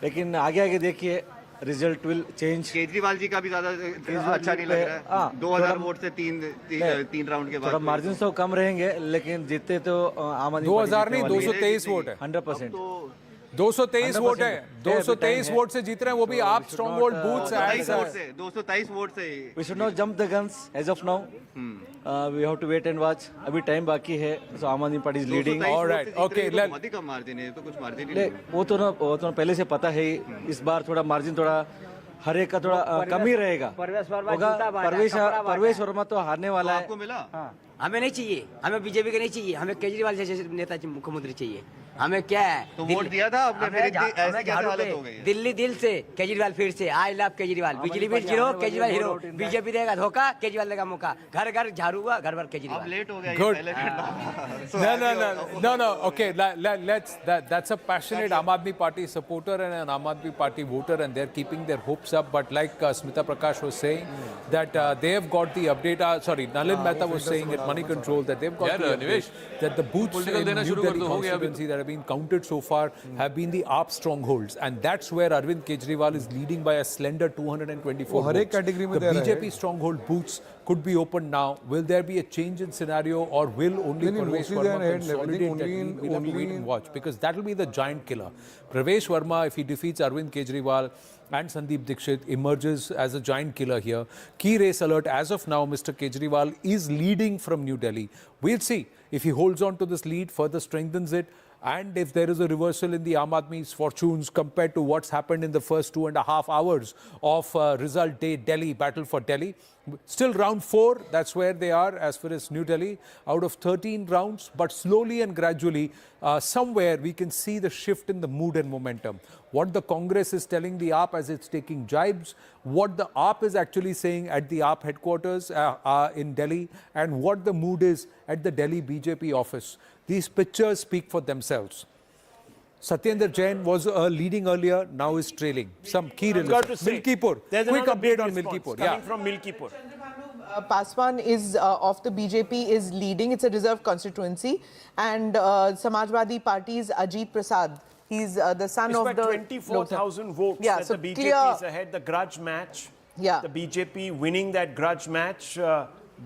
लेकिन आगे आगे देखिए result will change.
Kejriwal ji का भी ज्यादा अच्छा नहीं लग रहा है। 2000 वोट से तीन राउंड के बाद
थोड़ा मार्जिन तो कम रहेंगे, लेकिन जीतते तो आम आदमी
2000 नहीं 223 वोट है।
100%
223 वोट है, 223 वोट से जीत रहे हैं, वो भी आप स्ट्रॉन्ग होल्ड बूथ से
223 वोट से।
We should not jump the guns as of now, we have to wait and watch. अभी टाइम बाकी है, so Aam Aadmi party is leading.
Alright, okay,
बहुत ही कम मार्जिन है, तो कुछ मार्जिन नहीं।
वो तो पहले से पता है, इस बार थोड़ा मार्जिन थोड़ा हर एक का थोड़ा कम ही रहेगा। परवेश वर्मा तो हारने वाला है।
हमें नहीं चाहिए, हमें बीजेपी का नहीं चाहिए, हमें केजरीवाल जैसे नेता मुख्यमंत्री चाहिए। हमें क्या है
तो वोट दिया था आपने, फिर इतनी ऐसी कैसे हालत हो गई है?
दिल्ली दिल से केजरीवाल फिर से आई लव केजरीवाल बिजली bill zero Kejriwal hero BJP देगा धोखा केजरीवाल देगा मौका घर घर झाड़ू हुआ घर भर केजरीवाल
अब लेट हो गया ये
Good.
पहले फिर
No. Okay, let's. That's a passionate Aam Aadmi Party supporter and an Aam Aadmi Party voter, and they're keeping their hopes up. But like Smita Prakash was saying, that they have got the update. Sorry, Nalin Mehta was saying at Money Control that they've got the update that the booths in New Delhi constituency that have been counted so far have been the AAP strongholds, and that's where Arvind Kejriwal is leading by a slender 224 votes. The BJP stronghold booths could be opened now. Will there be a change in scenario, or will only Perves Verma consolidate that lead? We'll have to wait and watch, because that will be the giant killer. Perves Verma, if he defeats Arvind Kejriwal and Sandeep Dixit, emerges as a giant killer here. Key race alert. As of now, Mr. Kejriwal is leading from New Delhi. We'll see if he holds on to this lead, further strengthens it, and if there is a reversal in the Aam Aadmi's fortunes compared to what's happened in the first 2.5 hours of result day Delhi, battle for Delhi. Still round 4, that's where they are as far as New Delhi, out of 13 rounds, but slowly and gradually, somewhere we can see the shift in the mood and momentum. What the Congress is telling the AAP as it's taking jibes, what the AAP is actually saying at the AAP headquarters in Delhi, and what the mood is at the Delhi BJP office. These pictures speak for themselves. Satyendra Jain was leading earlier, now is trailing. Some key results. Milkipur. Quick update on Milkipur.
Coming from Milkipur.
Paswan is of the BJP is leading. It's a reserved constituency, and Samajwadi Party's Ajit Prasad. He's the son
It's
of
by
the
24,000 votes
yeah,
that
so
the BJP
clear,
is ahead. The grudge match.
Yeah.
The BJP winning that grudge match.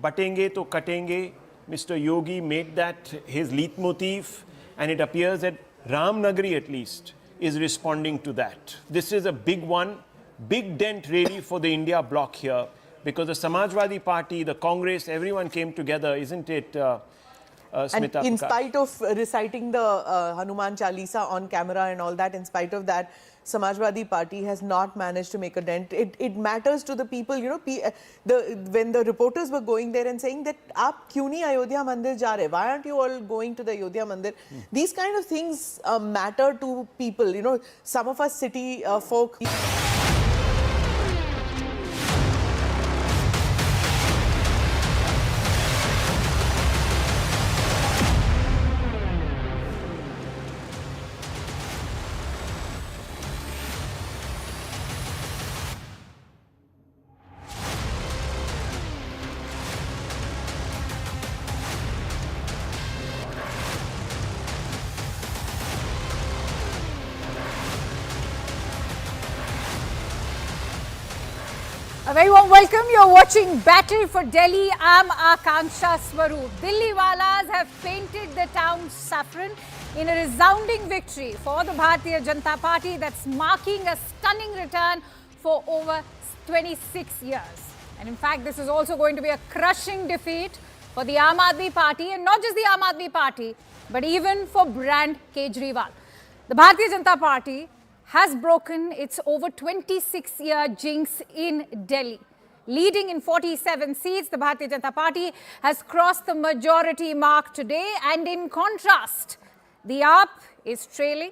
Batenge to katenge. Mr. Yogi made that his leitmotif, and it appears that Ramnagari at least is responding to that. This is a big one, big dent really for the India bloc here, because the Samajwadi Party, the Congress, everyone came together, isn't it, Smita?
And in spite of reciting the Hanuman Chalisa on camera and all that, in spite of that, Samajwadi Party has not managed to make a dent. It matters to the people, you know, when the reporters were going there and saying that, "Aap kyun nahi Ayodhya Mandir ja rahe? Why aren't you all going to the Ayodhya Mandir?" These kind of things matter to people, you know, some of us city folk.
A very warm welcome. You're watching Battle for Delhi. I'm Akanksha Swaroop. Delhi Walas have painted the town saffron in a resounding victory for the Bharatiya Janata Party that's marking a stunning return for over 26 years. And in fact, this is also going to be a crushing defeat for the Aam Aadmi Party, and not just the Aam Aadmi Party, but even for brand Kejriwal. The Bharatiya Janata Party has broken its over 26-year jinx in Delhi. Leading in 47 seats, the Bharatiya Janata Party has crossed the majority mark today, and in contrast, the AAP is trailing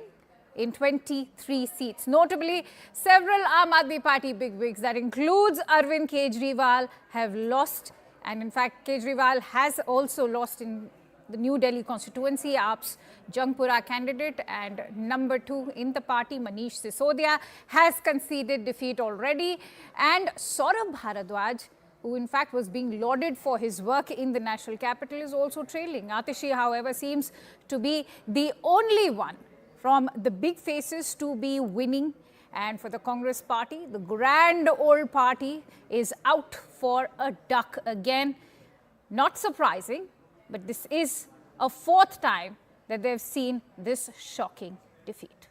in 23 seats. Notably, several Aam Aadmi Party bigwigs, that includes Arvind Kejriwal, have lost, and in fact, Kejriwal has also lost in the New Delhi constituency. AAP's Jangpura candidate and number 2 in the party, Manish Sisodia, has conceded defeat already. And Saurabh Bharadwaj, who in fact was being lauded for his work in the national capital, is also trailing. Atishi, however, seems to be the only one from the big faces to be winning. And for the Congress party, the grand old party is out for a duck again. Not surprising, but this is a 4th time that they've seen this shocking defeat.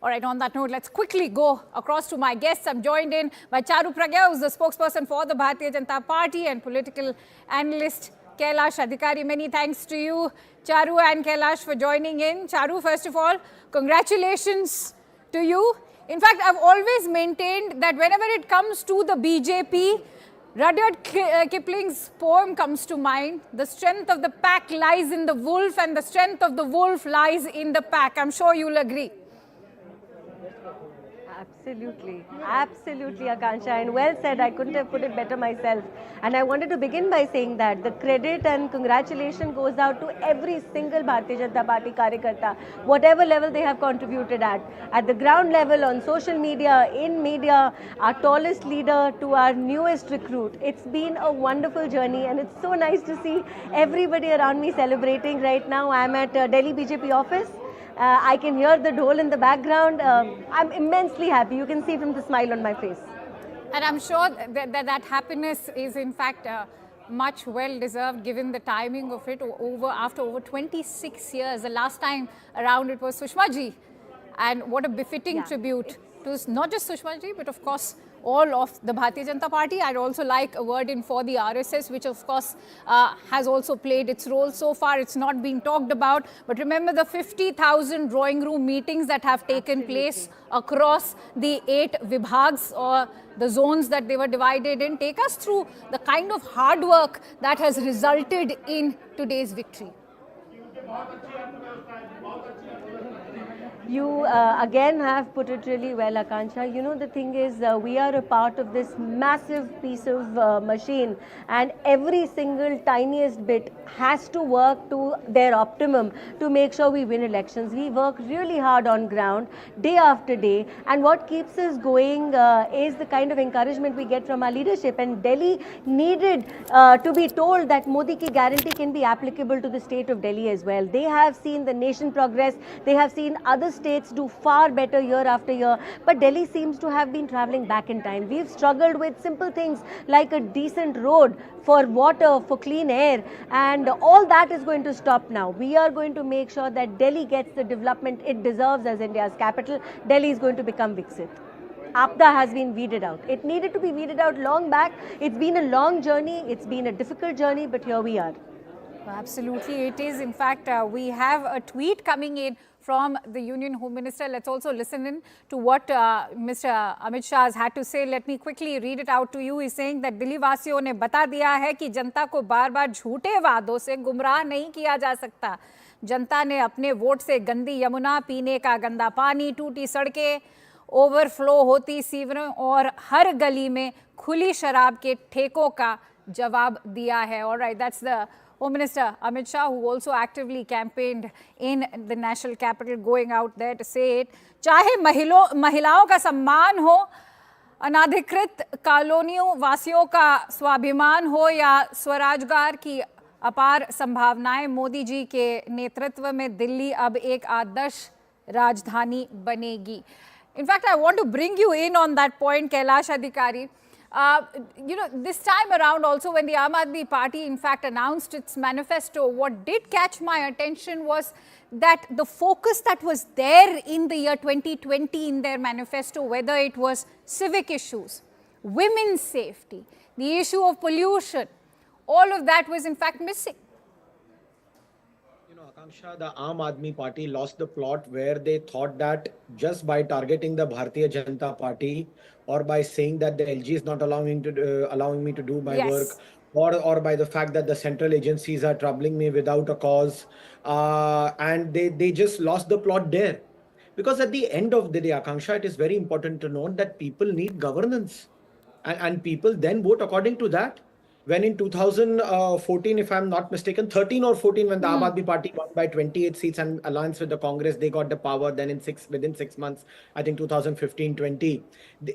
All right, on that note, let's quickly go across to my guests. I'm joined in by Charu Pragya, who's the spokesperson for the Bharatiya Janata Party, and political analyst Kailash Adhikari. Many thanks to you, Charu and Kailash, for joining in. Charu, first of all, congratulations to you. In fact, I've always maintained that whenever it comes to the BJP, Rudyard Kipling's poem comes to mind. The strength of the pack lies in the wolf, and the strength of the wolf lies in the pack. I'm sure you'll agree.
Absolutely, absolutely, Akansha, and well said. I couldn't have put it better myself. And I wanted to begin by saying that the credit and congratulations goes out to every single Bharatiya Janata Party Karyakarta, whatever level they have contributed at the ground level, on social media, in media, our tallest leader to our newest recruit. It's been a wonderful journey, and it's so nice to see everybody around me celebrating right now. I'm at Delhi BJP office. I can hear the dhol in the background. I'm immensely happy. You can see from the smile on my face.
And I'm sure that happiness is in fact much well deserved given the timing of it after over 26 years. The last time around it was Sushma ji. And what a befitting tribute to not just Sushma ji, but of course all of the Bharatiya Janata Party. I'd also like a word in for the RSS, which of course has also played its role. So far it's not been talked about, but remember the 50,000 drawing room meetings that have taken place across the 8 vibhags or the zones that they were divided in. Take us through the kind of hard work that has resulted in today's victory.
You again have put it really well, Akansha. You know, the thing is, we are a part of this massive piece of machine, and every single tiniest bit has to work to their optimum to make sure we win elections. We work really hard on ground, day after day, and what keeps us going is the kind of encouragement we get from our leadership. And Delhi needed to be told that Modi ki guarantee can be applicable to the state of Delhi as well. They have seen the nation progress. They have seen other states do far better year after year, but Delhi seems to have been traveling back in time. We've struggled with simple things like a decent road, for water, for clean air, and all that is going to stop now. We are going to make sure that Delhi gets the development it deserves as India's capital. Delhi is going to become Viksit. APDA has been weeded out. It needed to be weeded out long back. It's been a long journey. It's been a difficult journey, but here we are.
Absolutely, it is. In fact, we have a tweet coming in from the Union Home Minister. Let's also listen in to what Mr. Amit Shah has had to say. Let me quickly read it out to you. He's saying that Delhi वासियों ने बता दिया है कि जनता को बार-बार झूठे वादों से गुमराह नहीं किया जा सकता. जनता ने अपने वोट से गंदी यमुना, पीने का गंदा पानी, टूटी सड़कें, ओवरफ्लो होती सीवरें और हर गली में खुली शराब के ठेकों का जवाब दिया है. All right, that's the Home Minister Amit Shah, who also actively campaigned in the national capital, going out there to say it. चाहे महिलाओं का सम्मान हो, अनाधिकृत कॉलोनियों वासियों का स्वाभिमान हो या स्वरोजगार की अपार संभावनाएं, मोदी जी के नेतृत्व में दिल्ली अब एक आदर्श राजधानी बनेगी. In fact, I want to bring you in on that point, Kailash Adhikari. You know, this time around also when the Aam Aadmi Party in fact announced its manifesto, what did catch my attention was that the focus that was there in the year 2020 in their manifesto, whether it was civic issues, women's safety, the issue of pollution, all of that was in fact missing.
Akanksha, the Aam Aadmi Party lost the plot where they thought that just by targeting the Bharatiya Janata Party or by saying that the LG is not allowing me to do my work, or by the fact that the central agencies are troubling me without a cause, and they just lost the plot there. Because at the end of the day, Akanksha, it is very important to note that people need governance, and people then vote according to that. When in 2014, if I'm not mistaken, 13 or 14, when the Aam Aadmi Party won by 28 seats and alliance with the Congress, they got the power. Then within 6 months, I think 2015-20,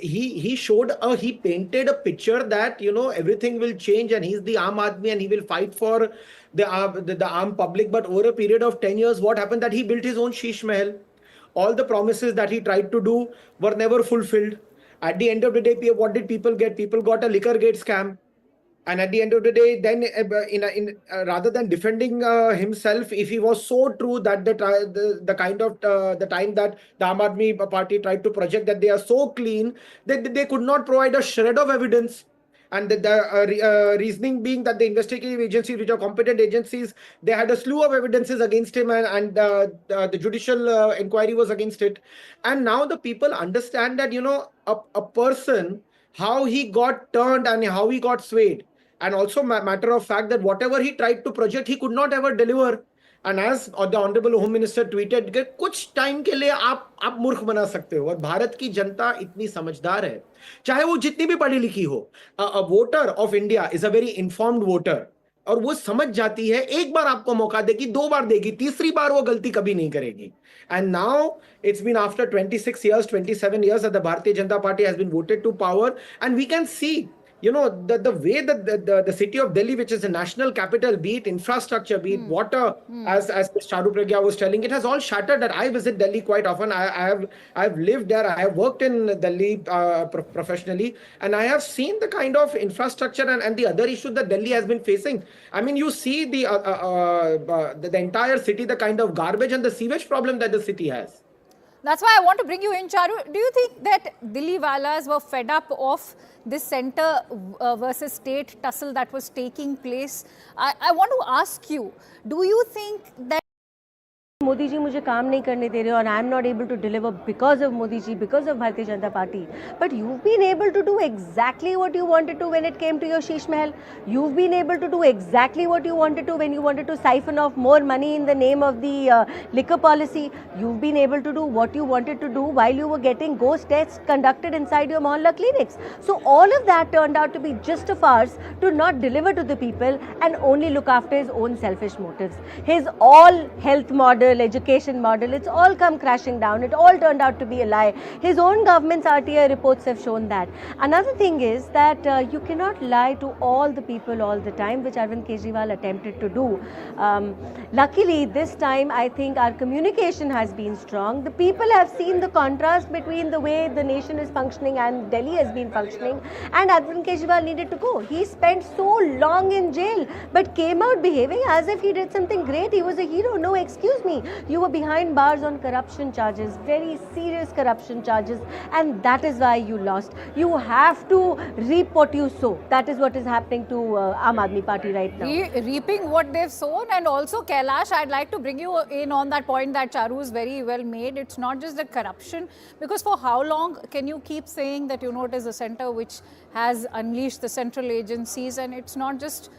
he painted a picture that, you know, everything will change and he's the Aam Aadmi and he will fight for the Aam public. But over a period of 10 years, what happened? That he built his own Sheesh Mahal. All the promises that he tried to do were never fulfilled. At the end of the day, what did people get? People got a liquor gate scam. And at the end of the day, then rather than defending himself, if he was so true that the kind of the time that the Aam Aadmi Party tried to project that they are so clean, they could not provide a shred of evidence. And the reasoning being that the investigative agencies, which are competent agencies, they had a slew of evidences against him, and the judicial inquiry was against it. And now the people understand that, you know, a person how he got turned and how he got swayed. And also matter of fact that whatever he tried to project, he could not ever deliver. And as the Honorable Home Minister tweeted, कि कुछ time के लिए आप मूर्ख बना सकते हो, और भारत की जनता इतनी समझदार है, चाहे वो जितनी भी पढ़ी लिखी हो. A voter of India is a very informed voter. और वो समझ जाती है, एक बार आपको मौका देगी, 2 बार देगी, तीसरी बार वो गलती कभी नहीं करेगी. And now it's been after 26 years, 27 years that the Bharatiya Janata Party has been voted to power, and we can see, you know, the way that the city of Delhi, which is a national capital, be it infrastructure, be it water, as Charu Pragya was telling, it has all shattered. That I visit Delhi quite often. I've lived there. I have worked in Delhi professionally, and I have seen the kind of infrastructure and the other issues that Delhi has been facing. I mean, you see the entire city, the kind of garbage and the sewage problem that the city has.
That's why I want to bring you in, Charu. Do you think that Delhi walas were fed up of this centre versus state tussle that was taking place? I want to ask you, do you think that
Modi ji मुझे काम नहीं करने दे रहे और I am not able to deliver because of Modi ji, because of Bharatiya Janata Party. But you've been able to do exactly what you wanted to when it came to your Sheesh Mahal. You've been able to do exactly what you wanted to when you wanted to siphon off more money in the name of the liquor policy. You've been able to do what you wanted to do while you were getting ghost tests conducted inside your mohalla clinics. So all of that turned out to be just a farce to not deliver to the people and only look after his own selfish motives. His all health model, education model, it's all come crashing down. It all turned out to be a lie. His own government's RTI reports have shown that. Another thing is that you cannot lie to all the people all the time, which Arvind Kejriwal attempted to do. Luckily, this time I think our communication has been strong. The people have seen the contrast between the way the nation is functioning and Delhi has been functioning, and Arvind Kejriwal needed to go. He spent so long in jail but came out behaving as if he did something great. He was a hero. No, excuse me. You were behind bars on corruption charges, very serious corruption charges, and that is why you lost. You have to reap what you sow. That is what is happening to Aam Aadmi Party right now.
Reaping what they've sown. And also, Kailash, I'd like to bring you in on that point that Charu is very well made. It's not just the corruption, because for how long can you keep saying that, you know, it is a centre which has unleashed the central agencies, and it's not just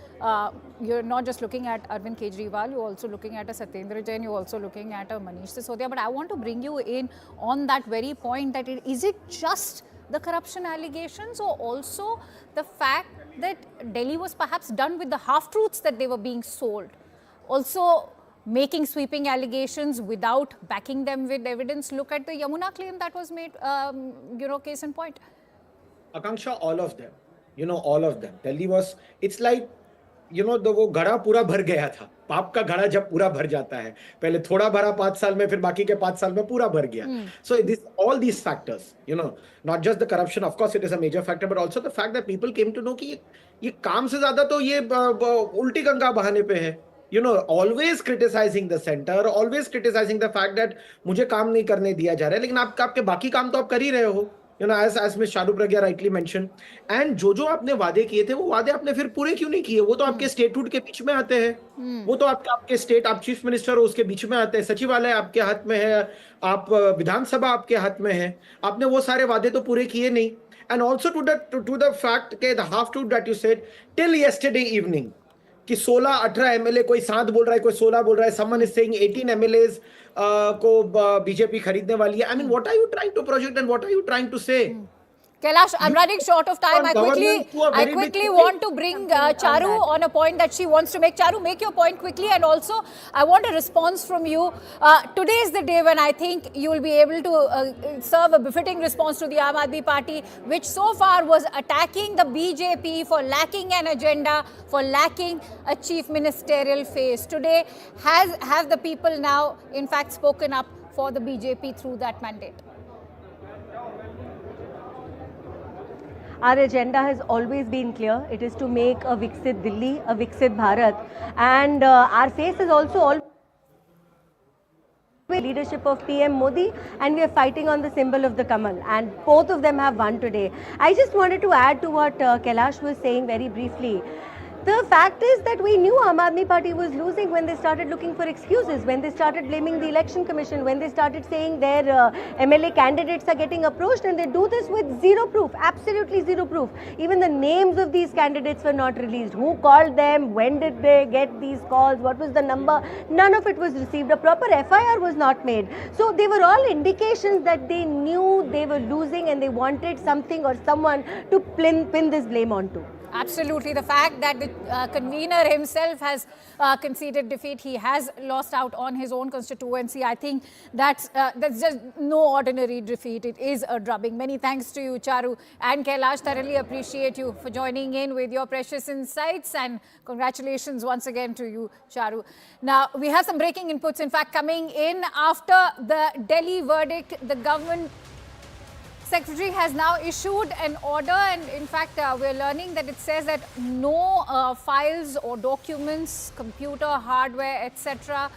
you're not just looking at Arvind Kejriwal, you're also looking at a Satyendra Jain, you're also looking at a Manish Sisodia. But I want to bring you in on that very point, that is it just the corruption allegations, or also the fact that Delhi was perhaps done with the half-truths that they were being sold? Also making sweeping allegations without backing them with evidence. Look at the Yamuna claim that was made, you know, case in point.
Akanksha, all of them. You know, all of them. Delhi was, it's like, you know, वो घड़ा पूरा भर गया था. पाप का घड़ा जब पूरा भर जाता है, पहले थोड़ा भरा 5 साल में, फिर बाकी के 5 साल में पूरा भर गया. So all these factors, you know, not just the corruption, of course it is a major factor, but also the fact that people came to know कि ये काम से ज्यादा तो ये उल्टी गंगा बहाने पे है. You know, always criticizing the center, always criticizing the fact that मुझे काम नहीं करने दिया जा रहा है, लेकिन आपके बाकी काम तो आप कर ही रहे हो. You know, as Ms. Charu Pragya rightly mentioned, and जो आपने वादे किए थे, वो वादे आपने फिर पूरे क्यों नहीं किए? वो तो आपके स्टेटहुड के बीच में आते हैं. वो तो आपके स्टेट, आप चीफ मिनिस्टर हो, उसके बीच में आते हैं. सचिवालय आपके हाथ में है, आप विधानसभा आपके हाथ में है. आपने वो सारे वादे तो पूरे किए नहीं. And also to the fact के the half truth that you said till yesterday evening कि 16-18 MLA, कोई 7 बोल रहा है, कोई 16 बोल रहा है. Someone is saying 18 MLAs को बीजेपी खरीदने वाली है. I mean, what are you trying to project and what are you trying to say?
Kailash, I'm running short of time. I quickly want to bring Charu on a point that she wants to make. Charu, make your point quickly, and also I want a response from you. Today is the day when I think you will be able to serve a befitting response to the Aam Aadmi Party, which so far was attacking the BJP for lacking an agenda, for lacking a chief ministerial face. Today, have the people now in fact spoken up for the BJP through that mandate?
Our agenda has always been clear. It is to make a Viksit Delhi, a Viksit Bharat, and our face is also all leadership of PM Modi, and we are fighting on the symbol of the Kamal, and both of them have won today. I just wanted to add to what Kailash was saying very briefly. The fact is that we knew Aam Aadmi Party was losing when they started looking for excuses, when they started blaming the election commission, when they started saying their MLA candidates are getting approached, and they do this with zero proof, absolutely zero proof. Even the names of these candidates were not released. Who called them? When did they get these calls? What was the number? None of it was received. A proper FIR was not made. So they were all indications that they knew they were losing and they wanted something or someone to pin this blame onto.
Absolutely. The fact that the convener himself has conceded defeat, he has lost out on his own constituency. I think that's just no ordinary defeat. It is a drubbing. Many thanks to you, Charu and Kailash. Thoroughly appreciate you for joining in with your precious insights, and congratulations once again to you, Charu. Now, we have some breaking inputs, in fact, coming in after the Delhi verdict. The government Secretary has now issued an order, and in fact we're learning that it says that no files or documents, computer, hardware, etc.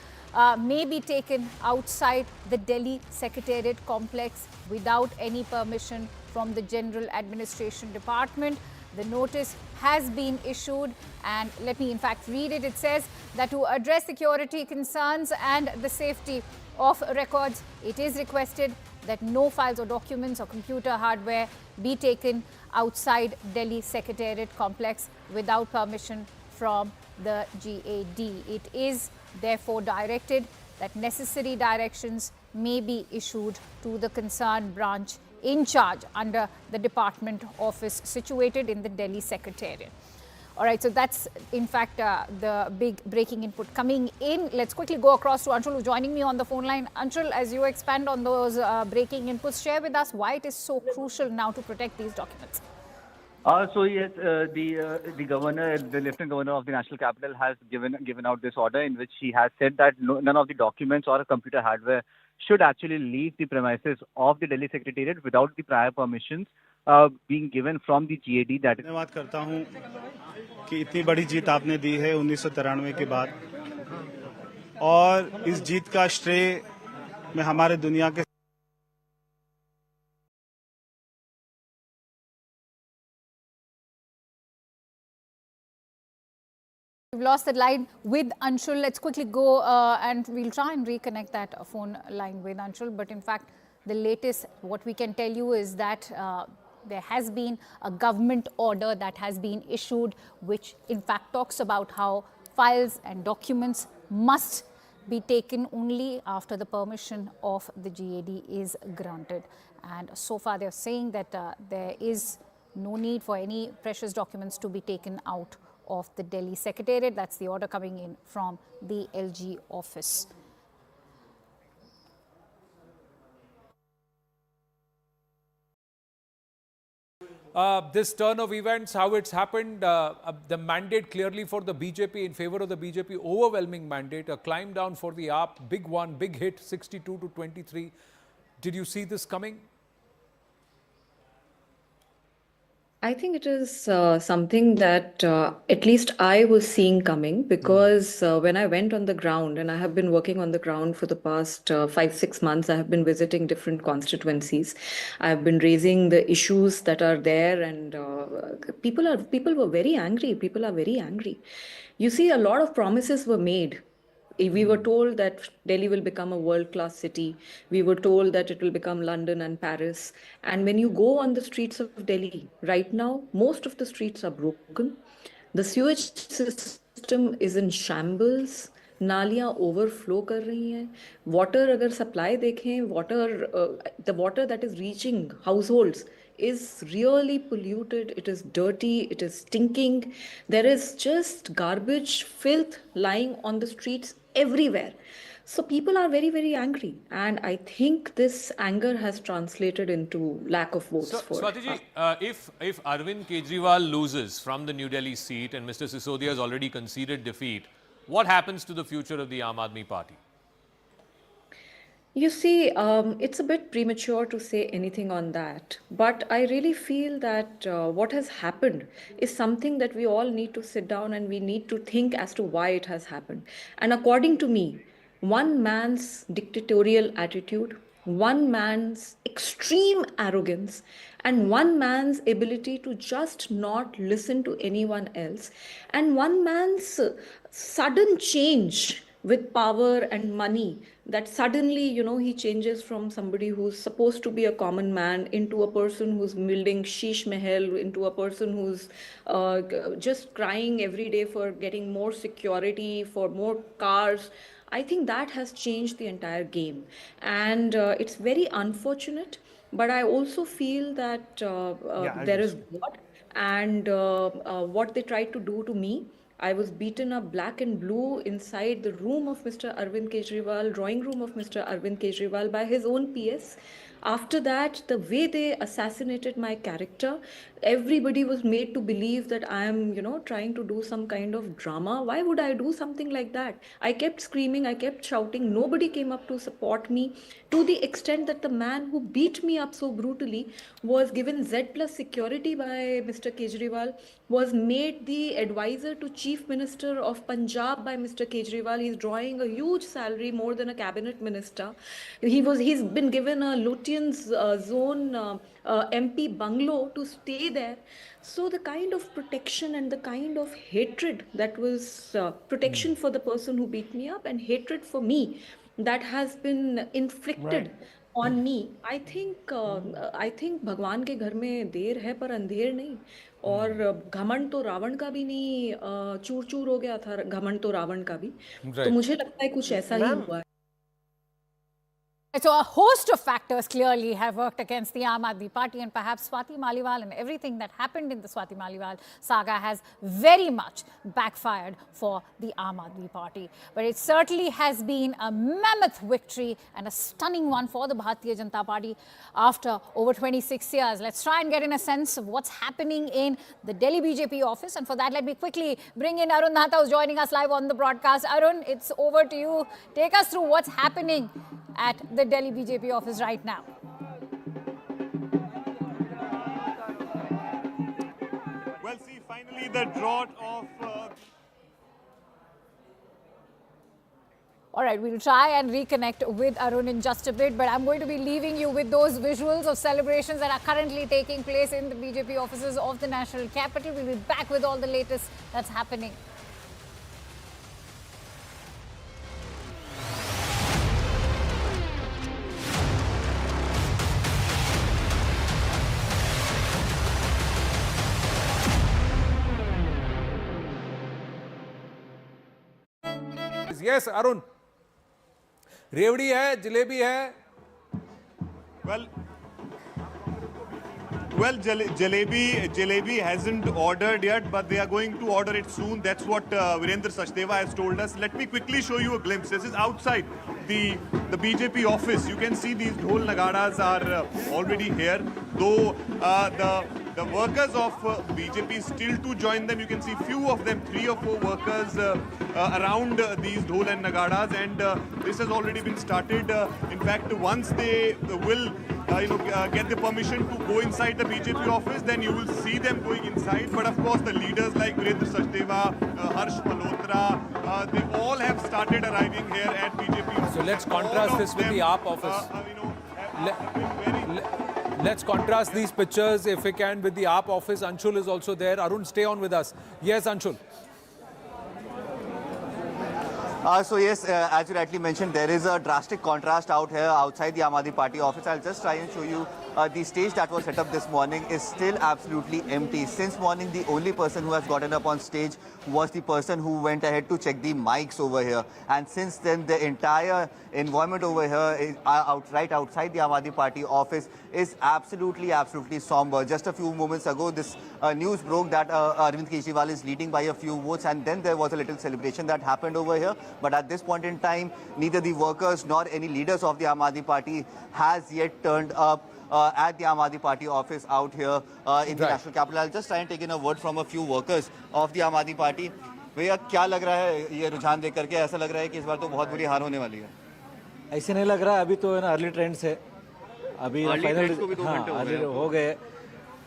May be taken outside the Delhi Secretariat complex without any permission from the General Administration Department. The notice has been issued, and let me in fact read it. It says that to address security concerns and the safety of records, it is requested that no files or documents or computer hardware be taken outside Delhi Secretariat complex without permission from the GAD. It is therefore directed that necessary directions may be issued to the concerned branch in charge under the department office situated in the Delhi Secretariat. All right, so that's in fact the big breaking input coming in. Let's quickly go across to Anshul, who's joining me on the phone line. Anshul, as you expand on those breaking inputs, share with us why it is so crucial now to protect these documents.
So yes, the governor, the lieutenant governor of the national capital, has given out this order in which he has said that none of the documents or computer hardware should actually leave the premises of the Delhi Secretariat without the prior permissions being given from the GAD. That
धन्यवाद करता हूं कि इतनी बड़ी जीत आपने दी है 1993 के बाद, और इस जीत का श्रेय मैं हमारे दुनिया के
We've lost the line with Anshul. Let's quickly go and we'll try and reconnect that phone line with Anshul. But in fact, the latest, what we can tell you is that there has been a government order that has been issued, which in fact talks about how files and documents must be taken only after the permission of the GAD is granted. And so far they're saying that there is no need for any precious documents to be taken out of the Delhi Secretariat. That's the order coming in from the LG office.
This turn of events, how it's happened, the mandate clearly for the BJP, in favor of the BJP, overwhelming mandate, a climb down for the AAP, big one, big hit, 62 to 23. Did you see this coming?
I think it is something that at least I was seeing coming, because when I went on the ground, and I have been working on the ground for the past 5-6 months, I have been visiting different constituencies. I have been raising the issues that are there, and people were very angry. People are very angry. You see, a lot of promises were made. We were told that Delhi will become a world-class city. We were told that it will become London and Paris. And when you go on the streets of Delhi right now, most of the streets are broken. The sewage system is in shambles. नालियाँ overflow कर रही हैं. Water अगर supply देखें, the water that is reaching households is really polluted. It is dirty. It is stinking. There is just garbage, filth lying on the streets everywhere. So people are very, very angry. And I think this anger has translated into lack of votes for
Swatiji, if Arvind Kejriwal loses from the New Delhi seat and Mr. Sisodia has already conceded defeat, what happens to the future of the Aam Aadmi Party?
You see, it's a bit premature to say anything on that, but I really feel that what has happened is something that we all need to sit down and we need to think as to why it has happened. And according to me, one man's dictatorial attitude, one man's extreme arrogance and one man's ability to just not listen to anyone else and one man's sudden change with power and money, that suddenly, you know, he changes from somebody who's supposed to be a common man into a person who's building sheesh mahal, into a person who's just crying every day for getting more security, for more cars. I think that has changed the entire game, and it's very unfortunate. But I also feel that there is God, and what they tried to do to me. I was beaten up black and blue inside the room of Mr. Arvind Kejriwal, drawing room of Mr. Arvind Kejriwal by his own PS. After that, the way they assassinated my character, everybody was made to believe that I am, you know, trying to do some kind of drama. Why would I do something like that? I kept screaming, I kept shouting. Nobody came up to support me, to the extent that the man who beat me up so brutally was given Z plus security by Mr. Kejriwal, was made the advisor to Chief Minister of Punjab by Mr. Kejriwal. He's drawing a huge salary, more than a cabinet minister. He's been given a Lutyens zone MP bungalow to stay there. So the kind of protection and the kind of hatred that was protection for the person who beat me up and hatred for me that has been inflicted on me. I think भगवान के घर में देर है पर अंधेर नहीं. और घमंड तो रावण का भी नहीं, चूर चूर हो गया था घमंड तो रावण का भी. तो मुझे लगता है कुछ ऐसा ही हुआ है.
So a host of factors clearly have worked against the Aam Aadmi Party, and perhaps Swati Maliwal and everything that happened in the Swati Maliwal saga has very much backfired for the Aam Aadmi Party. But it certainly has been a mammoth victory and a stunning one for the Bharatiya Janata Party after over 26 years. Let's try and get in a sense of what's happening in the Delhi BJP office, and for that let me quickly bring in Arun Nahata, who's joining us live on the broadcast. Arun, it's over to you. Take us through what's happening at the Delhi BJP office right now.
Well, see, finally the drought of...
All right, we'll try and reconnect with Arun in just a bit, but I'm going to be leaving you with those visuals of celebrations that are currently taking place in the BJP offices of the national capital. We'll be back with all the latest that's happening.
Yes, Arun. रेवड़ी है, जलेबी है.
Well, Jalebi hasn't ordered yet, but they are going to order it soon. That's what Virendra Sachdeva has told us. Let me quickly show you a glimpse. This is outside the BJP office. You can see these dhol nagadas are already here. Though the workers of BJP still to join them. You can see few of them, 3 or 4 workers around these dhol and nagadas, and this has already been started. In fact, once they will get the permission to go inside the BJP office, then you will see them going inside. But of course, the leaders like Virendra Sachdeva, Harsh Malhotra, they all have started arriving here at BJP office.
So let's contrast this with the AAP office. Let's contrast these pictures, if we can, with the AAP office. Anshul is also there. Arun, stay on with us. Yes, Anshul.
So yes, as you rightly mentioned, there is a drastic contrast out here outside the Aam Aadmi Party office. I'll just try and show you the stage that was set up this morning is still absolutely empty. Since morning, the only person who has gotten up on stage was the person who went ahead to check the mics over here. And since then, the entire environment over here is right outside the Aam Aadmi Party office is absolutely somber. Just a few moments ago, this news broke that Arvind Kejriwal is leading by a few votes, and then there was a little celebration that happened over here. But at this point in time, neither the workers nor any leaders of the Aam Aadmi Party has yet turned up at the Aam Aadmi Party office out here in the national capital. I'll just try and take in a word from a few workers of the Aam Aadmi Party. भैया क्या लग रहा है ये रुझान देख करके? ऐसा लग रहा है कि इस बार तो बहुत बुरी हार होने वाली है.
ऐसे नहीं लग रहा है. अभी तो है ना अर्ली ट्रेंड्स है. अभी फाइनल हो गए,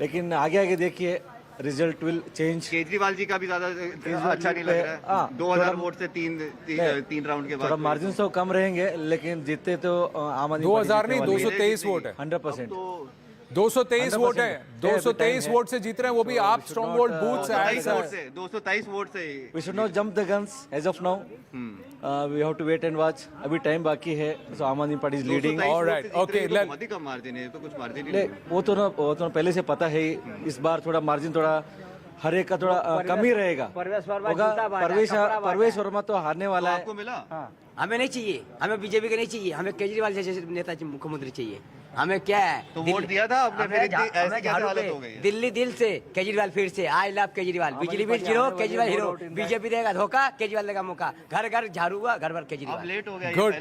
लेकिन आगे देखिए result will change.
Kejriwal ji का भी ज्यादा अच्छा नहीं लग रहा है। 2000 वोट से तीन राउंड के बाद
थोड़ा मार्जिन तो कम रहेंगे, लेकिन जीतते तो आम आदमी
2000 नहीं 223 वोट है।
100%।
223 वोट है, 223 वोट से जीत रहे हैं, वो भी आप स्ट्रॉन्ग होल्ड बूथ से।
223 वोट से।
We should not jump the guns as of now, we have to wait and watch. अभी टाइम बाकी है, so Aam Aadmi party is leading.
Alright, okay,
बहुत ही कम मार्जिन है, तो कुछ मार्जिन ही नहीं।
वो तो पहले से पता है, इस बार थोड़ा मार्जिन थोड़ा हर एक का थोड़ा कम ही रहेगा। परवेश वर्मा तो हारने वाला है।
आपको मिला?
हमें नहीं चाहिए, हमें बीजेपी के नहीं चाहिए, हमें केजरीवाल जैसे नेता मुख्यमंत्री चाहिए। हमें क्या है,
तो वोट दिया था आपने, फिर ऐसी कैसे हालत हो गई?
दिल्ली दिल से केजरीवाल फिर से, आई लव केजरीवाल। बिजली bill zero, Kejriwal hero. BJP देगा धोखा, केजरीवाल देगा मौका। घर घर झाड़ू हुआ, घर भर केजरीवाल।
लेट हो गया।
Good.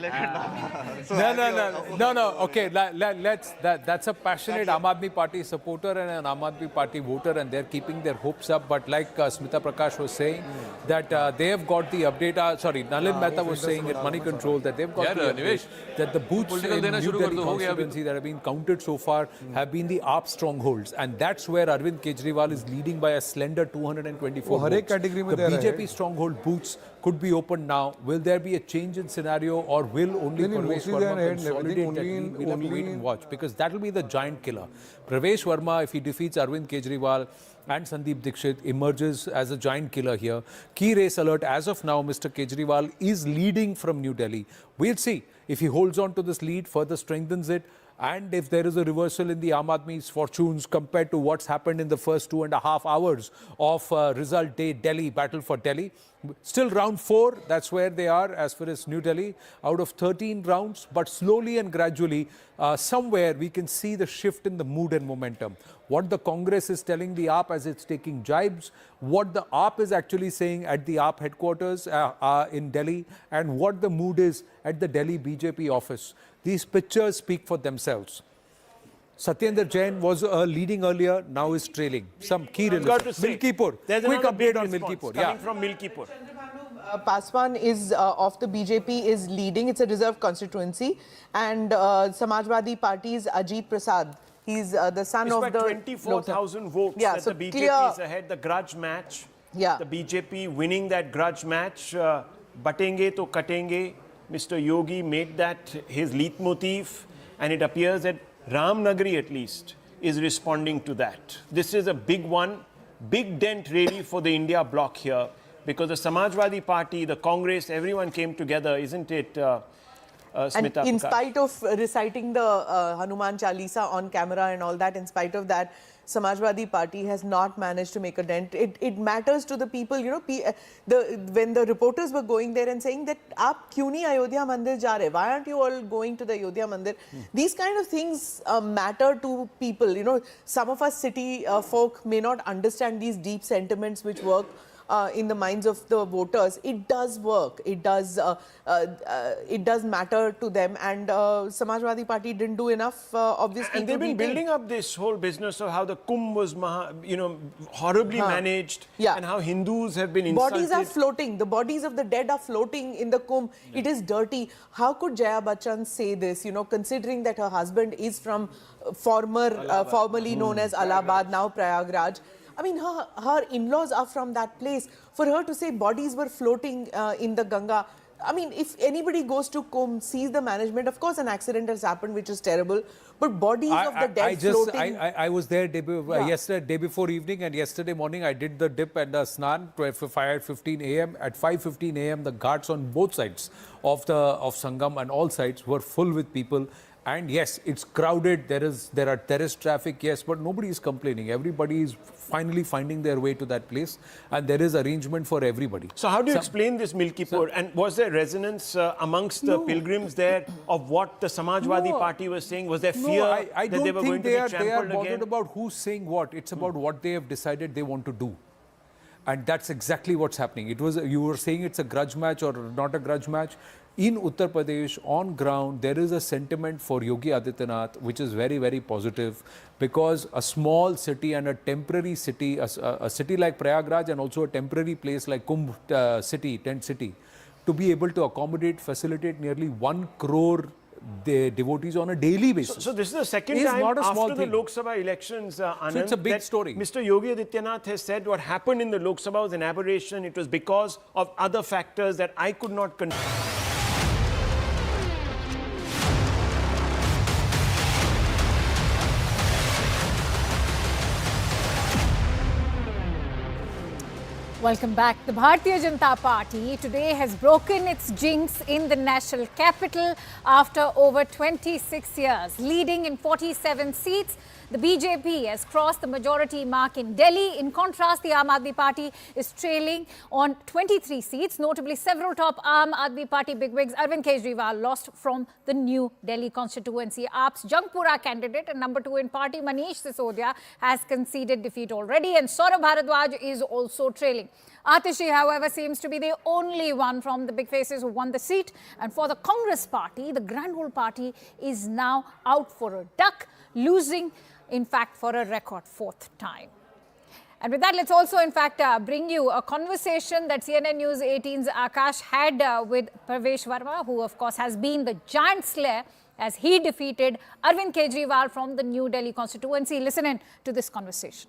No. Okay, that's a passionate Aam Aadmi Party supporter and an Aam Aadmi Party voter, and they're keeping their hopes up. But like Smita Prakash was saying, that they have got the update. Sorry, Nalin Mehta was saying at Money Control that they've got the update that the booths in New Delhi constituency that have been counted so far have been the AAP strongholds, and that's where Arvind Kejriwal is leading by a slender 224 votes. The BJP stronghold booths could be opened now. Will there be a change in scenario, or will only Perves Verma consolidate that? We'll have to wait and watch, because that will be the giant killer. Perves Verma, if he defeats Arvind Kejriwal and Sandeep Dixit, emerges as a giant killer here. Key race alert. As of now, Mr. Kejriwal is leading from New Delhi. We'll see if he holds on to this lead, further strengthens it, and if there is a reversal in the Aam Aadmi's fortunes compared to what's happened in the first 2.5 hours of result day Delhi, battle for Delhi. Still round 4, that's where they are as far as New Delhi, out of 13 rounds, but slowly and gradually, somewhere we can see the shift in the mood and momentum. What the Congress is telling the AAP as it's taking jibes, what the AAP is actually saying at the AAP headquarters in Delhi, and what the mood is at the Delhi BJP office. These pictures speak for themselves. Satyendra Jain was leading earlier, now is trailing. Some key results. Milkipur. Quick update on Milkipur.
Coming from Milkipur.
Paswan is of the BJP is leading. It's a reserved constituency, and Samajwadi Party's Ajit Prasad. He's the son of the
24,000 votes.
Yeah,
that
so
the BJP
clear.
is ahead. The grudge match.
Yeah.
The BJP winning that grudge match. Batenge to katenge. Mr. Yogi made that his leitmotif, and it appears that Ramnagari at least is responding to that. This is a big one, big dent really for the India bloc here, because the Samajwadi Party, the Congress, everyone came together, isn't it, Smita?
And in
Prakash?
spite of reciting the Hanuman Chalisa on camera and all that, in spite of that, Samajwadi Party has not managed to make a dent. It matters to the people, you know, when the reporters were going there and saying that, "Aap kyun nahi Ayodhya Mandir ja rahe? Why aren't you all going to the Ayodhya Mandir?" These kind of things matter to people. You know, some of us city folk may not understand these deep sentiments which work in the minds of the voters. It does work. It does matter to them, and Samajwadi Party didn't do enough, obviously.
And they've been building up this whole business of how the Kumbh was, horribly managed, and how Hindus have been insulted.
Bodies are floating. The bodies of the dead are floating in the Kumbh. It is dirty. How could Jaya Bachchan say this? You know, considering that her husband is from formerly known as Allahabad, now Prayagraj. I mean, her in-laws are from that place. For her to say bodies were floating in the Ganga, I mean, if anybody goes to Kumbh, sees the management, of course an accident has happened, which is terrible, but bodies of the dead floating.
I was there yesterday, day before evening, and yesterday morning I did the dip and the snan at 5:15 a.m. At 5:15 a.m. the ghats on both sides of Sangam and all sides were full with people. And yes, it's crowded, there are terrace traffic, yes, but nobody is complaining. Everybody is finally finding their way to that place, and there is arrangement for everybody.
So how do you explain this Milkipur? And was there resonance amongst the pilgrims there of what the Samajwadi Party was saying? Was there fear
I
that they were going to be trampled
they are bothered
again?
about who's saying what. It's about what they have decided they want to do. And that's exactly what's happening. You were saying it's a grudge match or not a grudge match. In Uttar Pradesh, on ground, there is a sentiment for Yogi Adityanath, which is very, very positive, because a small city and a temporary city, a city like Prayagraj and also a temporary place like Kumbh city, tent city, to be able to accommodate, facilitate nearly 1 crore their devotees on a daily basis.
So this is the second
It's
time
not a small
after the
thing.
Lok Sabha elections, Anand,
it's a big
that
story.
Mr. Yogi Adityanath has said what happened in the Lok Sabha was an aberration. It was because of other factors that I could not control.
Welcome back. The Bharatiya Janata Party today has broken its jinx in the national capital after over 26 years. Leading in 47 seats, the BJP has crossed the majority mark in Delhi. In contrast, the Aam Aadmi Party is trailing on 23 seats. Notably, several top Aam Aadmi Party bigwigs, Arvind Kejriwal, lost from the new Delhi constituency. AAP's Jangpura candidate and number 2 in party, Manish Sisodia, has conceded defeat already, and Saurabh Bharadwaj is also trailing. Atishi, however, seems to be the only one from the big faces who won the seat. And for the Congress party, the Grand Old Party is now out for a duck, losing, in fact, for a record 4th time. And with that, let's also, in fact, bring you a conversation that CNN News 18's Akash had with Perves Verma, who, of course, has been the giant slayer as he defeated Arvind Kejriwal from the New Delhi constituency. Listen in to this conversation.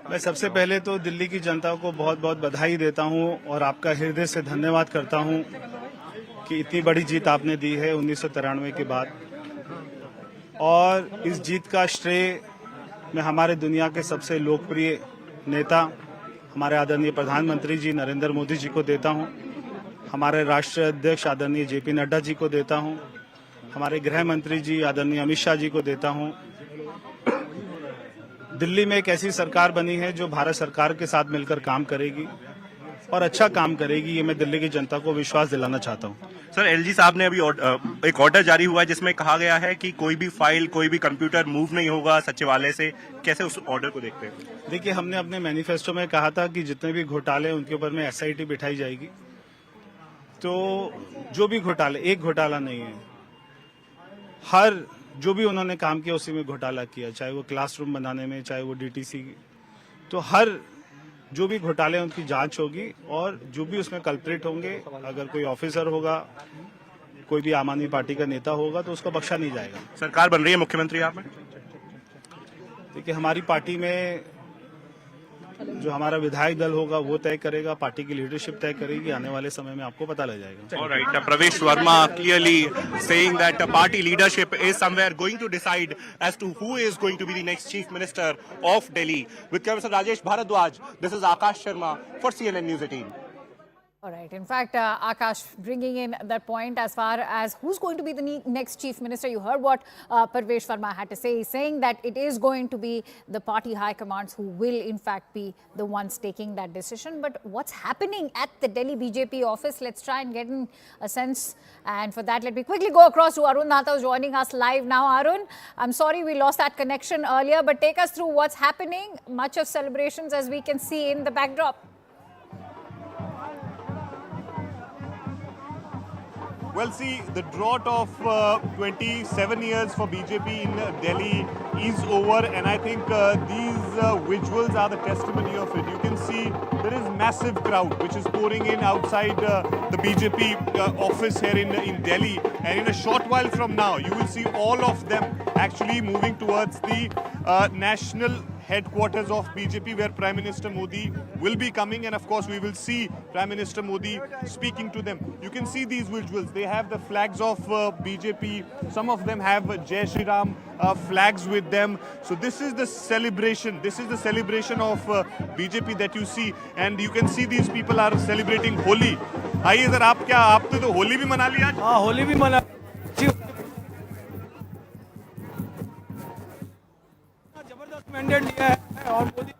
मैं सबसे पहले तो दिल्ली की जनता को बहुत बहुत बधाई देता हूं और आपका हृदय से धन्यवाद करता हूं कि इतनी बड़ी जीत आपने दी है 1993 के बाद। और इस जीत का श्रेय मैं हमारे दुनिया के सबसे लोकप्रिय नेता हमारे आदरणीय प्रधानमंत्री जी नरेंद्र मोदी जी को देता हूं, हमारे राष्ट्रीय अध्यक्ष आदरणीय जेपी नड्डा जी को देता हूं, हमारे गृह मंत्री जी आदरणीय अमित शाह जी को देता हूं। दिल्ली में एक ऐसी सरकार बनी है जो भारत सरकार के साथ मिलकर काम करेगी और अच्छा काम करेगी, ये मैं दिल्ली की जनता को विश्वास दिलाना चाहता हूं।
सर, एलजी साहब ने अभी एक ऑर्डर जारी हुआ है जिसमें कहा गया है कि कोई भी फाइल, कोई भी कंप्यूटर मूव नहीं होगा सचिवालय से। कैसे उस ऑर्डर को देखते हैं?
देखिए, हमने अपने मैनिफेस्टो में कहा था कि जितने भी घोटाले हैं उनके ऊपर में एसआईटी बिठाई जाएगी। तो जो भी घोटाले, एक घोटाला नहीं है, हर जो भी उन्होंने काम किया उसी में घोटाला किया, चाहे वो क्लासरूम बनाने में, चाहे वो डीटीसी, तो हर जो भी घोटाले हैं उनकी जांच होगी और जो भी उसमें कल्प्रिट होंगे, अगर कोई ऑफिसर होगा, कोई भी आम आदमी पार्टी का नेता होगा तो उसको बख्शा नहीं जाएगा।
सरकार बन रही है मुख्यमंत्री आप में?
देखिए, हमारी पार्टी में जो हमारा विधायक दल होगा वो तय करेगा, पार्टी की लीडरशिप तय करेगी, आने वाले समय में आपको पता लग जाएगा।
All right, Perves Verma clearly saying that party leadership is somewhere going to decide as to who is going to be the next chief minister of Delhi. With Mr. Rajesh Bharadwaj, this is Akash Sharma for CNN News 18.
All right. In fact, Akash, bringing in that point as far as who's going to be the next chief minister, you heard what Perves Verma had to say. He's saying that it is going to be the party high commands who will, in fact, be the ones taking that decision. But what's happening at the Delhi BJP office? Let's try and get in a sense. And for that, let me quickly go across to Arun Nahata, who's joining us live now. Arun, I'm sorry we lost that connection earlier, but take us through what's happening. Much of celebrations, as we can see in the backdrop.
Well, see, the drought of 27 years for BJP in Delhi is over, and I think these visuals are the testimony of it. You can see there is massive crowd which is pouring in outside the BJP office here in Delhi, and in a short while from now, you will see all of them actually moving towards the national headquarters of BJP, where Prime Minister Modi will be coming, and of course we will see Prime Minister Modi speaking to them. You can see these visuals. They have the flags of BJP. Some of them have Jai Shri Ram flags with them. So this is the celebration. This is the celebration of BJP that you see, and you can see these people are celebrating Holi. आइए sir, आपने तो होली भी मना लिया?
हाँ, होली भी मना। जबरदस्त मैंडेट लिया है और Modi.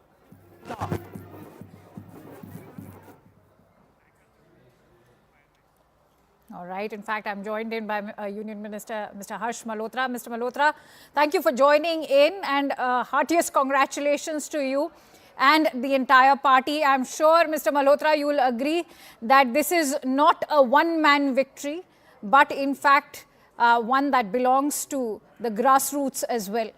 All right. In fact, I'm joined in by Union Minister Mr. Harsh Malhotra. Mr. Malhotra, thank you for joining in, and heartiest congratulations to you and the entire party. I'm sure, Mr. Malhotra, you will agree that this is not a one-man victory, but in fact one that belongs to the grassroots as well.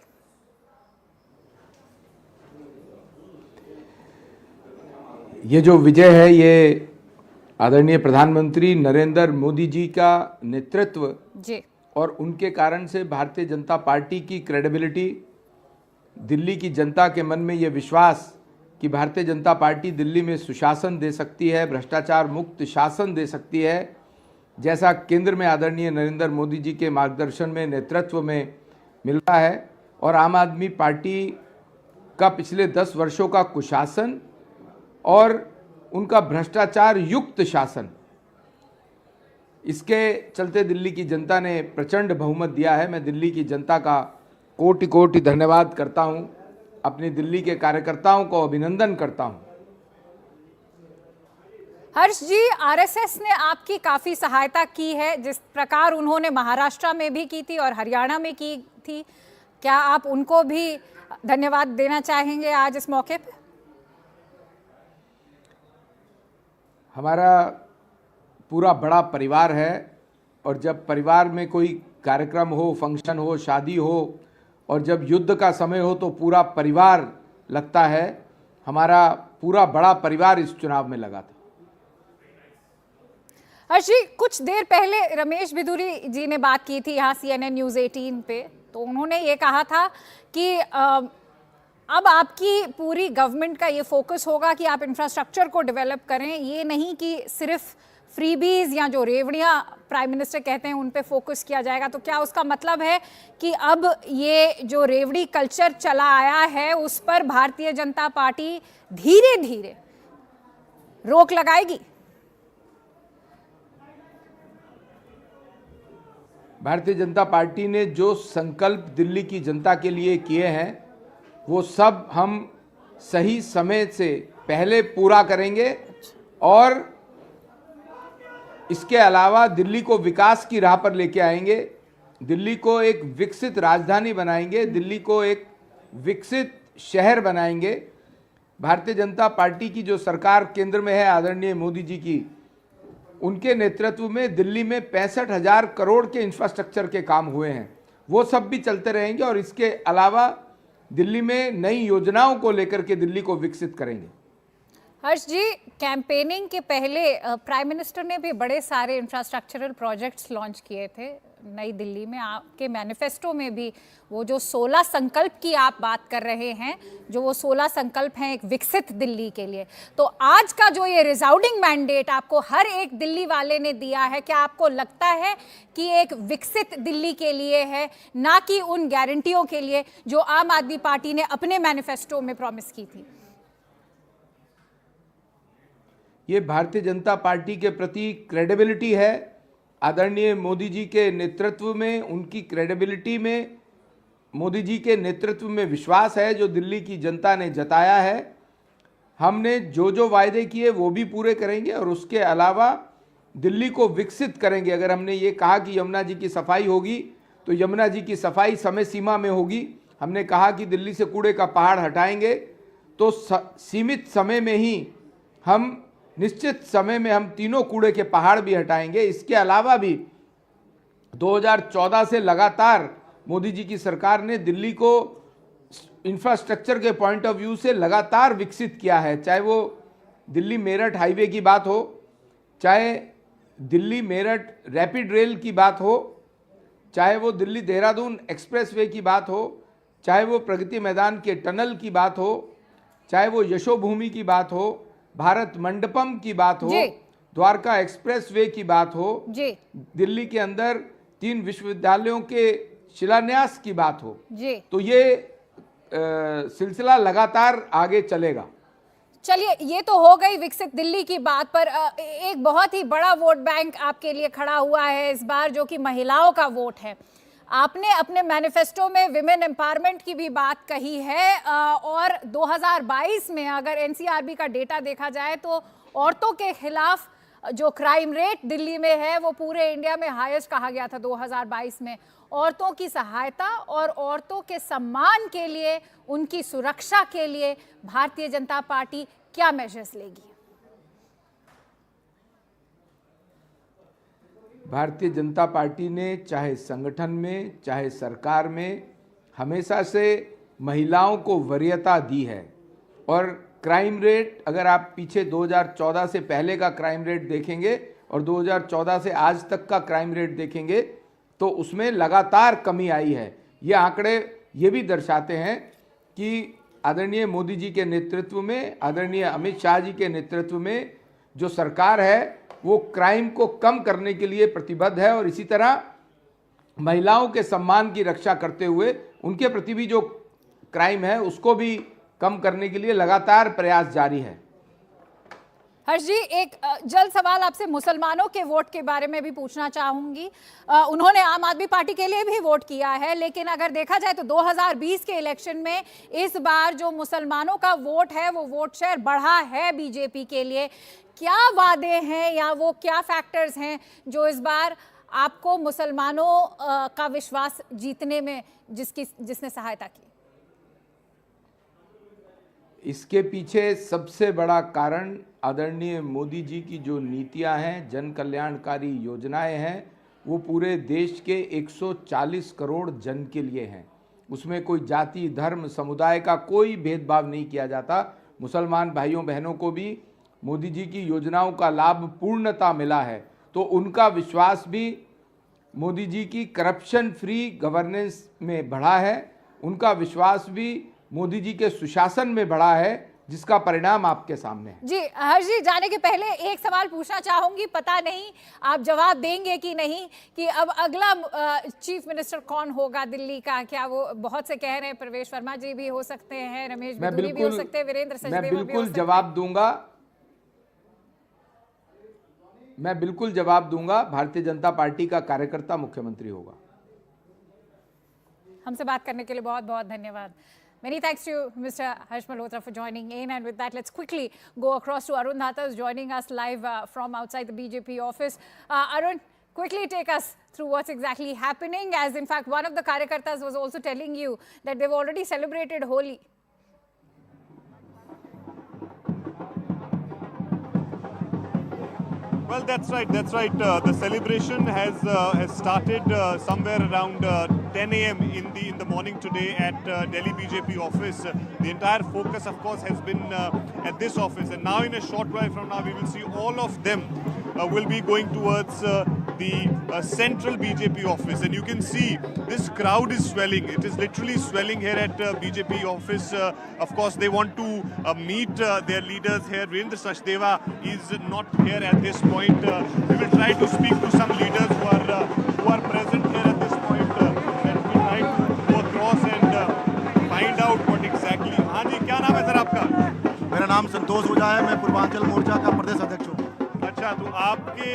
ये जो विजय है ये आदरणीय प्रधानमंत्री नरेंद्र मोदी जी का नेतृत्व
जी
और उनके कारण से भारतीय जनता पार्टी की क्रेडिबिलिटी, दिल्ली की जनता के मन में ये विश्वास कि भारतीय जनता पार्टी दिल्ली में सुशासन दे सकती है, भ्रष्टाचार मुक्त शासन दे सकती है, जैसा केंद्र में आदरणीय नरेंद्र मोदी जी के मार्गदर्शन में, नेतृत्व में मिल रहा है। और आम आदमी पार्टी का पिछले 10 वर्षों का कुशासन और उनका भ्रष्टाचार युक्त शासन, इसके चलते दिल्ली की जनता ने प्रचंड बहुमत दिया है। मैं दिल्ली की जनता का कोटि कोटि धन्यवाद करता हूं, अपनी दिल्ली के कार्यकर्ताओं को अभिनंदन करता हूं।
हर्ष जी, आरएसएस ने आपकी काफी सहायता की है, जिस प्रकार उन्होंने महाराष्ट्र में भी की थी और हरियाणा में की थी, क्या आप उनको भी धन्यवाद देना चाहेंगे आज इस मौके पे?
हमारा पूरा बड़ा परिवार है और जब परिवार में कोई कार्यक्रम हो, फंक्शन हो, शादी हो और जब युद्ध का समय हो तो पूरा परिवार लगता है। हमारा पूरा बड़ा परिवार इस चुनाव में लगा था।
हर्ष जी, कुछ देर पहले रमेश बिधूरी जी ने बात की थी यहाँ CNN न्यूज़ 18 पे, तो उन्होंने ये कहा था कि अब आपकी पूरी गवर्नमेंट का ये फोकस होगा कि आप इंफ्रास्ट्रक्चर को डेवलप करें, ये नहीं कि सिर्फ फ्रीबीज या जो रेवड़ियाँ प्राइम मिनिस्टर कहते हैं उन पे फोकस किया जाएगा। तो क्या उसका मतलब है कि अब ये जो रेवड़ी कल्चर चला आया है उस पर भारतीय जनता पार्टी धीरे धीरे रोक लगाएगी?
भारतीय जनता पार्टी ने जो संकल्प दिल्ली की जनता के लिए किए हैं वो सब हम सही समय से पहले पूरा करेंगे और इसके अलावा दिल्ली को विकास की राह पर लेके आएंगे, दिल्ली को एक विकसित राजधानी बनाएंगे, दिल्ली को एक विकसित शहर बनाएंगे। भारतीय जनता पार्टी की जो सरकार केंद्र में है आदरणीय मोदी जी की, उनके नेतृत्व में दिल्ली में 65,000 करोड़ के इंफ्रास्ट्रक्चर के काम हुए हैं, वो सब भी चलते रहेंगे और इसके अलावा दिल्ली में नई योजनाओं को लेकर के दिल्ली को विकसित करेंगे।
हर्ष जी, कैंपेनिंग के पहले प्राइम मिनिस्टर ने भी बड़े सारे इंफ्रास्ट्रक्चरल प्रोजेक्ट्स लॉन्च किए थे नई दिल्ली में। आपके मैनिफेस्टो में भी वो जो 16 संकल्प की आप बात कर रहे हैं, जो वो 16 संकल्प हैं एक विकसित दिल्ली के लिए, तो आज का जो ये रिजाउडिंग मैंडेट आपको हर एक दिल्ली वाले ने दिया है, क्या आपको लगता है कि एक विकसित दिल्ली के लिए है, ना कि उन गारंटियों के लिए जो आम आदमी पार्टी ने अपने मैनिफेस्टो में प्रॉमिस की थी?
ये भारतीय जनता पार्टी के प्रति क्रेडिबिलिटी है। आदरणीय मोदी जी के नेतृत्व में, उनकी क्रेडिबिलिटी में, मोदी जी के नेतृत्व में विश्वास है जो दिल्ली की जनता ने जताया है। हमने जो जो वायदे किए वो भी पूरे करेंगे और उसके अलावा दिल्ली को विकसित करेंगे। अगर हमने ये कहा कि यमुना जी की सफाई होगी तो यमुना जी की सफाई समय सीमा में होगी। हमने कहा कि दिल्ली से कूड़े का पहाड़ हटाएंगे तो सीमित समय में ही हम, निश्चित समय में हम तीनों कूड़े के पहाड़ भी हटाएंगे। इसके अलावा भी 2014 से लगातार मोदी जी की सरकार ने दिल्ली को इंफ्रास्ट्रक्चर के पॉइंट ऑफ व्यू से लगातार विकसित किया है। चाहे वो दिल्ली मेरठ हाईवे की बात हो, चाहे दिल्ली मेरठ रैपिड रेल की बात हो, चाहे वो दिल्ली देहरादून एक्सप्रेसवे की बात हो, चाहे वो प्रगति मैदान के टनल की बात हो, चाहे वो यशोभूमि की बात हो, भारत मंडपम की बात हो, द्वारका एक्सप्रेसवे की बात हो, दिल्ली के अंदर 3 विश्वविद्यालयों के शिलान्यास की बात हो, तो ये सिलसिला लगातार आगे चलेगा।
चलिए, ये तो हो गई विकसित दिल्ली की बात, पर एक बहुत ही बड़ा वोट बैंक आपके लिए खड़ा हुआ है इस बार, जो कि महिलाओं का वोट है। आपने अपने मैनिफेस्टो में विमेन एम्पावरमेंट की भी बात कही है और 2022 में अगर एनसीआरबी का डेटा देखा जाए तो औरतों के खिलाफ जो क्राइम रेट दिल्ली में है वो पूरे इंडिया में हाईएस्ट कहा गया था 2022 में। औरतों की सहायता और औरतों के सम्मान के लिए, उनकी सुरक्षा के लिए भारतीय जनता पार्टी क्या मेजर्स लेगी?
भारतीय जनता पार्टी ने चाहे संगठन में चाहे सरकार में हमेशा से महिलाओं को वरीयता दी है और क्राइम रेट, अगर आप पीछे 2014 से पहले का क्राइम रेट देखेंगे और 2014 से आज तक का क्राइम रेट देखेंगे तो उसमें लगातार कमी आई है। ये आंकड़े ये भी दर्शाते हैं कि आदरणीय मोदी जी के नेतृत्व में, आदरणीय अमित शाह जी के नेतृत्व में जो सरकार है वो क्राइम को कम करने के लिए प्रतिबद्ध है और इसी तरह महिलाओं के सम्मान की रक्षा करते हुए उनके प्रति भी जो क्राइम है उसको भी कम करने के लिए लगातार प्रयास जारी है।
हर्ष जी, एक जल्द सवाल आपसे मुसलमानों के वोट के बारे में भी पूछना चाहूंगी। उन्होंने आम आदमी पार्टी के लिए भी वोट किया है, लेकिन अगर देखा जाए तो 2020 के इलेक्शन में इस बार जो मुसलमानों का वोट है वो वोट शेयर बढ़ा है बीजेपी के लिए। क्या वादे हैं या वो क्या फैक्टर्स हैं जो इस बार आपको मुसलमानों का विश्वास जीतने में जिसने सहायता की?
इसके पीछे सबसे बड़ा कारण आदरणीय मोदी जी की जो नीतियां हैं, जन कल्याणकारी योजनाएं हैं, वो पूरे देश के 140 करोड़ जन के लिए हैं। उसमें कोई जाति, धर्म, समुदाय का कोई भेदभाव नहीं किया जाता। मुसलमान भाइयों बहनों को भी मोदी जी की योजनाओं का लाभ पूर्णतः मिला है, तो उनका विश्वास भी मोदी जी की करप्शन फ्री गवर्नेंस में बढ़ा है। उनका विश्वास भी मोदी जी के सुशासन में बढ़ा है, जिसका परिणाम आपके सामने है।
जी हर्ष जी, जाने के पहले एक सवाल पूछना चाहूंगी, पता नहीं आप जवाब देंगे कि नहीं, कि अब अगला चीफ मिनिस्टर कौन होगा दिल्ली का? क्या वो बहुत से कह रहे हैं परवेश वर्मा जी भी हो सकते हैं, रमेश बिधूरी भी हो सकते हैं, वीरेंद्र सचदेवा भी हो सकते हैं।
मैं बिल्कुल जवाब दूंगा। भारतीय जनता पार्टी का कार्यकर्ता मुख्यमंत्री होगा।
हमसे बात करने के लिए बहुत बहुत धन्यवाद। Many thanks to Mr. Harsh Malhotra for joining in, and with that, let's quickly go across to Arun Dhata, who's joining us live from outside the BJP office. Arun, quickly take us through what's exactly happening, as in fact one of the Karyakartas was also telling you that they've already celebrated Holi.
Well, that's right. That's right. The celebration has started somewhere around 10 a.m. in the morning today at Delhi BJP office. The entire focus, of course, has been at this office, and now in a short while from now, we will see all of them will be going towards the central BJP office, and you can see this crowd is swelling. It is literally swelling here at BJP office. Of course, they want to meet their leaders here. Virendra Sachdeva is not here at this point. We will try to speak to some leaders who are present here at this point, and we try to go across and find out what exactly. हाँ जी, क्या नाम है sir आपका?
मेरा नाम संतोष ओझा है। मैं पूर्वांचल मोर्चा का प्रदेश अध्यक्ष हूँ।
अच्छा, तो आपके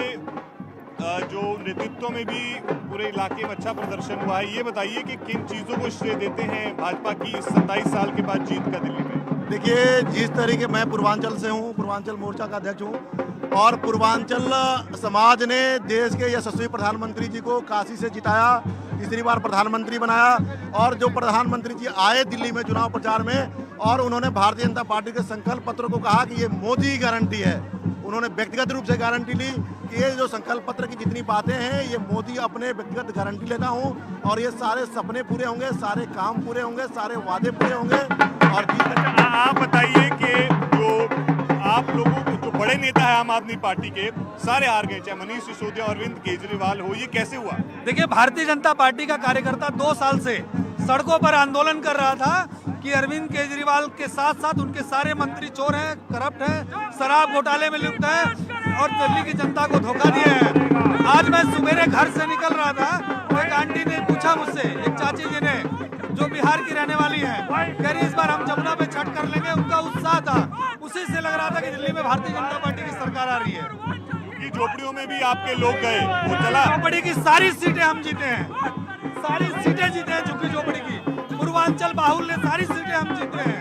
जो नेतृत्व में भी पूरे इलाके में अच्छा प्रदर्शन हुआ है, ये बताइए कि किन चीज़ों को श्रेय देते हैं भाजपा की इस 27 साल के बाद जीत का दिल्ली में?
देखिए, जिस तरीके मैं पूर्वांचल से हूँ, पूर्वांचल मोर्चा का अध्यक्ष हूँ, और पूर्वांचल समाज ने देश के यशस्वी प्रधानमंत्री जी को काशी से जिताया, तीसरी बार प्रधानमंत्री बनाया, और जो प्रधानमंत्री जी आए दिल्ली में चुनाव प्रचार में, और उन्होंने भारतीय जनता पार्टी के संकल्प पत्र को कहा कि ये मोदी गारंटी है। उन्होंने व्यक्तिगत रूप से गारंटी ली कि ये जो संकल्प पत्र की जितनी बातें हैं, ये मोदी अपने व्यक्तिगत गारंटी लेता हूँ, और ये सारे सपने पूरे होंगे, सारे काम पूरे होंगे, सारे वादे पूरे होंगे। और
आप बताइए कि जो आप लोगों को जो बड़े नेता है आम आदमी पार्टी के, सारे हार गए, चाहे मनीष सिसोदिया और अरविंद केजरीवाल हो, ये कैसे हुआ?
देखिए, भारतीय जनता पार्टी का कार्यकर्ता 2 साल से सड़कों पर आंदोलन कर रहा था कि अरविंद केजरीवाल के साथ साथ उनके सारे मंत्री चोर हैं, करप्ट हैं, शराब घोटाले में लिप्त हैं और दिल्ली की जनता को धोखा दिए हैं। आज मैं सुबह घर से निकल रहा था, एक आंटी ने पूछा मुझसे, एक चाची जी ने, जो बिहार की रहने वाली हैं, कह रही इस बार हम जमुना पे छठ कर लेंगे। उनका उत्साह था, उसी से लग रहा था कि दिल्ली में भारतीय जनता पार्टी की सरकार आ रही है।
कि झोपड़ियों में भी आपके लोग गए, वो चला?
झोपड़ी की सारी सीटें हम जीते हैं, सारी सीटें जीते हैं झुग्गी झोपड़ी की। पूर्वांचल बाहुल्य सारी सीटें हम जीते हैं,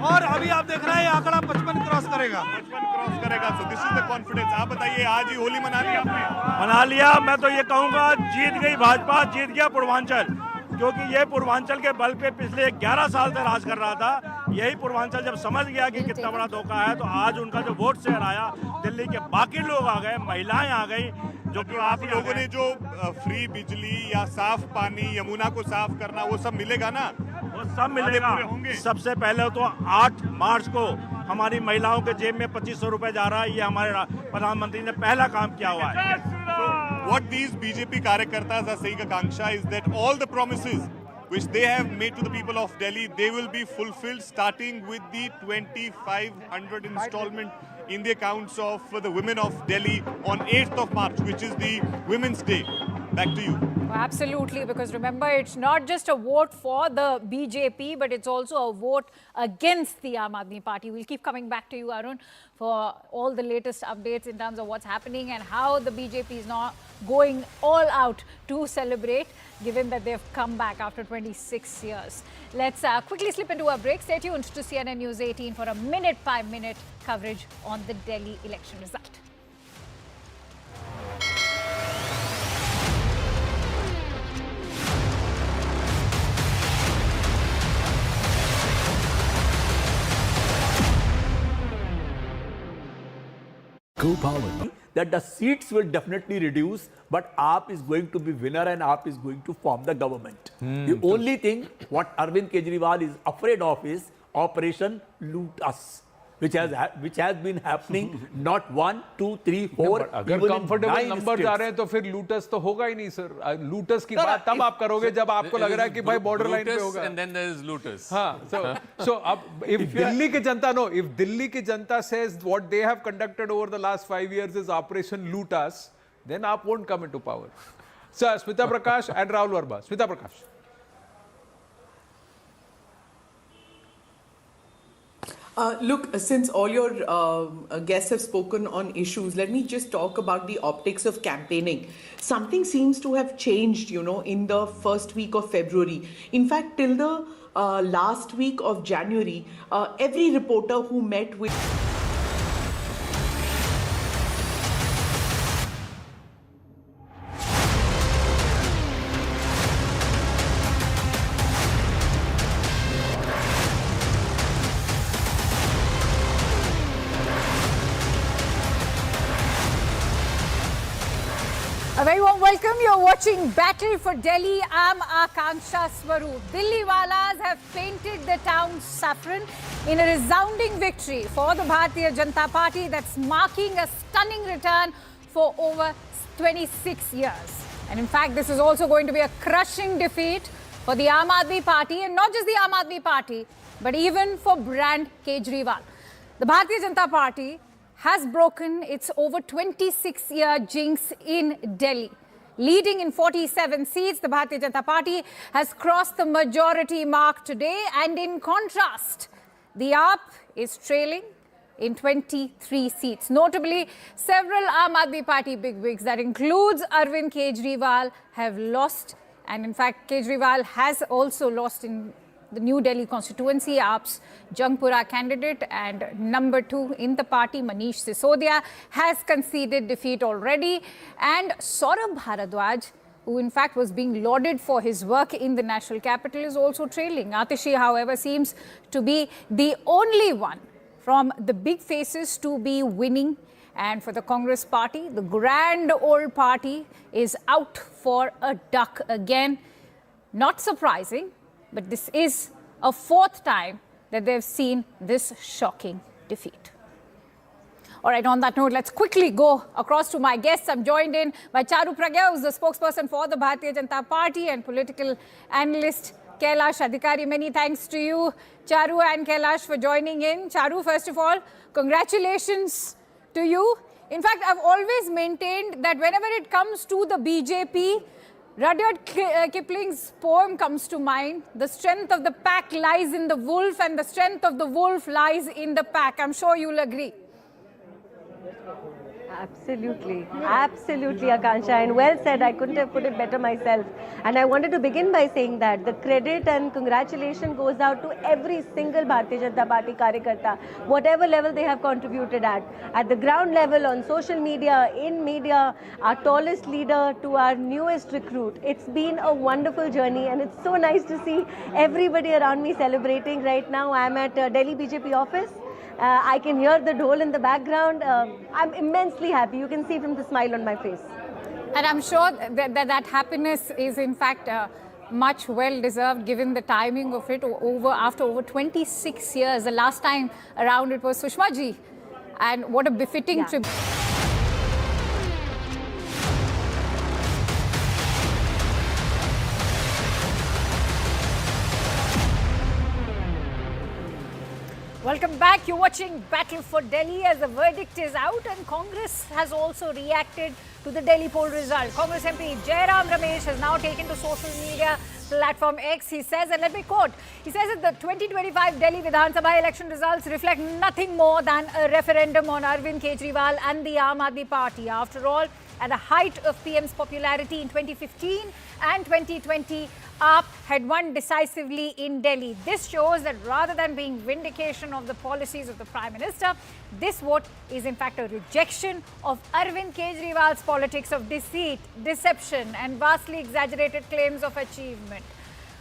और अभी आप देख रहे हैं आंकड़ा 55 क्रॉस करेगा।
55 क्रॉस करेगा। So this is the confidence. आप बताइए, आज ही होली मना ली आपने?
मना लिया। मैं तो ये कहूँगा, जीत गई भाजपा, जीत गया पूर्वांचल, क्योंकि ये पूर्वांचल के बल पे पिछले 11 साल से राज कर रहा था। यही पूर्वांचल जब समझ गया कि कितना बड़ा धोखा है, तो आज उनका जो वोट शेयर आया, दिल्ली के बाकी लोग आ गए, महिलाएं आ गई,
जो कि आप लोगों ने जो फ्री बिजली या साफ पानी, यमुना को साफ करना, वो सब मिलेगा ना?
वो सब मिलेगा। सबसे पहले तो 8 मार्च को
हमारी महिलाओं के जेब में 2500 रुपए जा रहा है, ये हमारे प्रधानमंत्री ने पहला काम किया हुआ है।
What these BJP karyakartas are saying, Akanksha, is that all the promises which they have made to the people of Delhi, they will be fulfilled, starting with the 2500 installment in the accounts of the women of Delhi on 8th of March, which is the Women's Day. Back to you.
Absolutely, because remember, it's not just a vote for the BJP, but it's also a vote against the Aam Aadmi Party. We'll keep coming back to you, Arun, for all the latest updates in terms of what's happening and how the BJP is now going all out to celebrate, given that they've come back after 26 years. Let's quickly slip into a break. Stay tuned to CNN News 18 for a minute-by-minute coverage on the Delhi election result.
Co-powered.
That the seats will definitely reduce, but AAP is going to be winner and AAP is going to form the government. The only thing what Arvind Kejriwal is afraid of is Operation Loot Us, which has been happening not 1, 2, 3, 4.
अगर comfortable numbers आ रहे हैं तो फिर lotus तो होगा ही नहीं sir. Lotus की बात तब आप करोगे जब आपको लग रहा है कि भाई बॉर्डर लाइन पे होगा.
And then there is looters.
हाँ, so अब if Delhi की जनता says what they have conducted over the last 5 years is Operation Loot Us, then AAP won't come into power. Sir, Smita Prakash and Rahul Verma. Smita Prakash.
Look, since all your guests have spoken on issues, let me just talk about the optics of campaigning. Something seems to have changed, in the first week of February. In fact, till the last week of January, every reporter who met with...
A very warm welcome. You're watching Battle for Delhi. I'm Akanksha Swaroop. Delhi Walas have painted the town saffron in a resounding victory for the Bharatiya Janata Party that's marking a stunning return for over 26 years. And in fact, this is also going to be a crushing defeat for the Aam Aadmi Party, and not just the Aam Aadmi Party, but even for brand Kejriwal. The Bharatiya Janata Party has broken its over 26-year jinx in Delhi. Leading in 47 seats, the Bharatiya Janata Party has crossed the majority mark today, and in contrast, the AAP is trailing in 23 seats. Notably, several Aam Aadmi Party bigwigs, that includes Arvind Kejriwal, have lost, and in fact, Kejriwal has also lost in the New Delhi constituency. AAP's Jangpura candidate and number 2 in the party, Manish Sisodia, has conceded defeat already. And Saurabh Bharadwaj, who in fact was being lauded for his work in the national capital, is also trailing. Atishi, however, seems to be the only one from the big faces to be winning. And for the Congress party, the grand old party is out for a duck again. Not surprising, but this is a 4th time that they've seen this shocking defeat. All right, on that note, let's quickly go across to my guests. I'm joined in by Charu Pragya, who's the spokesperson for the Bharatiya Janata Party, and political analyst Kailash Adhikari. Many thanks to you, Charu and Kailash, for joining in. Charu, first of all, congratulations to you. In fact, I've always maintained that whenever it comes to the BJP, Rudyard Kipling's poem comes to mind. The strength of the pack lies in the wolf, and the strength of the wolf lies in the pack. I'm sure you'll agree.
Absolutely, absolutely, Akanksha, and well said. I couldn't have put it better myself. And I wanted to begin by saying that the credit and congratulations goes out to every single Bharatiya Janata Party karyakarta, whatever level they have contributed at the ground level, on social media, in media, our tallest leader to our newest recruit. It's been a wonderful journey, and it's so nice to see everybody around me celebrating right now. I'm at Delhi BJP office. I can hear the dhol in the background. I'm immensely happy. You can see from the smile on my face.
And I'm sure that happiness is in fact much well deserved given the timing of it after over 26 years. The last time around it was Sushma ji. And what a befitting tribute. Welcome back. You're watching Battle for Delhi as the verdict is out, and Congress has also reacted to the Delhi poll result. Congress MP Jairam Ramesh has now taken to social media platform X. He says, and let me quote, he says that the 2025 Delhi Vidhan Sabha election results reflect nothing more than a referendum on Arvind Kejriwal and the Aam Aadmi Party. After all, at the height of PM's popularity in 2015 and 2020, AAP had won decisively in Delhi. This shows that rather than being vindication of the policies of the Prime Minister, this vote is in fact a rejection of Arvind Kejriwal's politics of deceit, deception and vastly exaggerated claims of achievement.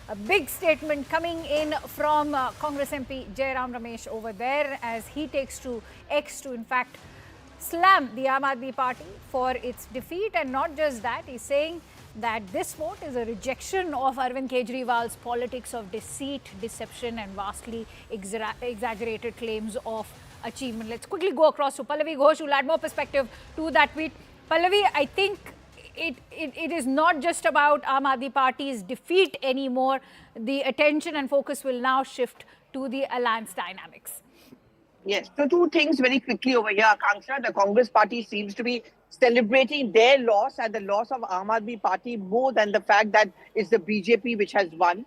A big statement coming in from Congress MP Jairam Ramesh over there as he takes to X to in fact slam the Aam Aadmi Party for its defeat. And not just that, he's saying that this vote is a rejection of Arvind Kejriwal's politics of deceit, deception and vastly exaggerated claims of achievement. Let's quickly go across to Pallavi Ghosh, who will add more perspective to that tweet. Pallavi, I think it is not just about Aam Aadmi Party's defeat anymore. The attention and focus will now shift to the alliance dynamics.
Yes, so two things very quickly over here, Akanksha. The Congress party seems to be celebrating their loss and the loss of Aam Aadmi Party more than the fact that it's the BJP which has won.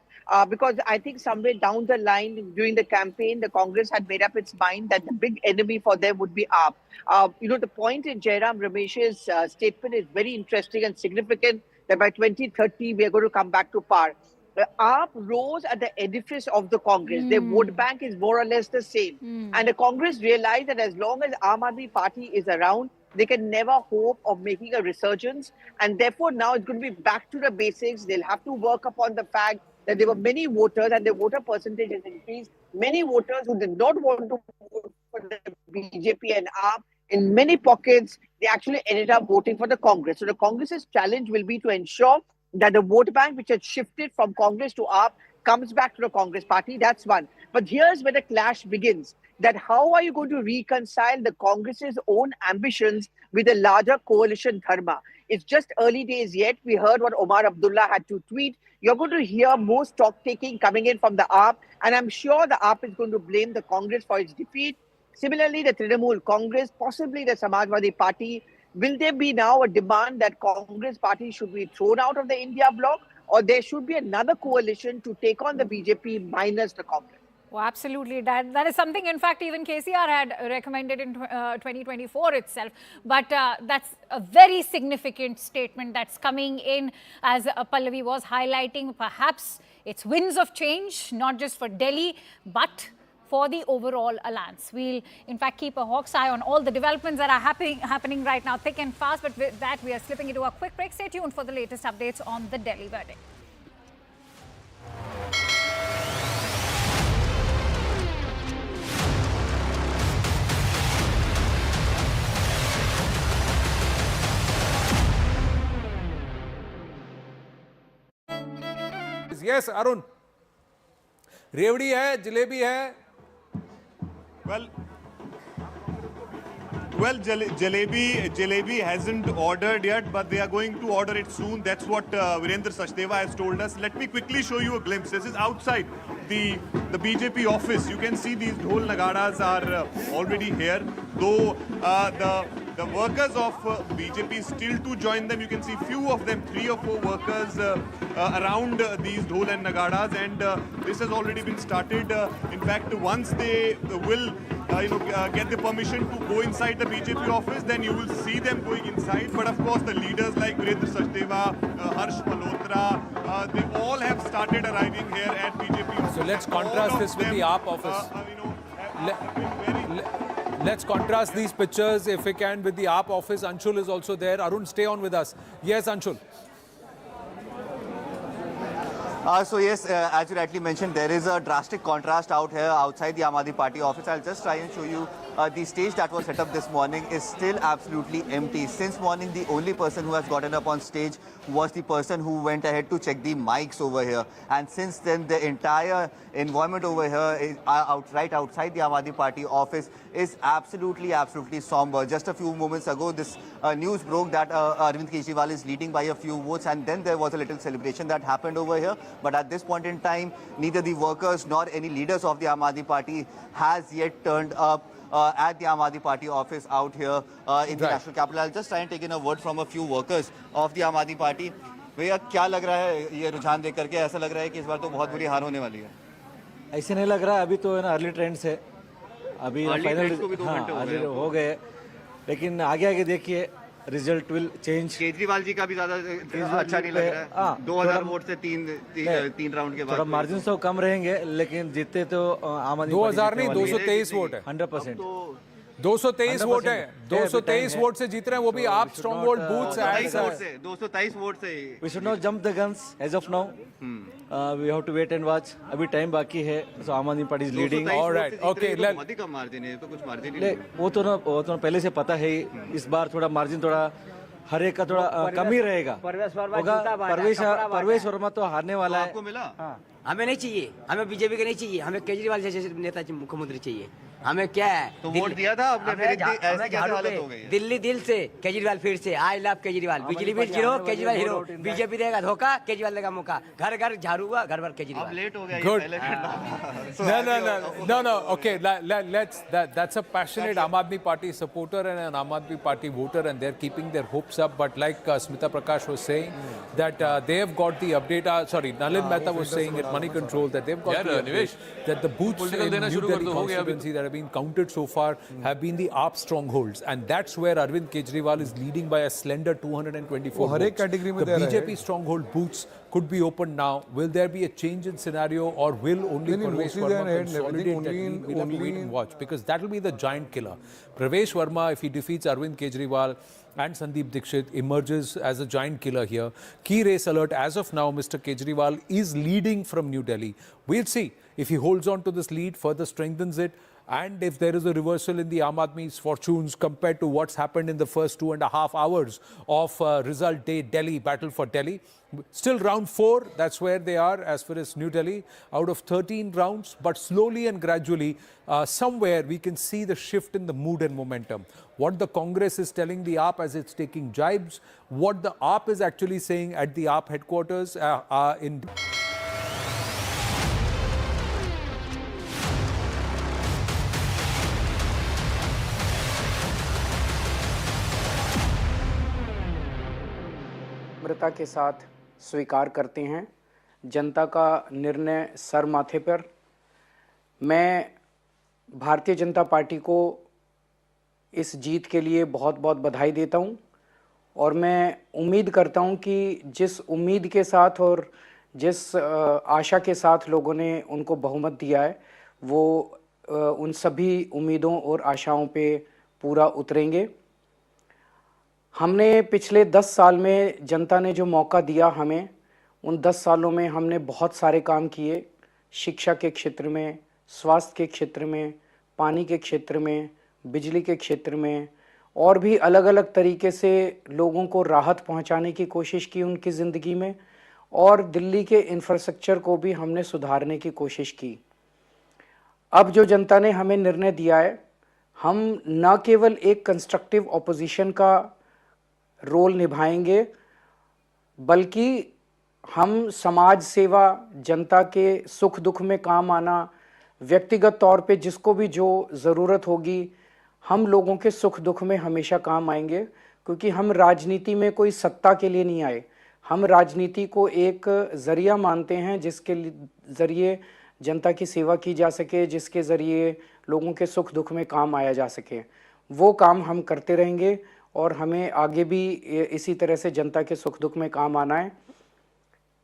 Because I think somewhere down the line during the campaign, the Congress had made up its mind that the big enemy for them would be AAP. The point in Jairam Ramesh's statement is very interesting and significant that by 2030, we are going to come back to power. AAP rose at the edifice of the Congress. Their vote bank is more or less the same. And the Congress realized that as long as Aam Aadmi Party is around, they can never hope of making a resurgence. And therefore, now it's going to be back to the basics. They'll have to work upon the fact that there were many voters and the voter percentage has increased. Many voters who did not want to vote for the BJP and AAP, in many pockets, they actually ended up voting for the Congress. So the Congress's challenge will be to ensure that the vote bank, which had shifted from Congress to AAP, comes back to the Congress party. That's one. But here's where the clash begins. That how are you going to reconcile the Congress's own ambitions with a larger coalition dharma? It's just early days yet. We heard what Omar Abdullah had to tweet. You're going to hear more stock taking coming in from the AAP. And I'm sure the AAP is going to blame the Congress for its defeat. Similarly, the Trinamool Congress, possibly the Samajwadi Party. Will there be now a demand that Congress party should be thrown out of the India bloc, or there should be another coalition to take on the BJP minus the Congress?
Well, absolutely. That is something, in fact, even KCR had recommended in 2024 itself. But that's a very significant statement that's coming in, as Pallavi was highlighting. Perhaps it's winds of change, not just for Delhi, but for the overall alliance. We'll, in fact, keep a hawk's eye on all the developments that are happening right now, thick and fast. But with that, we are slipping into a quick break. Stay tuned for the latest updates on the Delhi verdict.
Yes, Arun. Revdi hai, jalebi hai.
Well, Jalebi hasn't ordered yet, but they are going to order it soon. That's what Virendra Sachdeva has told us. Let me quickly show you a glimpse. This is outside the BJP office. You can see these dhol nagadas are already here. Though the workers of BJP still to join them. You can see few of them, 3 or 4 workers around these dhol and nagadas, and this has already been started. In fact, once they will get the permission to go inside the BJP office, then you will see them going inside. But of course, the leaders like Virendra Sachdeva, Harsh Malhotra, they all have started arriving here at BJP office.
So let's contrast this with the AAP office. Let's contrast these pictures, if we can, with the AAP office. Anshul is also there. Arun, stay on with us. Yes, Anshul.
So yes, as you rightly mentioned, there is a drastic contrast out here outside the Aam Aadmi Party office. I'll just try and show you the stage that was set up this morning is still absolutely empty. Since morning, the only person who has gotten up on stage was the person who went ahead to check the mics over here. And since then, the entire environment over here is right outside the Aam Aadmi Party office is absolutely somber. Just a few moments ago, this news broke that Arvind Kejriwal is leading by a few votes, and then there was a little celebration that happened over here. But at this point in time, neither the workers nor any leaders of the Aam Aadmi Party has yet turned up at the Aam Aadmi Party office out here in the national capital. I'll just try and take in a word from a few workers of the Aam Aadmi Party. भैया क्या लग रहा है ये रुझान देख करके? ऐसा लग रहा है कि इस बार तो बहुत बुरी हार होने वाली है।
ऐसे नहीं लग रहा है, अभी तो है ना अर्ली ट्रेंड्स है, अभी फाइनल हो गए, लेकिन आगे आगे देखिए result will change.
Kejriwal ji का भी ज्यादा अच्छा नहीं लग रहा है। 2000 वोट से तीन राउंड के बाद
थोड़ा मार्जिन तो कम रहेंगे, लेकिन जीतते तो आम आदमी
2000 नहीं 223 वोट है।
100%।
223 वोट है, 223 वोट से जीत रहे हैं, वो भी आप स्ट्रॉन्ग होल्ड बूथ से
223 वोट से।
We should not jump the guns as of now. We have to wait and watch. अभी टाइम बाकी है, so आम Aadmi party is leading.
All right, okay.
बहुत ही कम मार्जिन है, तो कुछ मार्जिन ही नहीं।
वो तो पहले से पता है, इस बार थोड़ा मार्जिन थोड़ा हर एक का थोड़ा कम ही रहेगा। परवेश वर्मा तो हारने वाला है।
आपको मिला?
हमें नहीं चाहिए, हमें बीजेपी के नहीं चाहिए, हमें केजरीवाल जैसे नेता मुख्यमंत्री चाहिए। हमें क्या है,
तो वोट दिया था आपने, फिर ऐसी कैसे हालत हो गई?
दिल्ली दिल से केजरीवाल फिर से, आई लव केजरीवाल, बिजली bill zero Kejriwal hero, BJP देगा धोखा केजरीवाल देगा मौका, घर घर झाड़ू हुआ घर भर केजरीवाल।
अब लेट हो गया
Good.
ये
No. Okay, that's a passionate Aam Aadmi Party supporter and an Aam Aadmi Party voter, and they're keeping their hopes up. But like Smita Prakash was saying, that they have got the update. Nalin Mehta was saying at Money Control that they've got the update that the booths in New Delhi constituency that have been counted so far have been the AAP strongholds, and that's where Arvind Kejriwal is leading by a slender 224 votes. The BJP stronghold booths could be opened now. Will there be a change in scenario, or will only Perves Verma consolidate that lead? We'll have to wait and watch, because that will be the giant killer. Perves Verma, if he defeats Arvind Kejriwal and Sandeep Dixit, emerges as a giant killer here. Key race alert. As of now, Mr. Kejriwal is leading from New Delhi. We'll see if he holds on to this lead, further strengthens it, and if there is a reversal in the Aam Aadmi's fortunes compared to what's happened in the first 2.5 hours of result day Delhi, battle for Delhi. Still round 4, that's where they are as far as New Delhi, out of 13 rounds, but slowly and gradually, somewhere we can see the shift in the mood and momentum. What the Congress is telling the AAP as it's taking jibes, what the AAP is actually saying at the AAP headquarters in...
नम्रता के साथ स्वीकार करते हैं जनता का निर्णय sir माथे पर। मैं भारतीय जनता पार्टी को इस जीत के लिए बहुत बहुत बधाई देता हूं, और मैं उम्मीद करता हूं कि जिस उम्मीद के साथ और जिस आशा के साथ लोगों ने उनको बहुमत दिया है, वो उन सभी उम्मीदों और आशाओं पे पूरा उतरेंगे। हमने पिछले 10 साल में जनता ने जो मौका दिया हमें, उन 10 सालों में हमने बहुत सारे काम किए। शिक्षा के क्षेत्र में, स्वास्थ्य के क्षेत्र में, पानी के क्षेत्र में, बिजली के क्षेत्र में, और भी अलग अलग तरीके से लोगों को राहत पहुंचाने की कोशिश की उनकी ज़िंदगी में, और दिल्ली के इंफ्रास्ट्रक्चर को भी हमने सुधारने की कोशिश की। अब जो जनता ने हमें निर्णय दिया है, हम न केवल एक कंस्ट्रक्टिव ऑपोजिशन का रोल निभाएंगे, बल्कि हम समाज सेवा, जनता के सुख दुख में काम आना, व्यक्तिगत तौर पे जिसको भी जो ज़रूरत होगी, हम लोगों के सुख दुख में हमेशा काम आएंगे। क्योंकि हम राजनीति में कोई सत्ता के लिए नहीं आए, हम राजनीति को एक ज़रिया मानते हैं जिसके ज़रिए जनता की सेवा की जा सके, जिसके ज़रिए लोगों के सुख दुख में काम आया जा सके। वो काम हम करते रहेंगे, और हमें आगे भी इसी तरह से जनता के सुख दुख में काम आना है।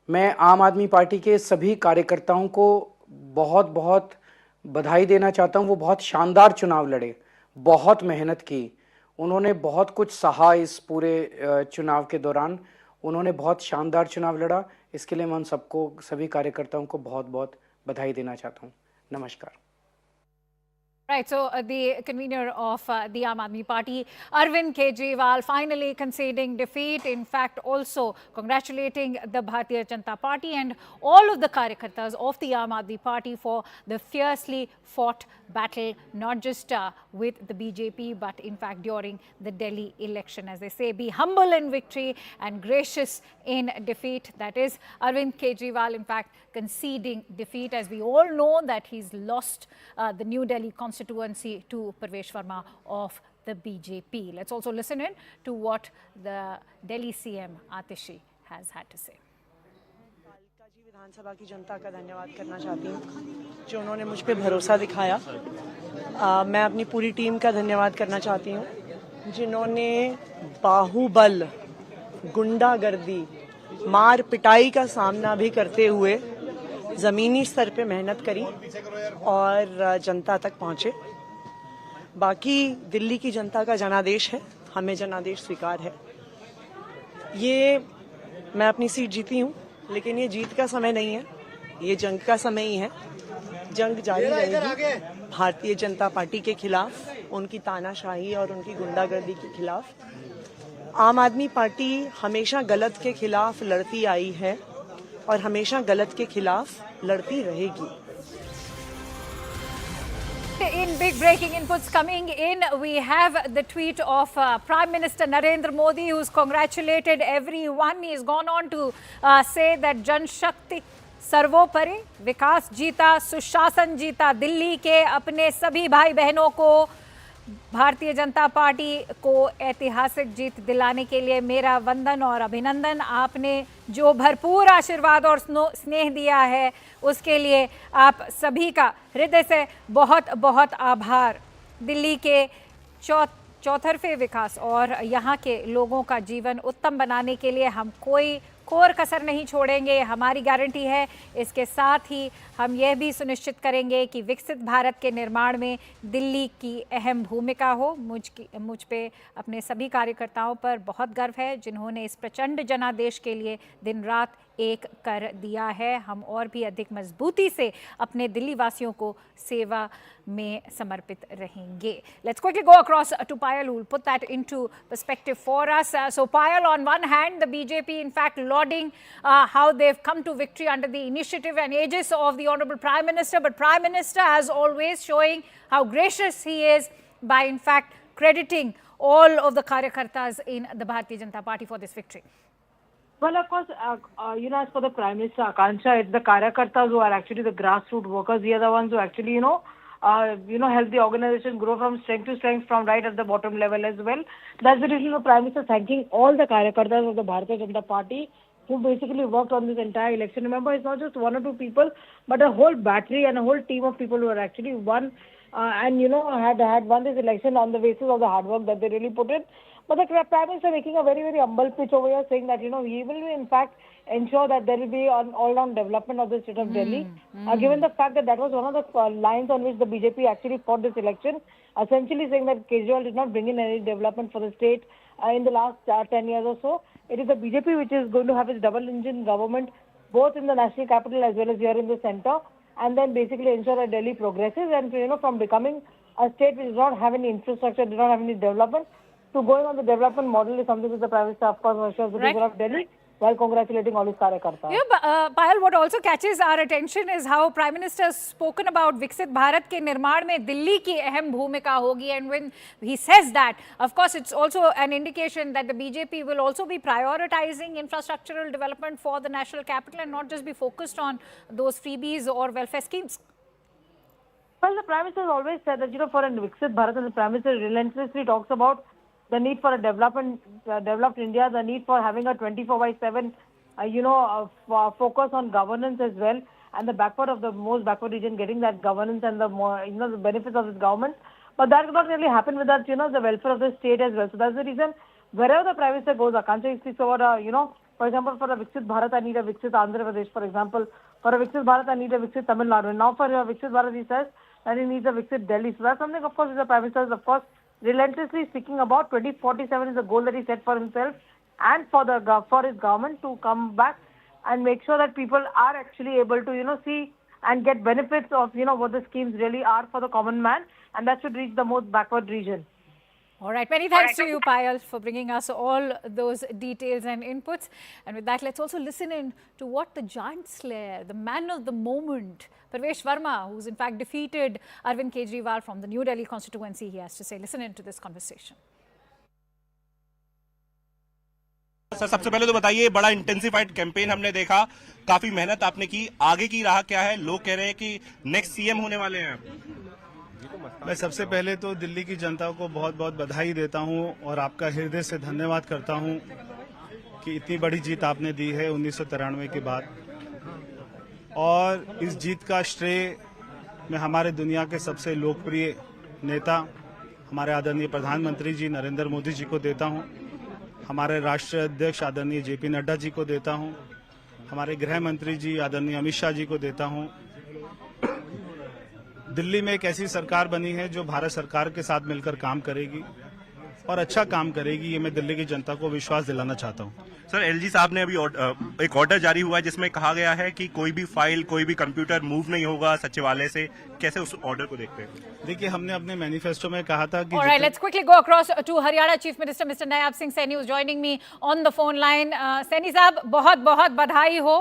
मैं आम आदमी पार्टी के सभी कार्यकर्ताओं को बहुत बहुत बधाई देना चाहता हूं। वो बहुत शानदार चुनाव लड़े, बहुत मेहनत की, उन्होंने बहुत कुछ सहा इस पूरे चुनाव के दौरान, उन्होंने बहुत शानदार चुनाव लड़ा। इसके लिए मैं उन सबको, सभी कार्यकर्ताओं को बहुत बहुत बधाई देना चाहता हूं। नमस्कार।
Right, so the convener of the Aam Aadmi Party, Arvind Kejriwal, finally conceding defeat. In fact, also congratulating the Bharatiya Janata Party and all of the Karyakartas of the Aam Aadmi Party for the fiercely fought battle, not just with the BJP, but in fact during the Delhi election. As they say, be humble in victory and gracious in defeat. That is Arvind Kejriwal, in fact, conceding defeat, as we all know that he's lost the New Delhi constituency to Perves Verma of the BJP. Let's also listen in to what the Delhi CM Atishi has had to say.
विधानसभा की जनता का धन्यवाद करना चाहती हूँ जो उन्होंने मुझ पे भरोसा दिखाया। मैं अपनी पूरी टीम का धन्यवाद करना चाहती हूँ जिन्होंने बाहुबल, गुंडागर्दी, मार पिटाई का सामना भी करते हुए ज़मीनी स्तर पे मेहनत करी और जनता तक पहुँचे। बाकी दिल्ली की जनता का जनादेश है, हमें जनादेश स्वीकार है। ये मैं अपनी सीट जीती हूँ, लेकिन ये जीत का समय नहीं है, ये जंग का समय ही है। जंग जारी रहेगी भारतीय जनता पार्टी के खिलाफ, उनकी तानाशाही और उनकी गुंडागर्दी के खिलाफ। आम आदमी पार्टी हमेशा गलत के खिलाफ लड़ती आई है और हमेशा गलत के खिलाफ लड़ती रहेगी।
In big breaking inputs coming in, we have the tweet of Prime Minister Narendra Modi, who's congratulated everyone. He's gone on to say that Jan Shakti सर्वोपरि, विकास जीता, सुशासन जीता। दिल्ली के अपने सभी भाई बहनों को, भारतीय जनता पार्टी को ऐतिहासिक जीत दिलाने के लिए मेरा वंदन और अभिनंदन। आपने जो भरपूर आशीर्वाद और स्नेह दिया है उसके लिए आप सभी का हृदय से बहुत बहुत आभार। दिल्ली के चौतरफे विकास और यहाँ के लोगों का जीवन उत्तम बनाने के लिए हम कोई कोर कसर नहीं छोड़ेंगे, हमारी गारंटी है। इसके साथ ही हम यह भी सुनिश्चित करेंगे कि विकसित भारत के निर्माण में दिल्ली की अहम भूमिका हो। मुझ पे अपने सभी कार्यकर्ताओं पर बहुत गर्व है जिन्होंने इस प्रचंड जनादेश के लिए दिन रात एक कर दिया है। हम और भी अधिक मजबूती से अपने दिल्ली वासियों को सेवा में समर्पित रहेंगे। Let's quickly go across to Payal, who will put that into perspective for us. So Payal, on one hand, the BJP in fact lauding how they've come to victory under the initiative and aegis of the Honorable Prime Minister, but Prime Minister as always showing how gracious he is by in fact crediting all of the Karyakartas in the Bharatiya Janata Party for this victory.
Well, of course, as for the Prime Minister, Akansha, it's the Karyakartas who are actually the grassroots workers. They are the ones who actually, help the organization grow from strength to strength, from right at the bottom level as well. That's the reason the Prime Minister thanking all the Karyakartas of the Bharatiya Janata Party who basically worked on this entire election. Remember, it's not just one or two people, but a whole battery and a whole team of people who are actually won had won this election on the basis of the hard work that they really put in. But the Prime Minister making a very, very humble pitch over here, saying that, he will in fact ensure that there will be an all-round development of the state of Delhi. Given the fact that that was one of the lines on which the BJP actually fought this election, essentially saying that Kejriwal did not bring in any development for the state in the last 10 years or so. It is the BJP which is going to have its double-engine government, both in the national capital as well as here in the centre, and then basically ensure that Delhi progresses and, from becoming a state which does not have any infrastructure, does not have any development, to going on the development model is something that the Prime Minister, of course, assures the people of Delhi, while congratulating all his Karyakartas.
Payal, what also catches our attention is how Prime Minister has spoken about Viksit Bharat ke nirmaan mein Delhi ki aham bhumika hogi, and when he says that, of course, it's also an indication that the BJP will also be prioritizing infrastructural development for the national capital and not just be focused on those freebies or welfare schemes.
Well, the Prime Minister has always said that, for a Viksit Bharat, and the Prime Minister relentlessly talks about the need for a developed India, the need for having a 24/7, focus on governance as well, and the most backward region getting that governance and the more, the benefits of this government. But that cannot really happen without, the welfare of the state as well. So that's the reason wherever the Prime Minister goes, Akansha speaks over, for example, for a Viksit Bharat, I need a Viksit Andhra Pradesh, for example. For a Viksit Bharat, I need a Viksit Tamil Nadu. And now for a Viksit Bharat, he says that he needs a Viksit Delhi. So that's something, of course, the Prime Minister is, of course, relentlessly speaking about. 2047 is the goal that he set for himself and for his government to come back and make sure that people are actually able to, see and get benefits of, what the schemes really are for the common man. and that should reach the most backward region.
All right, many thanks to you, Payal, for bringing us all those details and inputs. And with that, let's also listen in to what the giant slayer, the man of the moment, Perves Verma, who's in fact defeated Arvind Kejriwal from the New Delhi constituency, he has to say. Listen in to this conversation.
Sir, सबसे पहले तो बताइए, बड़ा intensified campaign हमने देखा, काफी मेहनत आपने की, आगे की राह क्या है? लोग कह रहे हैं कि नेक्स्ट सीएम होने वाले हैं।
मैं सबसे पहले तो दिल्ली की जनता को बहुत बहुत बधाई देता हूं और आपका हृदय से धन्यवाद करता हूं कि इतनी बड़ी जीत आपने दी है 1993 के बाद। और इस जीत का श्रेय मैं हमारे दुनिया के सबसे लोकप्रिय नेता हमारे आदरणीय प्रधानमंत्री जी नरेंद्र मोदी जी को देता हूं, हमारे राष्ट्रीय अध्यक्ष आदरणीय जेपी नड्डा जी को देता हूं, हमारे गृह मंत्री जी आदरणीय अमित शाह जी को देता हूं। दिल्ली में एक ऐसी सरकार बनी है जो भारत सरकार के साथ मिलकर काम करेगी और अच्छा काम करेगी, ये मैं दिल्ली की जनता को विश्वास दिलाना चाहता हूं।
सर, एलजी साहब ने अभी एक ऑर्डर जारी हुआ है जिसमें कहा गया है कि कोई भी फाइल, कोई भी कंप्यूटर मूव नहीं होगा सचिवालय से। कैसे उस ऑर्डर को देखते हैं?
देखिए, हमने अपने मैनिफेस्टो में कहा था कि
Alright, let's quickly go across to Haryana Chief Minister Mr. Nayaab Singh Saini, who's joining me on the phone line. Saini साहब, बहुत बहुत बधाई हो।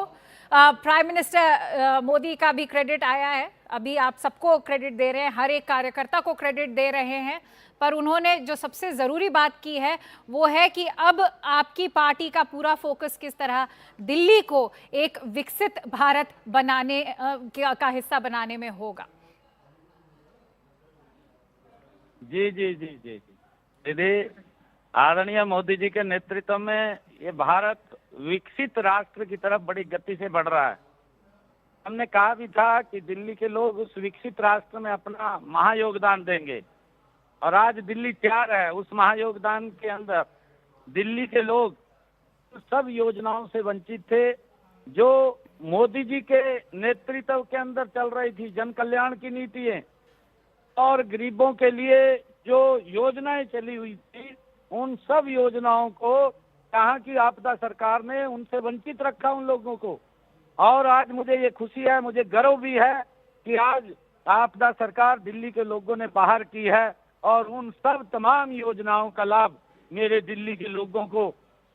प्राइम मिनिस्टर मोदी का भी क्रेडिट आया है, अभी आप सबको क्रेडिट दे रहे हैं, हर एक कार्यकर्ता को क्रेडिट दे रहे हैं, पर उन्होंने जो सबसे ज़रूरी बात की है वो है कि अब आपकी पार्टी का पूरा फोकस किस तरह दिल्ली को एक विकसित भारत बनाने का हिस्सा बनाने में होगा।
जी जी जी जी दीदी, आदरणीय मोदी जी के नेतृत्व में ये भारत विकसित राष्ट्र की तरफ बड़ी गति से बढ़ रहा है। हमने कहा भी था कि दिल्ली के लोग उस विकसित राष्ट्र में अपना महायोगदान देंगे और आज दिल्ली तैयार है। उस महायोगदान के अंदर दिल्ली के लोग सब योजनाओं से वंचित थे जो मोदी जी के नेतृत्व के अंदर चल रही थी, जन कल्याण की नीतियां और गरीबों के लिए जो योजनाएं चली हुई थी, उन सब योजनाओं को यहाँ की आपदा सरकार ने उनसे वंचित रखा उन लोगों को। और आज मुझे ये खुशी है, मुझे गर्व भी है कि आज आपदा सरकार दिल्ली के लोगों ने बाहर की है और उन सब तमाम योजनाओं का लाभ मेरे दिल्ली के लोगों को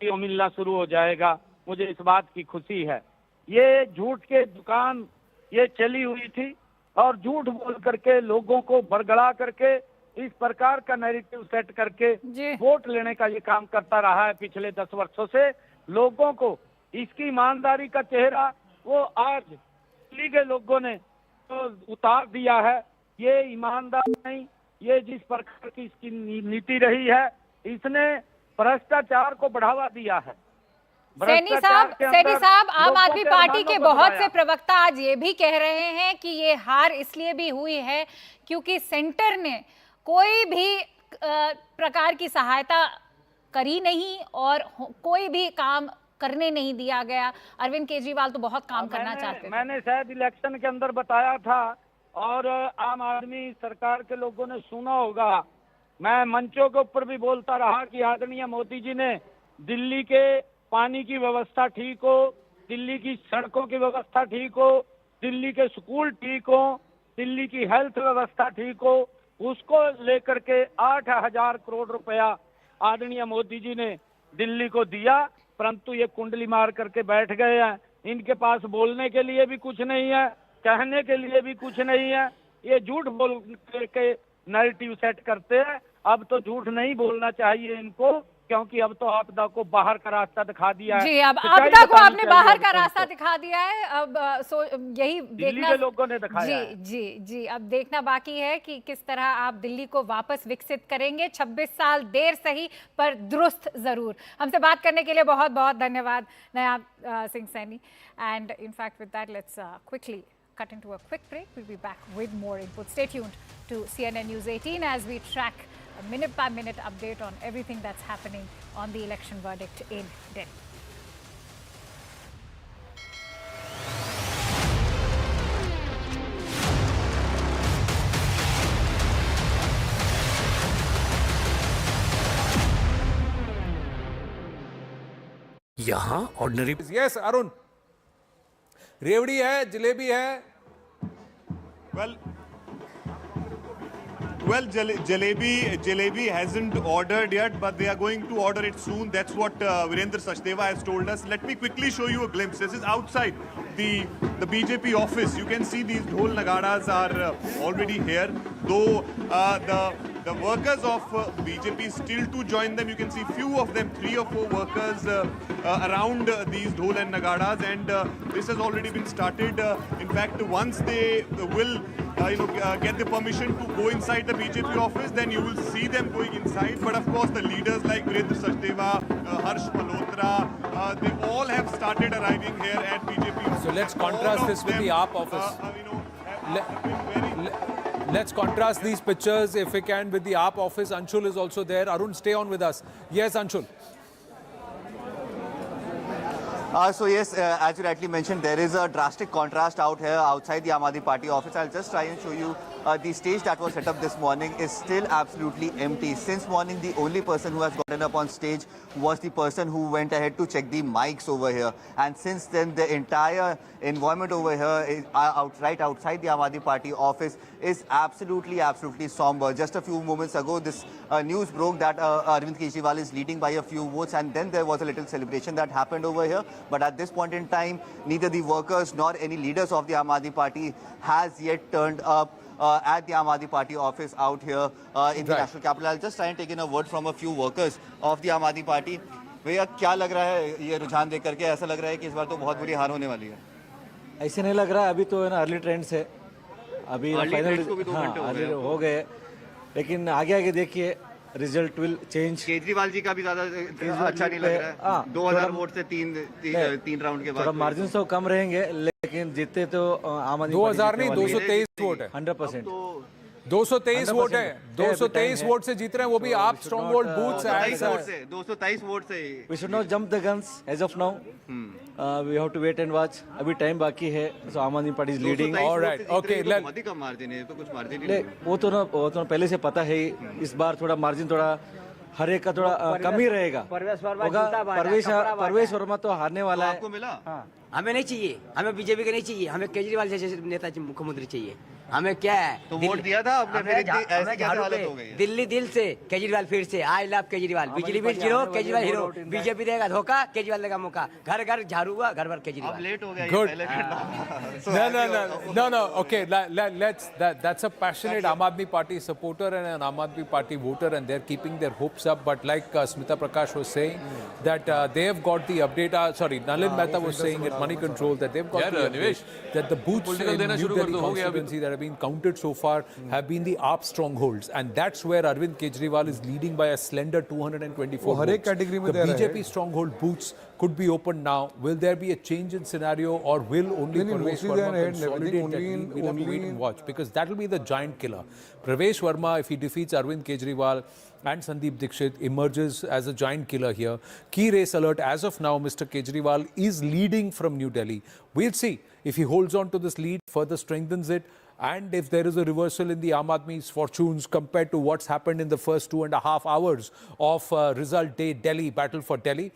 मिलना शुरू हो जाएगा। मुझे इस बात की खुशी है। ये झूठ के दुकान ये चली हुई थी और झूठ बोल करके लोगों को बरगड़ा करके इस प्रकार का नैरेटिव सेट करके वोट लेने का ये काम करता रहा है पिछले 10 वर्षों से। लोगों को इसकी ईमानदारी का चेहरा वो आज दिल्ली के लोगों ने तो उतार दिया है। ये ईमानदार नहीं, ये जिस प्रकार की इसकी नीति रही है, इसने भ्रष्टाचार को बढ़ावा दिया है।
सैनी साहब, आम आदमी पार्टी के बहुत से प्रवक्ता आज ये भी कह रहे हैं कि ये हार इसलिए भी हुई है क्योंकि सेंटर ने कोई भी प्रकार की सहायता करी नहीं और कोई भी काम करने नहीं दिया गया। अरविंद केजरीवाल तो बहुत काम करना चाहते थे।
मैंने शायद इलेक्शन के अंदर बताया था और आम आदमी सरकार के लोगों ने सुना होगा। मैं मंचों के ऊपर भी बोलता रहा कि आदरणीय मोदी जी ने दिल्ली के पानी की व्यवस्था ठीक हो, दिल्ली की सड़कों की व्यवस्था ठीक हो, दिल्ली के स्कूल ठीक हो, दिल्ली की हेल्थ व्यवस्था ठीक हो, उसको लेकर के 8,000 करोड़ रुपया आदरणीय मोदी जी ने दिल्ली को दिया। परंतु ये कुंडली मार करके बैठ गए हैं। इनके पास बोलने के लिए भी कुछ नहीं है, कहने के लिए भी कुछ नहीं है। ये झूठ बोल करके नैरेटिव सेट करते हैं। अब तो झूठ नहीं बोलना चाहिए इनको, क्योंकि अब तो आपदा को बाहर का रास्ता दिखा दिया है।
जी, अब आपदा को आपने बाहर का रास्ता दिखा दिया है। अब यही
देखना के लोगों ने दिखाया है।
जी, अब देखना बाकी है कि किस तरह आप दिल्ली को वापस विकसित करेंगे। 26 साल देर सही पर दुरुस्त जरूर। हमसे बात करने के लिए बहुत बहुत धन्यवाद Nayab Singh Saini. And in fact with that let's quickly cut into a quick break. We'll be back with more input. Stay tuned to CNN News 18 as we track a minute-by-minute update on everything that's happening on the election verdict in Delhi.
यहाँ ordinary
yes Arun, रेवड़ी है, जलेबी है।
Well, Well, Jalebi hasn't ordered yet, but they are going to order it soon. That's what Virendra Sachdeva has told us. Let me quickly show you a glimpse. This is outside the BJP office. You can see these dhol nagadas are already here. Though the workers of BJP still to join them. You can see few of them, 3 or 4 workers around these dhol and nagadas, and this has already been started. In fact, once they will get the permission to go inside the BJP office, then you will see them going inside. But of course, the leaders like Virendra Sachdeva, Harsh Malhotra, they all have started arriving here at BJP office.
So let's contrast this with the AAP office. Let's contrast these pictures, if we can, with the AAP office. Anshul is also there. Arun, stay on with us. Yes, Anshul.
So yes, as you rightly mentioned, there is a drastic contrast out here outside the Aam Aadmi Party office. I'll just try and show you the stage that was set up this morning is still absolutely empty. Since morning, the only person who has gotten up on stage was the person who went ahead to check the mics over here. And since then, the entire environment over here is right outside the Aam Aadmi Party office is absolutely somber. Just a few moments ago, this news broke that Arvind Kejriwal is leading by a few votes, and then there was a little celebration that happened over here. But at this point in time, neither the workers nor any leaders of the Aam Aadmi Party has yet turned up at the Aam Aadmi Party office out here in the national capital. I'll just try and take in a word from a few workers of the Aam Aadmi Party. भैया क्या लग रहा है ये रुझान देख करके? ऐसा लग रहा है कि इस बार तो बहुत बुरी हार होने वाली है।
ऐसे नहीं लग रहा है, अभी तो है ना अर्ली ट्रेंड्स है, अभी फाइनल हो गए, लेकिन आगे आगे देखिए result will change.
Kejriwal ji का भी ज्यादा अच्छा नहीं लग रहा है। 2000 वोट से तीन राउंड के बाद
थोड़ा मार्जिन तो कम रहेंगे, लेकिन जीतते तो आम आदमी
2000 नहीं 223 वोट है।
100%।
223 वोट है, 223 वोट से जीत रहे हैं, वो भी आप स्ट्रॉन्ग होल्ड बूथ्स
223 वोट से।
We should not jump the guns as of now. We have to wait and watch. अभी टाइम बाकी है, so आम Aadmi party is leading.
All right, okay.
बहुत ही कम मार्जिन है, तो कुछ मार्जिन नहीं।
वो तो पहले से पता है, इस बार थोड़ा मार्जिन थोड़ा हर एक का थोड़ा कम ही रहेगा। परवेश वर्मा तो हारने वाला है।
आपको मिला?
हमें नहीं चाहिए, हमें बीजेपी के नहीं चाहिए, हमें केजरीवाल जैसे नेता मुख्यमंत्री चाहिए। हमें क्या है,
तो वोट दिया था आपने, फिर ऐसी क्या हालत हो गई?
दिल्ली दिल से केजरीवाल फिर से आई लव केजरीवाल, बिजली bill zero Kejriwal hero, BJP देगा धोखा केजरीवाल देगा मौका, घर घर झाड़ू हुआ घर भर केजरीवाल।
अब लेट हो गया
Good.
ये
No. Okay, that's a passionate Aam Aadmi Party supporter and an Aam Aadmi Party voter, and they're keeping their hopes up. But like Smita Prakash was saying, that they have got the update. Nalin Mehta was saying at Money Control that they've got the update that the booths in New Delhi constituency that have been counted so far have been the AAP strongholds, and that's where Arvind Kejriwal is leading by a slender 224 votes. The BJP stronghold booths could be opened now. Will there be a change in scenario, or will only Perves Verma consolidate that? We'll have to wait and watch, because that will be the giant killer. Perves Verma, if he defeats Arvind Kejriwal and Sandeep Dixit, emerges as a giant killer here. Key race alert. As of now, Mr. Kejriwal is leading from New Delhi. We'll see if he holds on to this lead, further strengthens it, and if there is a reversal in the Aam Aadmi's fortunes compared to what's happened in the first 2.5 hours of result day Delhi, battle for Delhi.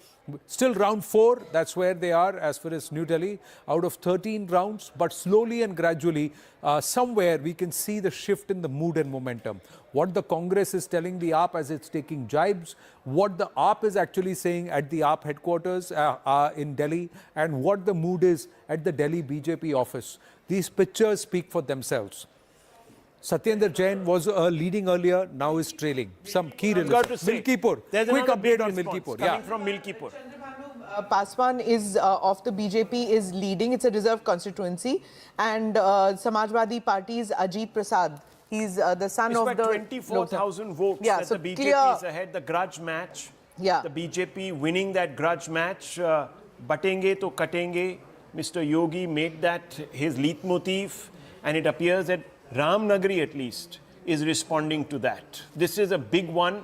Still round 4, that's where they are as far as New Delhi, out of 13 rounds, but slowly and gradually, somewhere we can see the shift in the mood and momentum. What the Congress is telling the AAP as it's taking jibes, what the AAP is actually saying at the AAP headquarters in Delhi, and what the mood is at the Delhi BJP office. These pictures speak for themselves. Satyendra Jain was leading earlier, now is trailing. Some key results. Milkipur. Quick update on Milkipur.
Coming from Milkipur.
Paswan is of the BJP is leading. It's a reserved constituency, and Samajwadi Party's Ajit Prasad. He's the son
it's
of the
24,000 votes.
Yeah,
that
so
the BJP
clear.
is ahead. The grudge match.
Yeah.
The BJP winning that grudge match. Batenge to katenge. Mr. Yogi made that his leitmotif, and it appears that Ramnagari at least is responding to that. This is a big one.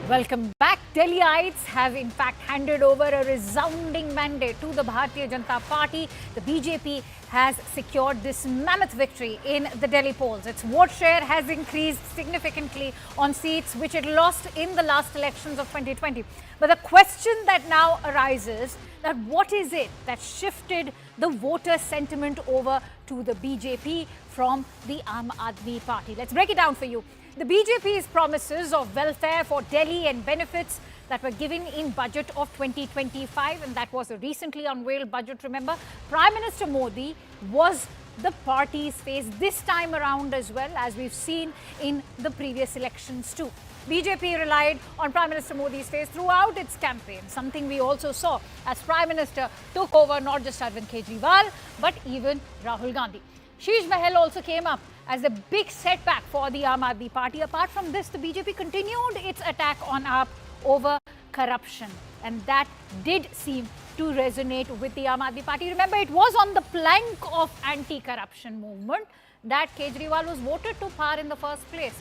Well, Welcome back. Delhiites have in fact handed over a resounding mandate to the Bharatiya Janata Party. The BJP has secured this mammoth victory in the Delhi polls. Its vote share has increased significantly on seats which it lost in the last elections of 2020. But the question that now arises, that what is it that shifted the voter sentiment over to the BJP from the Aam Aadmi Party? Let's break it down for you. The BJP's promises of welfare for Delhi and benefits that were given in budget of 2025, and that was a recently unveiled budget, remember. Prime Minister Modi was the party's face this time around as well, as we've seen in the previous elections too. BJP relied on Prime Minister Modi's face throughout its campaign, something we also saw as Prime Minister took over not just Arvind Kejriwal, but even Rahul Gandhi. Sheesh Mahal also came up as a big setback for the Aam Aadmi Party. Apart from this, the BJP continued its attack on AAP over corruption, and that did seem to resonate with the Aam Aadmi Party. Remember, it was on the plank of anti-corruption movement that Kejriwal was voted to power in the first place.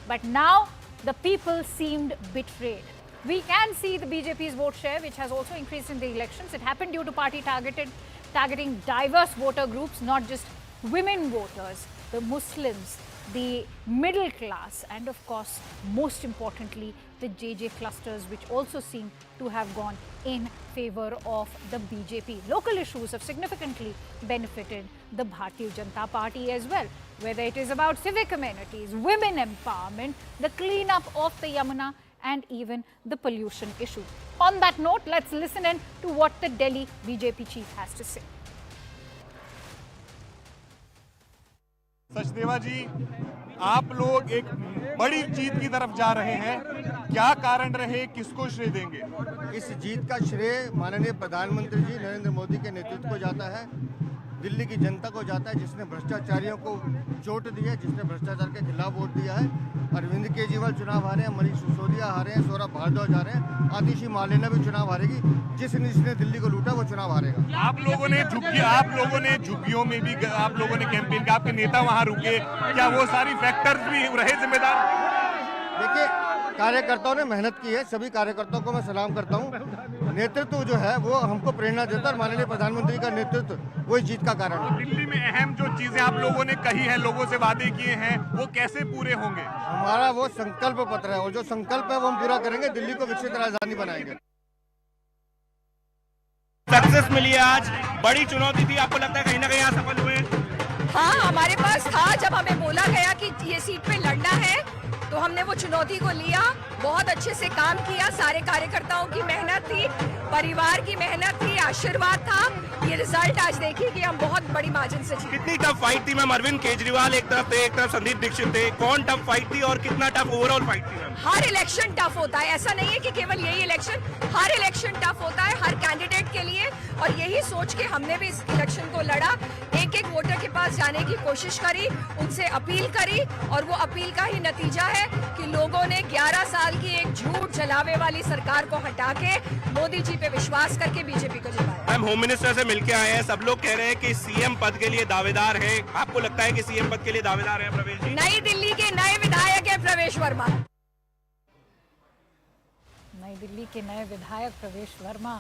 But now, the people seemed betrayed. We can see the BJP's vote share, which has also increased in the elections. It happened due to party targeting diverse voter groups, not just women voters, the Muslims, the middle class, and of course, most importantly, the JJ clusters, which also seem to have gone in favor of the BJP. Local issues have significantly benefited the Bharatiya Janata Party as well, whether it is about civic amenities, women empowerment, the cleanup of the Yamuna, and even the pollution issue. On that note, let's listen in to what the Delhi BJP chief has to say.
Sachdeva जी, आप लोग एक बड़ी जीत की तरफ जा रहे हैं, क्या कारण रहे, किसको श्रेय देंगे?
इस जीत का श्रेय माननीय प्रधानमंत्री जी नरेंद्र मोदी के नेतृत्व को जाता है, दिल्ली की जनता को जाता है, जिसने भ्रष्टाचारियों को चोट दी है, जिसने भ्रष्टाचार के खिलाफ वोट दिया है। अरविंद केजरीवाल चुनाव हारे हैं, मनीष सिसोदिया हारे हैं, सौरभ भारद्वाज हारे हैं, आतिशी मालेना भी चुनाव हारेगी। जिसने दिल्ली को लूटा वो चुनाव हारेगा।
आप लोगों ने झुग्गियों में भी आप लोगों ने कैंपेन किया, आपके नेता वहां रुके, क्या वो सारी फैक्टर्स भी रहे जिम्मेदार?
देखिए, कार्यकर्ताओं ने मेहनत की है, सभी कार्यकर्ताओं को मैं सलाम करता हूं। नेतृत्व जो है वो हमको प्रेरणा देता है, और माननीय प्रधानमंत्री का नेतृत्व वही जीत का कारण है।
दिल्ली में अहम जो चीजें आप लोगों ने कही हैं, लोगों से वादे किए हैं, वो कैसे पूरे होंगे?
हमारा वो संकल्प पत्र है, और जो संकल्प है वो हम पूरा करेंगे, दिल्ली को विकसित राजधानी बनाएंगे।
सक्सेस मिली है आज, बड़ी चुनौती थी, आपको लगता है कहीं ना कहीं यहाँ सफल हुए?
हाँ, हमारे पास था, जब हमें बोला गया कि ये सीट पे लड़ना है तो हमने वो चुनौती को लिया, बहुत अच्छे से काम किया। सारे कार्यकर्ताओं की मेहनत थी, परिवार की मेहनत थी, आशीर्वाद था। ये रिजल्ट आज देखिए कि हम बहुत बड़ी मार्जिन से जीते।
कितनी टफ फाइट थी मैम? अरविंद केजरीवाल एक तरफ थे, एक तरफ संदीप दीक्षित थे, कौन टफ फाइट थी और कितना टफ ओवरऑल फाइट थी मैम?
हर इलेक्शन टफ होता है, ऐसा नहीं है कि केवल यही इलेक्शन, हर इलेक्शन टफ होता है हर कैंडिडेट के लिए, और यही सोच के हमने भी इस इलेक्शन को लड़ा। एक एक वोटर के पास जाने की कोशिश करी, उनसे अपील करी, और वो अपील का ही नतीजा है कि लोगों ने 11 साल की एक झूठ जलावे वाली सरकार को हटा के मोदी जी पे विश्वास करके बीजेपी को जिताया।
मैम, होम मिनिस्टर से मिलके आए हैं, सब लोग कह रहे हैं कि सीएम पद के लिए दावेदार है, आपको लगता है कि सीएम पद के लिए दावेदार है प्रवेश जी?
नई दिल्ली के नए विधायक है प्रवेश वर्मा।
नई दिल्ली के नए विधायक प्रवेश Verma.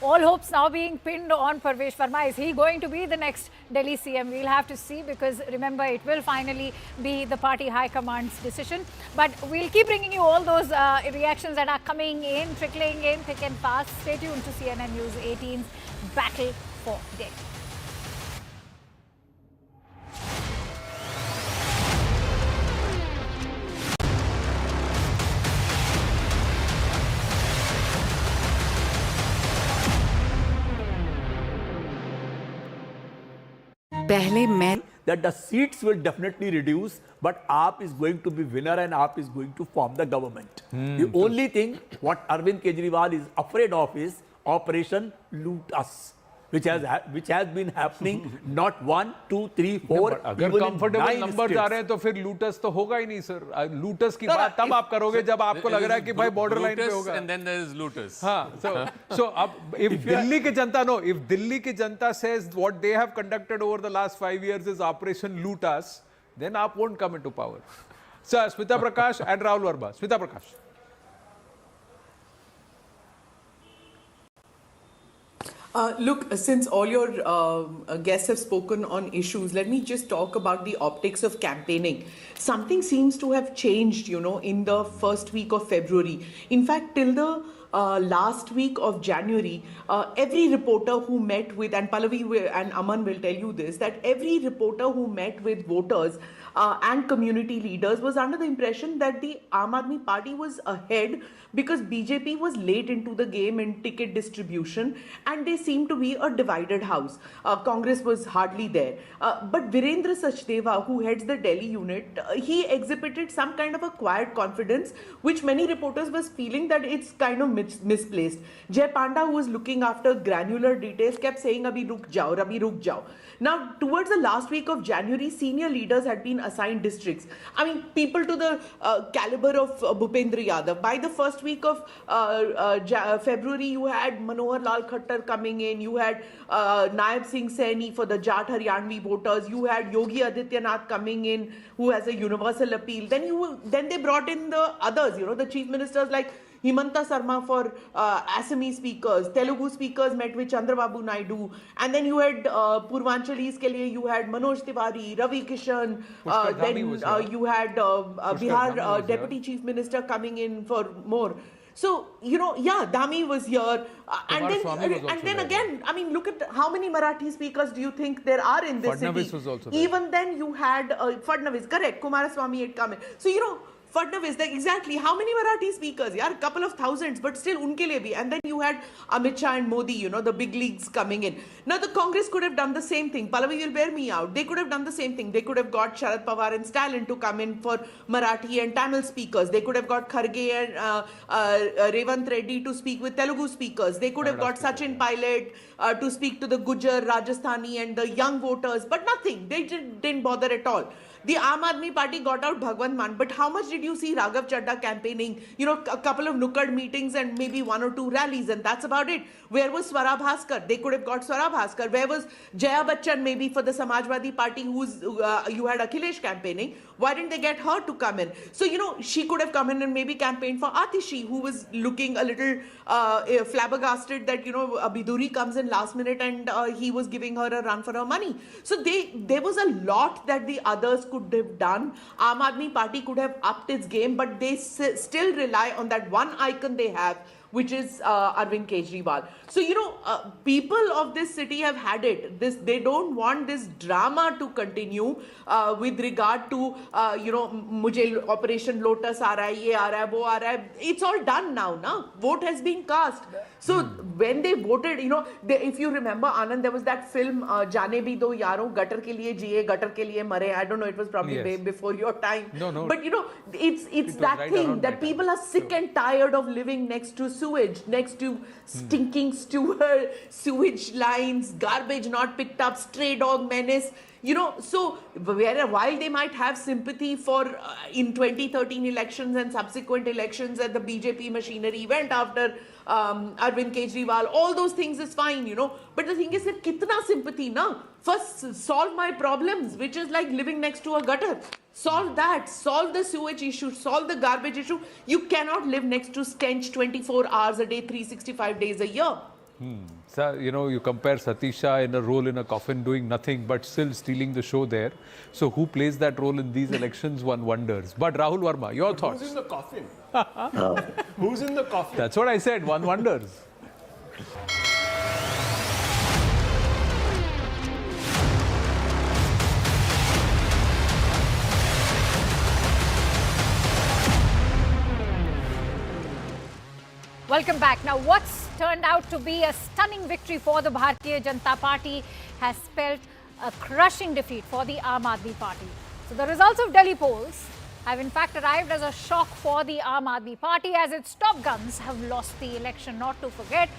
All hopes now being pinned on Perves Verma. Is he going to be the next Delhi CM? We'll have to see, because remember, it will finally be the party high command's decision. But we'll keep bringing you all those reactions that are coming in, trickling in thick and fast. Stay tuned to CNN News 18's Battle for Delhi.
पहले मैं that the seats will definitely reduce, but AAP is going to be winner and AAP is going to form the government. The only thing what Arvind Kejriwal is afraid of is Operation Loot Us, which has been happening not 1, 2, 3, 4.
अगर comfortable number आ रहे हैं तो फिर lotus तो होगा ही नहीं sir. Lotus की बात तब आप करोगे जब आपको लग रहा है कि भाई बॉर्डर लाइन पे होगा.
And then there is looters.
हाँ, so अब if दिल्ली की जनता if दिल्ली की जनता says what they have conducted over the last 5 years is Operation Loot Us, then AAP won't come into power. So Smita Prakash and Rahul Verma. Smita Prakash.
Look, since all your guests have spoken on issues, let me just talk about the optics of campaigning. Something seems to have changed, in the first week of February. In fact, till the last week of January, every reporter who met with, and Pallavi and Aman will tell you this, that every reporter who met with voters and community leaders was under the impression that the Aam Aadmi Party was ahead because BJP was late into the game in ticket distribution and they seemed to be a divided house. Congress was hardly there. But Virendra Sachdeva, who heads the Delhi unit, he exhibited some kind of a quiet confidence, which many reporters was feeling that it's kind of misplaced. Jay Panda, who was looking after granular details, kept saying, Abhi ruk jao, Abhi ruk jao. Now, towards the last week of January, senior leaders had been assigned districts. I mean, people to the caliber of Bhupendra Yadav. By the first week of February, you had Manohar Lal Khattar coming in, you had Naib Singh Saini for the Jat Haryanvi voters, you had Yogi Adityanath coming in, who has a universal appeal. Then they brought in the others, the chief ministers like Himanta Sarma for Assamese speakers, Telugu speakers met with Chandrababu Naidu, and then you had Purvanchalis ke liye you had Manoj Tiwari, Ravi Kishan, then you had Bihar Deputy Chief Minister coming in for more. So, Dhami was here. And then again, I mean, look at how many Marathi speakers do you think there are in this
Fadnavis
city?
was also there.
Even then you had Fadnavis, correct, Kumaraswamy had come in. So, Fadnavis, exactly how many Marathi speakers? Yeah, a couple of thousands, but still unke liye bhi. And then you had Amit Shah and Modi, the big leagues coming in. Now the Congress could have done the same thing. Pallavi will bear me out. They could have done the same thing. They could have got Sharad Pawar and Stalin to come in for Marathi and Tamil speakers. They could have got Kharge and Revant Reddy to speak with Telugu speakers. They could have got Sachin Pilot to speak to the Gujar, Rajasthani and the young voters. But nothing. They didn't bother at all. The Aam Aadmi Party got out Bhagwant Mann, but how much did you see Raghav Chadda campaigning? A couple of nukkad meetings and maybe one or two rallies, and that's about it. Where was Swara Bhaskar? They could have got Swara Bhaskar. Where was Jaya Bachchan maybe for the Samajwadi Party, you had Akhilesh campaigning? Why didn't they get her to come in? So, she could have come in and maybe campaigned for Atishi, who was looking a little flabbergasted that, Bidhuri comes in last minute and he was giving her a run for her money. So, there was a lot that the others could have done. Aam Aadmi Party could have upped its game, but they still rely on that one icon they have, which is Arvind Kejriwal. So, people of this city have had it. They don't want this drama to continue with regard to, mujhe Operation Lotus aa raha hai, ye aa raha hai, wo aa raha hai. It's all done now, na? Vote has been cast. So, when they voted, if you remember, Anand, there was that film, Jaane Bhi Do Yaro, Gutter Ke Liye Jiye, Gutter Ke Liye Mare. I don't know, it was probably way before your time.
No.
But, it's that right thing that people are sick and tired of living next to sewage, next to stinking sewage lines, garbage not picked up, stray dog menace. So while they might have sympathy for in 2013 elections and subsequent elections and the BJP machinery went after Arvind Kejriwal, all those things is fine, But the thing is that kitna sympathy, na? First solve my problems, which is like living next to a gutter. Solve that. Solve the sewage issue. Solve the garbage issue. You cannot live next to stench 24 hours a day, 365 days a year.
So, you compare Satisha in a role in a coffin doing nothing but still stealing the show there. So who plays that role in these elections, one wonders. But Rahul Verma, your thoughts?
Who's in the coffin? Who's in the coffin?
That's what I said, one wonders.
Welcome back. Now, what's turned out to be a stunning victory for the Bharatiya Janata Party has spelled a crushing defeat for the Aam Aadmi Party. So, the results of Delhi polls have in fact arrived as a shock for the Aam Aadmi Party as its top guns have lost the election. Not to forget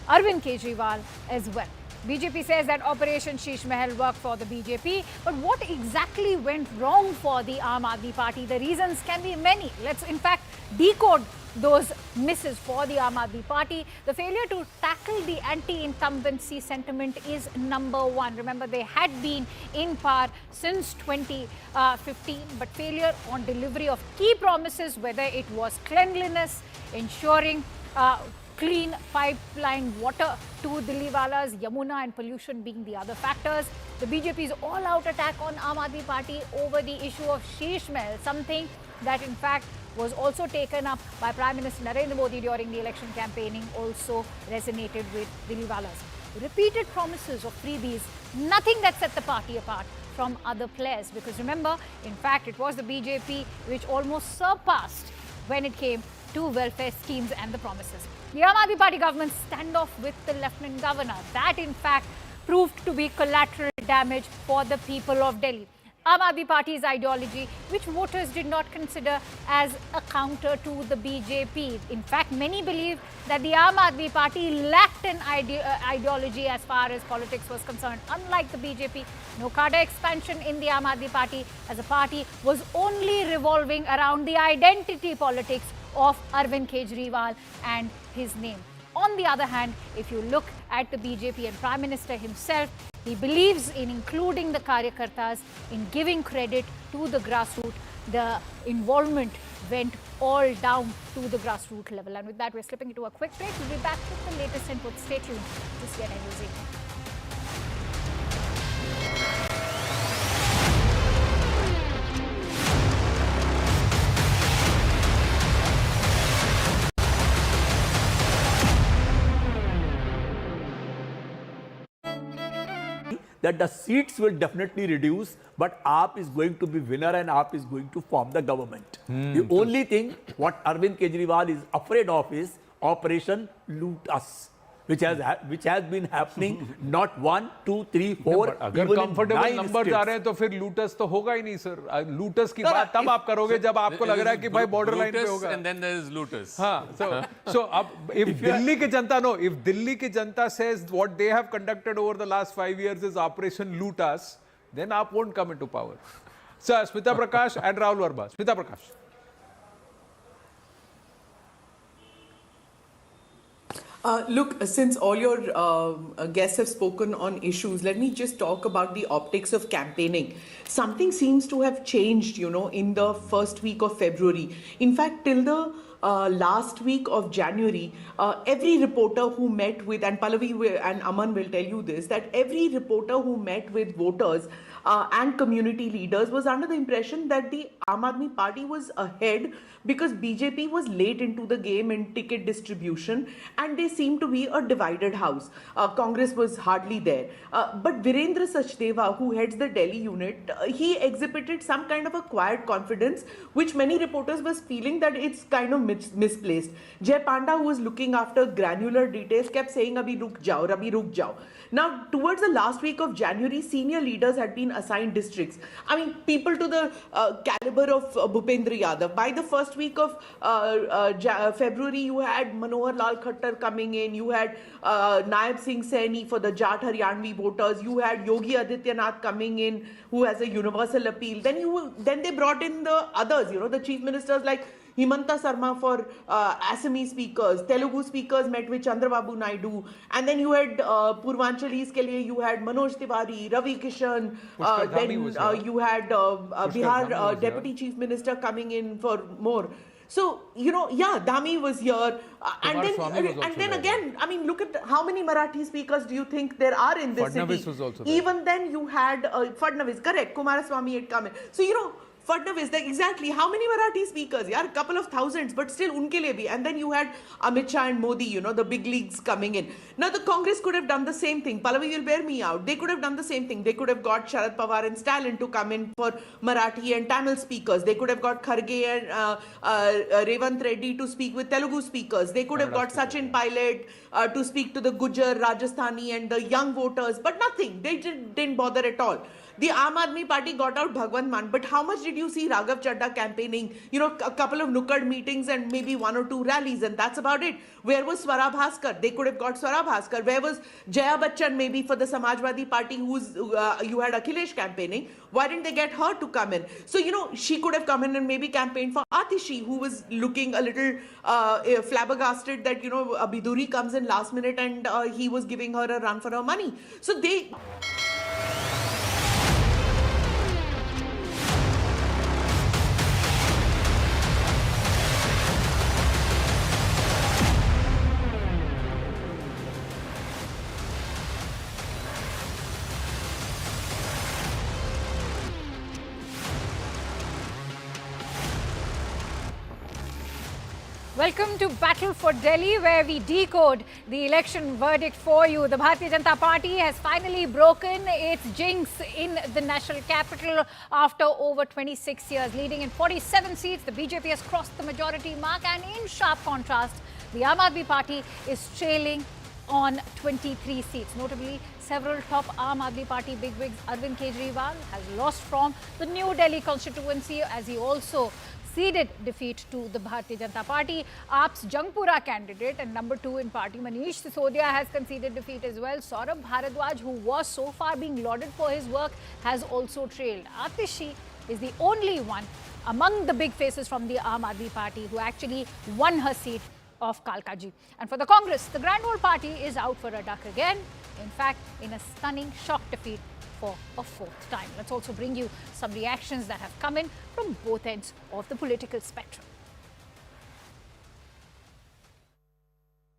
Arvind Kejriwal as well. BJP says that Operation Sheesh Mahal worked for the BJP. But what exactly went wrong for the Aam Aadmi Party? The reasons can be many. Let's in fact decode those misses for the Aam Aadmi Party. The failure to tackle the anti-incumbency sentiment is number one. Remember, they had been in power since 2015, but failure on delivery of key promises, whether it was cleanliness, ensuring clean pipeline water to Delhiwala's, Yamuna and pollution being the other factors. The BJP's all-out attack on Aam Aadmi Party over the issue of Sheesh Mahal, something that in fact was also taken up by Prime Minister Narendra Modi during the election campaigning, also resonated with Delhiwalas. Repeated promises of freebies, nothing that set the party apart from other players. Because remember, in fact, it was the BJP which almost surpassed when it came to welfare schemes and the promises. The Aam Aadmi Party government standoff with the Lieutenant Governor, that in fact proved to be collateral damage for the people of Delhi. Aam Aadmi Party's ideology, which voters did not consider as a counter to the BJP. In fact, many believe that the Aam Aadmi Party lacked an ideology as far as politics was concerned. Unlike the BJP, no cadre expansion in the Aam Aadmi Party as a party was only revolving around the identity politics of Arvind Kejriwal and his name. On the other hand, if you look at the BJP and Prime Minister himself, he believes in including the Karyakartas, in giving credit to the grassroots. The involvement went all down to the grassroots level. And with that, we're slipping into a quick break. We'll be back with the latest input. Stay tuned to CNN News 18.
that the seats will definitely reduce, but AAP is going to be winner and AAP is going to form the government. The only thing what Arvind Kejriwal is afraid of is Operation Loot Us, which has been happening not 1, 2, 3, 4.
अगर comfortable number आ रहे हैं तो फिर lotus तो होगा ही नहीं sir. Lotus की बात तब आप करोगे जब आपको लग रहा है कि भाई बॉर्डर लाइन पे होगा.
And then there is looters.
हाँ, so अब if दिल्ली की जनता if दिल्ली की जनता says what they have conducted over the last 5 years is Operation Loot Us, then AAP won't come into power. Sir, Smita Prakash and Rahul Verma. Smita Prakash.
Look, since all your guests have spoken on issues, let me just talk about the optics of campaigning. Something seems to have changed, in the first week of February. In fact, till the last week of January, every reporter who met with, and Pallavi and Aman will tell you this, that every reporter who met with voters and community leaders was under the impression that the Aam Aadmi Party was ahead because BJP was late into the game in ticket distribution and they seemed to be a divided house. Congress was hardly there. But Virendra Sachdeva, who heads the Delhi unit, he exhibited some kind of a quiet confidence, which many reporters was feeling that it's kind of misplaced. Jay Panda, who was looking after granular details, kept saying, Abhi ruk jao, Abhi ruk jao. Now, towards the last week of January, senior leaders had been assigned districts. I mean, people to the caliber of Bhupendra Yadav. By the first week of February, you had Manohar Lal Khattar coming in, you had Naib Singh Saini for the Jat Haryanvi voters, you had Yogi Adityanath coming in, who has a universal appeal. Then they brought in the others, the chief ministers like Himanta Sarma for Assamese speakers, Telugu speakers met with Chandrababu Naidu, and then you had Purvanchalis ke liye you had Manoj Tiwari, Ravi Kishan, then you had Bihar Deputy Chief Minister coming in for more. So, Dhami was here. And then again, I mean, look at how many Marathi speakers do you think there are in this
Fadnavis
city?
was also there.
Even then you had Fadnavis, correct, Kumaraswamy had come in. So, Fadnavis, exactly how many Marathi speakers? Yeah, a couple of thousands, but still unke liye bhi. And then you had Amit Shah and Modi, the big leagues coming in. Now the Congress could have done the same thing. Pallavi will bear me out. They could have done the same thing. They could have got Sharad Pawar and Stalin to come in for Marathi and Tamil speakers. They could have got Kharge and Revant Reddy to speak with Telugu speakers. They could have got Sachin Pilot to speak to the Gujar, Rajasthani and the young voters. But nothing. They didn't bother at all. The Aam Aadmi Party got out Bhagwant Mann, but how much did you see Raghav Chadda campaigning? A couple of nukkad meetings and maybe 1 or 2 rallies, and that's about it. Where was Swara Bhaskar? They could have got Swara Bhaskar. Where was Jaya Bachchan maybe for the Samajwadi Party, who's you had Akhilesh campaigning? Why didn't they get her to come in? So, she could have come in and maybe campaigned for Atishi, who was looking a little flabbergasted that, Bidhuri comes in last minute and he was giving her a run for her money. So they...
Welcome to Battle for Delhi, where we decode the election verdict for you. The Bharatiya Janata Party has finally broken its jinx in the national capital after over 26 years. Leading in 47 seats, the BJP has crossed the majority mark, and in sharp contrast, the Aam Aadmi Party is trailing on 23 seats. Notably, several top Aam Aadmi Party bigwigs, Arvind Kejriwal, has lost from the New Delhi constituency, as he also ceded defeat to the Bharatiya Janata Party. AAP's Jangpura candidate and number 2 in party, Manish Sisodia, has conceded defeat as well. Saurabh Bharadwaj, who was so far being lauded for his work, has also trailed. Atishi is the only one among the big faces from the Aam Aadmi Party who actually won her seat of Kalkaji. And for the Congress, the Grand Old Party is out for a duck again. In fact, in a stunning shock defeat for a 4th time. Let's also bring you some reactions that have come in from both ends of the political spectrum.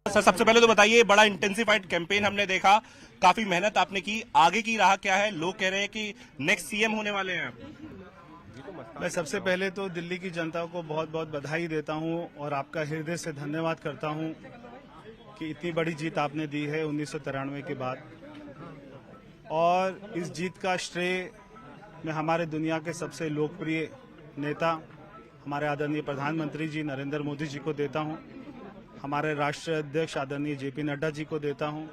Sir, सबसे पहले तो बताइए, बड़ा intensified campaign हमने देखा, काफी मेहनत आपने की, आगे की राह क्या है? लोग कह रहे हैं कि नेक्स्ट सीएम होने वाले हैं।
मैं सबसे पहले तो दिल्ली की जनता को बहुत बहुत बधाई देता हूं और आपका हृदय से धन्यवाद करता हूं कि इतनी बड़ी जीत आपने दी है 1993 के बाद। और इस जीत का श्रेय मैं हमारे दुनिया के सबसे लोकप्रिय नेता, हमारे आदरणीय प्रधानमंत्री जी नरेंद्र मोदी जी को देता हूं, हमारे राष्ट्रीय अध्यक्ष आदरणीय जेपी नड्डा जी को देता हूं,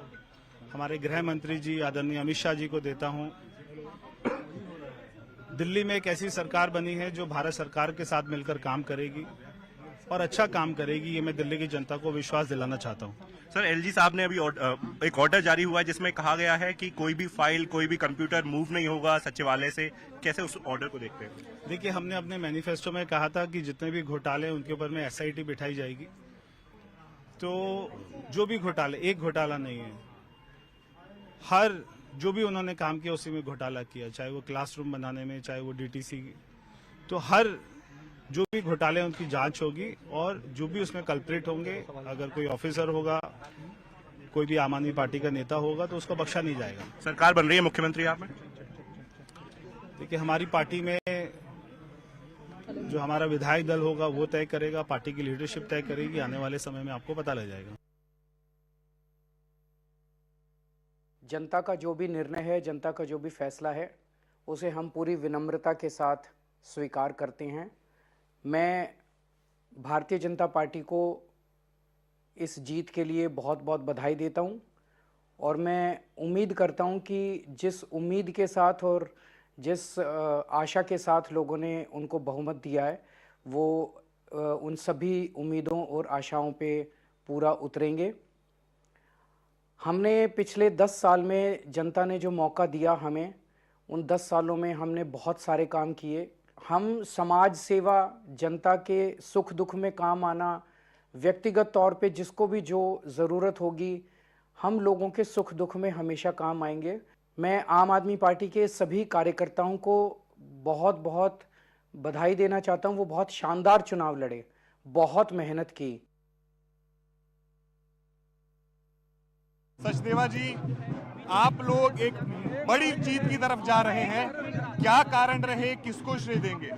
हमारे गृह मंत्री जी आदरणीय अमित शाह जी को देता हूं। दिल्ली में एक ऐसी सरकार बनी है जो भारत सरकार के साथ मिलकर काम करेगी और अच्छा काम करेगी, ये मैं दिल्ली की जनता को विश्वास दिलाना चाहता हूं।
सर, एलजी साहब ने अभी एक ऑर्डर जारी हुआ है जिसमें कहा गया है कि कोई भी फाइल, कोई भी कंप्यूटर मूव नहीं होगा सचिवालय से। कैसे उस ऑर्डर को देखते हैं?
देखिए, हमने अपने मैनिफेस्टो में कहा था कि जितने भी घोटाले उनके ऊपर में एसआईटी बिठाई जाएगी। तो जो भी घोटाले, एक घोटाला नहीं है, हर जो भी उन्होंने काम किया उसी में घोटाला किया, चाहे वो क्लासरूम बनाने में, चाहे वो डीटीसी, तो हर जो भी घोटाले उनकी जांच होगी और जो भी उसमें कल्प्रिट होंगे, अगर कोई ऑफिसर होगा, कोई भी आम आदमी पार्टी का नेता होगा तो उसको बख्शा नहीं जाएगा।
सरकार बन रही है, मुख्यमंत्री आप हैं?
देखिए, हमारी पार्टी में जो हमारा विधायक दल होगा वो तय करेगा, पार्टी की लीडरशिप तय करेगी, आने वाले समय में आपको पता लग जाएगा।
जनता का जो भी निर्णय है, जनता का जो भी फैसला है, उसे हम पूरी विनम्रता के साथ स्वीकार करते हैं। मैं भारतीय जनता पार्टी को इस जीत के लिए बहुत बहुत बधाई देता हूं और मैं उम्मीद करता हूं कि जिस उम्मीद के साथ और जिस आशा के साथ लोगों ने उनको बहुमत दिया है, वो उन सभी उम्मीदों और आशाओं पे पूरा उतरेंगे। हमने पिछले 10 साल में जनता ने जो मौका दिया हमें, उन 10 सालों में हमने बहुत सारे काम किए। हम समाज सेवा, जनता के सुख दुख में काम आना, व्यक्तिगत तौर पे जिसको भी जो ज़रूरत होगी, हम लोगों के सुख दुख में हमेशा काम आएंगे। मैं आम आदमी पार्टी के सभी कार्यकर्ताओं को बहुत बहुत बधाई देना चाहता हूं। वो बहुत शानदार चुनाव लड़े, बहुत मेहनत की।
सचदेवा जी, आप लोग एक बड़ी जीत की तरफ जा रहे हैं, क्या कारण रहे, किसको श्रेय देंगे?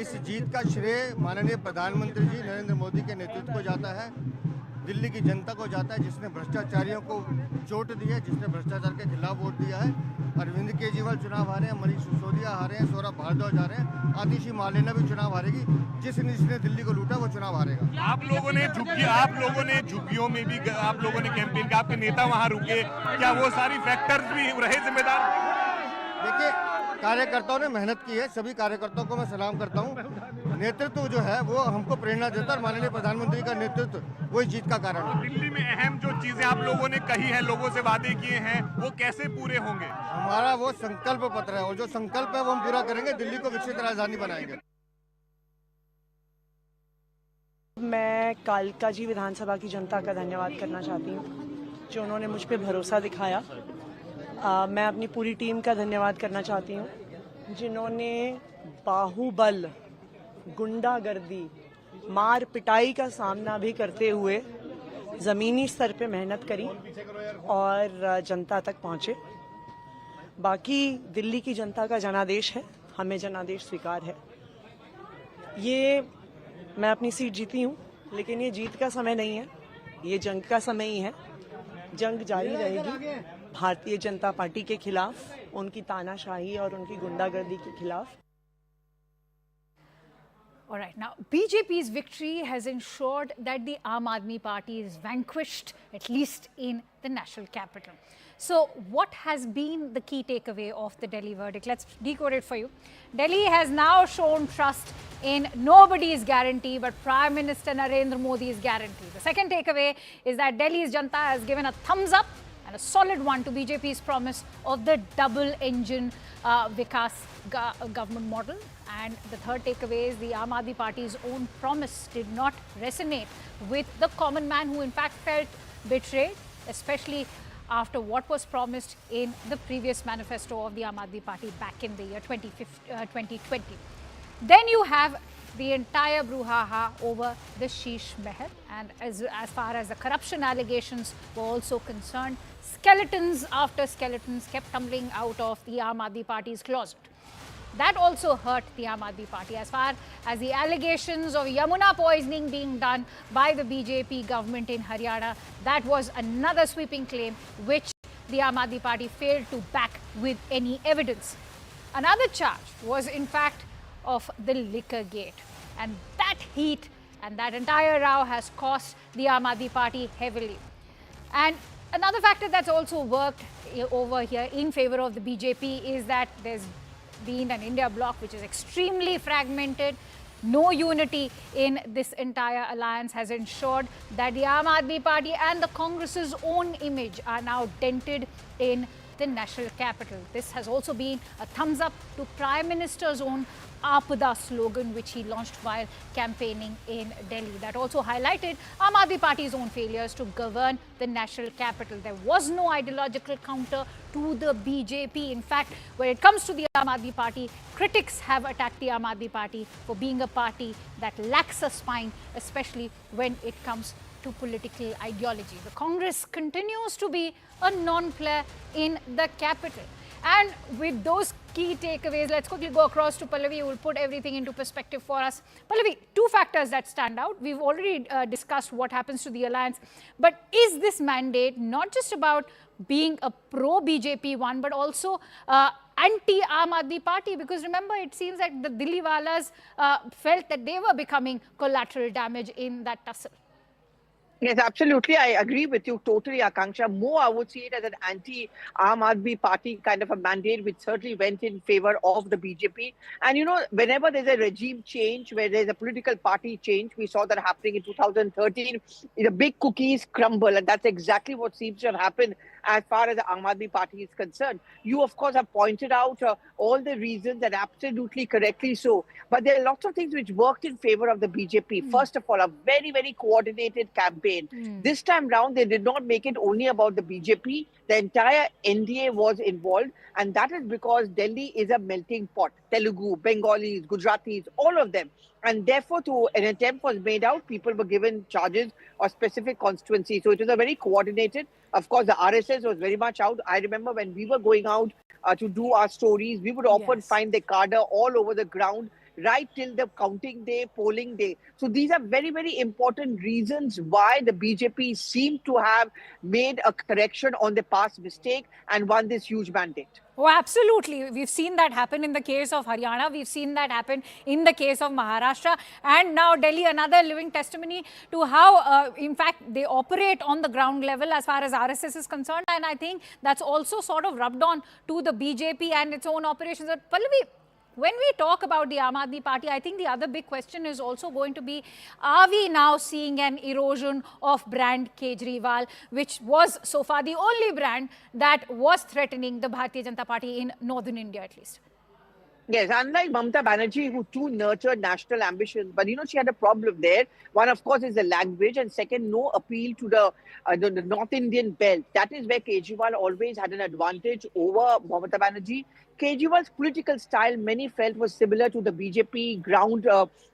इस जीत का श्रेय माननीय प्रधानमंत्री जी नरेंद्र मोदी के नेतृत्व को जाता है, दिल्ली की जनता को जाता है, जिसने भ्रष्टाचारियों को चोट दी है, जिसने भ्रष्टाचार के खिलाफ वोट दिया है। अरविंद केजरीवाल चुनाव हारे हैं, मनीष सिसोदिया हारे हैं, सौरभ भारद्वाज हारे हैं, आतिशी मालेना भी चुनाव हारेगी। जिसने दिल्ली को लूटा वो चुनाव हारेगा।
आप लोगों ने झुग्गियों में भी आप लोगों ने कैंपेन किया, आपके नेता वहां रुके, क्या वो सारी फैक्टर्स भी रहे जिम्मेदार?
देखिए, कार्यकर्ताओं ने मेहनत की है, सभी कार्यकर्ताओं को मैं सलाम करता हूं। नेतृत्व जो है वो हमको प्रेरणा देता है और माननीय प्रधानमंत्री का नेतृत्व वही जीत का कारण है।
दिल्ली में अहम जो चीजें आप लोगों ने कही है, लोगों से वादे किए हैं, वो कैसे पूरे होंगे?
हमारा वो संकल्प पत्र है और जो संकल्प है वो हम पूरा करेंगे, दिल्ली को विकसित राजधानी बनाएंगे।
मैं कालकाजी विधानसभा की जनता का धन्यवाद करना चाहती हूँ जो उन्होंने मुझ पर भरोसा दिखाया। मैं अपनी पूरी टीम का धन्यवाद करना चाहती हूँ जिन्होंने बाहुबल, गुंडागर्दी, मार पिटाई का सामना भी करते हुए ज़मीनी स्तर पे मेहनत करी और जनता तक पहुँचे। बाकी दिल्ली की जनता का जनादेश है, हमें जनादेश स्वीकार है। ये मैं अपनी सीट जीती हूँ लेकिन ये जीत का समय नहीं है, ये जंग का समय ही है। जंग जारी रहेगी भारतीय जनता पार्टी के खिलाफ, उनकी तानाशाही और उनकी गुंडागर्दी के खिलाफ।
All right, now BJP's victory has ensured that the Aam Aadmi Party is vanquished, at least in the national capital. So what has been the key takeaway of the Delhi verdict? Let's decode it for you. Delhi has now shown trust in nobody's guarantee but Prime Minister Narendra Modi's guarantee. The second takeaway is that Delhi's Janta has given a thumbs up and a solid one to BJP's promise of the double-engine Vikas government model. And the third takeaway is the Aam Aadmi Party's own promise did not resonate with the common man who in fact felt betrayed, especially after what was promised in the previous manifesto of the Aam Aadmi Party back in the year 2020. Then you have the entire brouhaha over the Sheesh Meher, and as far as the corruption allegations were also concerned, skeletons after skeletons kept tumbling out of the Aam Aadmi Party's closet. That also hurt the Aam Aadmi Party. As far as the allegations of Yamuna poisoning being done by the BJP government in Haryana, that was another sweeping claim which the Aam Aadmi Party failed to back with any evidence. Another charge was in fact of the liquor gate, and that heat and that entire row has cost the Aam Aadmi Party heavily. And another factor that's also worked over here in favor of the BJP is that there's been an India bloc which is extremely fragmented. No unity in this entire alliance has ensured that the Aam Aadmi Party and the Congress's own image are now dented in the national capital. This has also been a thumbs up to Prime Minister's own Aapada slogan which he launched while campaigning in Delhi. That also highlighted Aam Aadmi Party's own failures to govern the national capital. There was no ideological counter to the BJP. In fact, when it comes to the Aam Aadmi Party, critics have attacked the Aam Aadmi Party for being a party that lacks a spine, especially when it comes to political ideology. The Congress continues to be a non-player in the capital. And with those key takeaways, let's quickly go across to Pallavi, who will put everything into perspective for us. Pallavi, two factors that stand out. We've already discussed what happens to the alliance. But is this mandate not just about being a pro-BJP one, but also anti-Aam Aadmi Party? Because remember, it seems like the Dilliwalas felt that they were becoming collateral damage in that tussle.
Yes, absolutely. I agree with you totally, Akanksha. More, I would see it as an anti-Aam Aadmi Party kind of a mandate, which certainly went in favor of the BJP. And, you know, whenever there's a regime change, where there's a political party change, we saw that happening in 2013, the big cookies crumble. And that's exactly what seems to have happened as far as the Aam Aadmi Party is concerned. You, of course, have pointed out all the reasons, and absolutely correctly so. But there are lots of things which worked in favor of the BJP. First of all, a very, very coordinated campaign. This time round, they did not make it only about the BJP. The entire NDA was involved. And that is because Delhi is a melting pot. Telugu, Bengalis, Gujaratis, all of them. And therefore, an attempt was made out. People were given charges or specific constituencies. So it was a very coordinated. Of course, the RSS was very much out. I remember when we were going out to do our stories, we would often find the cadre all over the ground, right till the counting day, polling day. So these are very, very important reasons why the BJP seemed to have made a correction on the past mistake and won this huge mandate.
Oh, absolutely. We've seen that happen in the case of Haryana. We've seen that happen in the case of Maharashtra. And now Delhi, another living testimony to how, in fact, they operate on the ground level as far as RSS is concerned. And I think that's also sort of rubbed on to the BJP and its own operations. But Pallavi, when we talk about the Aam Aadmi Party, I think the other big question is also going to be, are we now seeing an erosion of brand Kejriwal, which was so far the only brand that was threatening the Bharatiya Janata Party in northern India at least?
Yes, unlike Mamata Banerjee, who too nurtured national ambitions, but you know, she had a problem there. One, of course, is the language, and second, no appeal to the North Indian belt. That is where Kejriwal always had an advantage over Mamata Banerjee. Kejriwal's political style, many felt, was similar to the BJP ground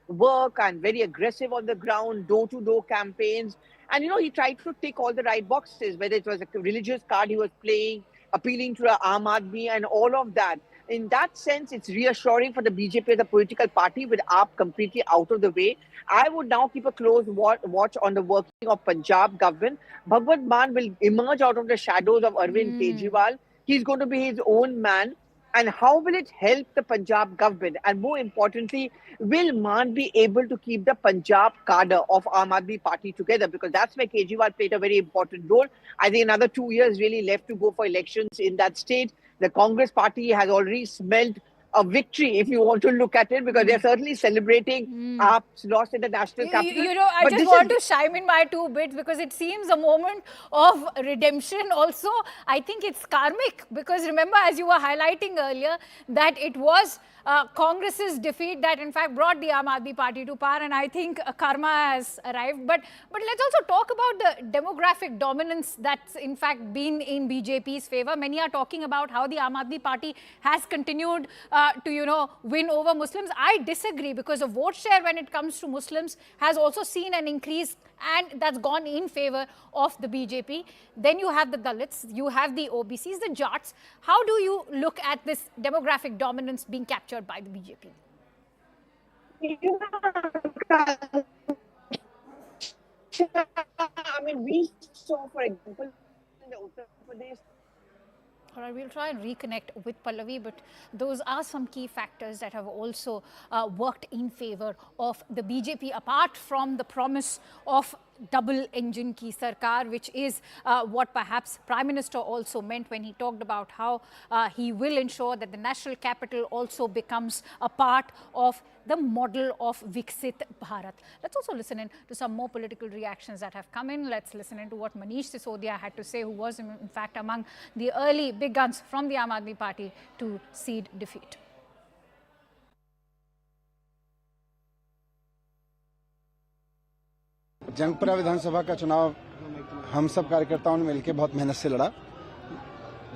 work and very aggressive on the ground, door-to-door campaigns. And, you know, he tried to tick all the right boxes, whether it was a religious card he was playing, appealing to the Aam Aadmi and all of that. in that sense, it's reassuring for the BJP as a political party with AAP completely out of the way. I would now keep a close watch on the working of Punjab government. Bhagwant Mann will emerge out of the shadows of Arvind Kejriwal. He's going to be his own man. And how will it help the Punjab government? And more importantly, will Mann be able to keep the Punjab cadre of Aam Aadmi Party together? Because that's where Kejriwal played a very important role. I think another 2 years really left to go for elections in that state. The Congress party has already smelled a victory, if you want to look at it, because they're certainly celebrating AAP's loss in the national capital.
You know, I
But
just
this
want
is-
to chime in my 2 bits because it seems a moment of redemption. Also, I think it's karmic because remember, as you were highlighting earlier, that it was Congress's defeat that in fact brought the Aam Aadmi Party to power, and I think karma has arrived. But let's also talk about the demographic dominance that's in fact been in BJP's favor. Many are talking about how the Aam Aadmi Party has continued to win over Muslims. I disagree because the vote share when it comes to Muslims has also seen an increase, and that's gone in favor of the BJP. Then you have the Dalits, you have the OBCs, the Jats. How do you look at this demographic dominance being captured by the BJP?
I mean, we saw, for example, in the Uttar Pradesh.
All right, we'll try and reconnect with Pallavi, but those are some key factors that have also worked in favor of the BJP, apart from the promise of double engine ki sarkar, which is what perhaps Prime Minister also meant when he talked about how he will ensure that the national capital also becomes a part of the model of Viksit Bharat. Let's also listen in to some more political reactions that have come in. Let's listen in to what Manish Sisodia had to say, who was in fact among the early big guns from the Aam Aadmi Party to cede defeat.
Jangpura विधानसभा का चुनाव हम सब कार्यकर्ताओं ने मिलकर बहुत मेहनत से लड़ा।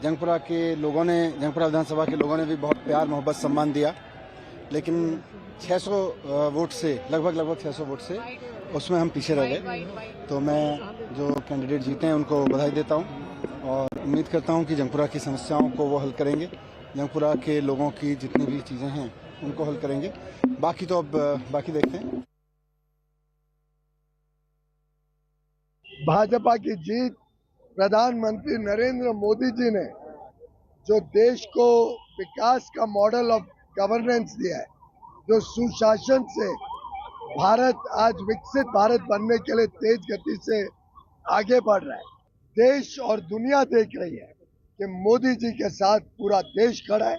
जंगपुरा विधानसभा के लोगों ने भी बहुत प्यार मोहब्बत सम्मान दिया, लेकिन 600 वोट से लगभग 600 वोट से उसमें हम पीछे रह गए। तो मैं जो कैंडिडेट जीते हैं उनको बधाई देता हूं और उम्मीद करता हूं कि जंगपुरा की समस्याओं को वो हल करेंगे, जंगपुरा के लोगों की जितनी भी चीज़ें हैं उनको हल करेंगे। बाकी तो अब बाकी देखते हैं।
भाजपा की जीत, प्रधानमंत्री नरेंद्र मोदी जी ने जो देश को विकास का मॉडल ऑफ गवर्नेंस दिया है, जो सुशासन से भारत आज विकसित भारत बनने के लिए तेज गति से आगे बढ़ रहा है। देश और दुनिया देख रही है कि मोदी जी के साथ पूरा देश खड़ा है।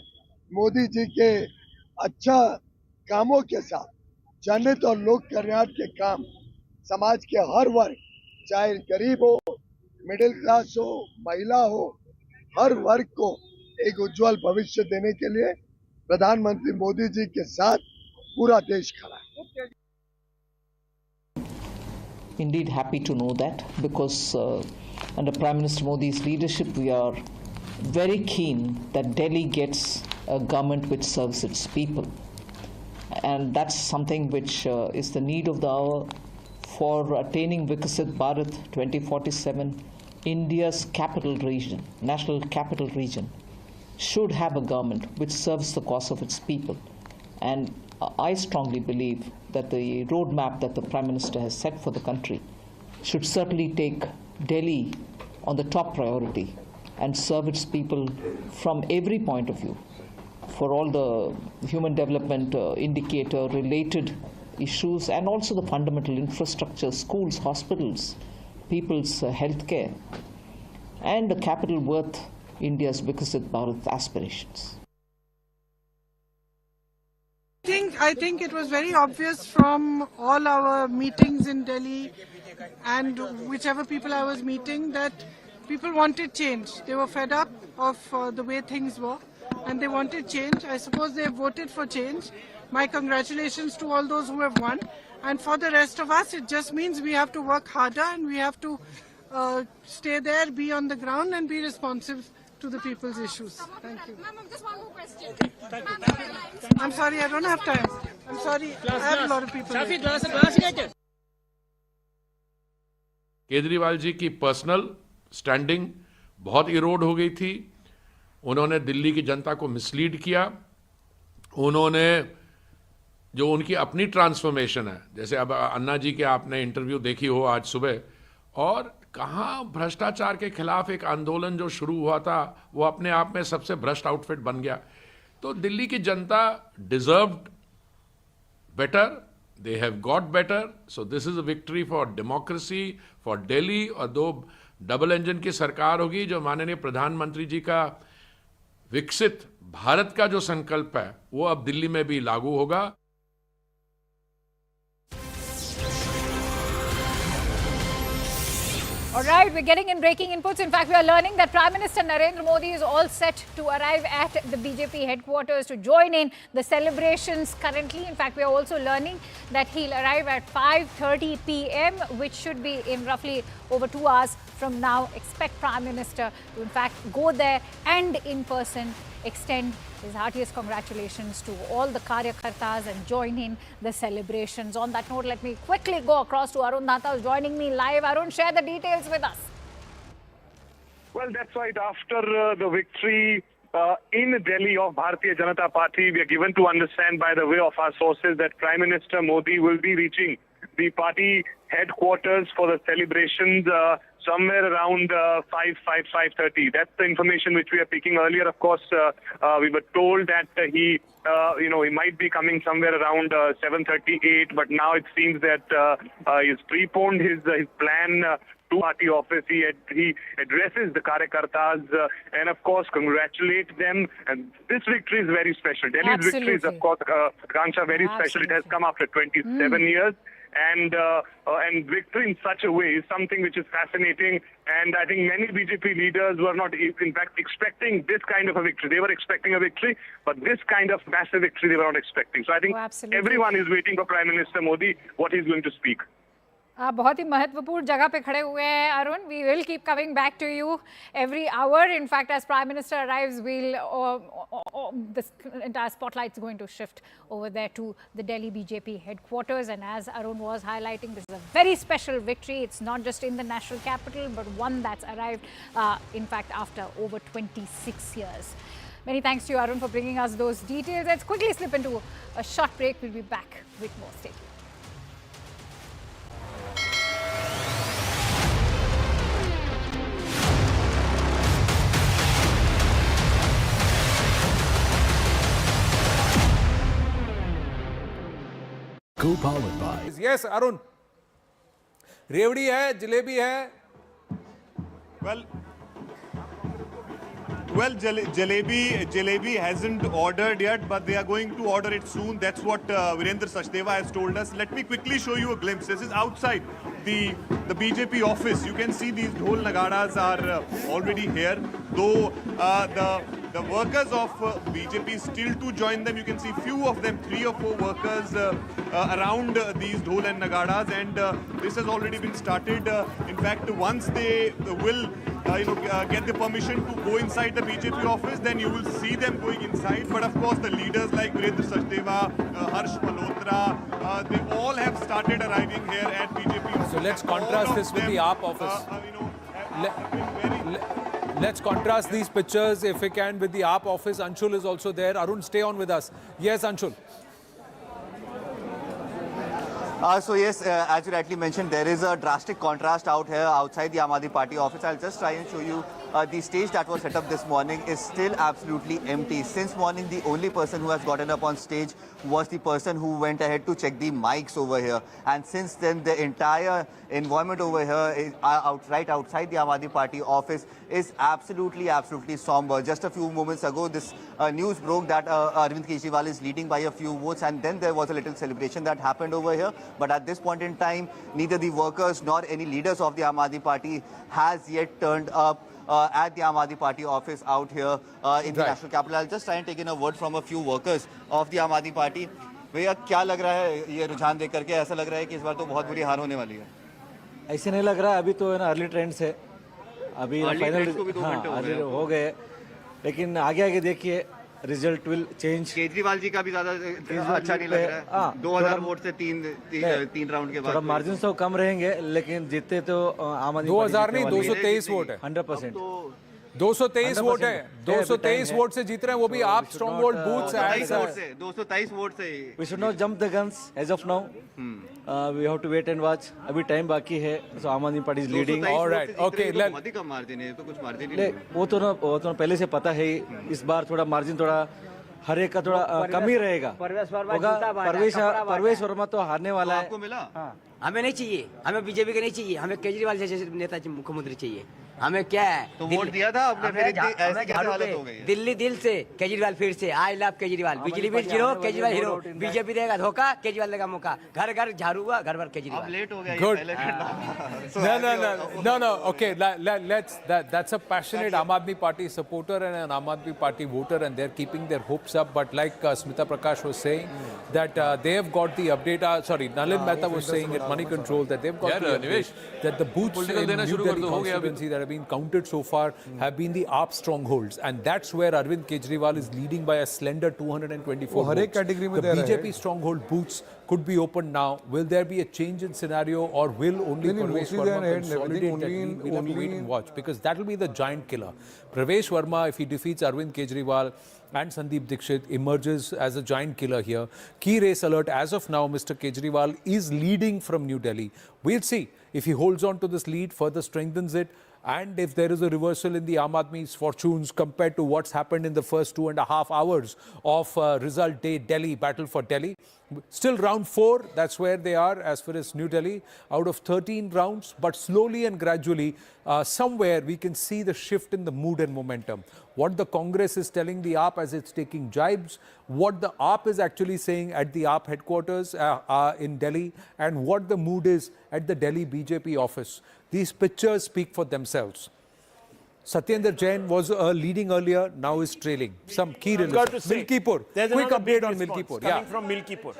मोदी जी के अच्छा कामों के साथ जनहित और लोक कल्याण के काम समाज के हर वर्ग, चाहे गरीब हो, मिडिल क्लास हो, महिला हो, हर वर्ग को एक उज्जवल भविष्य देने के लिए प्रधानमंत्री मोदी जी के साथ पूरा देश खड़ा है।
Indeed happy to know that, because under Prime Minister Modi's leadership we are very keen that Delhi gets a government which serves its people, and that's something which is the need of the hour for attaining Viksit Bharat 2047. India's capital region, national capital region, should have a government which serves the cause of its people. And I strongly believe that the roadmap that the Prime Minister has set for the country should certainly take Delhi on the top priority and serve its people from every point of view, for all the human development indicator related issues and also the fundamental infrastructure, schools, hospitals, people's health care, and the capital worth India's Viksit Bharat aspirations.
I think it was very obvious from all our meetings in Delhi and whichever people I was meeting that people wanted change. They were fed up of the way things were and they wanted change. I suppose they voted for change. My congratulations to all those who have won. And for the rest of us, it just means we have to work harder and we have to stay there, be on the ground and be responsive to the people's issues. Thank you.
Just one more question.
I'm sorry, I don't have time. I'm sorry, I have a lot of people.
Kejriwal ji की personal standing बहुत इरोड हो गई थी
उन्होंने दिल्ली की जनता को mislead किया, उन्होंने जो उनकी अपनी ट्रांसफॉर्मेशन है, जैसे अब अन्ना जी के आपने इंटरव्यू देखी हो आज सुबह, और कहाँ भ्रष्टाचार के खिलाफ एक आंदोलन जो शुरू हुआ था वो अपने आप में सबसे भ्रष्ट आउटफिट बन गया। तो दिल्ली की जनता deserved better, they have got better, so this is a victory for democracy, for Delhi। और दो डबल इंजन की सरकार होगी, जो माननीय प्रधानमंत्री जी का विकसित भारत का जो संकल्प है वो अब दिल्ली में भी लागू होगा।
All right, we're getting in breaking inputs. In fact, we are learning that Prime Minister Narendra Modi is all set to arrive at the BJP headquarters to join in the celebrations currently. In fact, we are also learning that he'll arrive at 5:30 p.m., which should be in roughly over 2 hours from now. Expect Prime Minister to, in fact, go there and in person extend his heartiest congratulations to all the Karyakartas and join in the celebrations. On that note, let me quickly go across to Arun Datta, who's joining me live. Arun, share the details with us.
Well, that's right. After the victory in Delhi of Bharatiya Janata Party, we are given to understand by the way of our sources that Prime Minister Modi will be reaching the party headquarters for the celebrations somewhere around 5:30. That's the information which we are picking earlier. Of course, we were told that he might be coming somewhere around 7:38, but now it seems that he's preponed his plan to party office. He addresses the Karyakartas and of course congratulates them. And this victory is very special. Delhi's victory is of course, Kanksha, very special. It has come after 27 years. And victory in such a way is something which is fascinating, and I think many BJP leaders were not in fact expecting this kind of a victory. They were expecting a victory, but this kind of massive victory they were not expecting. So I think everyone is waiting for Prime Minister Modi, what he's going to speak.
आप बहुत ही महत्वपूर्ण जगह पे खड़े हुए हैं Arun. We will keep coming back to you every hour. In fact, as Prime Minister arrives, this entire spotlight is going to shift over there to the Delhi BJP headquarters. And as Arun was highlighting, this is a very special victory. It's not just in the national capital, but one that's arrived, in fact, after over 26 years. Many thanks to you, Arun, for bringing us those details. Let's quickly slip into a short break. We'll be back with more. Stay tuned.
Co-powered by. Yes, Arun. रेवड़ी है, जलेबी है.
Well, Jalebi hasn't ordered yet, but they are going to order it soon. That's what Virendra Sachdeva has told us. Let me quickly show you a glimpse. This is outside the BJP office. You can see these dhol nagadas are already here. Though the workers of BJP still to join them. You can see few of them, 3 or 4 workers around these dhol and nagadas, and this has already been started. In fact, once they will get the permission to go inside the BJP office, then you will see them going inside. But of course, the leaders like Virendra Sachdeva, Harsh Malhotra, they all have started arriving here at BJP.
So let's contrast this with the AAP office. Let's contrast these pictures, if we can, with the AAP office. Anshul is also there. Arun, stay on with us. Yes, Anshul.
So yes, as you rightly mentioned, there is a drastic contrast out here outside the Aam Aadmi Party office. I'll just try and show you the stage that was set up this morning is still absolutely empty. Since morning, the only person who has gotten up on stage was the person who went ahead to check the mics over here. And since then, the entire environment over here is right outside the Aam Aadmi Party office is absolutely somber. Just a few moments ago, this news broke that Arvind Kejriwal is leading by a few votes, and then there was a little celebration that happened over here. But at this point in time, neither the workers nor any leaders of the Aam Aadmi Party has yet turned up at the Aam Aadmi Party office out here in the national capital. I'll just try and take in a word from a few workers of the Aam Aadmi Party. भैया क्या लग रहा है ये रुझान देख करके? ऐसा लग रहा है कि इस बार तो बहुत बुरी हार होने वाली है.
ऐसे नहीं लग रहा है. अभी तो है ना अर्ली ट्रेंड्स है. अभी फाइनल हो गए, लेकिन आगे देखिए result will change.
Kejriwal ji का भी ज्यादा अच्छा नहीं लग रहा है. 2000 वोट से तीन राउंड के बाद
थोड़ा मार्जिन तो कम रहेंगे, लेकिन जीतते तो आम आदमी
2000 नहीं 223 वोट है.
100%.
223 वोट है, 223 वोट से जीत रहे हैं, वो भी आप stronghold booths as
223 vote से
We should not jump the guns as of now. We have to wait and watch. अभी टाइम बाकी है. So आम Aadmi party is leading.
All right. Okay.
बहुत ही कम मार्जिन है, तो कुछ मार्जिन
ले वो तो ना पहले से पता है. इस बार थोड़ा मार्जिन थोड़ा हर एक का थोड़ा कम ही रहेगा. परवेश वर्मा तो हारने वाला है.
आपको मिला?
हमें नहीं चाहिए, हमें बीजेपी के नहीं चाहिए, हमें केजरीवाल जैसे नेता मुख्यमंत्री चाहिए. हमें क्या है
तो वोट दिया था आपने, फिर ऐसी कैसे हालत हो गई?
दिल्ली दिल से केजरीवाल फिर से आई लव केजरीवाल. बिजली bill zero, Kejriwal hero. BJP देगा धोखा, केजरीवाल देगा मौका. घर घर झाड़ू हुआ, घर भर केजरीवाल.
अब लेट हो गया.
Good. No. Okay, that's a passionate Aam Aadmi Party supporter and an Aam Aadmi Party voter, and they're keeping their hopes up. But like Smita Prakash was saying, that they have got the update. Nalin Mehta was saying at Money Control that they've got the update that the booths in New Delhi constituency that have been counted so far have been the AAP strongholds, and that's where Arvind Kejriwal is leading by a slender 224 votes. The BJP stronghold booths could be opened now. Will there be a change in scenario, or will only Perves Verma consolidate that lead? We'll have to wait and watch, because that will be the giant killer. Perves Verma, if he defeats Arvind Kejriwal and Sandeep Dixit, emerges as a giant killer here. Key race alert as of now, Mr. Kejriwal is leading from New Delhi. We'll see if he holds on to this lead, further strengthens it, and if there is a reversal in the Aam Aadmi's fortunes compared to what's happened in the first 2.5 hours of result day Delhi, battle for Delhi. Still round 4, that's where they are as far as New Delhi, out of 13 rounds, but slowly and gradually, somewhere we can see the shift in the mood and momentum. What the Congress is telling the AAP as it's taking jibes, what the AAP is actually saying at the AAP headquarters in Delhi, and what the mood is at the Delhi BJP office. These pictures speak for themselves. Satyendra Jain was leading earlier, now is trailing. Some key results. Milkipur. Quick update on Milkipur.
Coming from Milkipur.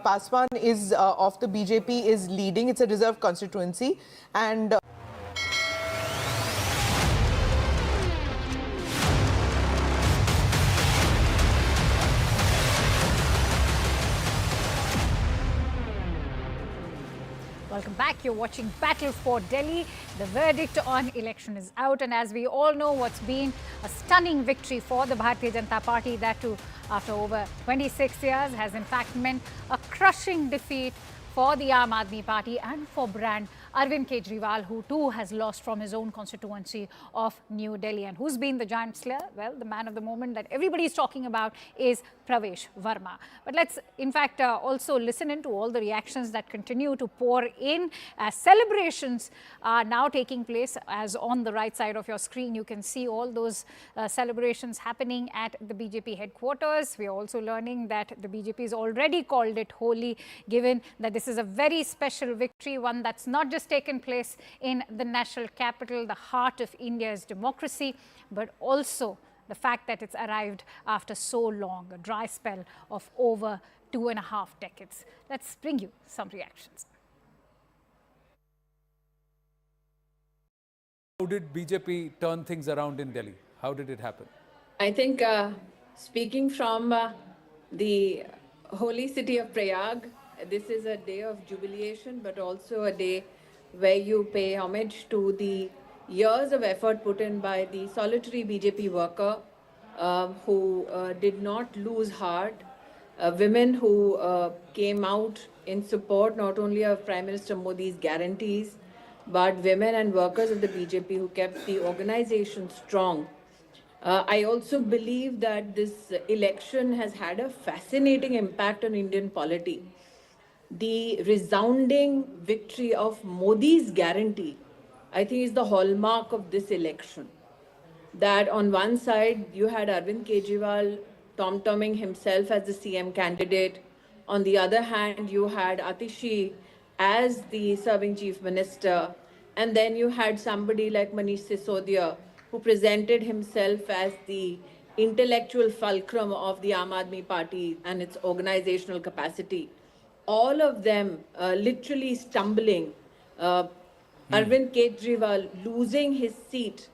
Paswan is of the BJP is leading. It's a reserved constituency, and
Welcome back. You're watching Battle for Delhi. The verdict on election is out, and as we all know, what's been a stunning victory for the Bharatiya Janata Party, that too after over 26 years, has in fact meant a crushing defeat for the Aam Aadmi Party and for brand Arvind Kejriwal, who too has lost from his own constituency of New Delhi. And who's been the giant slayer? Well, the man of the moment that everybody is talking about is Perves Verma. But let's in fact also listen in to all the reactions that continue to pour in as celebrations are now taking place. As on the right side of your screen, you can see all those celebrations happening at the BJP headquarters. We are also learning that the BJP has already called it holy, given that this is a very special victory, one that's not just taken place in the national capital, the heart of India's democracy, but also the fact that it's arrived after so long, a dry spell of over 2.5 decades. Let's bring you some reactions.
How did BJP turn things around in Delhi? How did it happen?
I think speaking from the holy city of Prayag, this is a day of jubilation, but also a day where you pay homage to the years of effort put in by the solitary BJP worker who did not lose heart, women who came out in support not only of Prime Minister Modi's guarantees, but women and workers of the BJP who kept the organization strong. I also believe that this election has had a fascinating impact on Indian polity. The resounding victory of Modi's guarantee, I think, is the hallmark of this election. That on one side, you had Arvind Kejriwal tom-tomming himself as the CM candidate. On the other hand, you had Atishi as the serving chief minister. And then you had somebody like Manish Sisodia, who presented himself as the intellectual fulcrum of the Aam Aadmi Party and its organizational capacity. All of them literally stumbling. Arvind Kejriwal losing his seat.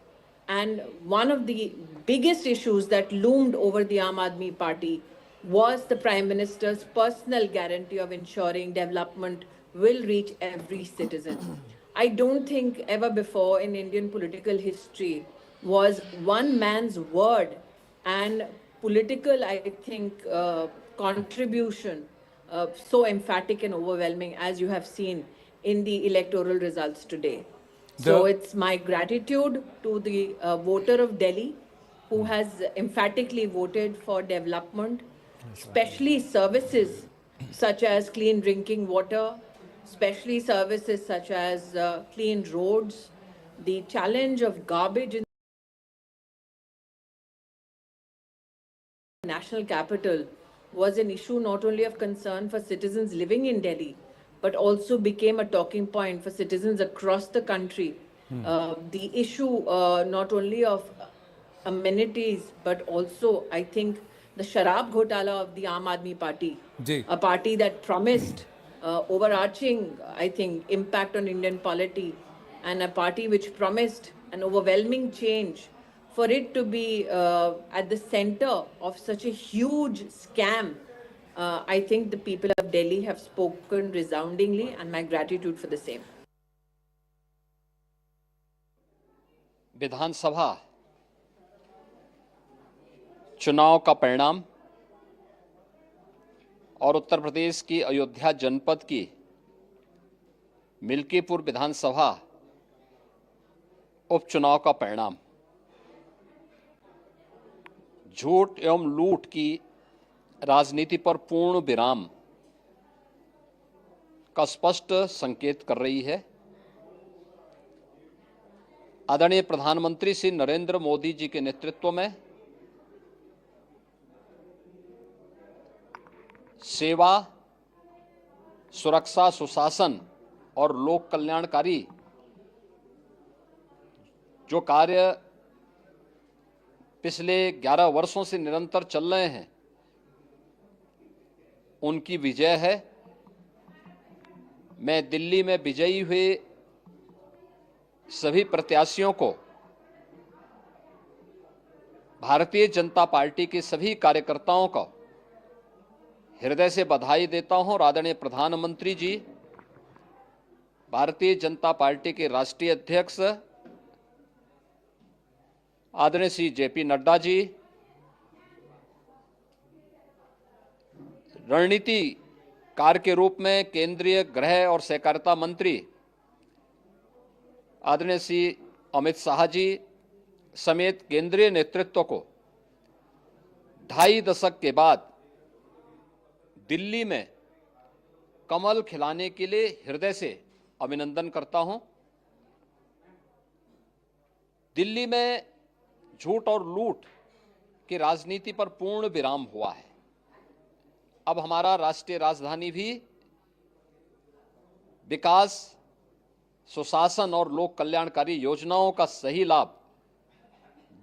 And one of the biggest issues that loomed over the Aam Aadmi Party was the Prime Minister's personal guarantee of ensuring development will reach every citizen. I don't think ever before in Indian political history was one man's word and political, I think, contribution so emphatic and overwhelming as you have seen in the electoral results today. So it's my gratitude to the voter of Delhi who has emphatically voted for development, especially services such as clean drinking water, especially services such as clean roads, the challenge of garbage in the national capital was an issue not only of concern for citizens living in Delhi, but also became a talking point for citizens across the country. The issue not only of amenities, but also, I think, the Sharab Ghotala of the Aam Aadmi Party, a party that promised overarching, I think, impact on Indian polity, and a party which promised an overwhelming change. For it to be at the center of such a huge scam, I think the people of Delhi have spoken resoundingly, and my gratitude for the same.
विधानसभा चुनाव का परिणाम और उत्तर प्रदेश की अयोध्या जनपद की मिल्कीपुर विधानसभा उपचुनाव का परिणाम झूठ एवं लूट की राजनीति पर पूर्ण विराम का स्पष्ट संकेत कर रही है। आदरणीय प्रधानमंत्री श्री नरेंद्र मोदी जी के नेतृत्व में सेवा, सुरक्षा, सुशासन और लोक कल्याणकारी जो कार्य पिछले 11 वर्षों से निरंतर चल रहे हैं, उनकी विजय है। मैं दिल्ली में विजयी हुए सभी प्रत्याशियों को, भारतीय जनता पार्टी के सभी कार्यकर्ताओं को हृदय से बधाई देता हूं और आदरणीय प्रधानमंत्री जी, भारतीय जनता पार्टी के राष्ट्रीय अध्यक्ष आदरणीय श्री जेपी नड्डा जी, रणनीतिकार के रूप में केंद्रीय गृह और सहकारिता मंत्री आदरणीय श्री अमित शाह जी समेत केंद्रीय नेतृत्व को 2.5 दशक के बाद दिल्ली में कमल खिलाने के लिए हृदय से अभिनंदन करता हूं। दिल्ली में झूठ और लूट की राजनीति पर पूर्ण विराम हुआ है। अब हमारा राष्ट्रीय राजधानी भी विकास, सुशासन और लोक कल्याणकारी योजनाओं का सही लाभ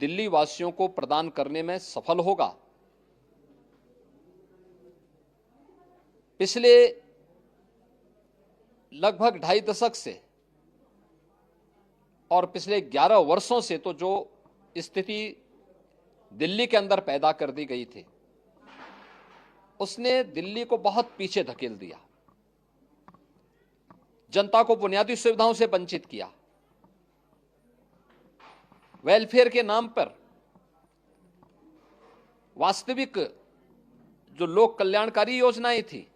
दिल्ली वासियों को प्रदान करने में सफल होगा। पिछले लगभग 2.5 दशक से और पिछले 11 वर्षों से तो जो स्थिति दिल्ली के अंदर पैदा कर दी गई थी, उसने दिल्ली को बहुत पीछे धकेल दिया, जनता को बुनियादी सुविधाओं से वंचित किया। वेलफेयर के नाम पर वास्तविक जो लोक कल्याणकारी योजनाएं थी,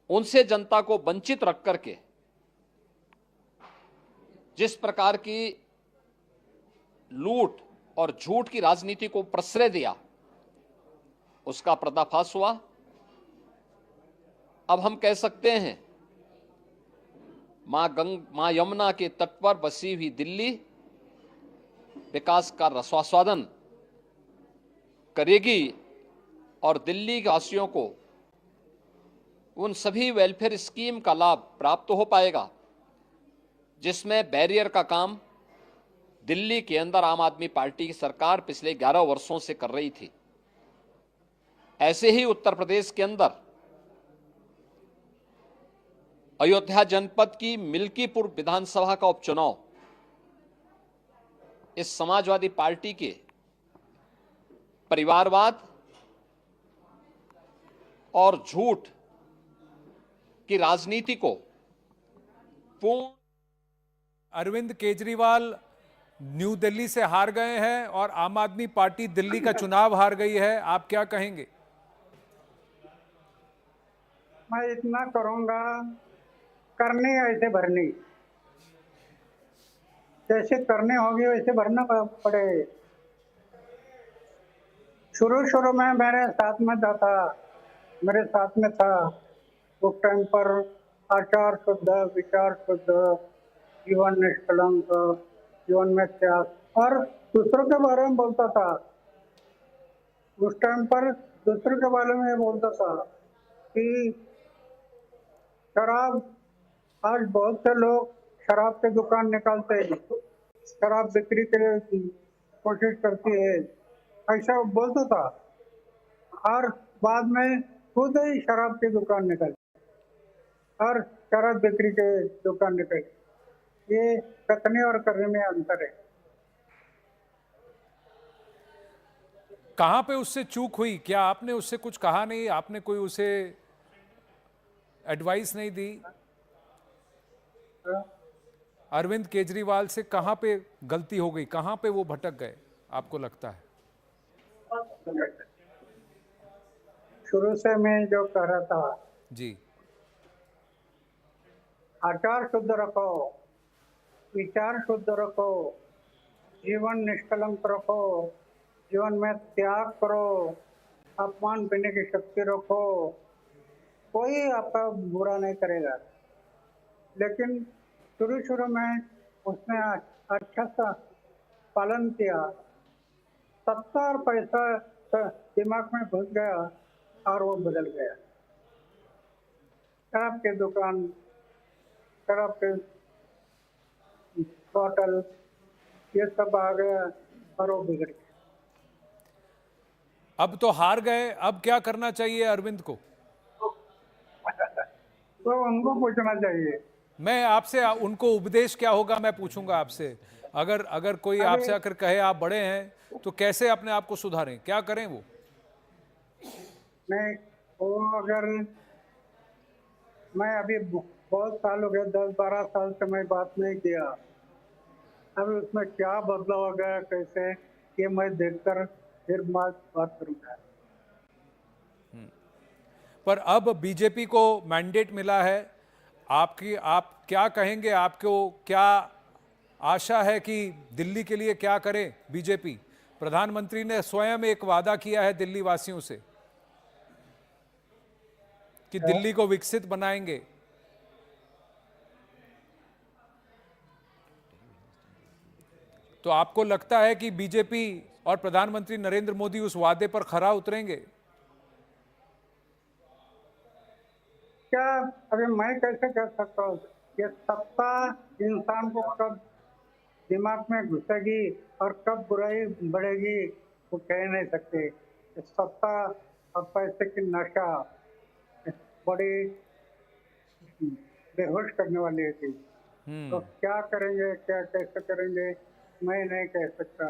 उनसे जनता को वंचित रख करके जिस प्रकार की लूट और झूठ की राजनीति को प्रश्रय दिया, उसका पर्दाफाश हुआ। अब हम कह सकते हैं मां यमुना के तट पर बसी हुई दिल्ली विकास का रसास्वादन करेगी और दिल्ली वासियों को उन सभी वेलफेयर स्कीम का लाभ प्राप्त हो पाएगा जिसमें बैरियर का काम दिल्ली के अंदर आम आदमी पार्टी की सरकार पिछले 11 वर्षों से कर रही थी। ऐसे ही उत्तर प्रदेश के अंदर अयोध्या जनपद की मिल्कीपुर विधानसभा का उपचुनाव इस समाजवादी पार्टी के परिवारवाद और झूठ की राजनीति को पूर्ण
Arvind Kejriwal न्यू दिल्ली से हार गए हैं और आम आदमी पार्टी दिल्ली का चुनाव हार गई है, आप क्या कहेंगे?
मैं इतना करूंगा, करनी ऐसे भरनी, जैसे करने होगी वैसे भरना पड़े। शुरू में मेरे साथ में था, उस टाइम पर आचार शुद्ध, विचार शुद्ध, जीवन निष्कलंक, जीवन में त्याग, और दूसरों के बारे में बोलता था। उस टाइम पर दूसरों के बारे में बोलता था कि शराब, आज बहुत से लोग शराब की दुकान निकालते हैं, शराब बिक्री के लिए कोशिश करती है, ऐसा बोलता था। और बाद में खुद ही शराब की दुकान निकाली और शराब बिक्री के दुकान निकाली। ये कथने और करने में अंतर है।
कहां पे उससे चूक हुई? क्या आपने उससे कुछ कहा नहीं? आपने कोई उसे एडवाइस नहीं दी? अरविंद केजरीवाल से कहां पे गलती हो गई? कहां पे वो भटक गए आपको लगता है?
शुरू से मैं जो कह रहा था
जी,
आचार शुद्ध रखो, विचार शुद्ध रखो, जीवन निष्कलंक रखो, जीवन में त्याग करो, अपमान पीने की शक्ति रखो, कोई आपका बुरा नहीं करेगा। लेकिन शुरू में उसने अच्छा सा पालन किया, सत्ता और पैसा दिमाग में घुस गया और वो बदल गया। शराब की दुकान, शराब के बोतल, ये सब आ गया और वो बिगड़ गया।
अब तो हार गए, अब क्या करना चाहिए अरविंद को?
तो उनको पूछना चाहिए।
मैं आपसे, उनको उपदेश क्या होगा मैं पूछूंगा आपसे। अगर कोई आपसे आकर कहे आप बड़े हैं तो कैसे अपने आप को सुधारें, क्या करें वो?
नहीं, वो अगर मैं अभी बहुत साल हो गए, 10-12 साल से मैं बात नहीं किया, अभी उसमें क्या बदलाव हो गया कैसे, ये मैं देखकर फिर बात करूंगा।
पर अब बीजेपी को मैंडेट मिला है, आप क्या कहेंगे? आपको क्या आशा है कि दिल्ली के लिए क्या करे बीजेपी? प्रधानमंत्री ने स्वयं एक वादा किया है दिल्ली वासियों से कि दिल्ली को विकसित बनाएंगे। तो आपको लगता है कि बीजेपी और प्रधानमंत्री नरेंद्र मोदी उस वादे पर खरा उतरेंगे?
क्या अभी मैं कैसे कह सकता हूँ? ये सत्ता इंसान को कब दिमाग में घुसेगी और कब बुराई बढ़ेगी वो कह नहीं सकते। सत्ता और पैसे की नशा बड़ी बेहोश करने वाली थी। तो क्या करेंगे, क्या कैसे करेंगे, मैं नहीं कह सकता।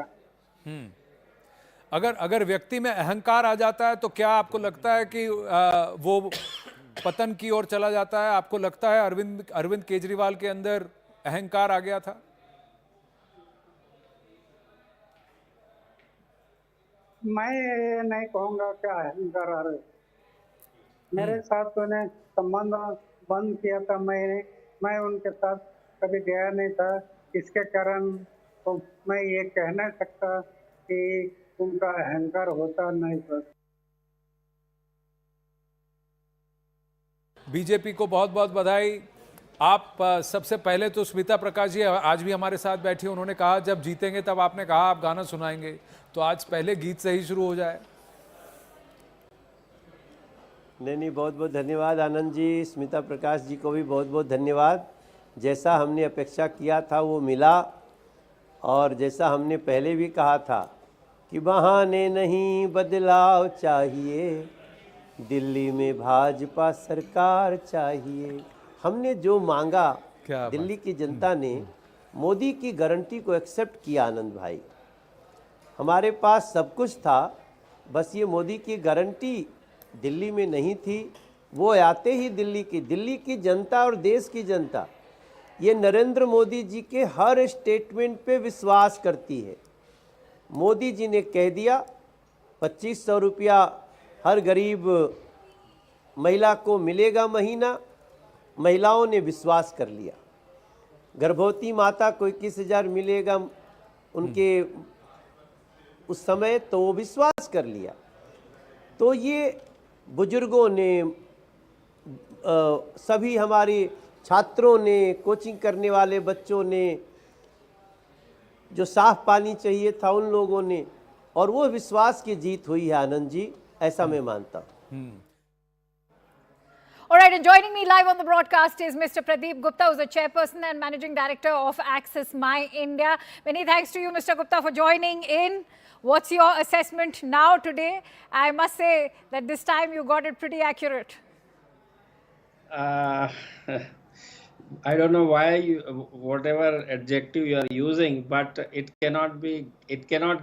अगर व्यक्ति में अहंकार आ जाता है तो क्या आपको लगता है कि वो पतन की ओर चला जाता है? आपको लगता है अरविंद केजरीवाल के अंदर अहंकार आ गया था?
मैं ये नहीं कहूँगा क्या अहंकार आ रहे। मेरे साथ उन्हें संबंध बंद किया था, मैं उनके साथ कभी गया नहीं था। इसके कारण तो मैं ये कह नहीं सकता कि उनका अहंकार होता नहीं था।
बीजेपी को बहुत बहुत बधाई। आप सबसे पहले तो स्मिता प्रकाश जी आज भी हमारे साथ बैठी, उन्होंने कहा जब जीतेंगे तब आपने कहा आप गाना सुनाएंगे, तो आज पहले गीत से ही शुरू हो जाए।
नहीं, बहुत बहुत धन्यवाद आनंद जी। स्मिता प्रकाश जी को भी बहुत बहुत धन्यवाद। जैसा हमने अपेक्षा किया था वो मिला, और जैसा हमने पहले भी कहा था कि बहाने नहीं बदलाव चाहिए, दिल्ली में भाजपा सरकार चाहिए। हमने जो मांगा, दिल्ली की जनता ने मोदी की गारंटी को एक्सेप्ट किया। आनंद भाई, हमारे पास सब कुछ था, बस ये मोदी की गारंटी दिल्ली में नहीं थी। वो आते ही दिल्ली की जनता और देश की जनता ये नरेंद्र मोदी जी के हर स्टेटमेंट पे विश्वास करती है। मोदी जी ने कह दिया 2500 रुपया हर गरीब महिला को मिलेगा महीना, महिलाओं ने विश्वास कर लिया। गर्भवती माता को 21,000 मिलेगा उनके उस समय, तो वो विश्वास कर लिया। तो ये बुजुर्गों ने, सभी हमारे छात्रों ने, कोचिंग करने वाले बच्चों ने, जो साफ पानी चाहिए था उन लोगों ने, और वो विश्वास की जीत हुई है आनंद जी, ऐसा मैं मानता हूँ।
All right, and joining me live on the broadcast is Mr. Pradeep Gupta, who's the chairperson and managing director of Access My India. Many thanks to you, Mr. Gupta, for joining in. What's your assessment now today? I must say that this time you got it pretty accurate.
I don't know why whatever adjective you are using, but it cannot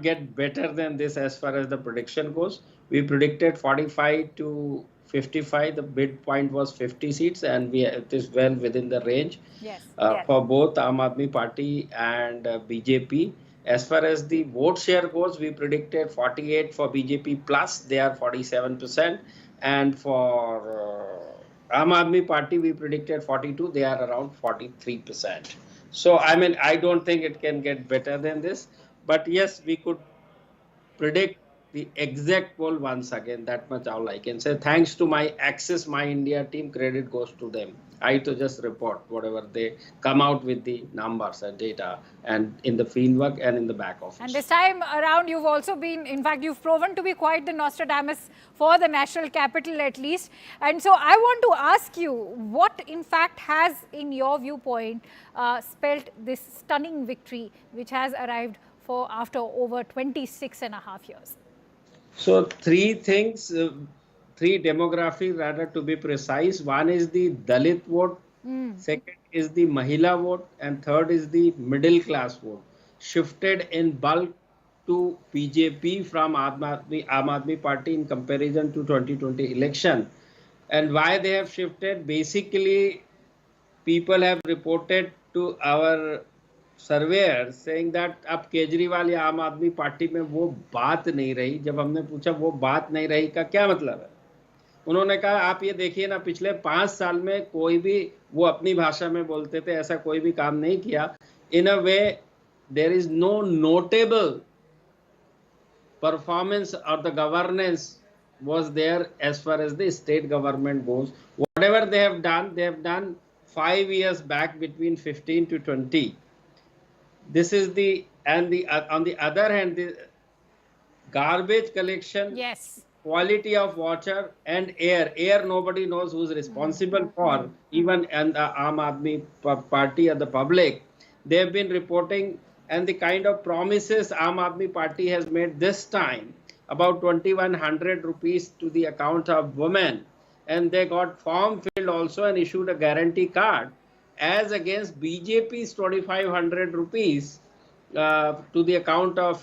get better than this as far as the prediction goes. We predicted 45 to 55. The bid point was 50 seats, and it is well within the range.
Yes.
For both Aam Aadmi Party and BJP. As far as the vote share goes, we predicted 48 for BJP plus, they are 47%, and for Aam Aadmi Party, we predicted 42, they are around 43%. So, I mean, I don't think it can get better than this. But yes, we could predict the exact poll once again. That much all I can say. Thanks to my Access My India team, credit goes to them. I to just report whatever they come out with the numbers and data, and in the fieldwork and in the back office.
And this time around, you've also been, in fact, you've proven to be quite the Nostradamus for the national capital at least. And so I want to ask you, what in fact has, in your viewpoint, spelt this stunning victory which has arrived for after over 26.5 years?
So three things, three demography rather to be precise. One is the Dalit vote, second is the Mahila vote, and third is the middle class vote. Shifted in bulk to BJP from Aam Aadmi Party in comparison to 2020 election. And why they have shifted? Basically, people have reported to our surveyor saying that अब केजरीवाल या आम Aadmi party में वो बात नहीं रही। जब हमने पूछा वो बात नहीं रही का क्या मतलब है, उन्होंने कहा आप ये देखिए ना, पिछले 5 साल में कोई भी, वो अपनी भाषा में बोलते थे, ऐसा कोई भी काम नहीं किया। In a way there is no notable performance और the governance was there as far as the state government goes. Whatever they have done 5 years back between 15 to 20. This is the, and the on the other hand, the garbage collection,
yes,
quality of water and air nobody knows who's responsible for, even and the Aam Aadmi Party or the public. They have been reporting, and the kind of promises Aam Aadmi Party has made this time, about 2,100 rupees to the account of women, and they got form filled also and issued a guarantee card, as against BJP's 2,500 rupees to the account of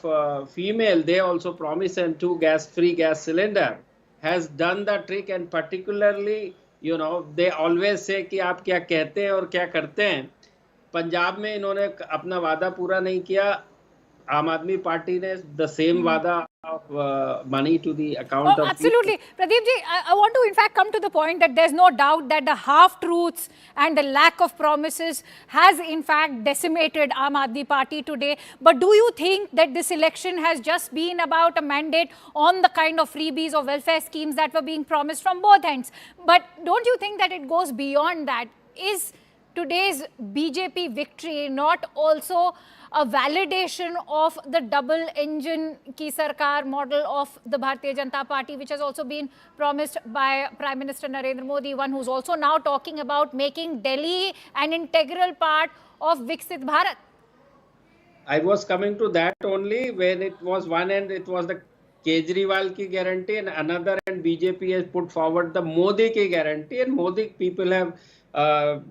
female. They also promise, and 2 free gas cylinder has done the trick. And particularly, you know, they always say कि आप क्या कहते हैं और क्या करते हैं। पंजाब में इन्होंने अपना वादा पूरा नहीं किया, आम आदमी पार्टी ने the same वादा of money to the account of
absolutely people. Pradeep ji, I want to in fact come to the point that there's no doubt that the half-truths and the lack of promises has in fact decimated Aam Aadmi Party today. But do you think that this election has just been about a mandate on the kind of freebies or welfare schemes that were being promised from both ends? But don't you think that it goes beyond that? Is today's BJP victory not also a validation of the double engine ki sarkar model of the Bharatiya Janata Party, which has also been promised by Prime Minister Narendra Modi, one who's also now talking about making Delhi an integral part of Viksit Bharat?
I was coming to that only. When it was one end, it was the Kejriwal ki guarantee, and another end BJP has put forward the Modi ki guarantee, and Modi people have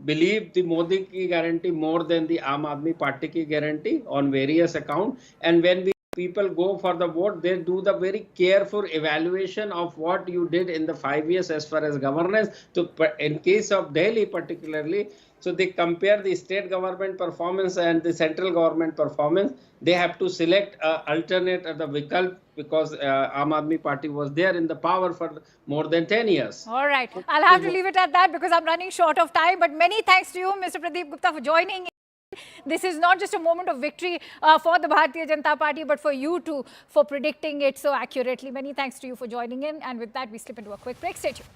believe the Modi ki guarantee more than the Aam Aadmi Party ki guarantee on various accounts. And when we people go for the vote, they do the very careful evaluation of what you did in the 5 years as far as governance. So in case of Delhi particularly, so they compare the state government performance and the central government performance. They have to select alternate the Vikalp because Aam Aadmi Party was there in the power for more than 10 years.
All right. I'll have to leave it at that because I'm running short of time. But many thanks to you, Mr. Pradeep Gupta, for joining in. This is not just a moment of victory for the Bharatiya Janata Party, but for you too, for predicting it so accurately. Many thanks to you for joining in. And with that, we slip into a quick break. Stay tuned.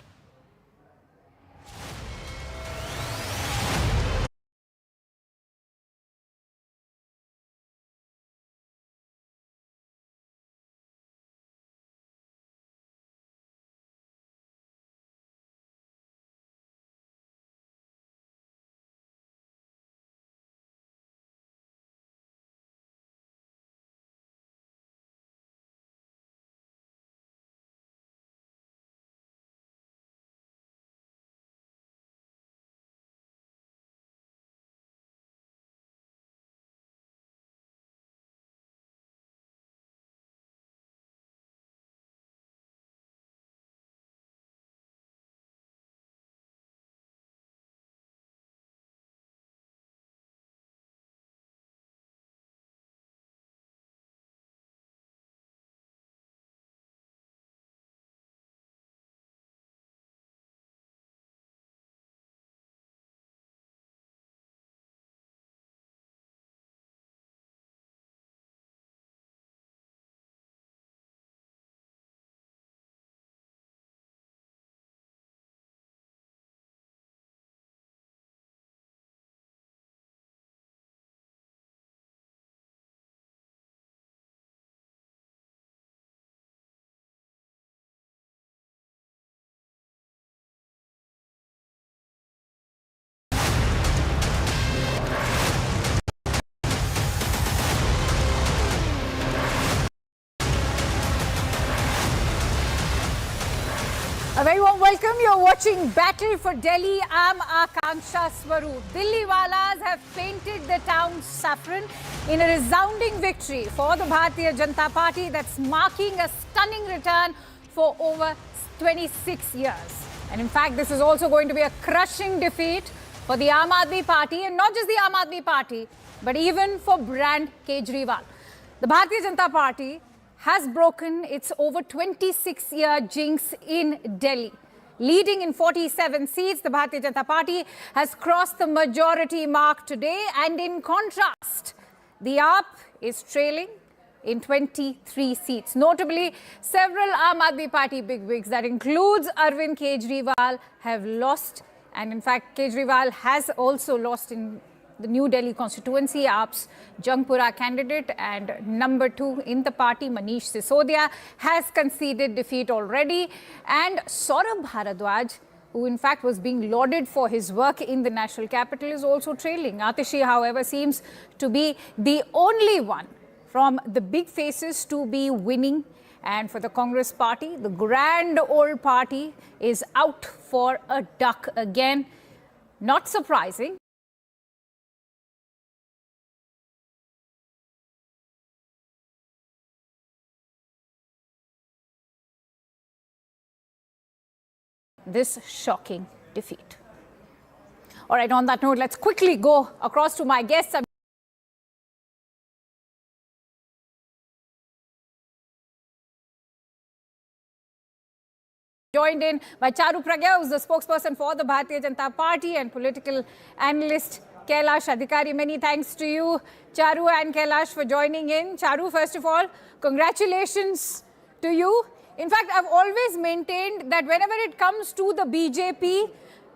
A very warm welcome. You're watching Battle for Delhi. I'm Akanksha Swaroop. Delhi Walas have painted the town saffron in a resounding victory for the Bharatiya Janata Party that's marking a stunning return for over 26 years. And in fact, this is also going to be a crushing defeat for the Aam Aadmi Party, and not just the Aam Aadmi Party, but even for brand Kejriwal. The Bharatiya Janata Party has broken its over 26-year jinx in Delhi. Leading in 47 seats, the Bharatiya Janata Party has crossed the majority mark today. And in contrast, the AAP is trailing in 23 seats. Notably, several Aam Aadmi Party bigwigs, that includes Arvind Kejriwal, have lost. And in fact, Kejriwal has also lost in the New Delhi constituency. AAP's Jangpura candidate and number 2 in the party, Manish Sisodia, has conceded defeat already. And Saurabh Bharadwaj, who in fact was being lauded for his work in the national capital, is also trailing. Atishi, however, seems to be the only one from the big faces to be winning. And for the Congress party, the grand old party is out for a duck again. Not surprising. This shocking defeat. All right, on that note, let's quickly go across to my guests. I'm joined in by Charu Pragya, who's the spokesperson for the Bharatiya Janata Party, and political analyst Kailash Adhikari. Many thanks to you, Charu and Kailash, for joining in. Charu, first of all, congratulations to you. In fact, I've always maintained that whenever it comes to the BJP,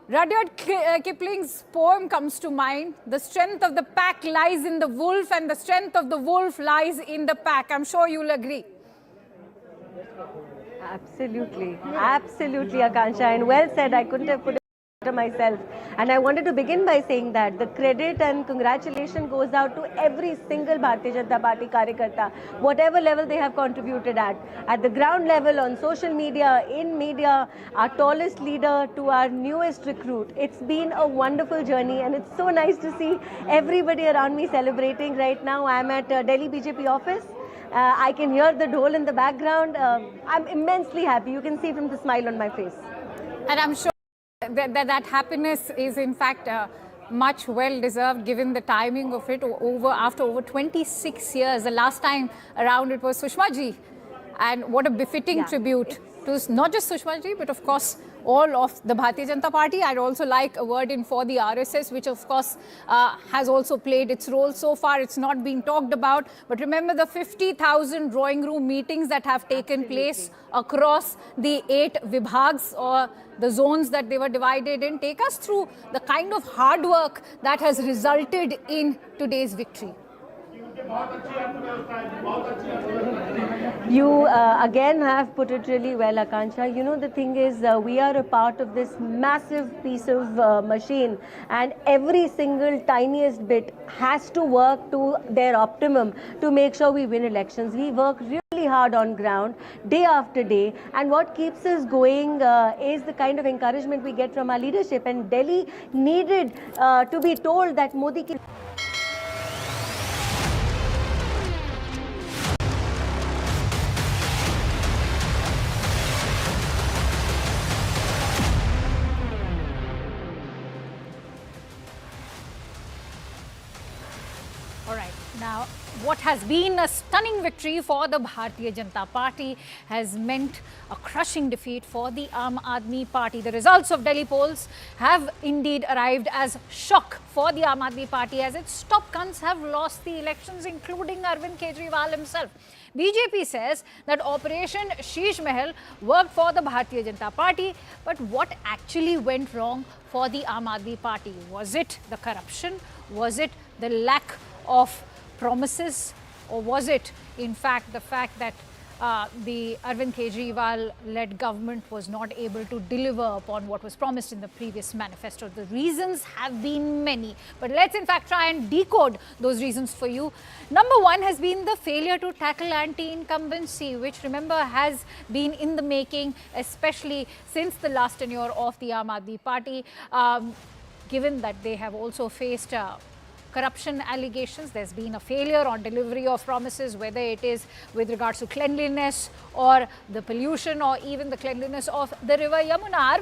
Rudyard Kipling's poem comes to mind. The strength of the pack lies in the wolf, and the strength of the wolf lies in the pack. I'm sure you'll agree.
Absolutely. Absolutely, Akansha. And well said. I couldn't have put it better myself. And I wanted to begin by saying that the credit and congratulations goes out to every single Bharatiya Janata Party Karyakarta, whatever level they have contributed at the ground level, on social media, in media, our tallest leader to our newest recruit. It's been a wonderful journey, and it's so nice to see everybody around me celebrating right now. I'm at Delhi BJP office. I can hear the dhol in the background. I'm immensely happy. You can see from the smile on my face.
And I'm sure that happiness is in fact much well deserved given the timing of it after over 26 years. The last time around it was Sushma ji. And what a befitting tribute to not just Sushma ji, but of course all of the Bharatiya Janata Party. I'd also like a word in for the RSS, which of course has also played its role so far. It's not been talked about, but remember the 50,000 drawing room meetings that have taken place across the 8 vibhags or the zones that they were divided in. Take us through the kind of hard work that has resulted in today's victory.
You again have put it really well, Akansha. You know, the thing is, we are a part of this massive piece of machine, and every single tiniest bit has to work to their optimum to make sure we win elections. We work really hard on ground, day after day, and what keeps us going is the kind of encouragement we get from our leadership. And Delhi needed to be told that Modi ki
what has been a stunning victory for the Bharatiya Janata Party has meant a crushing defeat for the Aam Aadmi Party. The results of Delhi polls have indeed arrived as shock for the Aam Aadmi Party as its top guns have lost the elections, including Arvind Kejriwal himself. BJP says that Operation Sheesh Mahal worked for the Bharatiya Janata Party, but what actually went wrong for the Aam Aadmi Party? Was it the corruption? Was it the lack of promises, or was it in fact the fact that the Arvind Kejriwal-led government was not able to deliver upon what was promised in the previous manifesto? The reasons have been many, but let's in fact try and decode those reasons for you. Number one has been the failure to tackle anti-incumbency, which remember has been in the making, especially since the last tenure of the Aam Aadmi Party, given that they have also faced corruption allegations. There's been a failure on delivery of promises, whether it is with regards to cleanliness or the pollution or even the cleanliness of the river Yamuna.